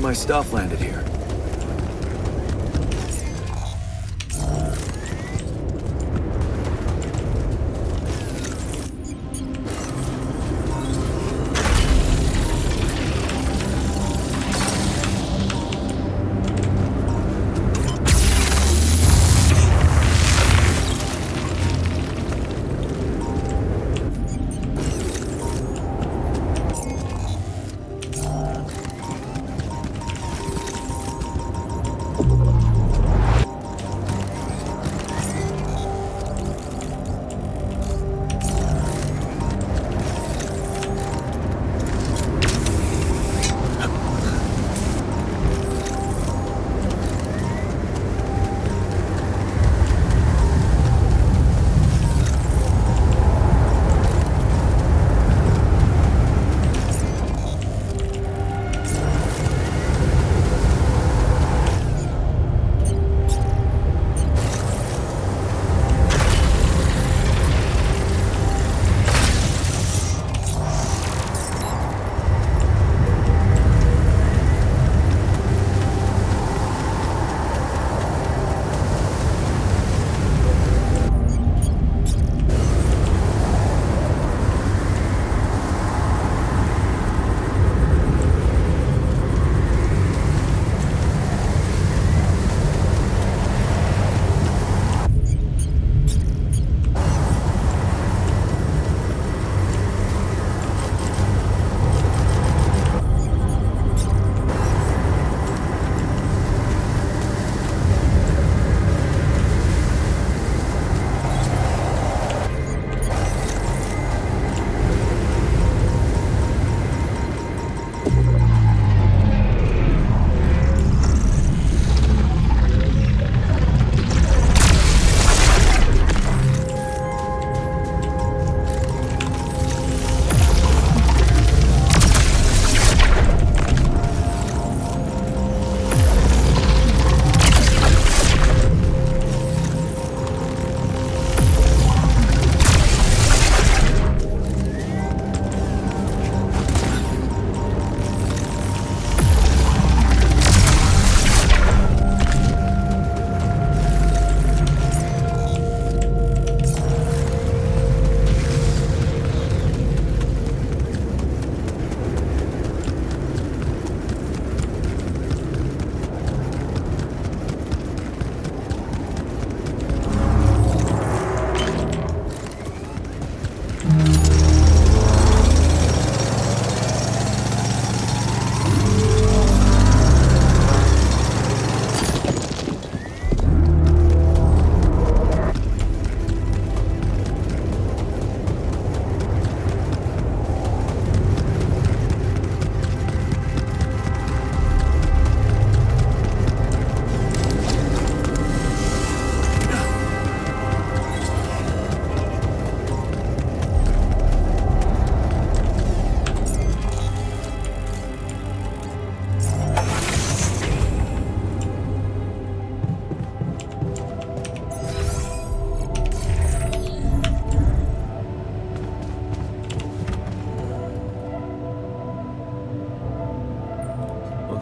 My stuff landed here.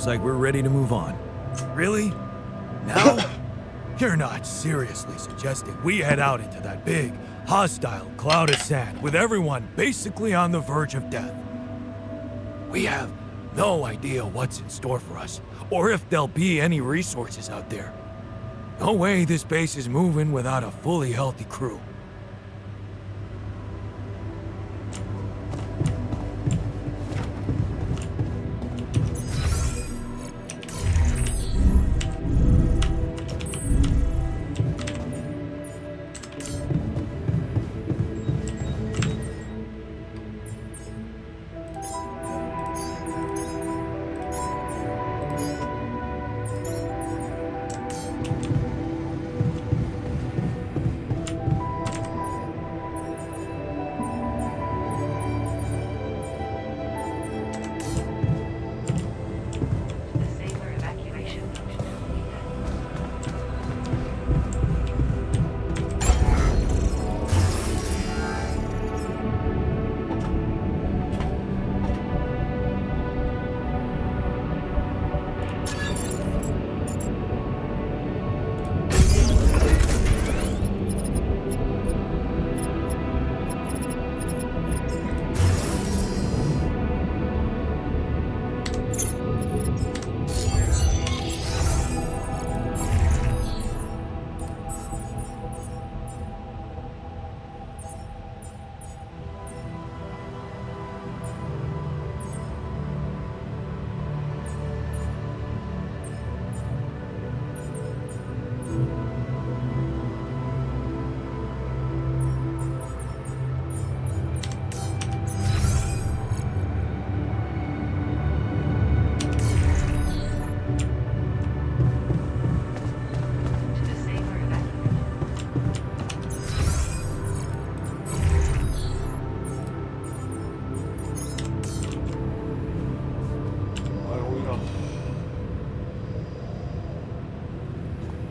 like we're ready to move on. Really? Now? You're not seriously suggesting we head out into that big, hostile cloud of sand with everyone basically on the verge of death? We have no idea what's in store for us, or if there'll be any resources out there. No way this base is moving without a fully healthy crew. Disable evacuation functionality. To disable evacuation.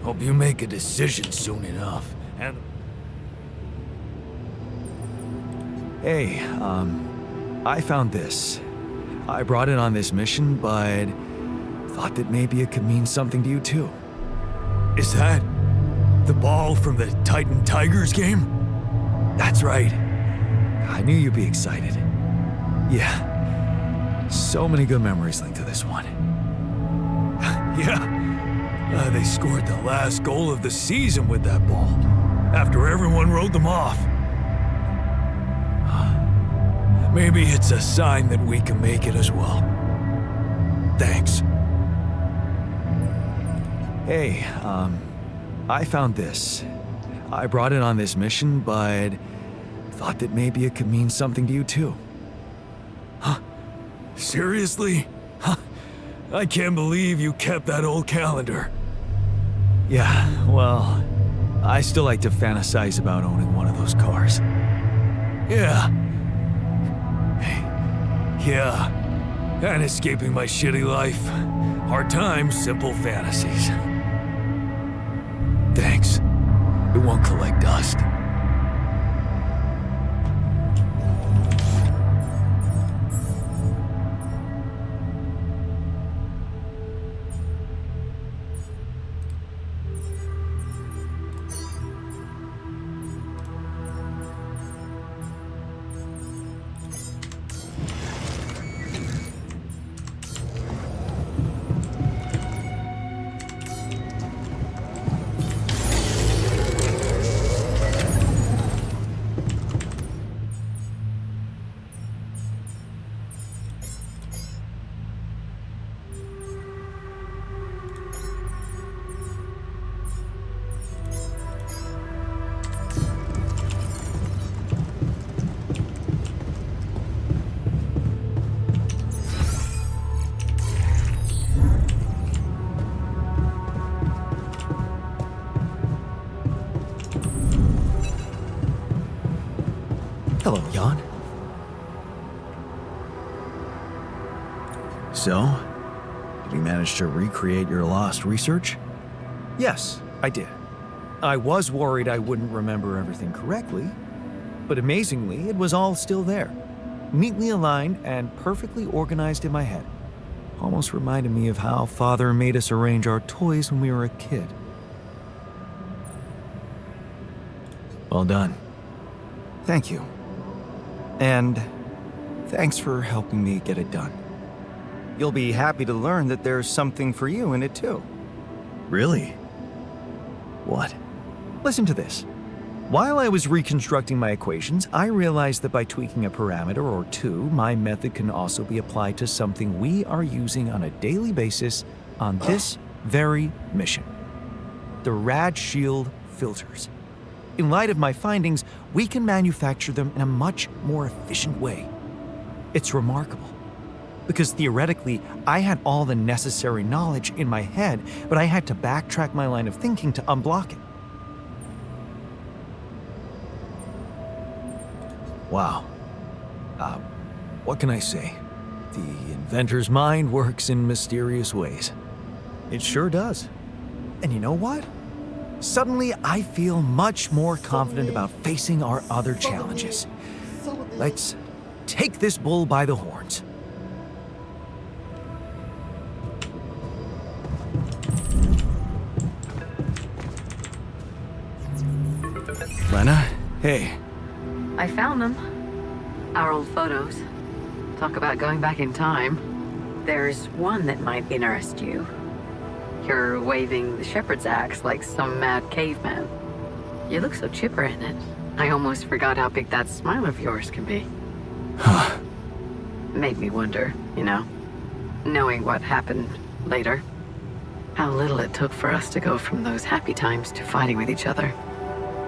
Hope you make a decision soon enough. And Hey, I found this. I brought it on this mission, but thought that maybe it could mean something to you too. is that the ball from the Titan Tigers game? That's right. I knew you'd be excited. Yeah. So many good memories linked to this one. Yeah. They scored the last goal of the season with that ball, after everyone wrote them off. Maybe it's a sign that we can make it as well. Thanks. Hey, I found this. I brought it on this mission, but thought that maybe it could mean something to you too. Seriously? I can't believe you kept that old calendar. Yeah, well, I still like to fantasize about owning one of those cars. Yeah. Yeah. And escaping my shitty life. Hard times, simple fantasies. Thanks. It won't collect dust. Hello, Jan. So, did you manage to recreate your lost research? Yes, I did. I was worried I wouldn't remember everything correctly, but amazingly, it was all still there, neatly aligned and perfectly organized in my head. Almost reminded me of how Father made us arrange our toys when we were a kid. Well done. Thank you. And thanks for helping me get it done. You'll be happy to learn that there's something for you in it too. Really? What? Listen to this. While I was reconstructing my equations, I realized that by tweaking a parameter or two, my method can also be applied to something we are using on a daily basis on this very mission. The Rad Shield filters. In light of my findings, we can manufacture them in a much more efficient way. It's remarkable. Because theoretically, I had all the necessary knowledge in my head, but I had to backtrack my line of thinking to unblock it. Wow. What can I say? The inventor's mind works in mysterious ways. It sure does. And you know what? Suddenly, I feel much more confident about facing our other challenges. Let's take this bull by the horns. Lena? Hey, I found them. Our old photos. Talk about going back in time. There's one that might interest you. You're waving the shepherd's axe like some mad caveman. You look so chipper in it. I almost forgot how big that smile of yours can be. Huh. Made me wonder, you know, knowing what happened later. How little it took for us to go from those happy times to fighting with each other.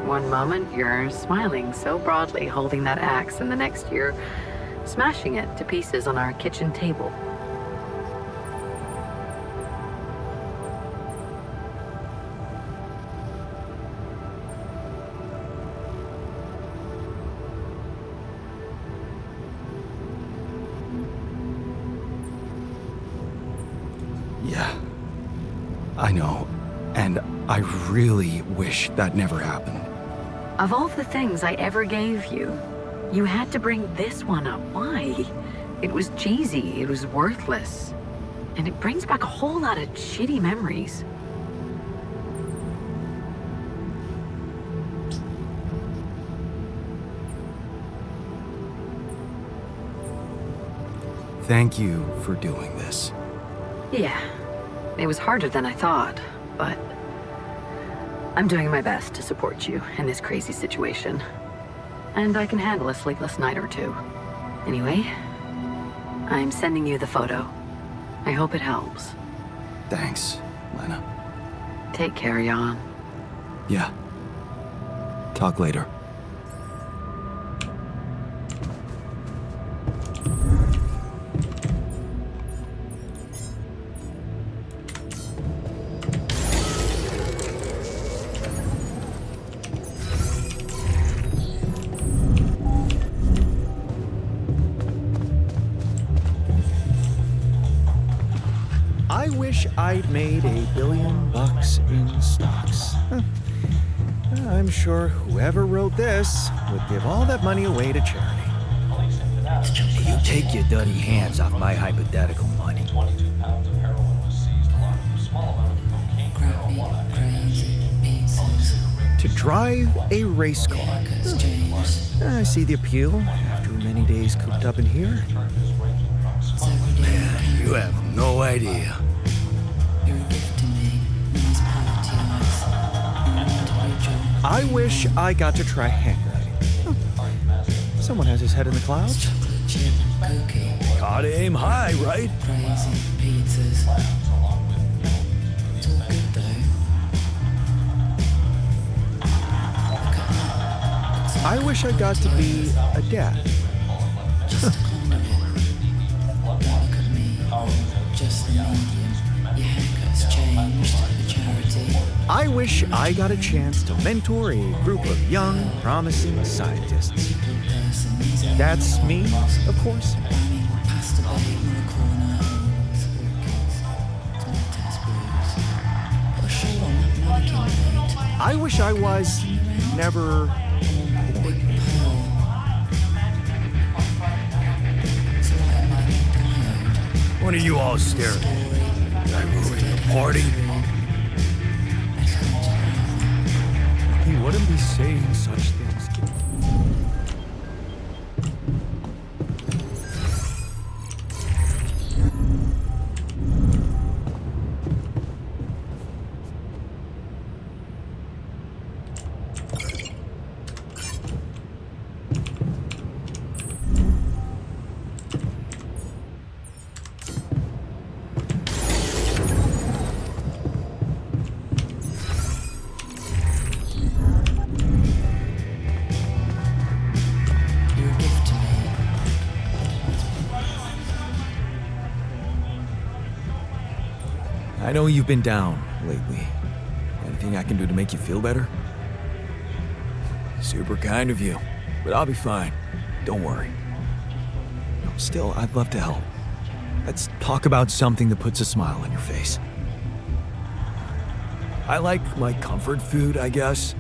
One moment, you're smiling so broadly, holding that axe, and the next you're smashing it to pieces on our kitchen table. Yeah. I know. And I really wish that never happened. Of all the things I ever gave you, you had to bring this one up. Why? It was cheesy, it was worthless. And it brings back a whole lot of shitty memories. Thank you for doing this. Yeah, it was harder than I thought, but I'm doing my best to support you in this crazy situation. And I can handle a sleepless night or two. Anyway, I'm sending you the photo. I hope it helps. Thanks, Lena. Take care, Jan. Yeah. Talk later. I wish I'd made $1 billion in stocks. I'm sure whoever wrote this would give all that money away to charity. You take your dirty hands off my hypothetical money. To drive a race car. I see the appeal after many days cooped up in here. Man, you have no idea. I wish I got to try hang gliding. Someone has his head in the clouds. Gotta aim high, right? I wish I got to be a dad. I wish I got a chance to mentor a group of young, promising scientists. That's me, of course. I wish I was never born. What are you all staring at? Did I ruin the party? He wouldn't be saying such things. Your gift to me. I know you've been down lately. Anything I can do to make you feel better? Super kind of you, but I'll be fine. Don't worry. Still, I'd love to help. Let's talk about something that puts a smile on your face. I like my comfort food, I guess.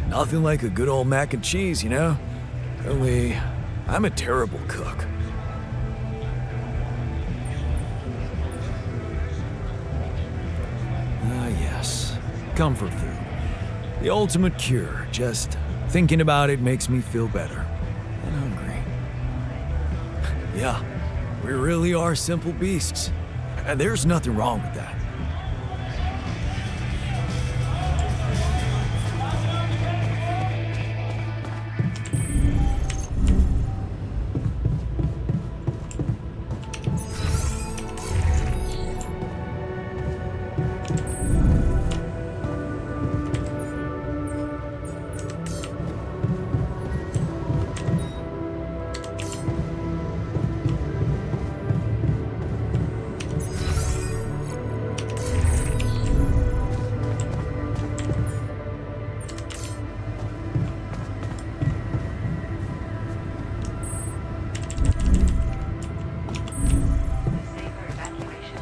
Nothing like a good old mac and cheese, you know? Only, I'm a terrible cook. Ah, yes. Comfort food. The ultimate cure. Just thinking about it makes me feel better. And hungry. Yeah, we really are simple beasts. And there's nothing wrong with that. Saber evacuation.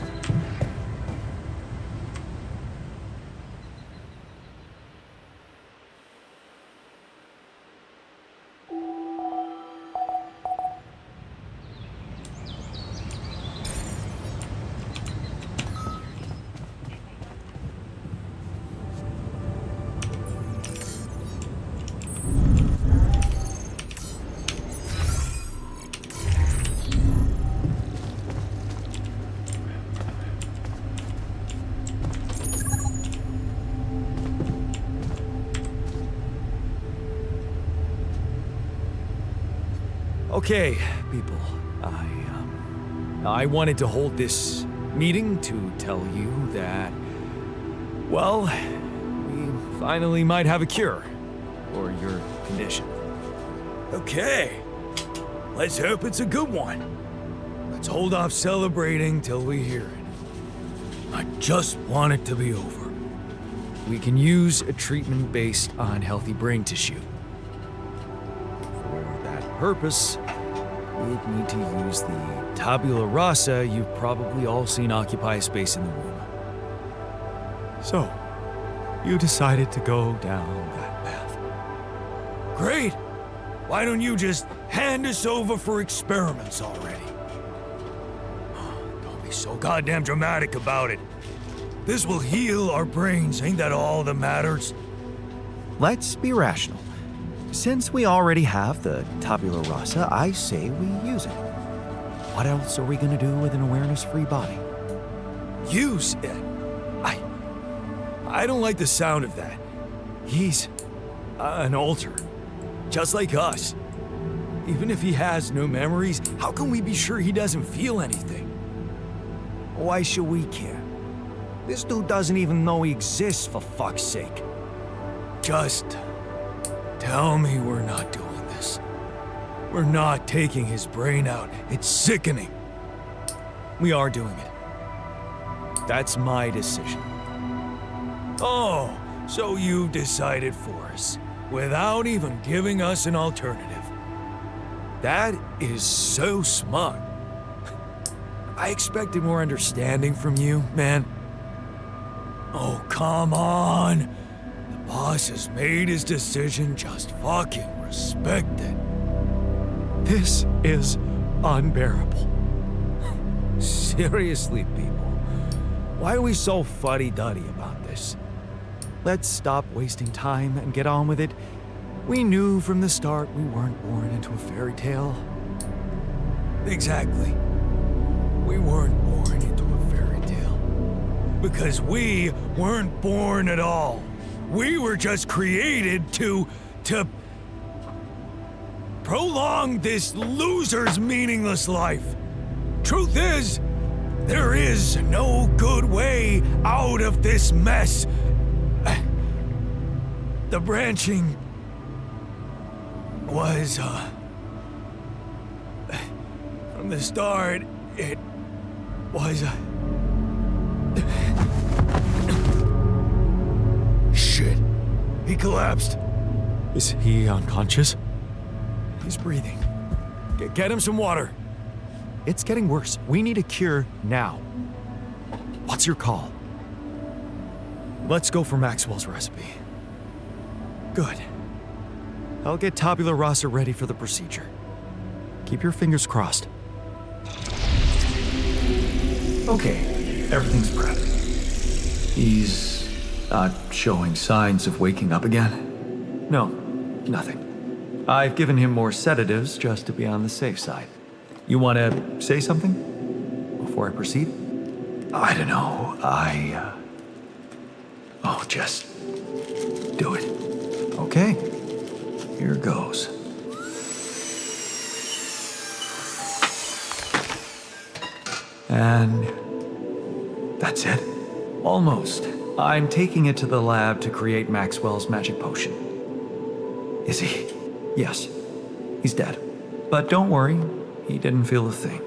Okay, people. I wanted to hold this meeting to tell you that, well, we finally might have a cure for your condition. Okay, let's hope it's a good one. Let's hold off celebrating till we hear it. I just want it to be over. We can use a treatment based on healthy brain tissue. For that purpose, we'd need to use the tabula rasa you've probably all seen occupy a space in the womb. So, you decided to go down that path. Great! Why don't you just hand us over for experiments already? Don't be so goddamn dramatic about it. This will heal our brains, ain't that all that matters? Let's be rational. Since we already have the tabula rasa, I say we use it. What else are we gonna do with an awareness-free body? Use it? I don't like the sound of that. He's an alter, just like us. Even if he has no memories, how can we be sure he doesn't feel anything? Why should we care? This dude doesn't even know he exists, for fuck's sake. Just tell me we're not doing this. We're not taking his brain out. It's sickening. We are doing it. That's my decision. Oh, so you decided for us, without even giving us an alternative. That is so smart. I expected more understanding from you, man. Oh, come on. The boss has made his decision. Just fucking respect it. This is unbearable. Seriously, people. Why are we so fuddy-duddy about this? Let's stop wasting time and get on with it. We knew from the start we weren't born into a fairy tale. Exactly. We weren't born into a fairy tale. Because we weren't born at all. We were just created to prolong this loser's meaningless life. Truth is, there is no good way out of this mess. The branching was, from the start, it was, Shit. He collapsed. Is he unconscious? He's breathing. Get him some water. It's getting worse. We need a cure now. What's your call? Let's go for Maxwell's recipe. Good. I'll get tabula rasa ready for the procedure. Keep your fingers crossed. Okay, everything's prepped. He's not showing signs of waking up again? No, nothing. I've given him more sedatives just to be on the safe side. You want to say something before I proceed? I don't know. Oh, just do it. Okay. Here goes. And that's it. Almost. I'm taking it to the lab to create Maxwell's magic potion. Is he? Yes, he's dead. But don't worry, he didn't feel a thing.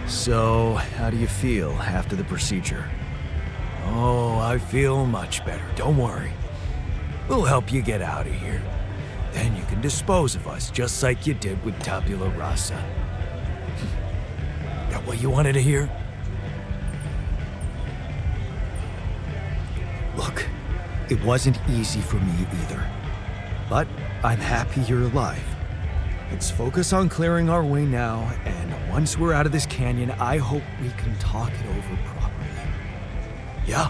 So, how do you feel after the procedure? Oh, I feel much better. Don't worry. We'll help you get out of here. Then you can dispose of us, just like you did with Tabula Rasa. That what you wanted to hear? Look, it wasn't easy for me either. But I'm happy you're alive. Let's focus on clearing our way now, and once we're out of this canyon, I hope we can talk it over properly. Yeah,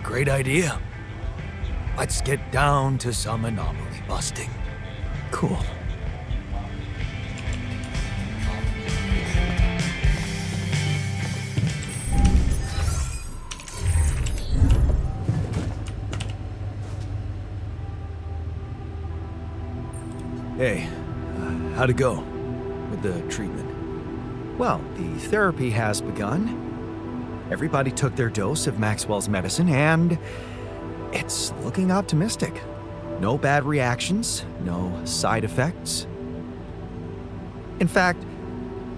great idea. Let's get down to some anomaly busting. Cool. Hey, how'd it go with the treatment? Well, the therapy has begun. Everybody took their dose of Maxwell's medicine, and it's looking optimistic. No bad reactions, no side effects. In fact,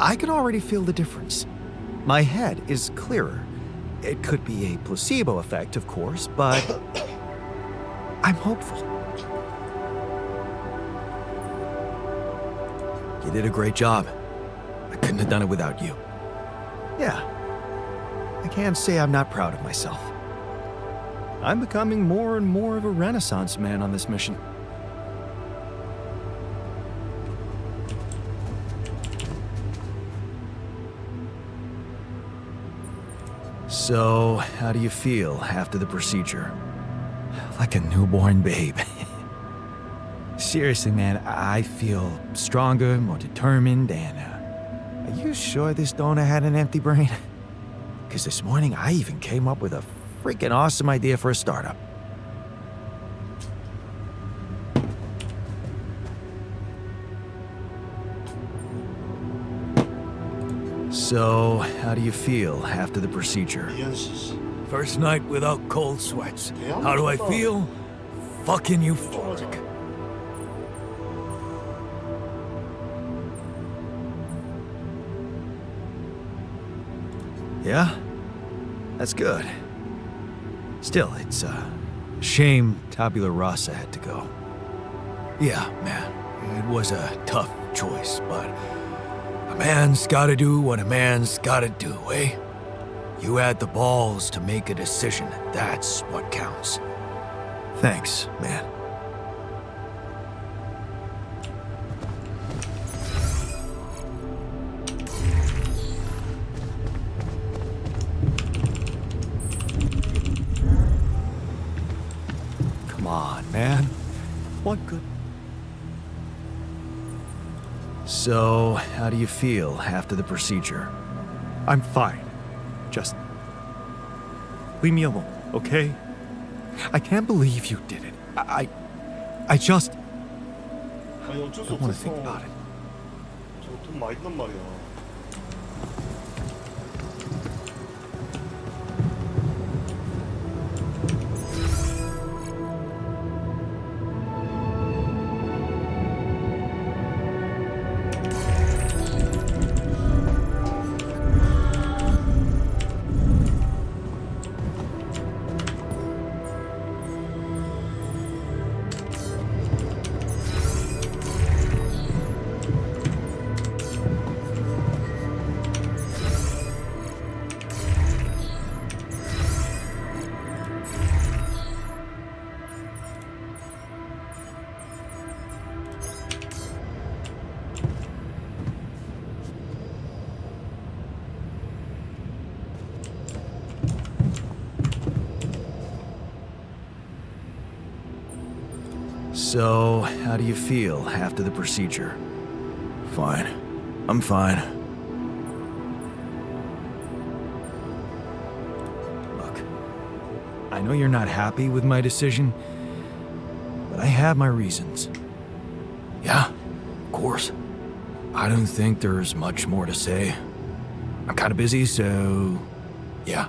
I can already feel the difference. My head is clearer. It could be a placebo effect, of course, but I'm hopeful. You did a great job. I couldn't have done it without you. Yeah, I can't say I'm not proud of myself. I'm becoming more and more of a Renaissance man on this mission. So, how do you feel after the procedure? Like a newborn babe. Seriously, man, I feel stronger, more determined, and are you sure this donor had an empty brain? Because this morning I even came up with a freaking awesome idea for a startup. So, how do you feel after the procedure? First night without cold sweats. How do I feel? fucking euphoric. Yeah? That's good. Still, it's a Shame Tabula Rasa had to go. yeah, man. It was a tough choice, but a man's gotta do what a man's gotta do, eh? You had the balls to make a decision, and that's what counts. Thanks, man. Come on, man. What good? So, how do you feel after the procedure? I'm fine. Just leave me alone, okay? I can't believe you did it. I just 아니 어쩔 수 don't want to 없었어. think about it. 저돈 많이 든단 말이야. So, how do you feel after the procedure? Fine. I'm fine. Look, I know you're not happy with my decision, but I have my reasons. Yeah, of course. I don't think there's much more to say. I'm kind of busy, so yeah.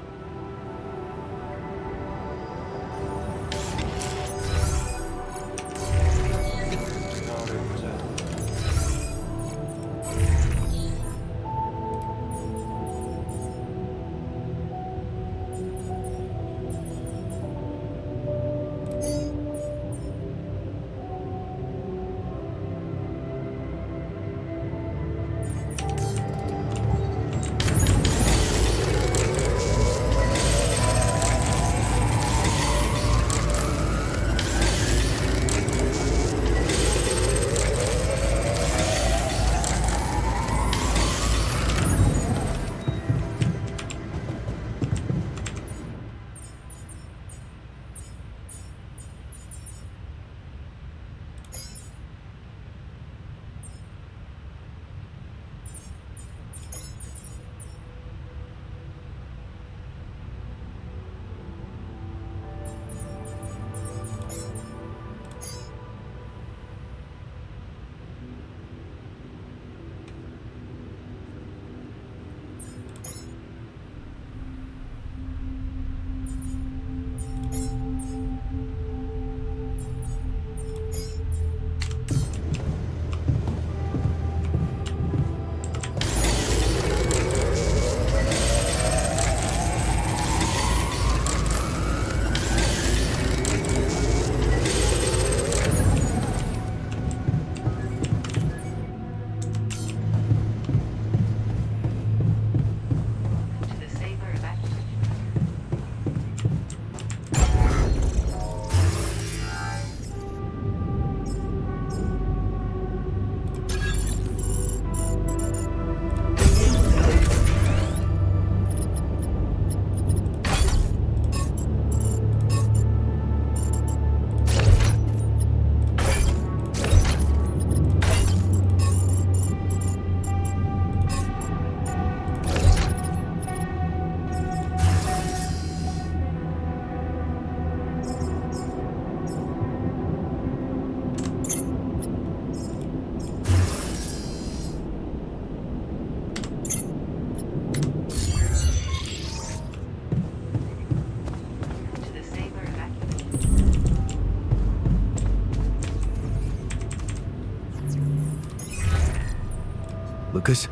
Lucas?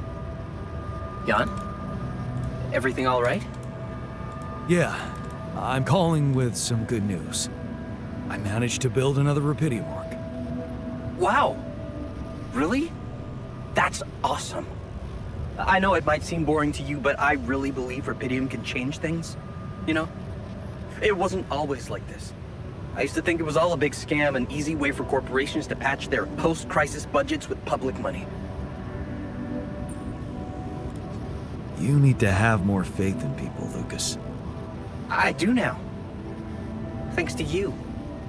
Jan? Everything all right? Yeah, I'm calling with some good news. I managed to build another Rapidium arc. Wow. Really? That's awesome. I know it might seem boring to you, but I really believe Rapidium can change things. You know? It wasn't always like this. I used to think it was all a big scam, an easy way for corporations to patch their post-crisis budgets with public money. You need to have more faith in people, Lucas. I do now. Thanks to you.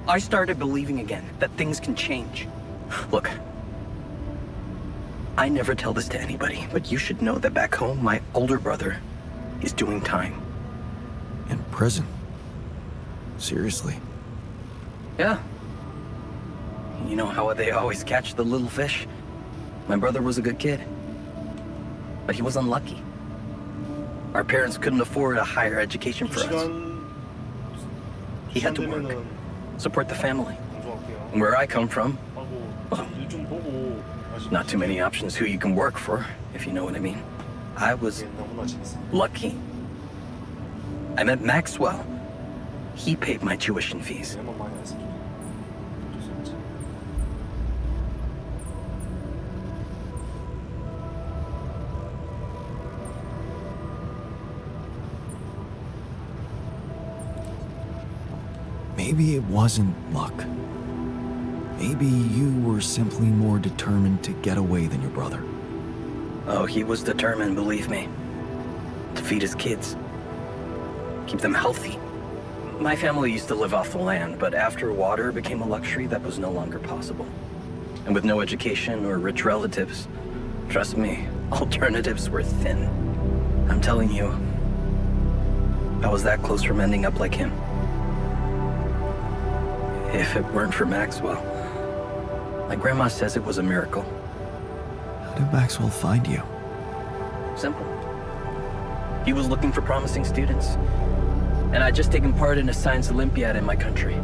I started believing again that things can change. Look, I never tell this to anybody, but you should know that back home, my older brother is doing time. In prison? Seriously? Yeah. You know how they always catch the little fish? My brother was a good kid, but he was unlucky. Our parents couldn't afford a higher education for us. 시간 He had to work, 되면은 support the family. 방송할게요. And where I come from, 하고 일 좀 보고 다시 not too many options who you can work for, if you know what I mean. I was 이게 너무나 재밌어. lucky. I met Maxwell. He paid my tuition fees. 내만 많이 했어. 어쩔 수 없지. Maybe it wasn't luck. Maybe you were simply more determined to get away than your brother. Oh, he was determined, believe me. To feed his kids. Keep them healthy. My family used to live off the land, but after water became a luxury, that was no longer possible. And with no education or rich relatives, trust me, alternatives were thin. I'm telling you, I was that close from ending up like him. If it weren't for Maxwell, my grandma says it was a miracle. How did Maxwell find you? Simple. He was looking for promising students. And I'd just taken part in a science Olympiad in my country.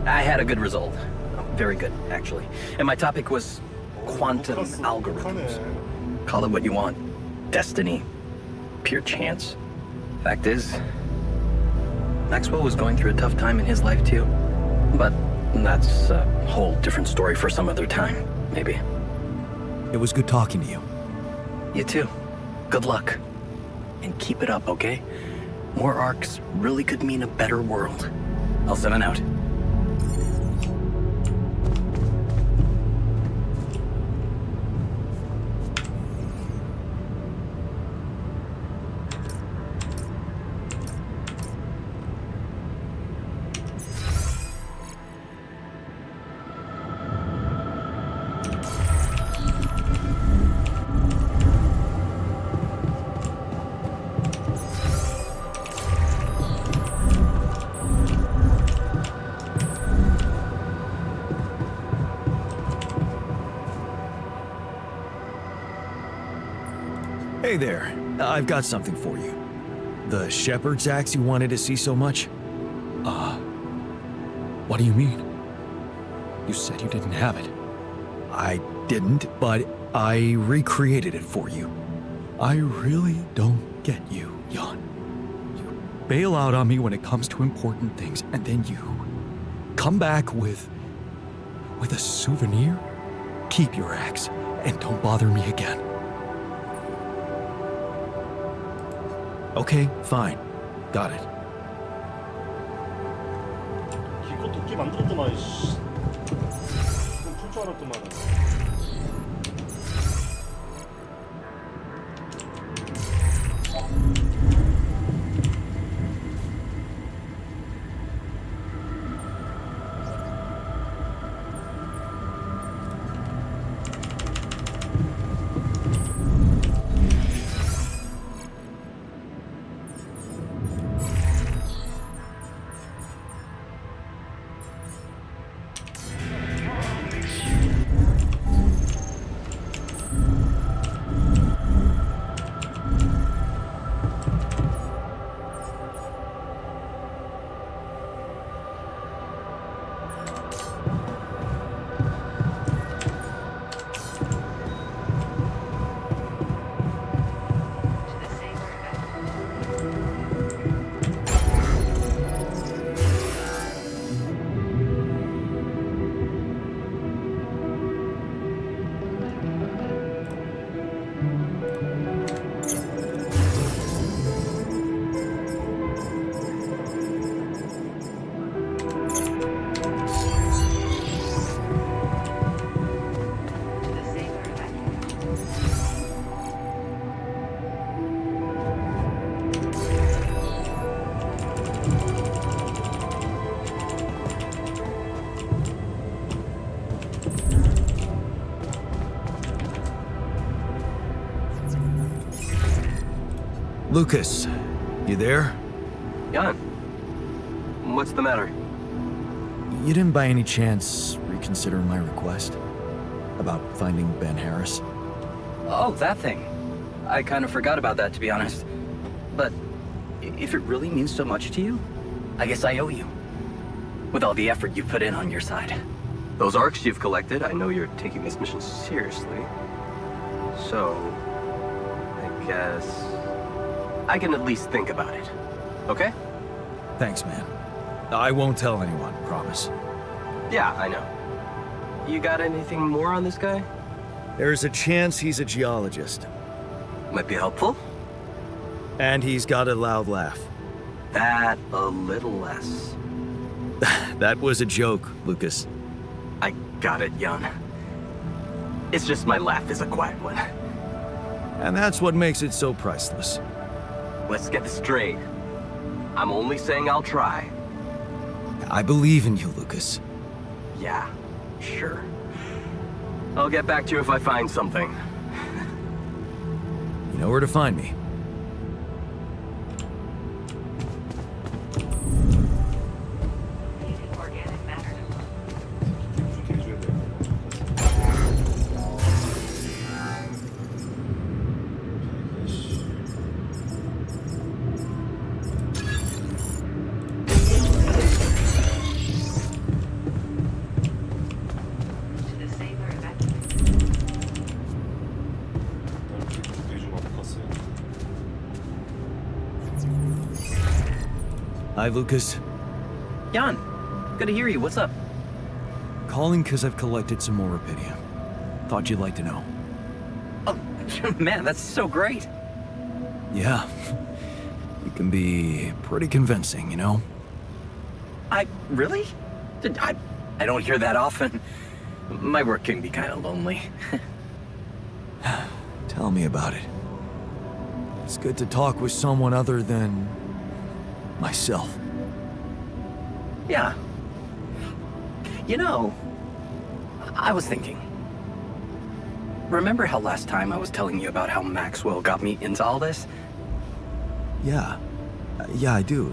I had a good result. Very good, actually. And my topic was quantum algorithms. Call it what you want. Destiny. Pure chance. Fact is, Maxwell was going through a tough time in his life too. But that's a whole different story for some other time, maybe. It was good talking to you. You too. Good luck. And keep it up, okay? More arcs really could mean a better world. I'll 7 out. Hey there, I've got something for you. The shepherd's axe you wanted to see so much? What do you mean? You said you didn't have it. I didn't, but I recreated it for you. I really don't get you, Jan. You bail out on me when it comes to important things, and then you come back with a souvenir? Keep your axe, and don't bother me again. Okay, fine. Got it. 기껏 도끼 만들었더만 씨. 그럼 풀줄 알았더만. Lucas, you there? Jan, what's the matter? You didn't by any chance reconsider my request about finding Ben Harris? Oh, that thing. I kind of forgot about that, to be honest. But if it really means so much to you, I guess I owe you. With all the effort you put in on your side. Those arcs you've collected, I know you're taking this mission seriously. So, I guess I can at least think about it. Okay? Thanks, man. I won't tell anyone, promise. Yeah, I know. You got anything more on this guy? There's a chance he's a geologist. Might be helpful. And he's got a loud laugh. That a little less. That was a joke, Lucas. I got it, Jan. It's just my laugh is a quiet one. And that's what makes it so priceless. Let's get this straight. I'm only saying I'll try. I believe in you, Lucas. Yeah, sure. I'll get back to you if I find something. You know where to find me. Using organic matter. 이렇게 해줘야 돼. To the saber evacuation. 대중만 바꿨어요. Hi, Lucas. Jan, good to hear you. What's up? Calling because I've collected some more Rapidium. Thought you'd like to know. Oh, man, that's so great. Yeah. You can be pretty convincing, you know? Really? I don't hear that often. My work can be kind of lonely. Tell me about it. It's good to talk with someone other than myself. Yeah. You know, I was thinking. Remember how last time I was telling you about how Maxwell got me into all this? Yeah. Yeah, I do.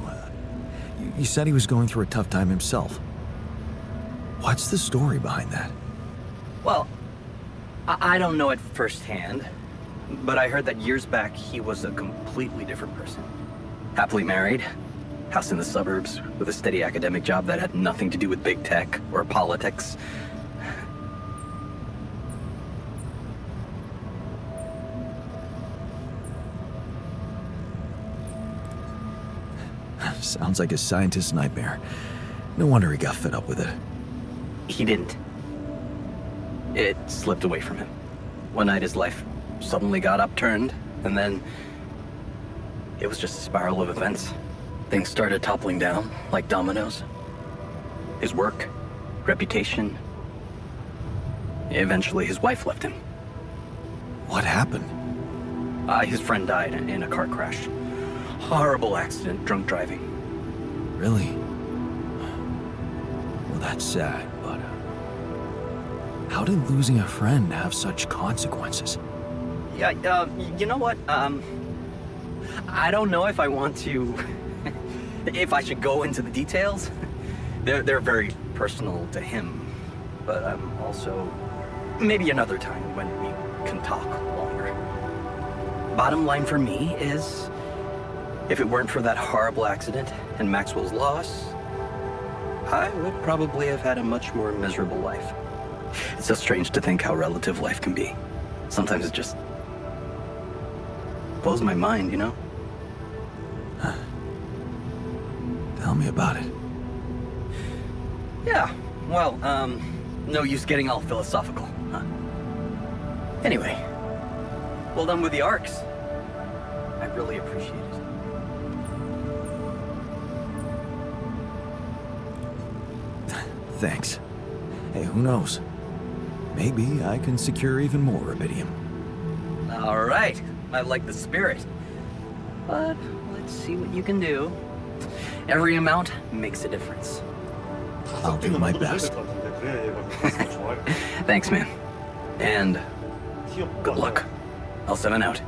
You said he was going through a tough time himself. What's the story behind that? Well, I don't know it firsthand, but I heard that years back he was a completely different person. Happily married, house in the suburbs, with a steady academic job that had nothing to do with big tech or politics. Sounds like a scientist's nightmare. No wonder he got fed up with it. He didn't. It slipped away from him. One night his life suddenly got upturned, and then it was just a spiral of events. Things started toppling down like dominoes. His work, reputation. Eventually his wife left him. What happened? His friend died in a car crash. Horrible accident, drunk driving. Really? Well, that's sad, but how did losing a friend have such consequences? Yeah, you know what? I don't know if I want to... if I should go into the details. They're very personal to him. But I'm also... maybe another time when we can talk longer. Bottom line for me is... if it weren't for that horrible accident and Maxwell's loss, I would probably have had a much more miserable life. It's so strange to think how relative life can be. Sometimes it just blows my mind, you know? Tell me about it. Yeah, well, no use getting all philosophical, huh? Anyway, well done with the arcs. I really appreciate it. Thanks. Hey, who knows? Maybe I can secure even more rubidium. All right, I like the spirit. But let's see what you can do. Every amount makes a difference. I'll do my best. Thanks, man. And good luck. I'll 7 out.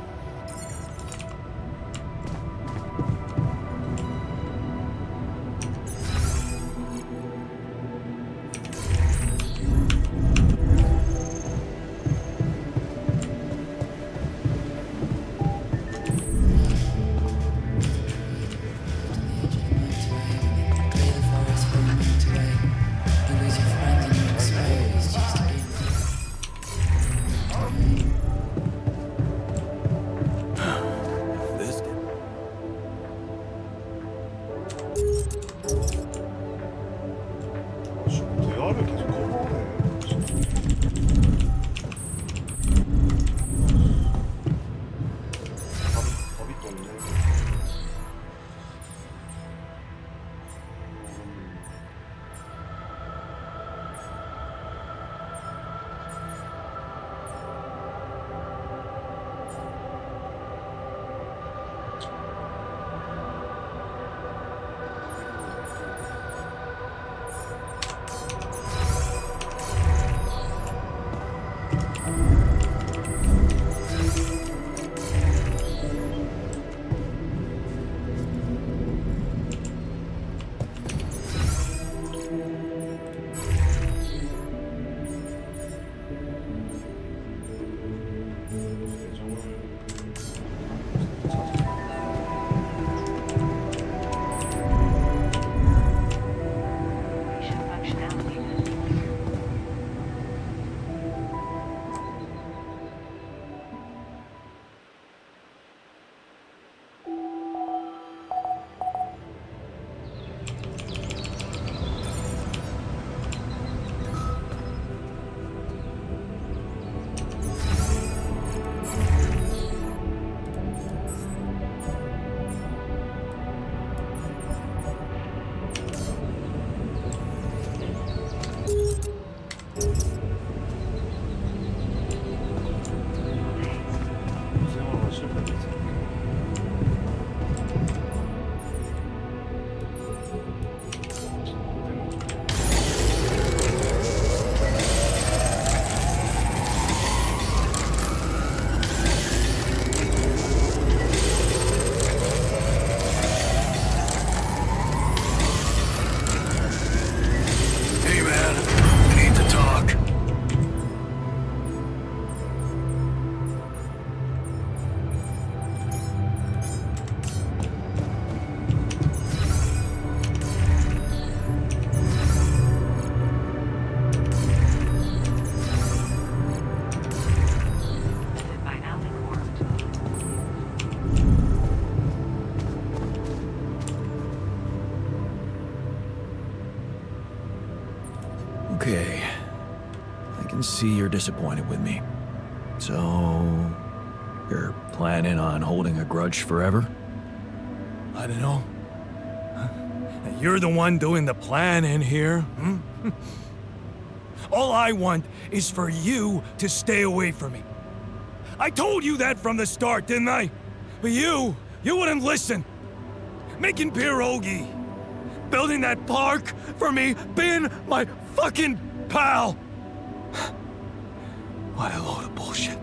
see you're disappointed with me. So, you're planning on holding a grudge forever? I don't know. You're the one doing the planning here. Hmm? All I want is for you to stay away from me. I told you that from the start, didn't I? But you wouldn't listen. Making pierogi, building that park for me, being my fucking pal. What a load of bullshit.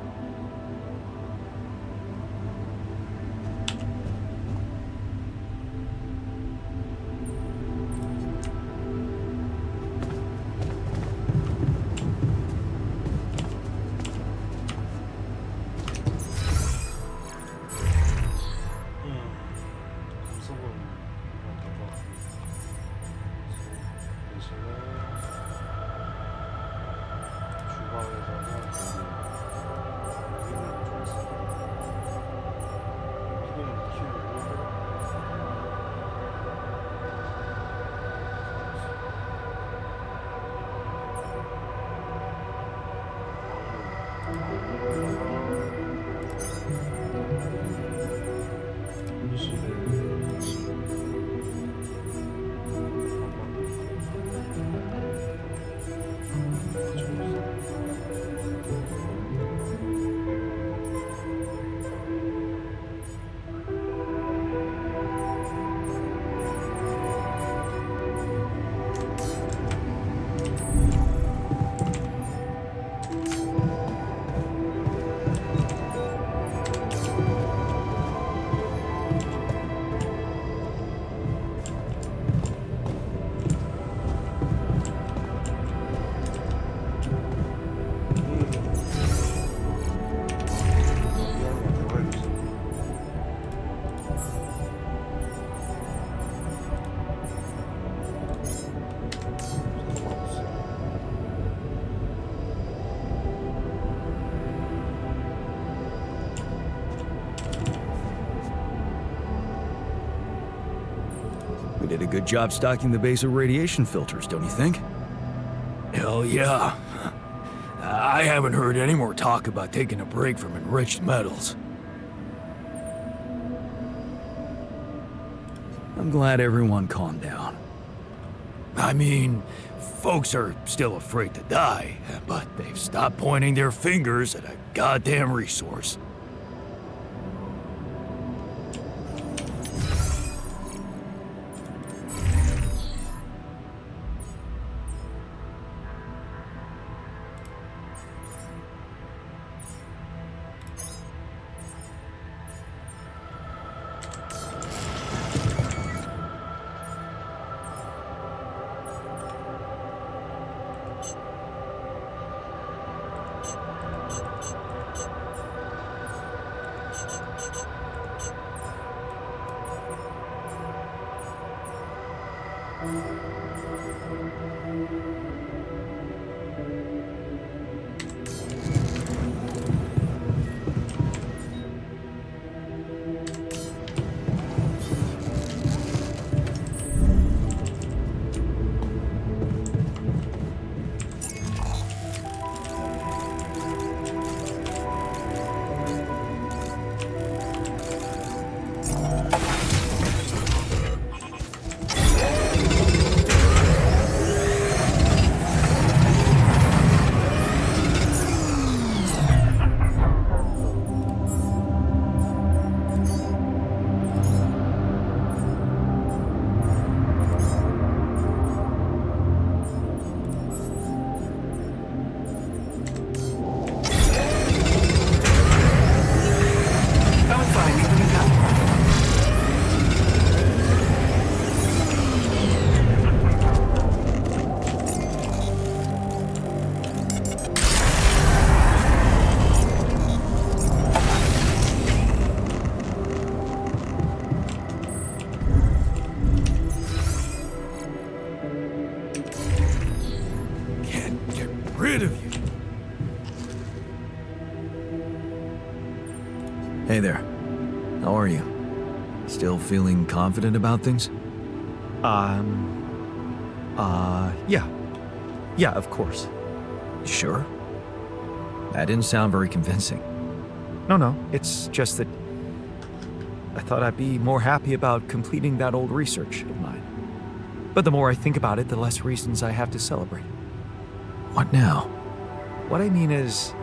We did a good job stocking the base of radiation filters, don't you think? Hell yeah. I haven't heard any more talk about taking a break from enriched metals. I'm glad everyone calmed down. I mean, folks are still afraid to die, but they've stopped pointing their fingers at a goddamn resource. Rid of you. Hey there. How are you? Still feeling confident about things? Yeah. Yeah, of course. You sure? That didn't sound very convincing. No, it's just that I thought I'd be more happy about completing that old research of mine. But the more I think about it, the less reasons I have to celebrate. What now? What I mean is,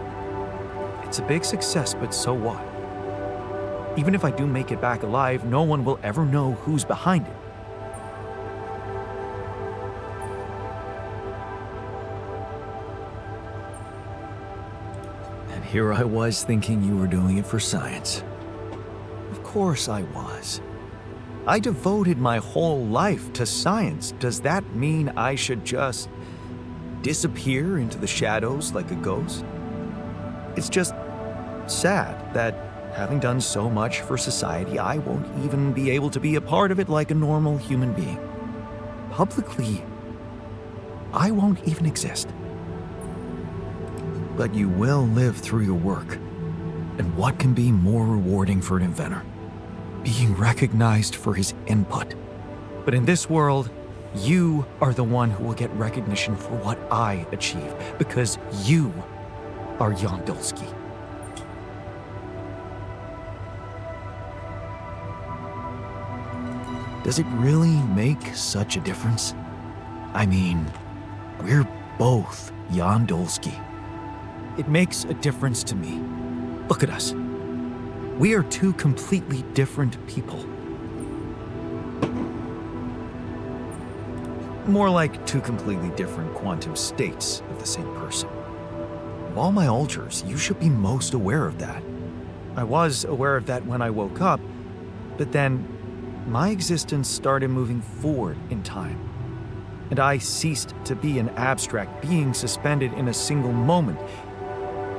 it's a big success, but so what? Even if I do make it back alive, no one will ever know who's behind it. And here I was thinking you were doing it for science. Of course I was. I devoted my whole life to science. Does that mean I should just disappear into the shadows like a ghost? It's just sad that having done so much for society, I won't even be able to be a part of it like a normal human being. Publicly, I won't even exist. But you will live through your work. And what can be more rewarding for an inventor? Being recognized for his input. But in this world, you are the one who will get recognition for what I achieve, because you are Jan Dulski. Does it really make such a difference? I mean, we're both Jan Dulski. It makes a difference to me. Look at us. We are two completely different people. More like two completely different quantum states of the same person. Of all my alters, you should be most aware of that. I was aware of that when I woke up, but then my existence started moving forward in time, and I ceased to be an abstract being suspended in a single moment.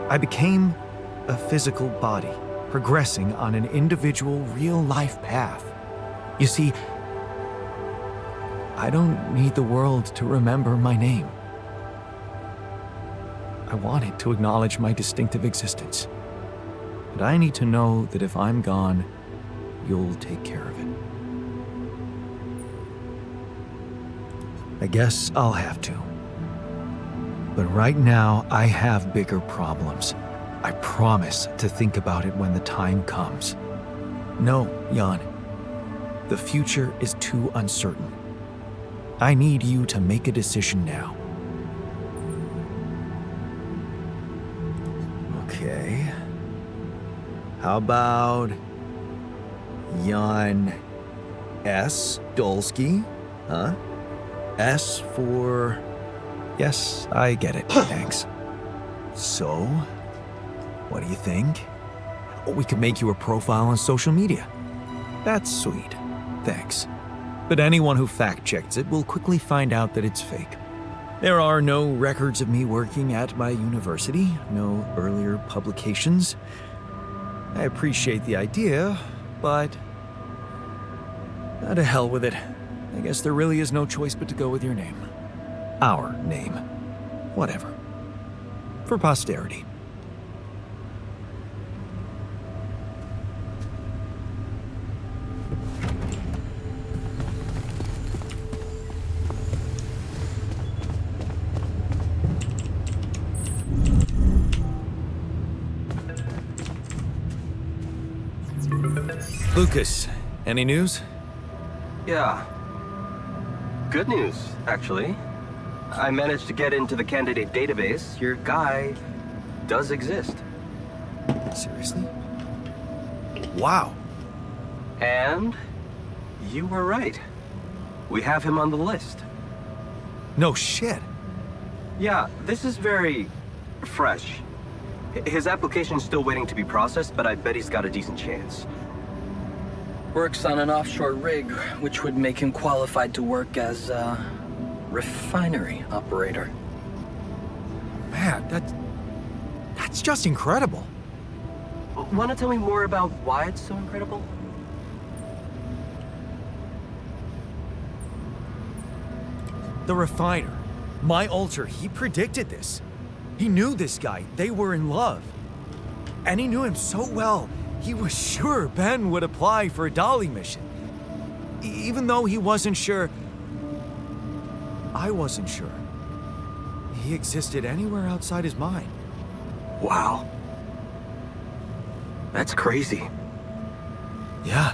I became a physical body, progressing on an individual, real-life path. You see, I don't need the world to remember my name. I want it to acknowledge my distinctive existence. But I need to know that if I'm gone, you'll take care of it. I guess I'll have to. But right now, I have bigger problems. I promise to think about it when the time comes. No, Jan. The future is too uncertain. I need you to make a decision now. Okay. How about Jan S. Dulski? Huh? S for... Yes, I get it. Thanks. So, what do you think? We could make you a profile on social media. That's sweet. Thanks. But anyone who fact-checks it will quickly find out that it's fake. There are no records of me working at my university, no earlier publications. I appreciate the idea, but... to hell with it. I guess there really is no choice but to go with your name. Our name. Whatever. For posterity. Lucas, any news? Yeah. Good news, actually. I managed to get into the candidate database. Your guy does exist. Seriously? Wow. And you were right. We have him on the list. No shit. Yeah, this is very fresh. His application's still waiting to be processed, but I bet he's got a decent chance. Works on an offshore rig, which would make him qualified to work as a refinery operator. Man, that's just incredible. Want to tell me more about why it's so incredible? The refiner. My alter, he predicted this. He knew this guy. They were in love. And he knew him so well, he was sure Ben would apply for a Dolly mission. Even though he wasn't sure, I wasn't sure he existed anywhere outside his mind. Wow. That's crazy. Yeah.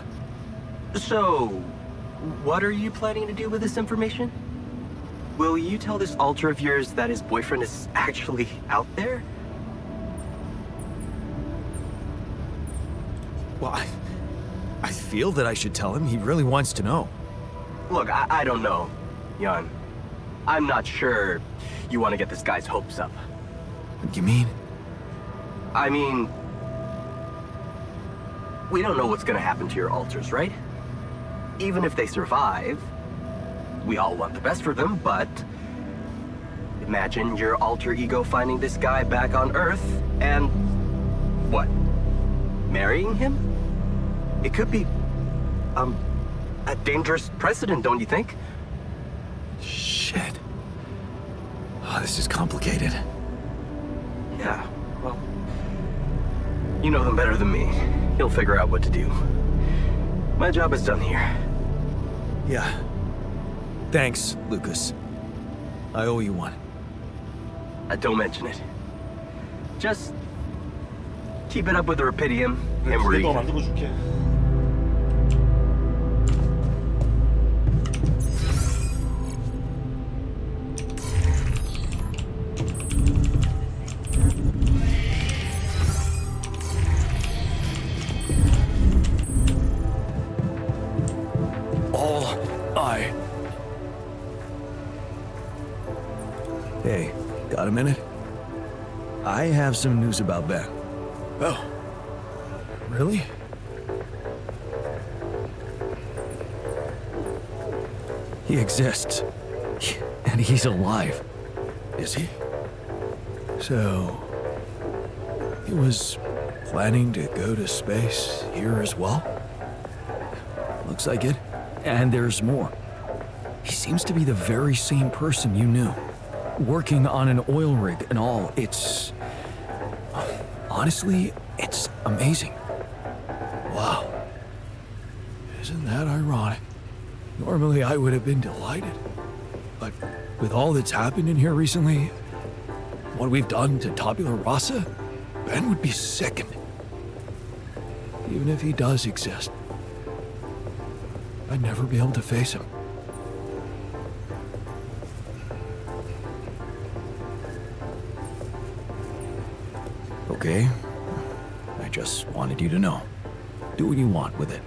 So, what are you planning to do with this information? Will you tell this alter of yours that his boyfriend is actually out there? Well, I feel that I should tell him. He really wants to know. Look, I don't know, Jan. I'm not sure you want to get this guy's hopes up. What do you mean? I mean, we don't know what's gonna happen to your alters, right? Even if they survive, we all want the best for them, but imagine your alter ego finding this guy back on Earth and what? Marrying him? It could be, a dangerous precedent, don't you think? Shit. Oh, this is complicated. Yeah, well, you know them better than me. He'll figure out what to do. My job is done here. Yeah. Thanks, Lucas. I owe you one. Don't mention it. Just keep it up with the Rapidium, and we're 너 even. 만들어 줄게. Hey, got a minute? I have some news about Ben. Oh. Really? He exists. And he's alive. Is he? So, he was planning to go to space here as well? Looks like it. And there's more. He seems to be the very same person you knew. Working on an oil rig and all. It's... honestly, it's amazing. Wow. Isn't that ironic? Normally I would have been delighted. But with all that's happened in here recently, what we've done to Tabula Rasa, Ben would be sickened. Even if he does exist, I'd never be able to face him. Okay? I just wanted you to know. Do what you want with it.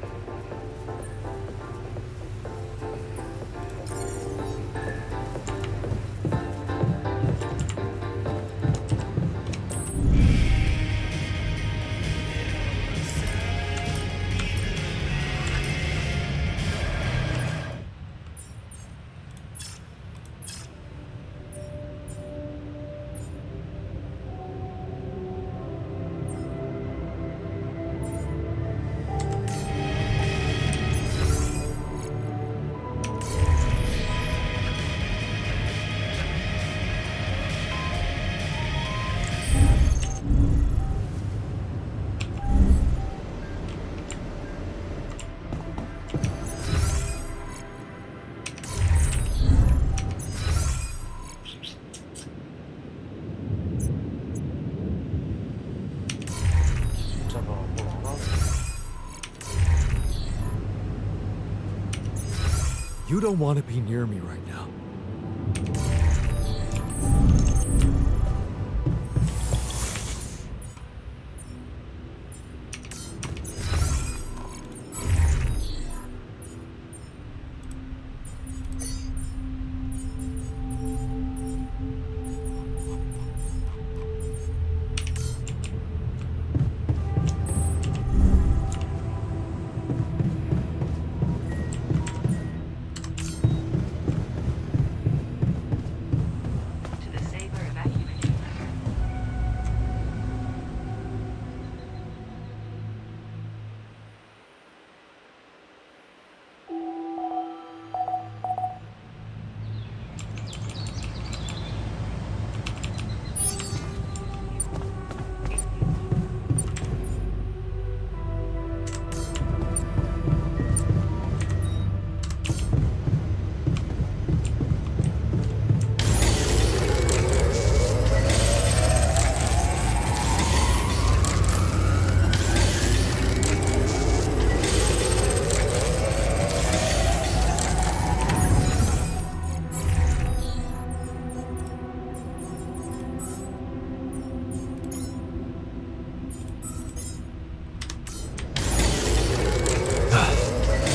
You don't want to be near me right now.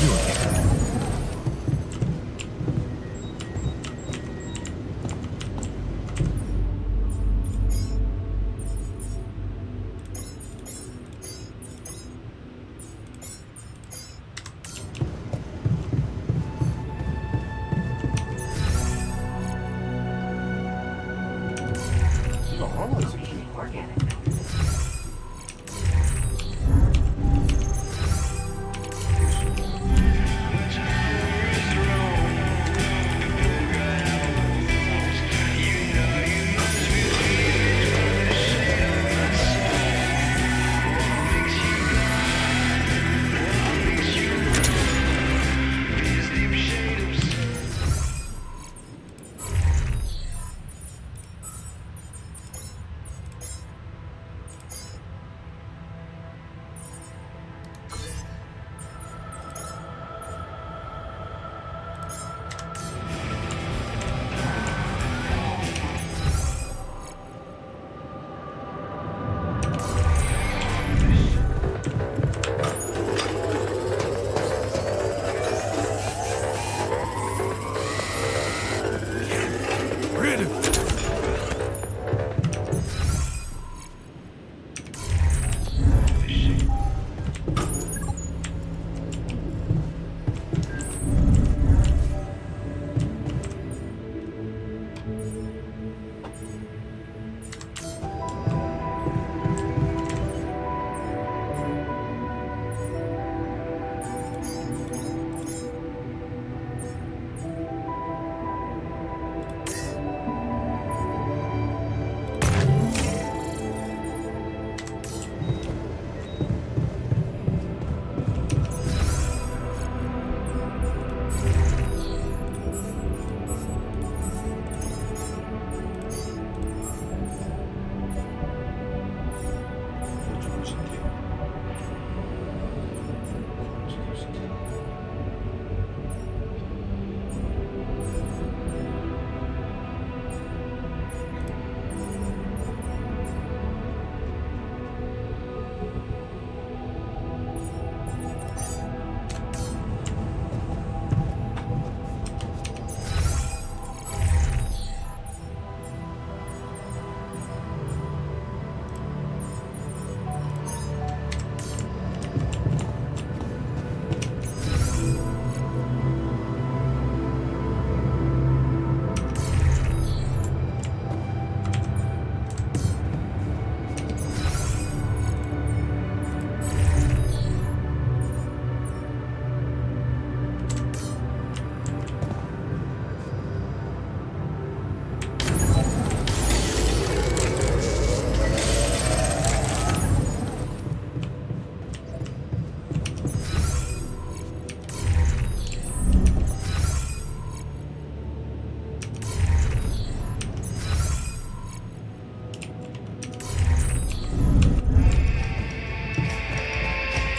you again. Organic.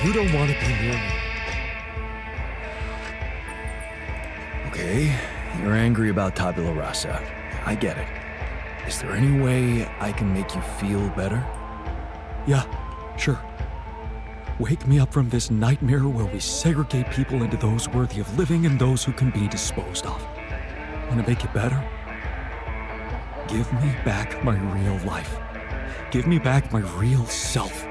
You don't want to be near me. Okay, you're angry about Tabula Rasa. I get it. Is there any way I can make you feel better? Yeah, sure. Wake me up from this nightmare where we segregate people into those worthy of living and those who can be disposed of. Want to make it better? Give me back my real life. Give me back my real self.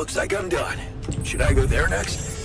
Looks like I'm done. Should I go there next?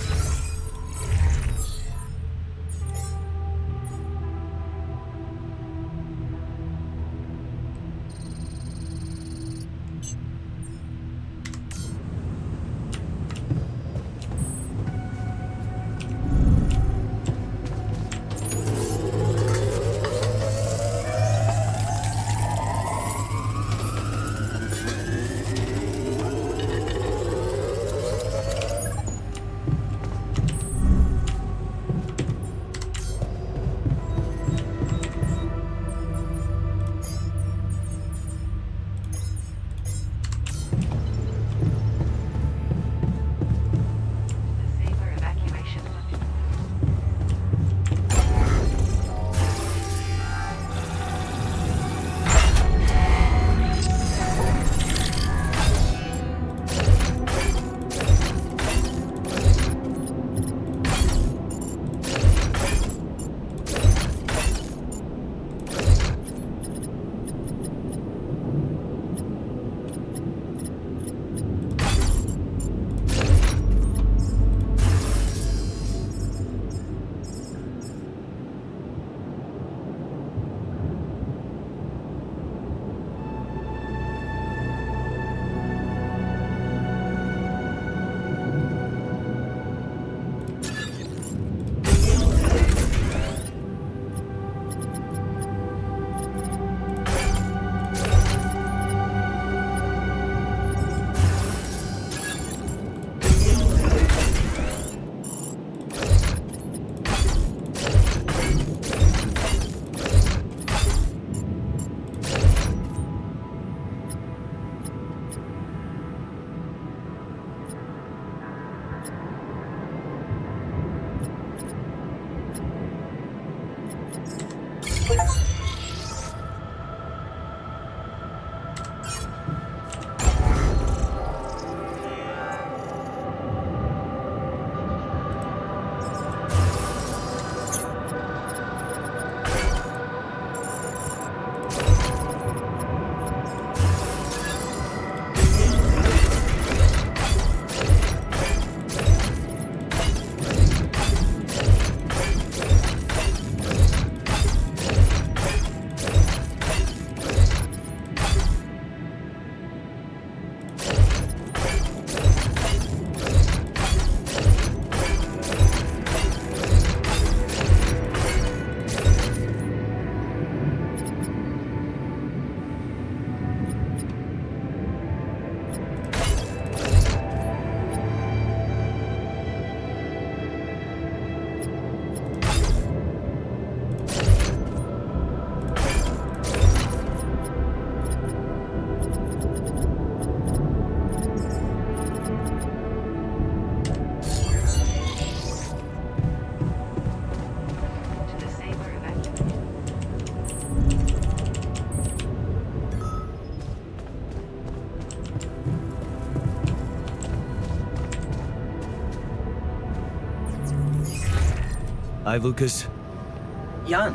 Disable evacuation function. Hi, Lucas. Jan,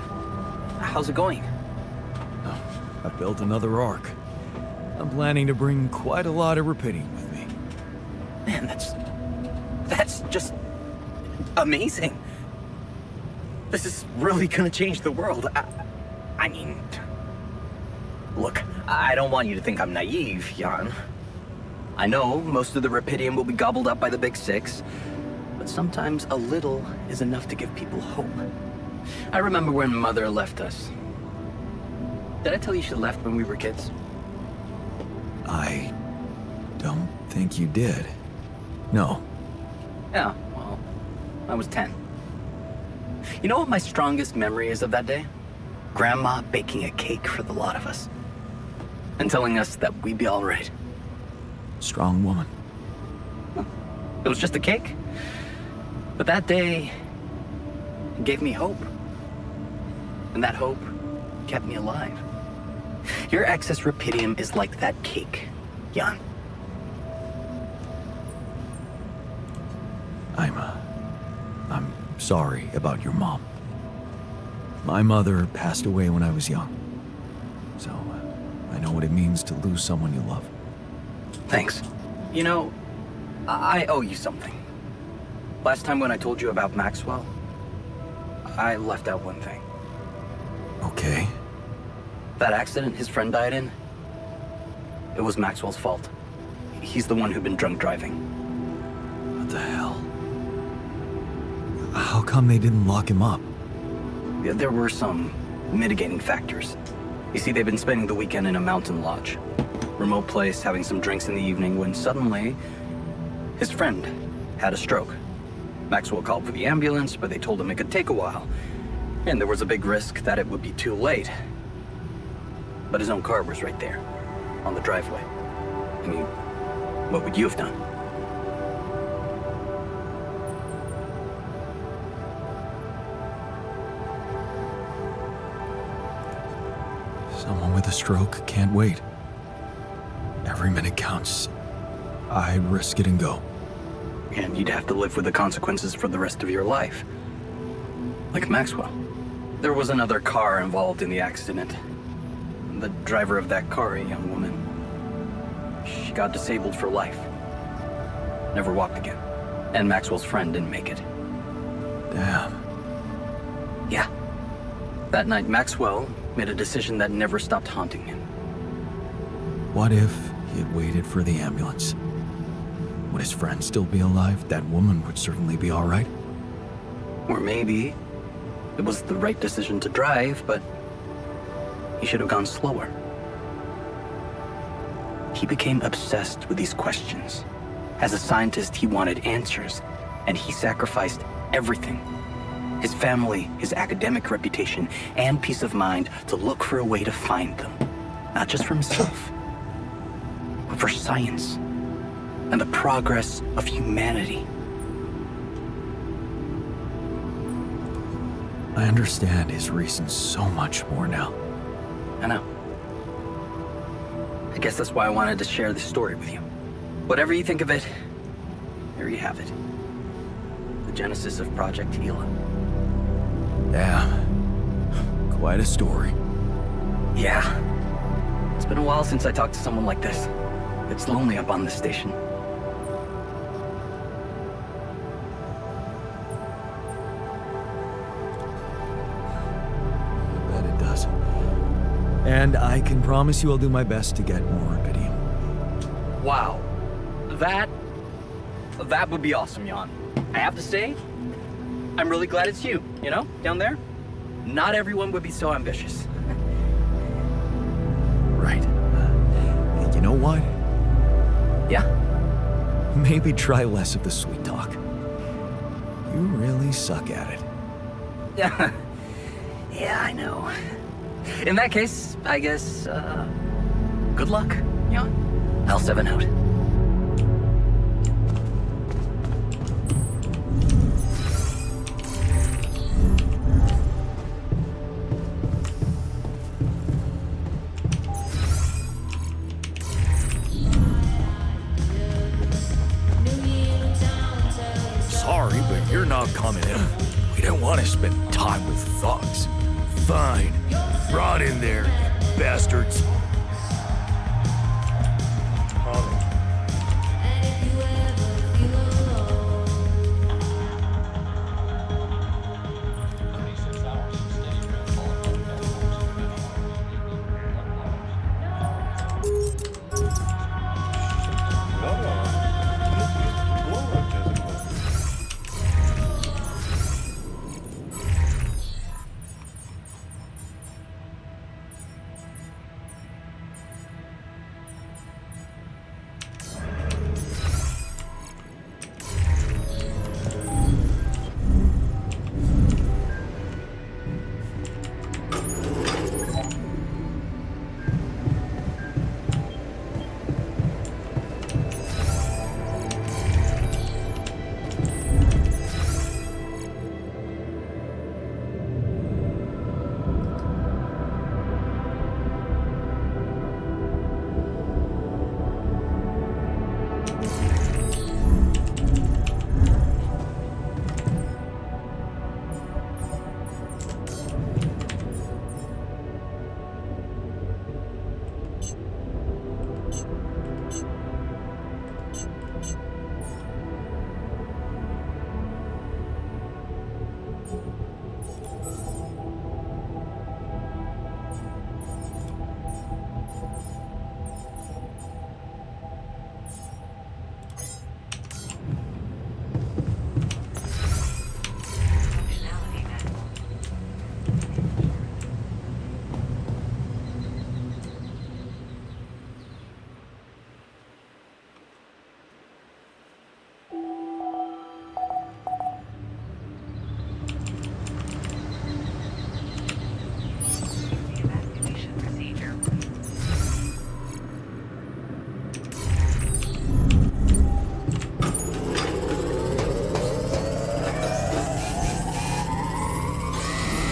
how's it going? I built another Ark. I'm planning to bring quite a lot of Rapidium with me. Man, that's just amazing. This is really gonna change the world. I mean, look, I don't want you to think I'm naive, Jan. I know most of the Rapidium will be gobbled up by the Big Six, but sometimes a little is enough to give people hope. I remember when Mother left us. Did I tell you she left when we were kids? I don't think you did. No. Yeah, well, I was 10. You know what my strongest memory is of that day? Grandma baking a cake for the lot of us. And telling us that we'd be all right. Strong woman. It was just a cake. But that day, it gave me hope. And that hope kept me alive. Your excess Rapidium is like that cake, Jan. I'm sorry about your mom. My mother passed away when I was young. So, I know what it means to lose someone you love. Thanks. You know, I owe you something. Last time when I told you about Maxwell, I left out one thing. Okay. That accident his friend died in, it was Maxwell's fault. He's the one who'd been drunk driving. What the hell? How come they didn't lock him up? Yeah, there were some mitigating factors. You see, they'd been spending the weekend in a mountain lodge. Remote place, having some drinks in the evening, when suddenly, his friend had a stroke. Maxwell called for the ambulance, but they told him it could take a while. And there was a big risk that it would be too late. But his own car was right there, on the driveway. I mean, what would you have done? Someone with a stroke can't wait. Every minute counts. I'd risk it and go. And you'd have to live with the consequences for the rest of your life. Like Maxwell. There was another car involved in the accident. The driver of that car, a young woman. She got disabled for life. Never walked again. And Maxwell's friend didn't make it. Damn. Yeah. That night, Maxwell made a decision that never stopped haunting him. What if he had waited for the ambulance? Would his friend still be alive? That woman would certainly be all right. Or maybe it was the right decision to drive, but he should have gone slower. He became obsessed with these questions. As a scientist, he wanted answers, and he sacrificed everything. His family, his academic reputation, and peace of mind to look for a way to find them. Not just for himself, but for science and the progress of humanity. I understand his reasons so much more now. I know. I guess that's why I wanted to share this story with you. Whatever you think of it, here you have it. The genesis of Project Gila. Damn. Quite a story. Yeah. It's been a while since I talked to someone like this. It's lonely up on this station. I bet it does. And I can promise you I'll do my best to get more Rubidium. Wow. That would be awesome, Jan. I have to say, I'm really glad it's you, you know, down there. Not everyone would be so ambitious. Right. You know what? Yeah? Maybe try less of the sweet talk. You really suck at it. Yeah. Yeah, I know. In that case, I guess, good luck, Jan. L7 out. Sorry, but you're not coming in. We don't want to spend time with thugs. Fine. Rot in there, you bastards.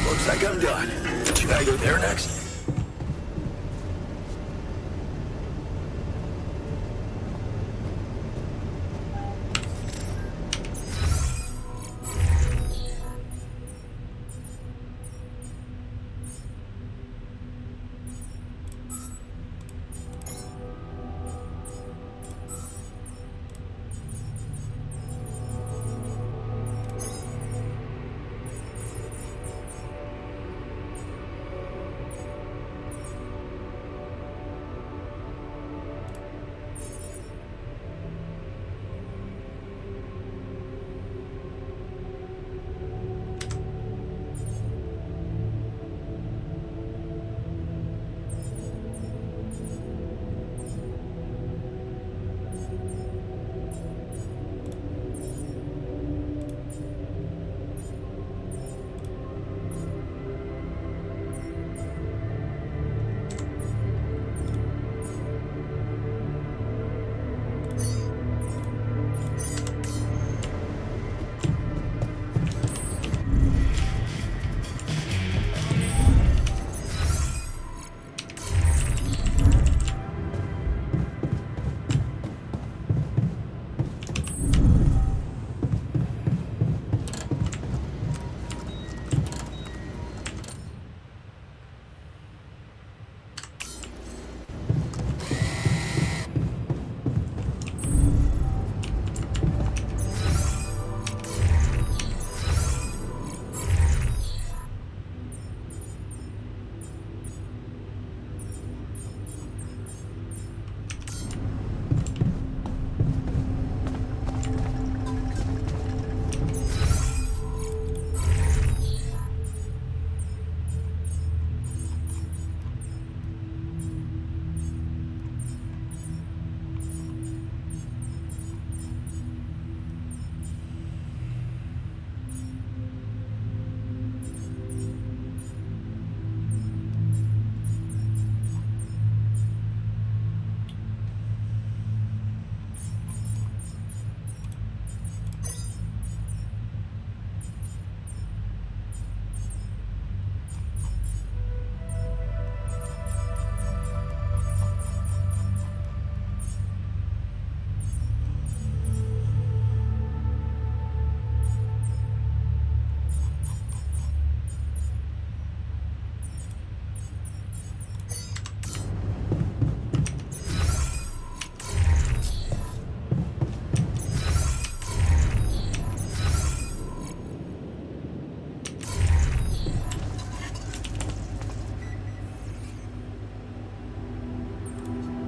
Looks like I'm done. Should I go there next?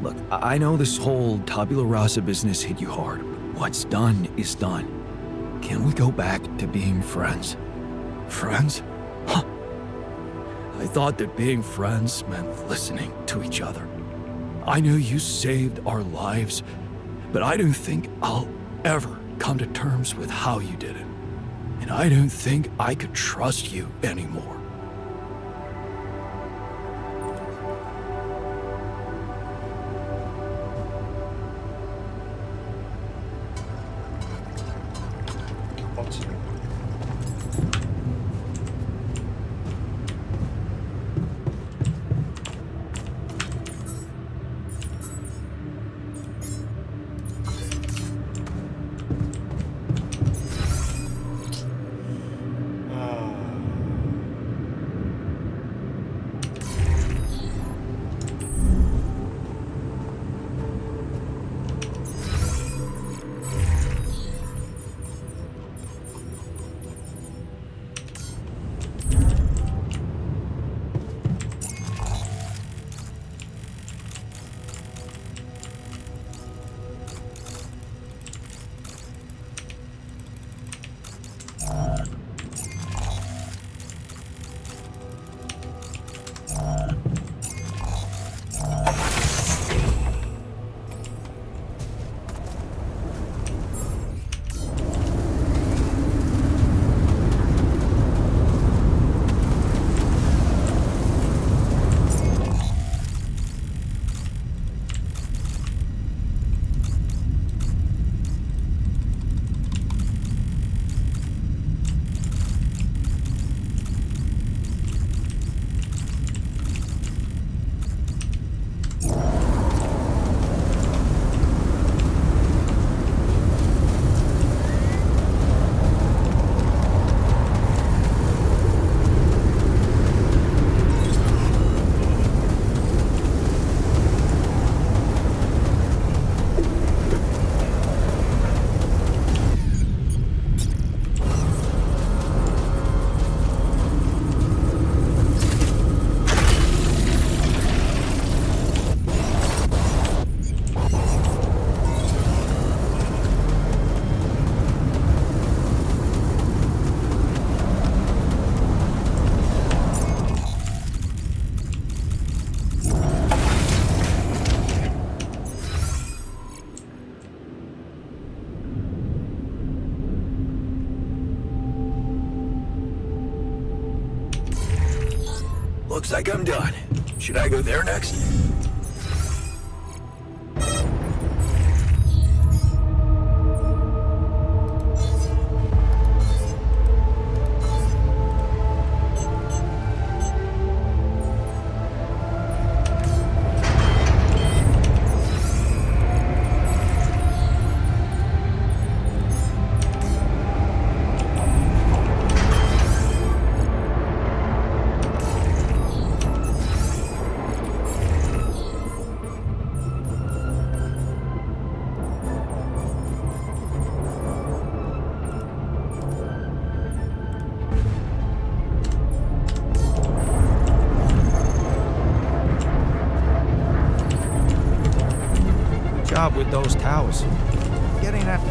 Look, I know this whole tabula rasa business hit you hard, but what's done is done. Can we go back to being friends? Friends? Huh. I thought that being friends meant listening to each other. I know you saved our lives, but I don't think I'll ever come to terms with how you did it. And I don't think I could trust you anymore. 빡치네. Looks like I'm done. Should I go there next? Job with those towers. Getting at.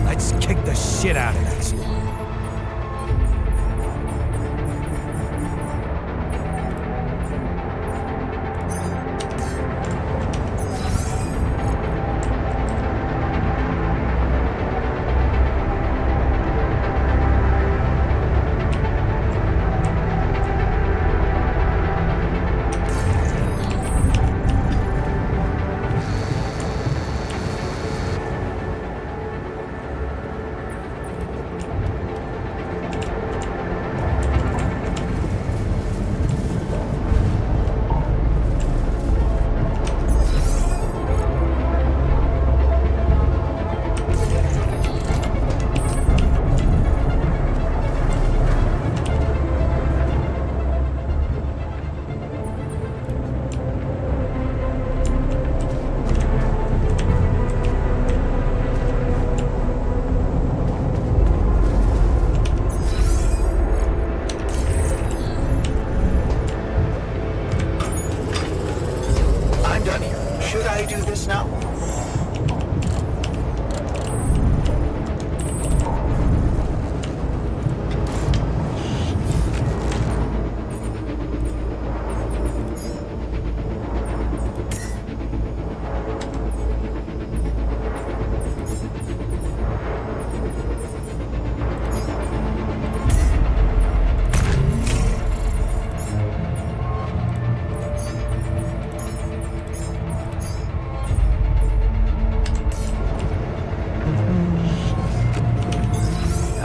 Let's kick the shit out of that sewer.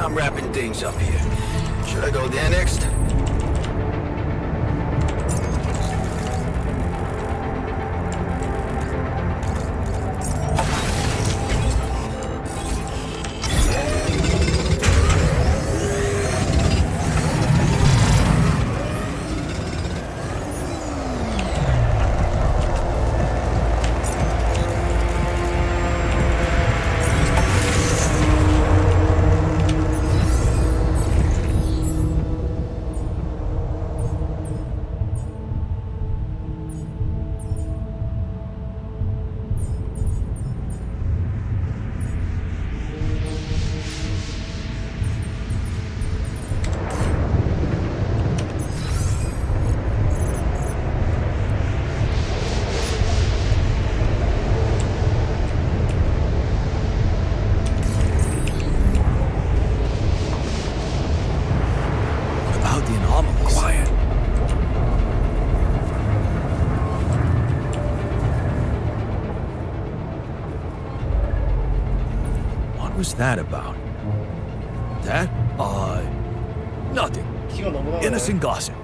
I'm wrapping things up here. Should I go there next? What was that about? That? Nothing. 키가 너무 나와요. Innocent gossip.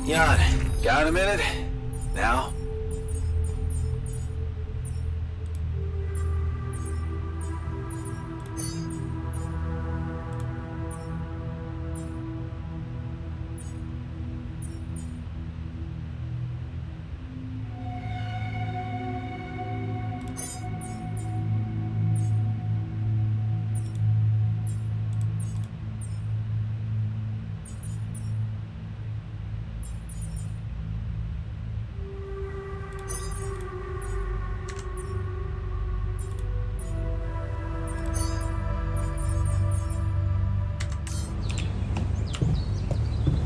Jan, got a minute? Now?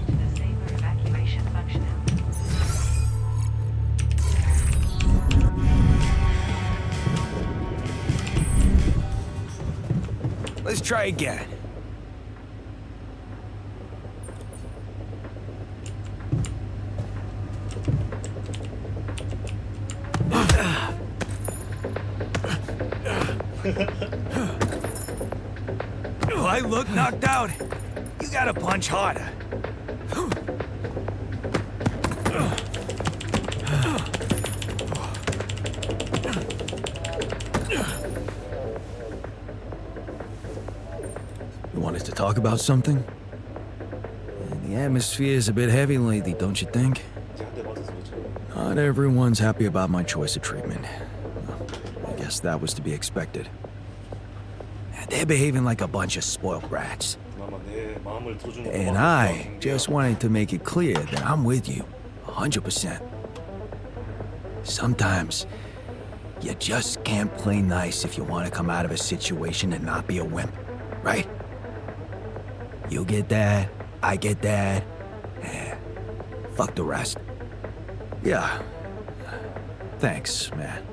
Disable evacuation functionality. Let's try again. Do I look knocked out? You gotta punch harder. You wanted to talk about something? The atmosphere's a bit heavy lately, don't you think? Not everyone's happy about my choice of treatment. Well, I guess that was to be expected. They're behaving like a bunch of spoiled brats. And I just wanted to make it clear that I'm with you, 100%. Sometimes, you just can't play nice if you want to come out of a situation and not be a wimp, right? You get that, I get that. Fuck the rest. Yeah. Thanks, man.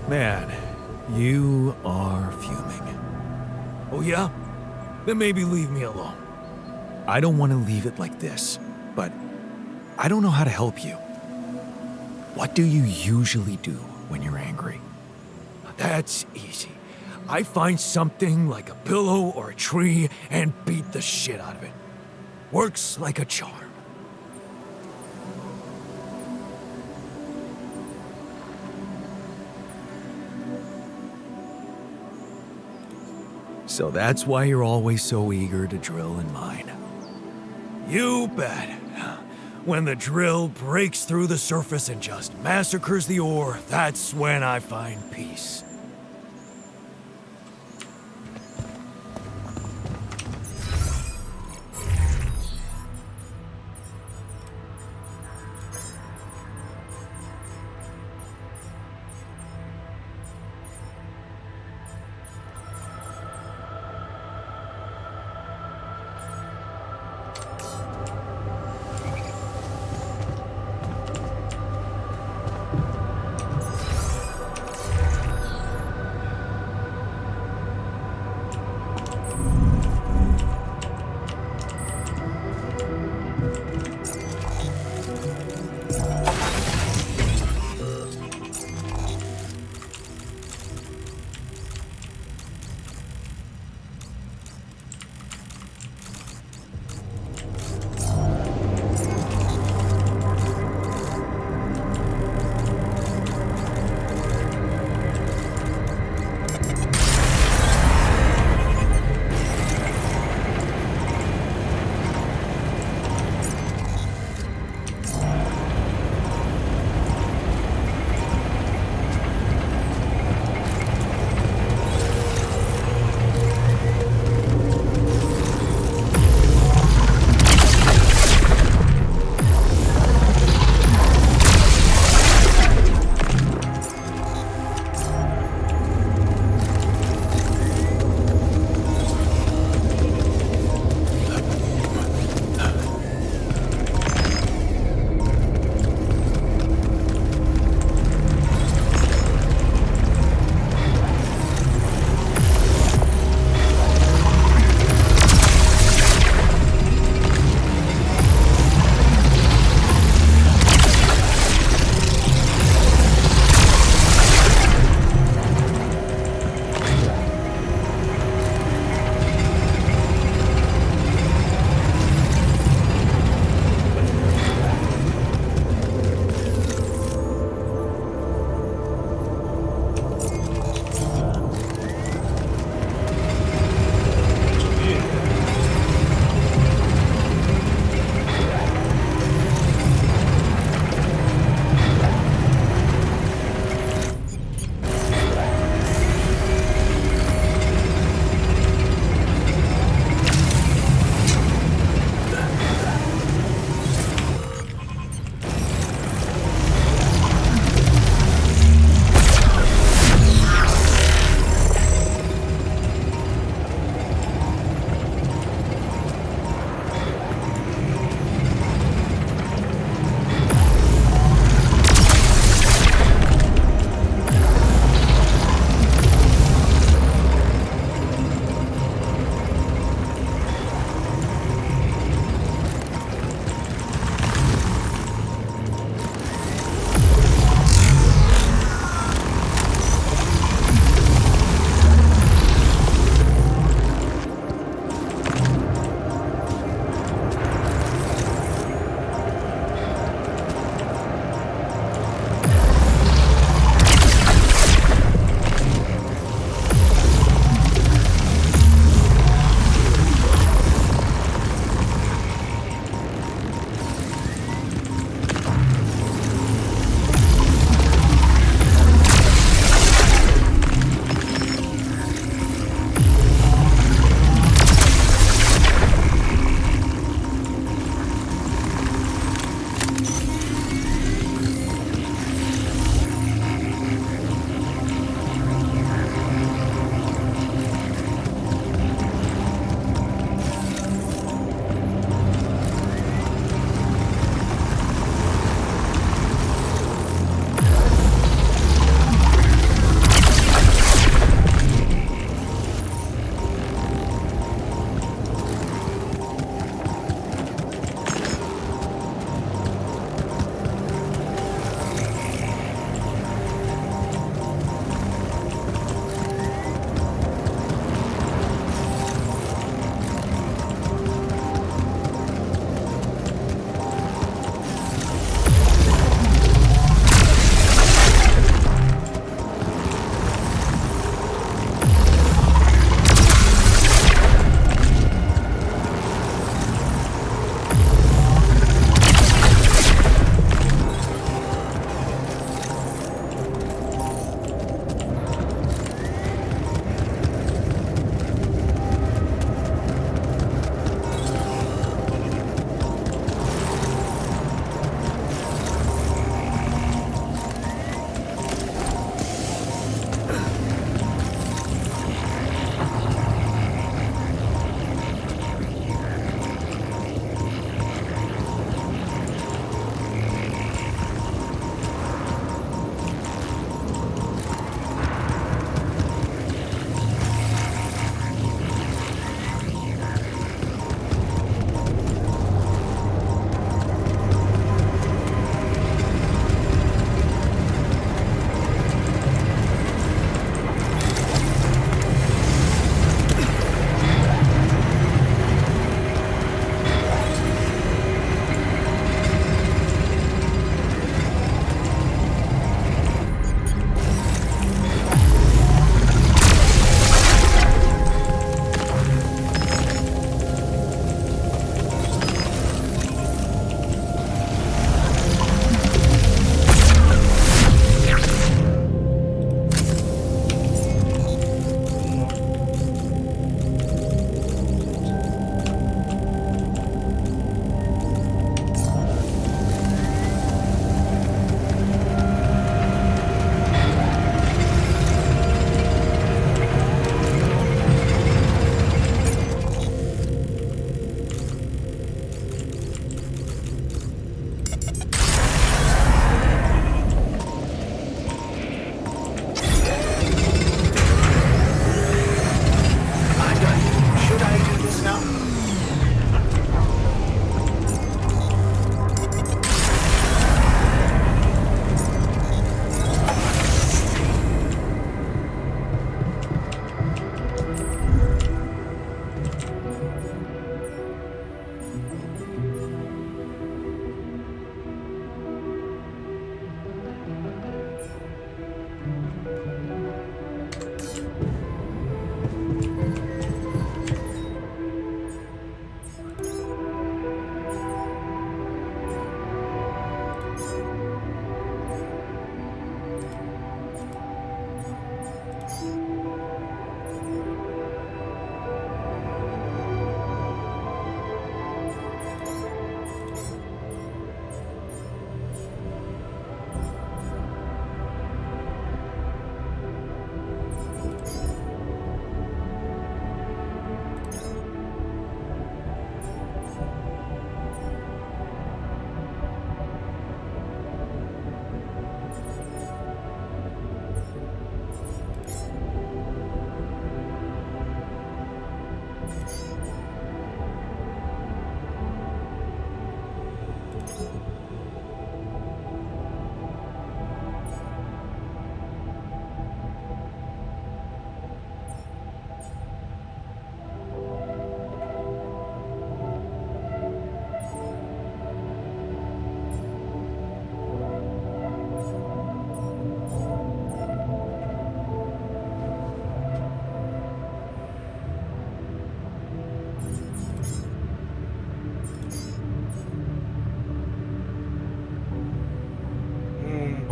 Man, you are fuming. Oh yeah? Then maybe leave me alone. I don't want to leave it like this, but I don't know how to help you. What do you usually do when you're angry? That's easy. I find something like a pillow or a tree and beat the shit out of it. Works like a charm. So that's why you're always so eager to drill in mine. You bet. When the drill breaks through the surface and just massacres the ore, that's when I find peace.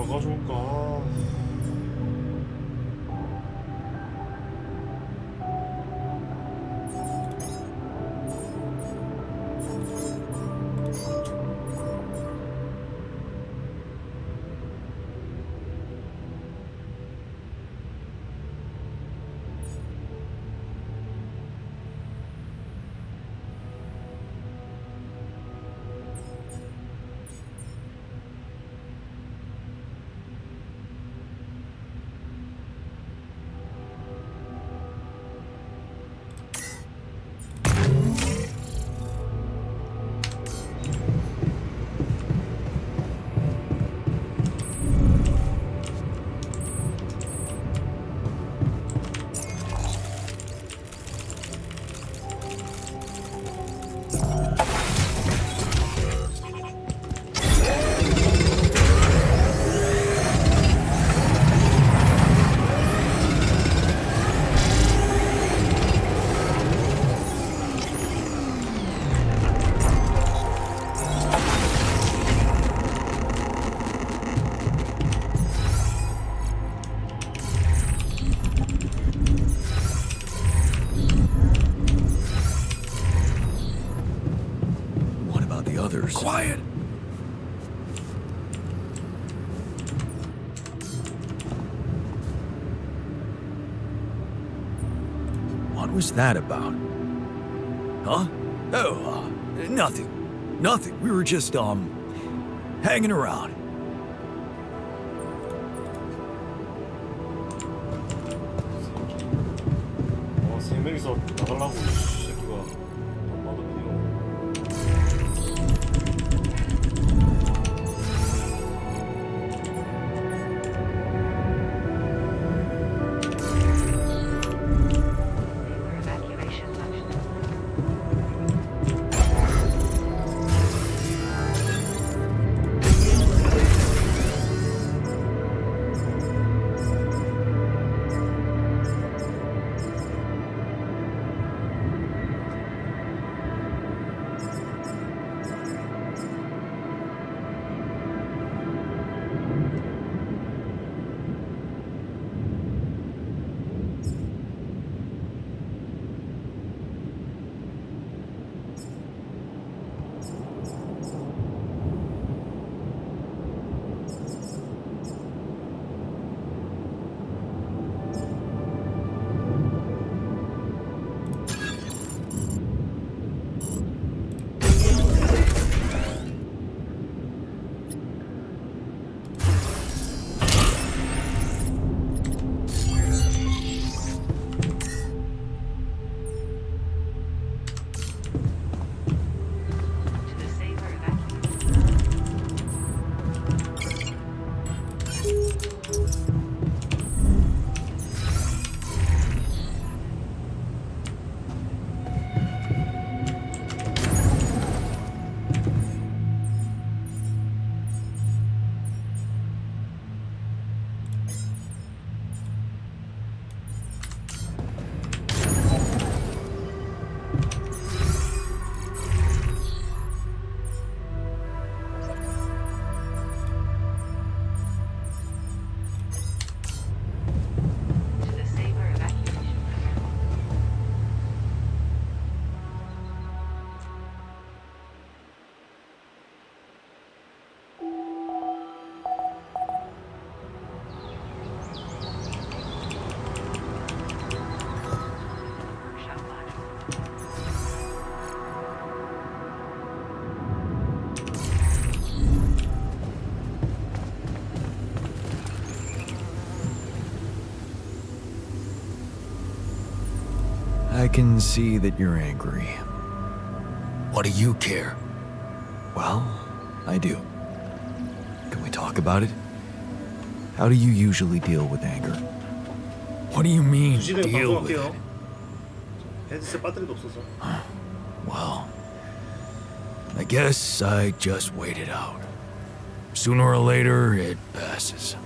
뭐가 좋을까? What about the others? Quiet! What was that about? Huh? Oh, nothing. Nothing. We were just, hanging around. 세 명이서 나가려고 이 새끼가 안 봐도 그냥. Saber evacuation functionality. To the Saber evacuation. To the Saber evacuation. Workshop module. I can see that you're angry. What do you care? Well, I do. Can we talk about it? How do you usually deal with anger? What do you mean, 2시간에 deal with 방송할게요. it? 헤드셋 배터리도 없어서. Well, I guess I just wait it out. Sooner or later, it passes.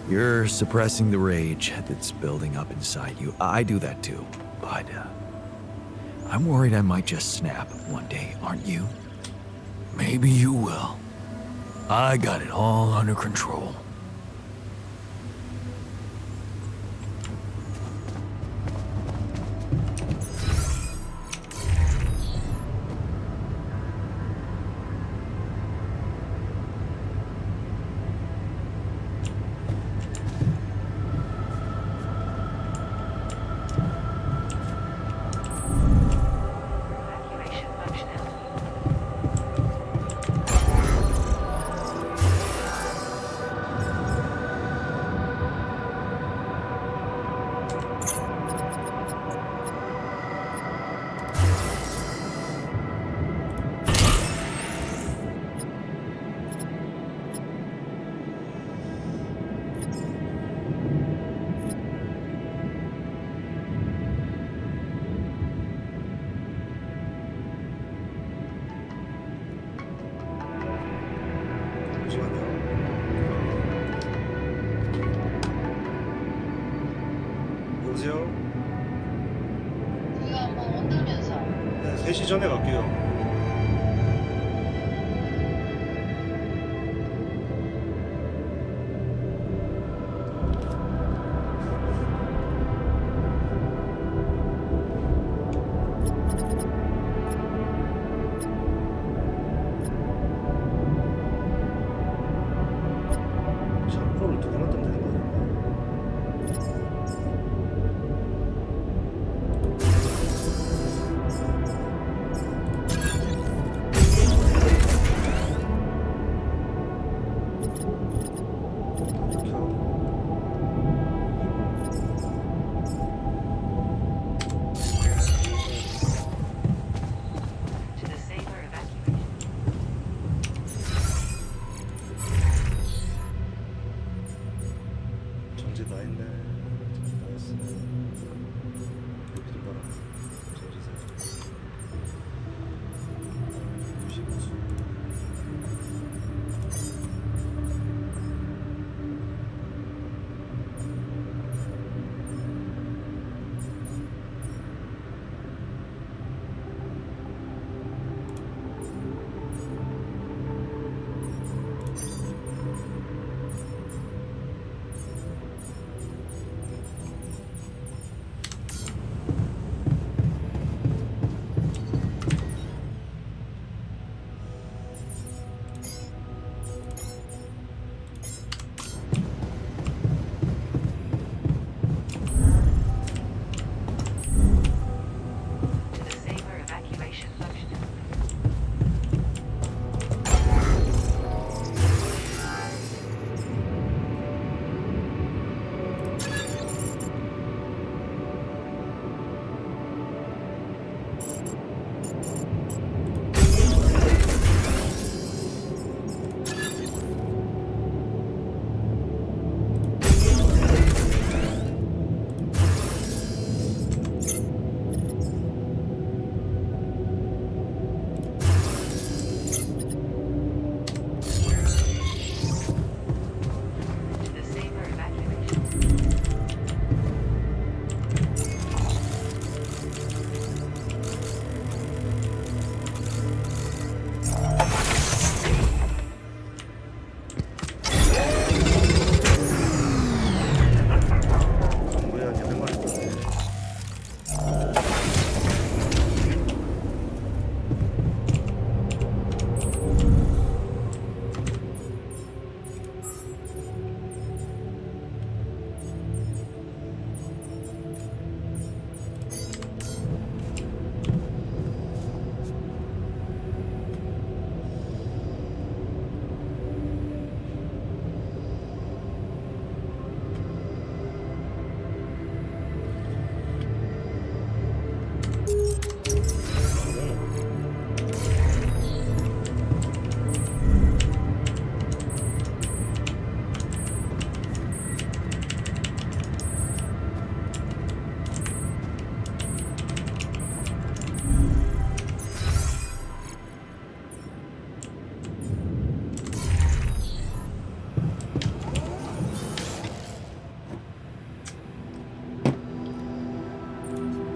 You're suppressing the rage that's building up inside you. I do that too. But I'm worried I might just snap one day, aren't you? Maybe you will. I got it all under control. Evacuation functionality. 잠시만요. 여보세요? 네가 뭐 온다면서? 네, 3시 전에 갈게요. 창고를 2개나 뜨면 되는 거 아닌가? To the sailor evacuation. 정지 다 했네. 정지 다 했어. 여기 좀 봐라. 정지세. 유시보수.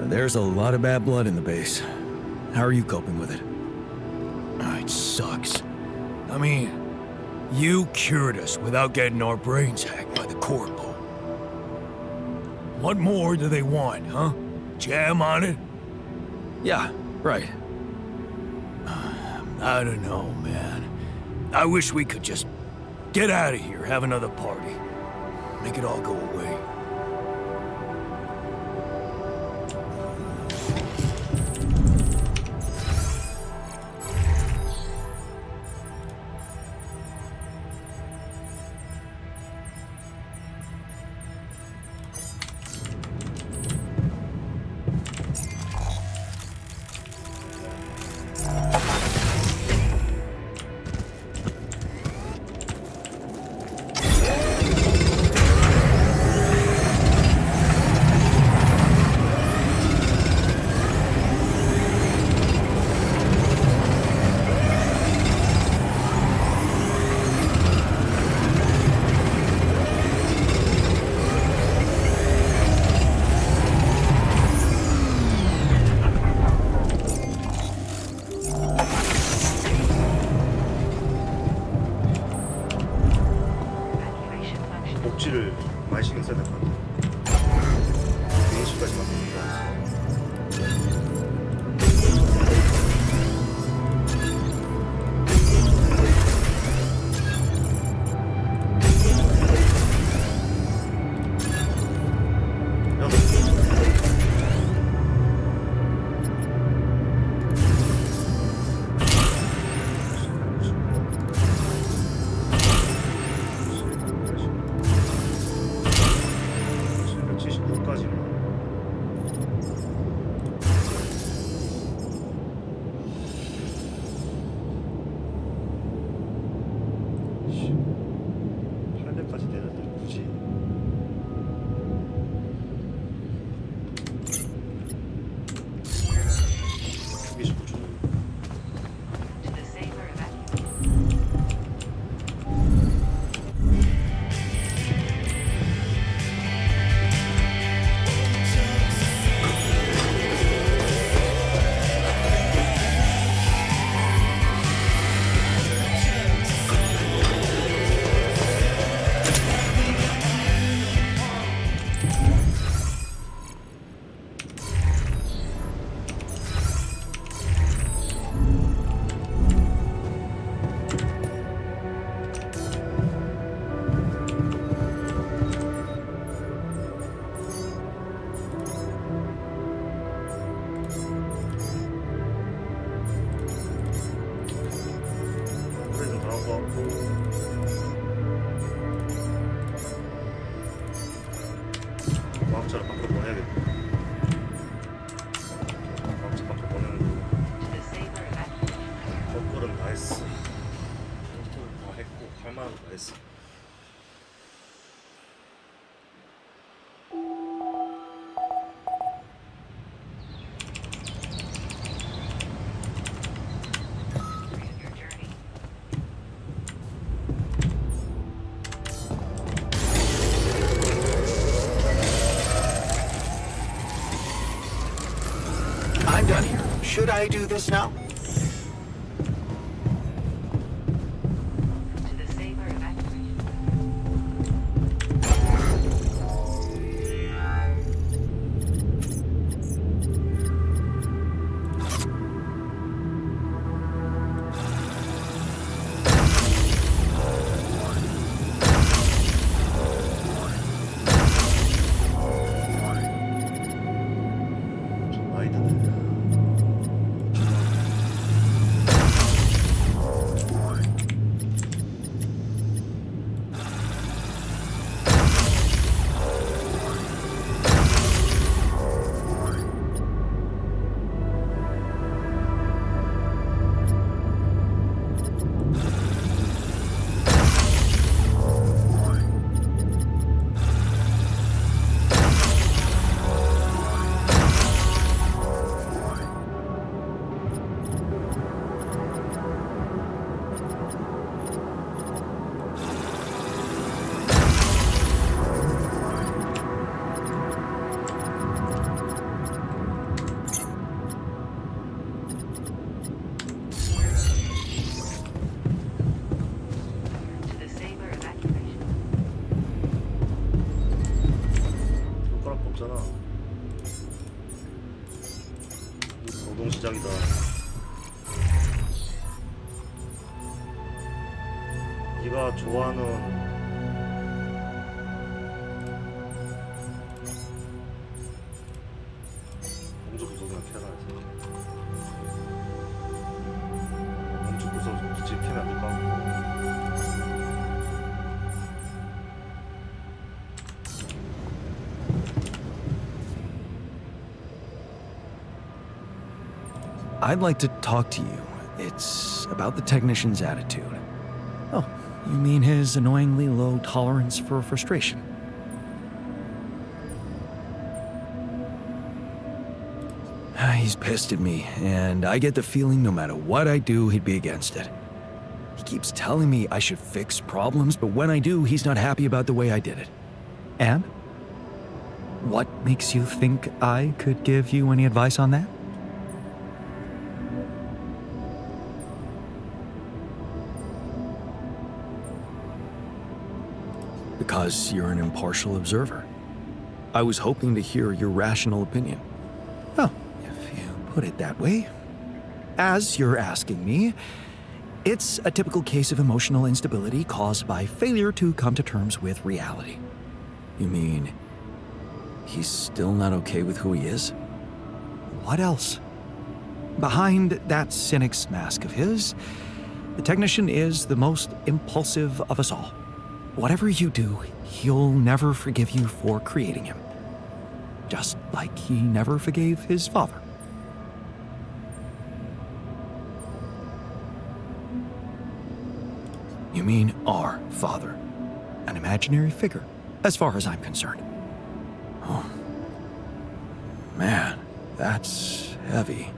There's a lot of bad blood in the base. How are you coping with it? It sucks. I mean, you cured us without getting our brains hacked by the Corpo. What more do they want, huh? Jam on it? Yeah, right. I don't know, man. I wish we could just get out of here, have another party. Make it all go away. 복지를 많이 신경 써야 될 것 같아요. 4시까지 만듭니다. 과학자를 밖으로 보내야겠다. 과학자 밖으로 보내는 거꾸는 다 했어. 거꾸는 다 했고 할 만한 거 다 했어. I'm done here. Should I do this now? 없잖아. 노동시장이다. 네가 좋아하는 공주 구석이나 캐라 해서 공주 구석 지금 캐면 안 될까? I'd like to talk to you. It's about the technician's attitude. Oh, you mean his annoyingly low tolerance for frustration? He's pissed at me, and I get the feeling no matter what I do, he'd be against it. He keeps telling me I should fix problems, but when I do, he's not happy about the way I did it. And? What makes you think I could give you any advice on that? Because you're an impartial observer. I was hoping to hear your rational opinion. Oh, if you put it that way. As you're asking me, it's a typical case of emotional instability caused by failure to come to terms with reality. You mean he's still not okay with who he is? What else? Behind that cynic's mask of his, the technician is the most impulsive of us all. Whatever you do, he'll never forgive you for creating him. Just like he never forgave his father. You mean our father? An imaginary figure, as far as I'm concerned. Oh. Man, that's heavy.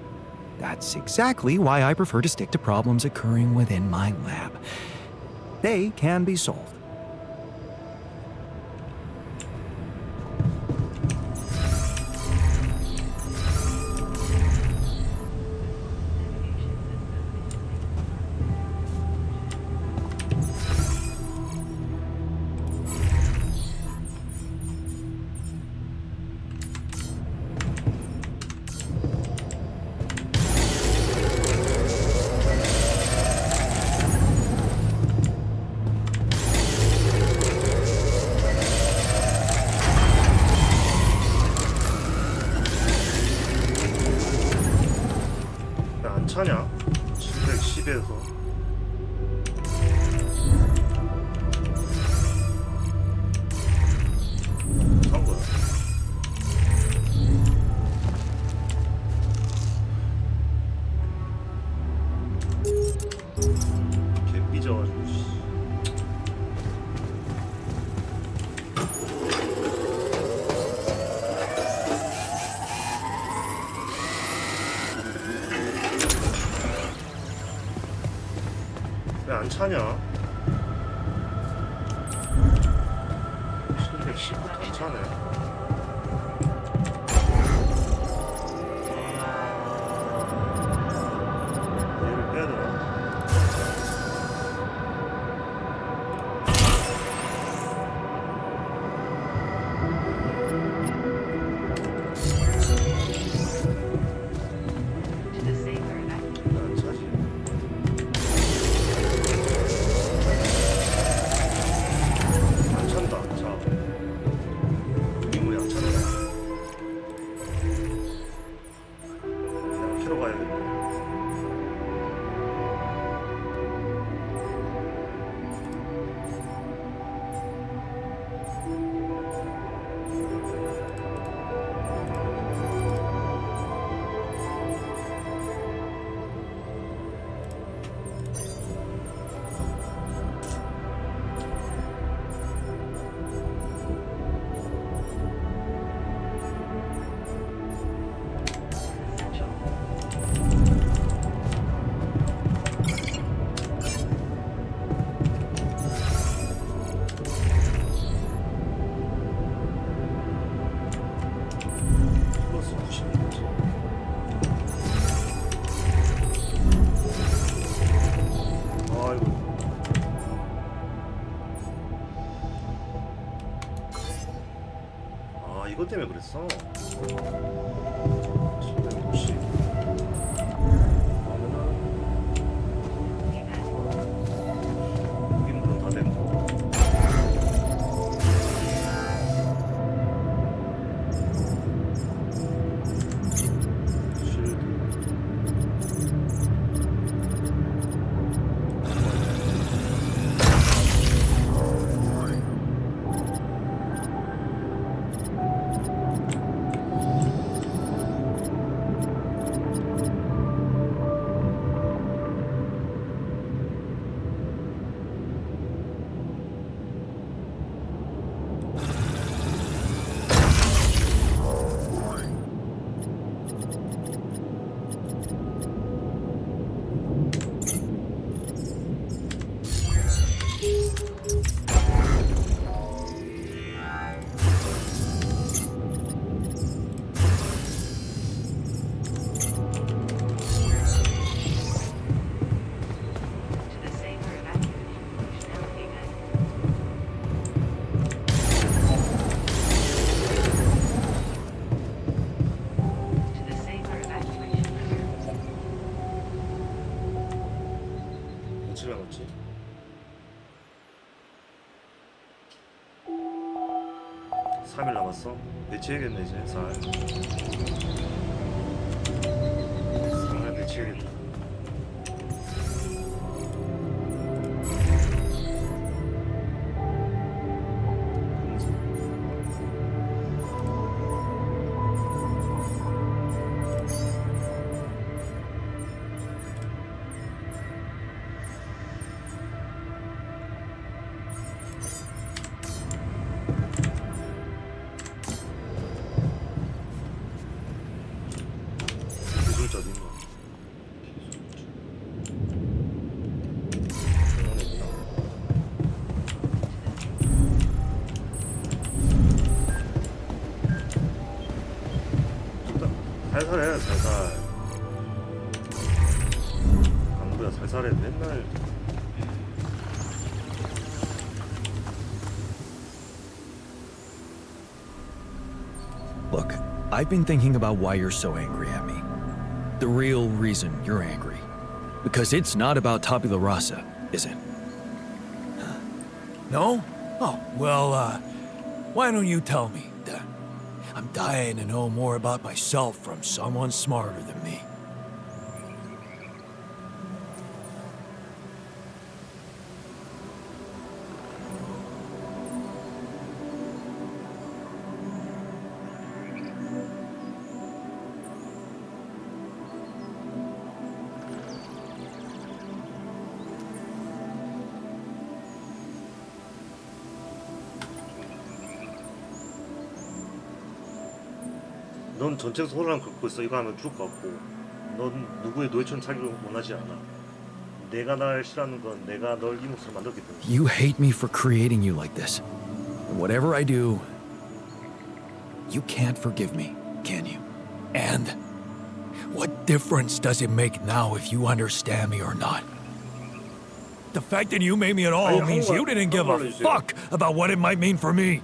That's exactly why I prefer to stick to problems occurring within my lab. They can be solved. 안 차냐? 710에서 산 거야? 개 삐져가지고 씨. 왜 안 차냐? 710부터 안 차네. 얘를 빼야 되나? To the safer evacuation. 안 차지. 안 찬다, 안 차. 이것 때문에 그랬어. 750. 여기는 그럼 다 됐고. 며칠 남았지? 3일 남았어? 배치해야겠네 이제 3일 배치해야겠다. 기술자 어디 있나? 기술자. 살살해 살살. 강구야 살살해 맨날. Look, I've been thinking about why you're so angry at me. The real reason you're angry. Because it's not about Tabula Rasa, is it? No? Oh, well, why don't you tell me? I'm dying to know more about myself from someone smarter than me. 넌 전체 소란을 긁고 있어. 이거 하면 죽을 것 같고. 넌 누구의 노예처럼 살기를 원하지 않아. 내가 날 싫어하는 건 내가 널 이 몫으로 만들었기 때문에. You hate me for creating you like this. And whatever I do, you can't forgive me, can you? And what difference does it make now if you understand me or not? The fact that you made me at all 아니, means you didn't give a fuck about what it might mean for me.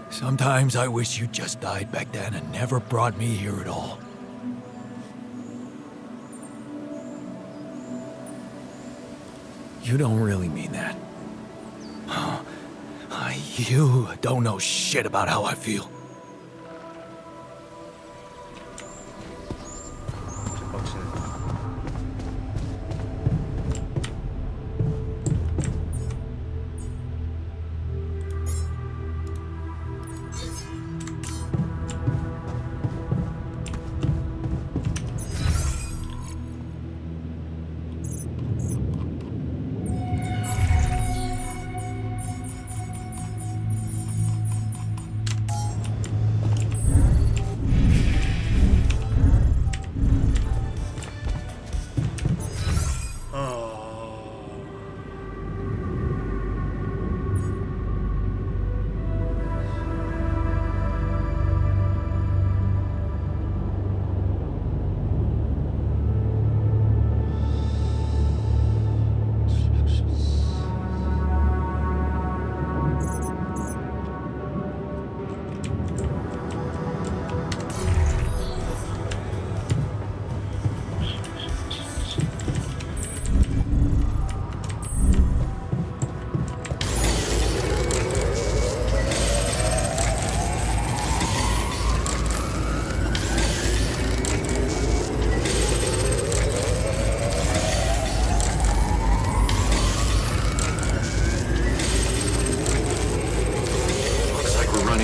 Sometimes I wish you just died back then and never brought me here at all. You don't really mean that. You don't know shit about how I feel.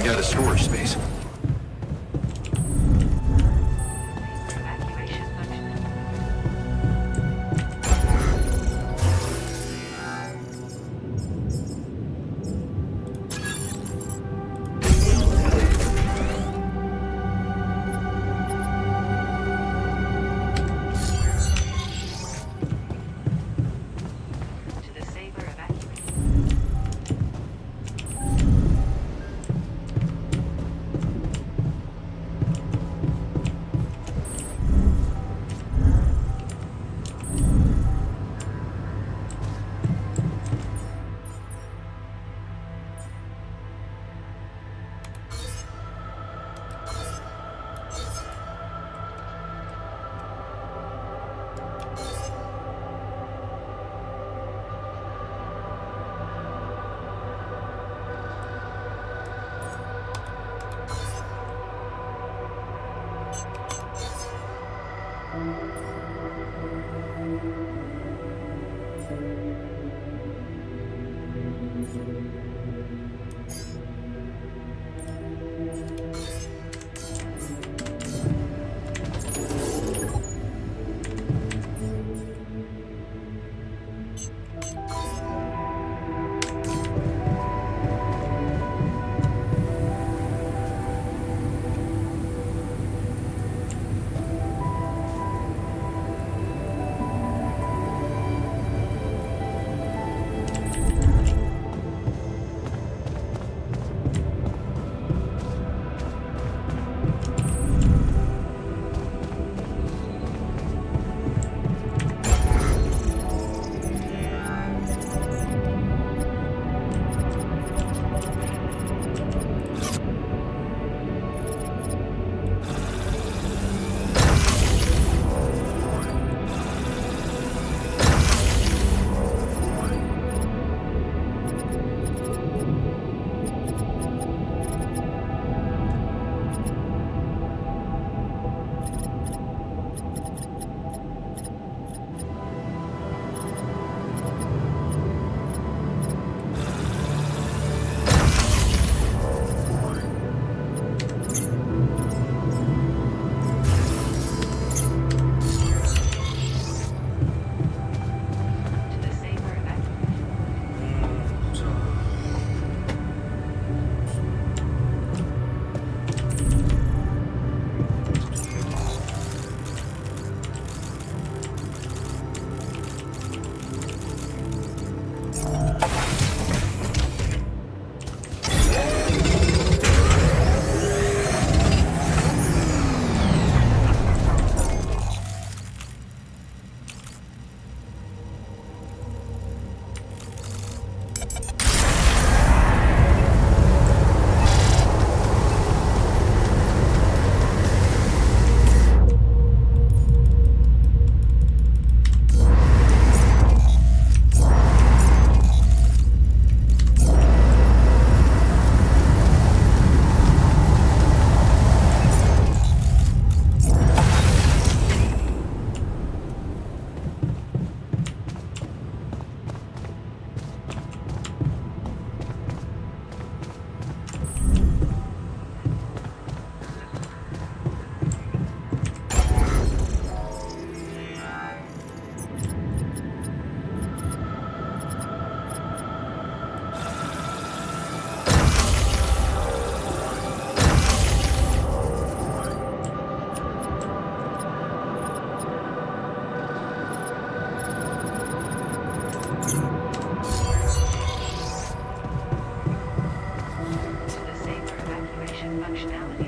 out of storage space. Evacuation functionality. To the Saber evacuation. To the Saber evacuation. To the Saber evacuation functionality.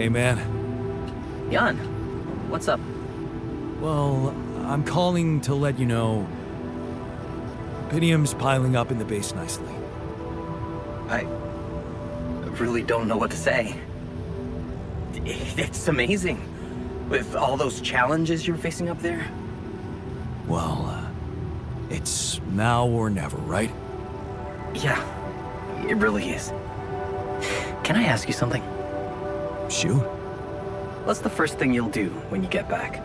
Hey, man. Jan, what's up? Well, I'm calling to let you know... Rubidium's piling up in the base nicely. I really don't know what to say. It's amazing. With all those challenges you're facing up there. Well, it's now or never, right? Yeah, it really is. Can I ask you something? Shoot. What's the first thing you'll do when you get back?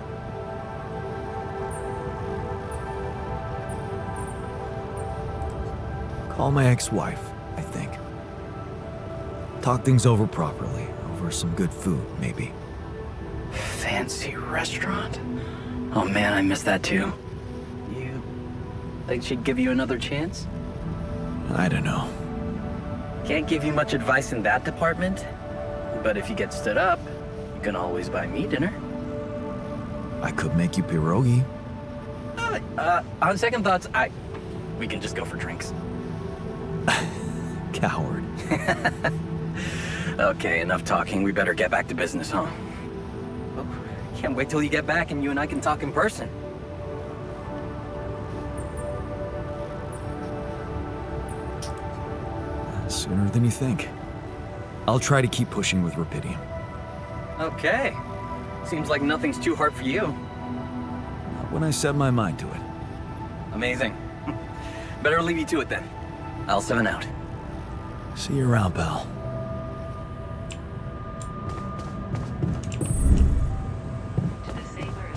Call my ex-wife, I think. Talk things over properly, over some good food, maybe. Fancy restaurant? Oh man, I miss that too. You think she'd give you another chance? I don't know. Can't give you much advice in that department. But if you get stood up, you can always buy me dinner. I could make you pierogi. On second thoughts, we can just go for drinks. Coward. Okay, enough talking. We better get back to business, huh? Oh, can't wait till you get back and you and I can talk in person. Sooner than you think. I'll try to keep pushing with Rubidium. Okay. Seems like nothing's too hard for you. Not when I set my mind to it. Amazing. Better leave you to it then. I'll 7 out. See you around, pal. To the Saber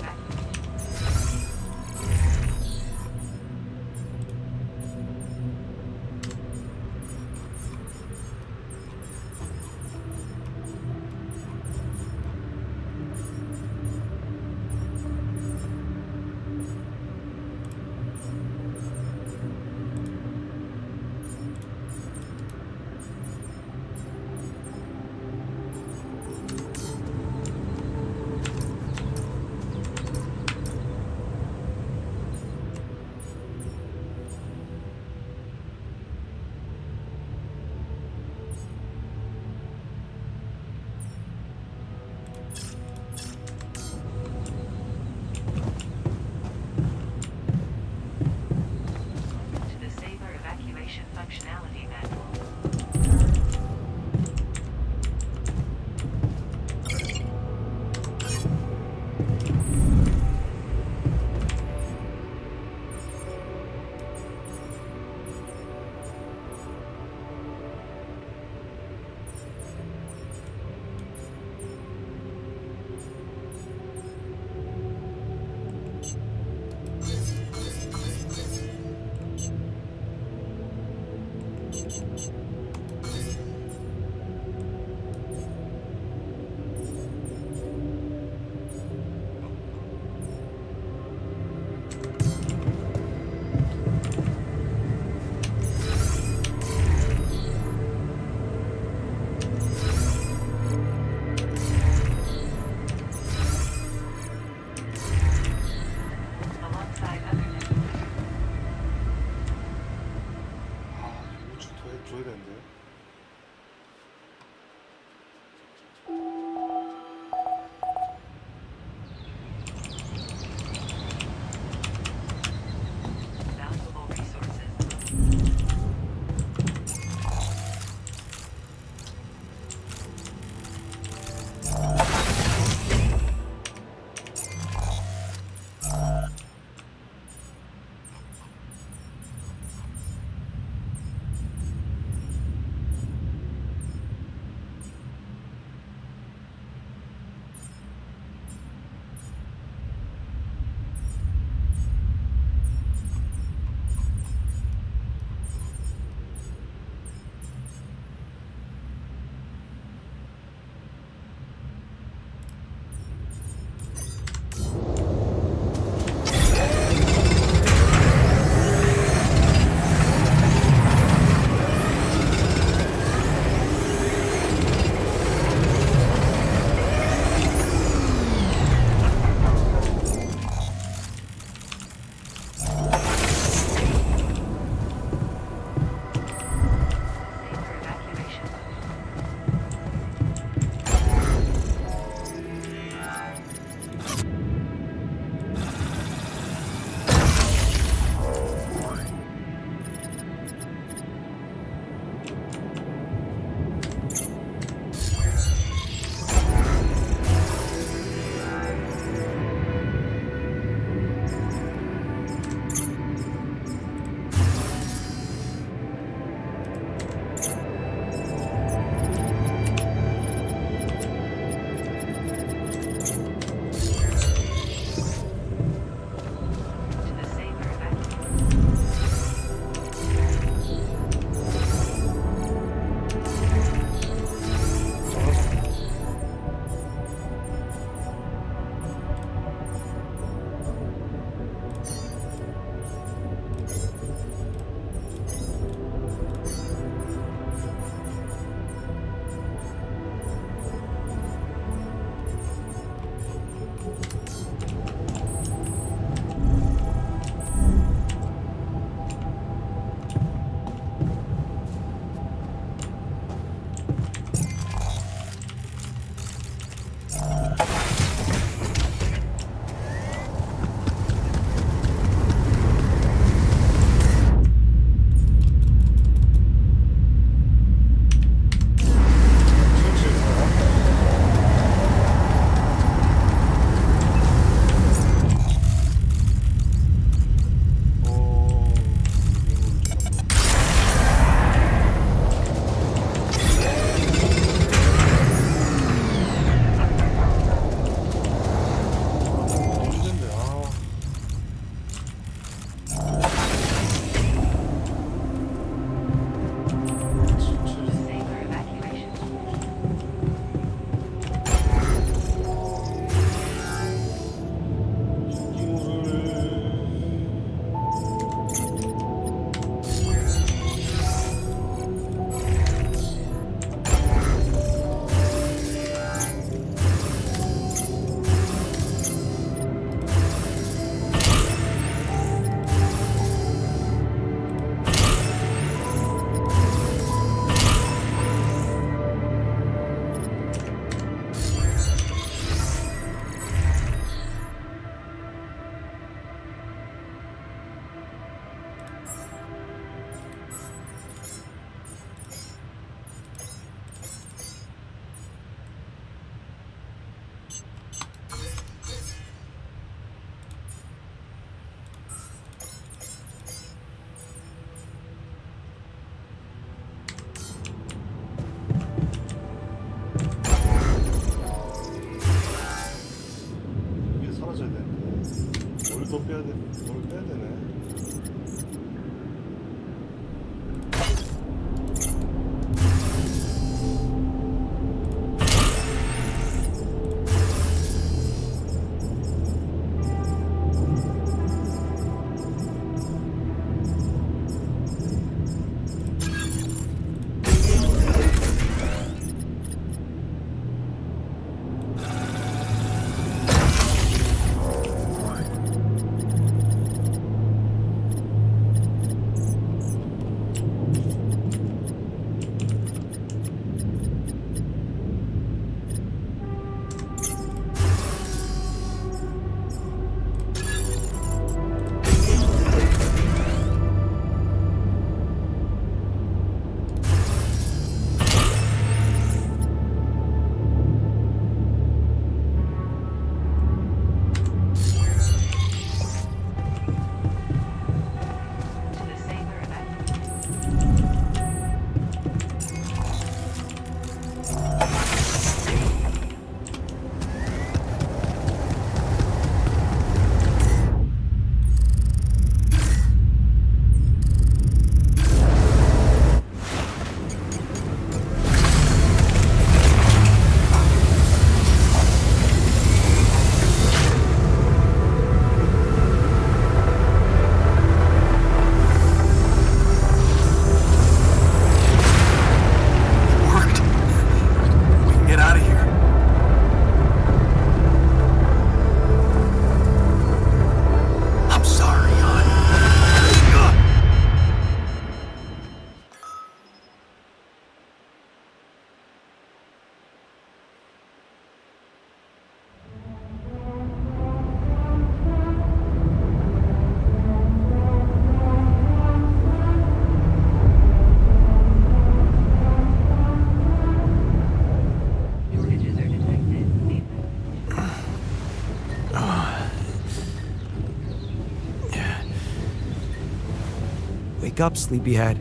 Wake up, sleepyhead.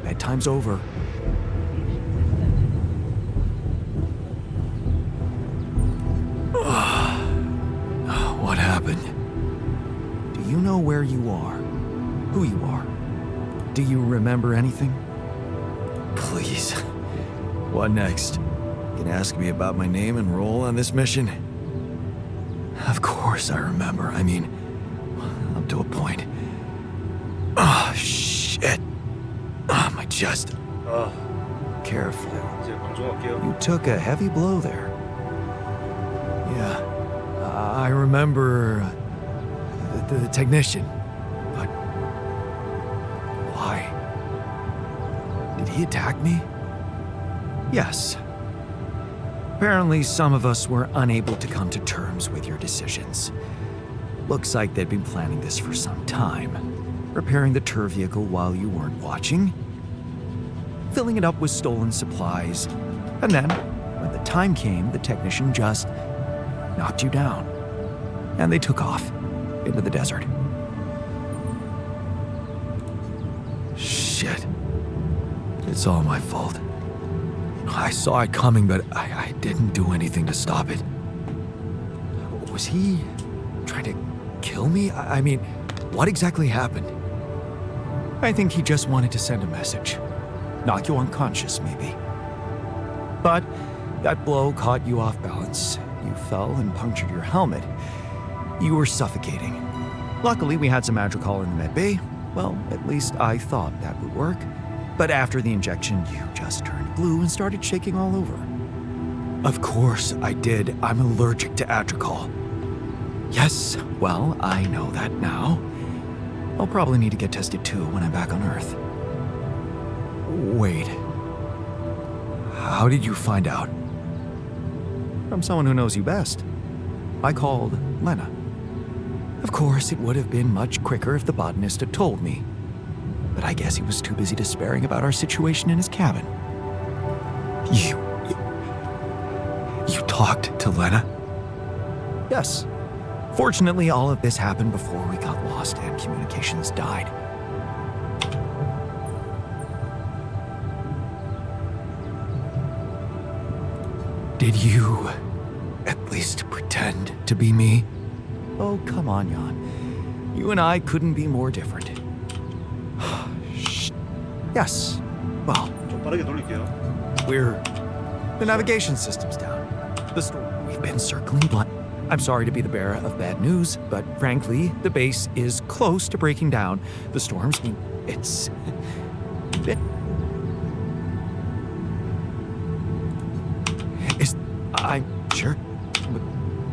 Bedtime's over. What happened? Do you know where you are? Who you are? Do you remember anything? Please. What next? You can ask me about my name and role on this mission? Of course I remember. I mean, up to a point. Oh, shit. Oh, my chest. Careful. 이제 방종할게요. You took a heavy blow there. Yeah. I remember the technician. But why? Did he attack me? Yes. Apparently, some of us were unable to come to terms with your decisions. Looks like they'd been planning this for some time. Repairing the tour vehicle while you weren't watching. Filling it up with stolen supplies. And then, when the time came, the technician just knocked you down. And they took off into the desert. Shit. It's all my fault. I saw it coming, but I didn't do anything to stop it. Was he trying to kill me? I mean, what exactly happened? I think he just wanted to send a message. Knock you unconscious, maybe. But that blow caught you off balance. You fell and punctured your helmet. You were suffocating. Luckily, we had some Madrigal in the med bay. Well, at least I thought that would work. But after the injection, you just turned blue and started shaking all over. Of course I did. I'm allergic to Adrical. Yes, well, I know that now. I'll probably need to get tested too when I'm back on Earth. Wait. How did you find out? From someone who knows you best. I called Lena. Of course, it would have been much quicker if the botanist had told me. But I guess he was too busy despairing about our situation in his cabin. You talked to Lena? Yes. Fortunately, all of this happened before we got lost and communications died. Did you at least pretend to be me? Oh, come on, Jan. You and I couldn't be more different. Shh. Yes. Well, 좀 빠르게 돌릴게요. the navigation system's down. We've been circling blind. I'm sorry to be the bearer of bad news, but frankly, the base is close to breaking down. The storm's been... it's... I'm sure...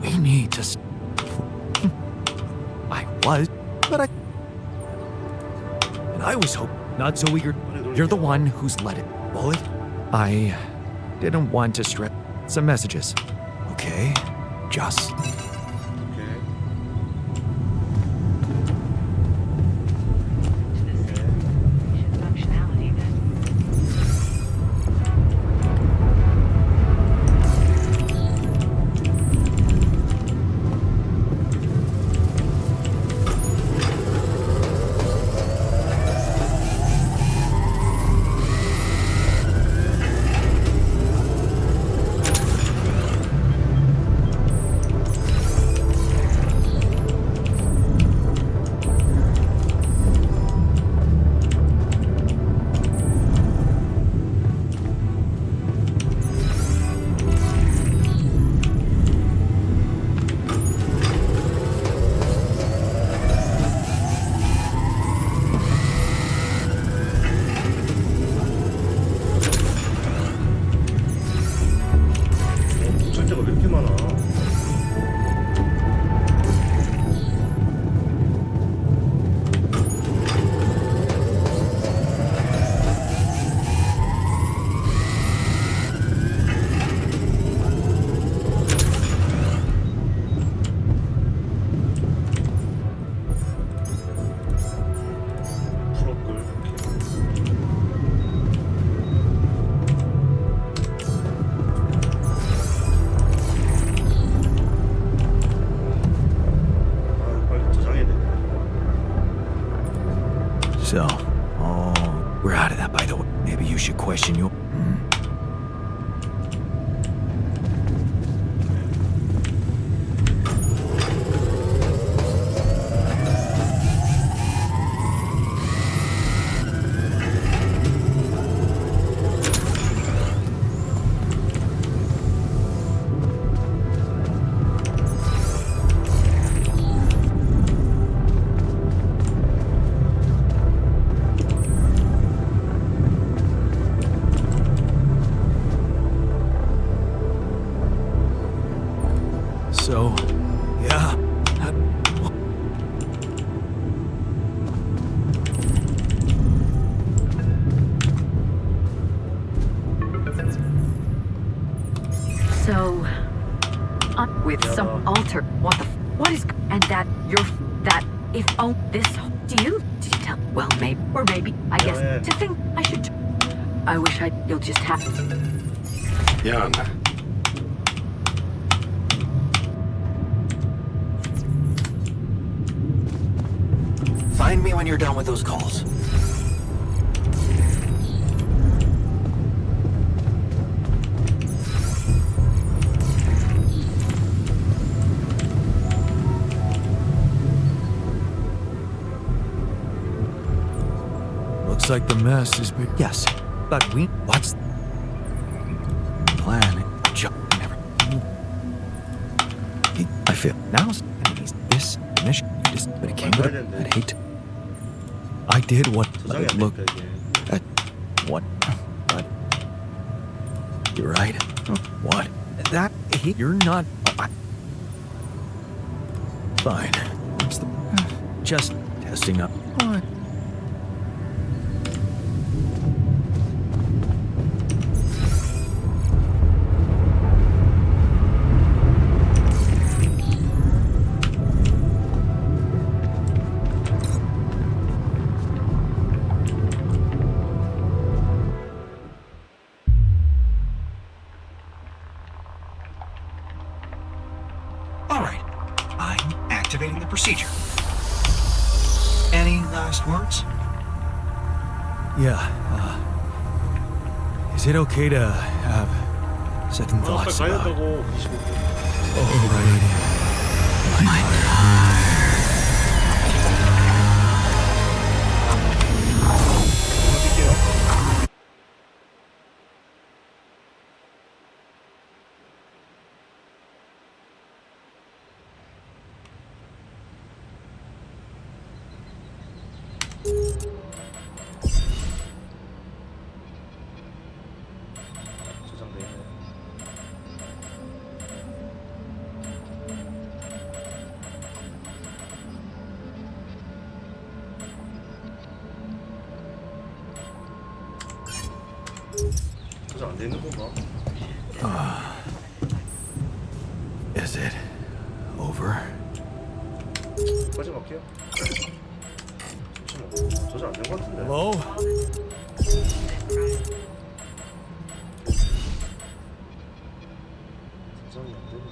we need to... I was, but I... and I was hoping... not so eager... You're the one who's let it... bullet? I didn't want to strip... some messages. Okay, just... So, oh, we're out of that, by the way. Maybe you should question your... So, yeah. So, with some altar. What is? And that if this. Did you tell? Well, maybe or maybe. I guess to think I should. I wish you'll just have. Jan. Find me when you're done with those calls. Looks like the mess is big. Yes, but what's the plan? Never. I feel now's this mission. But it came with it. I'd hate to. I did what 저장이 안 look 되니까 이게. at what, but you're right. What? That you're not. Fine. What's the? Just Testing up. what? All right. I'm activating the procedure. Any last words? Yeah. Is it okay to have second 아, thoughts 가야 about? 된다고 25분. Oh, right. My 저장돼 있네. 저장 안 돼 있는 건가? Is it over? 까지 갈게요. 잠시만. 저장 안 된 것 같은데. Hello? 저장이 안 되네.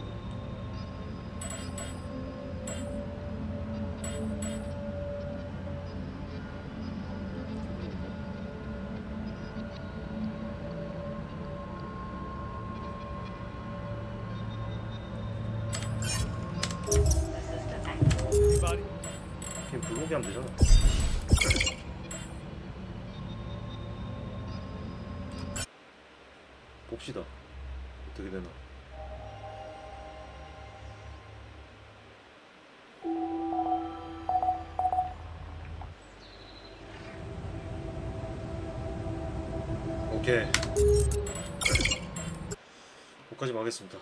그냥 불고기 하면 되잖아. 봅시다. 어떻게 되나. 오케이. 여기까지 하겠습니다.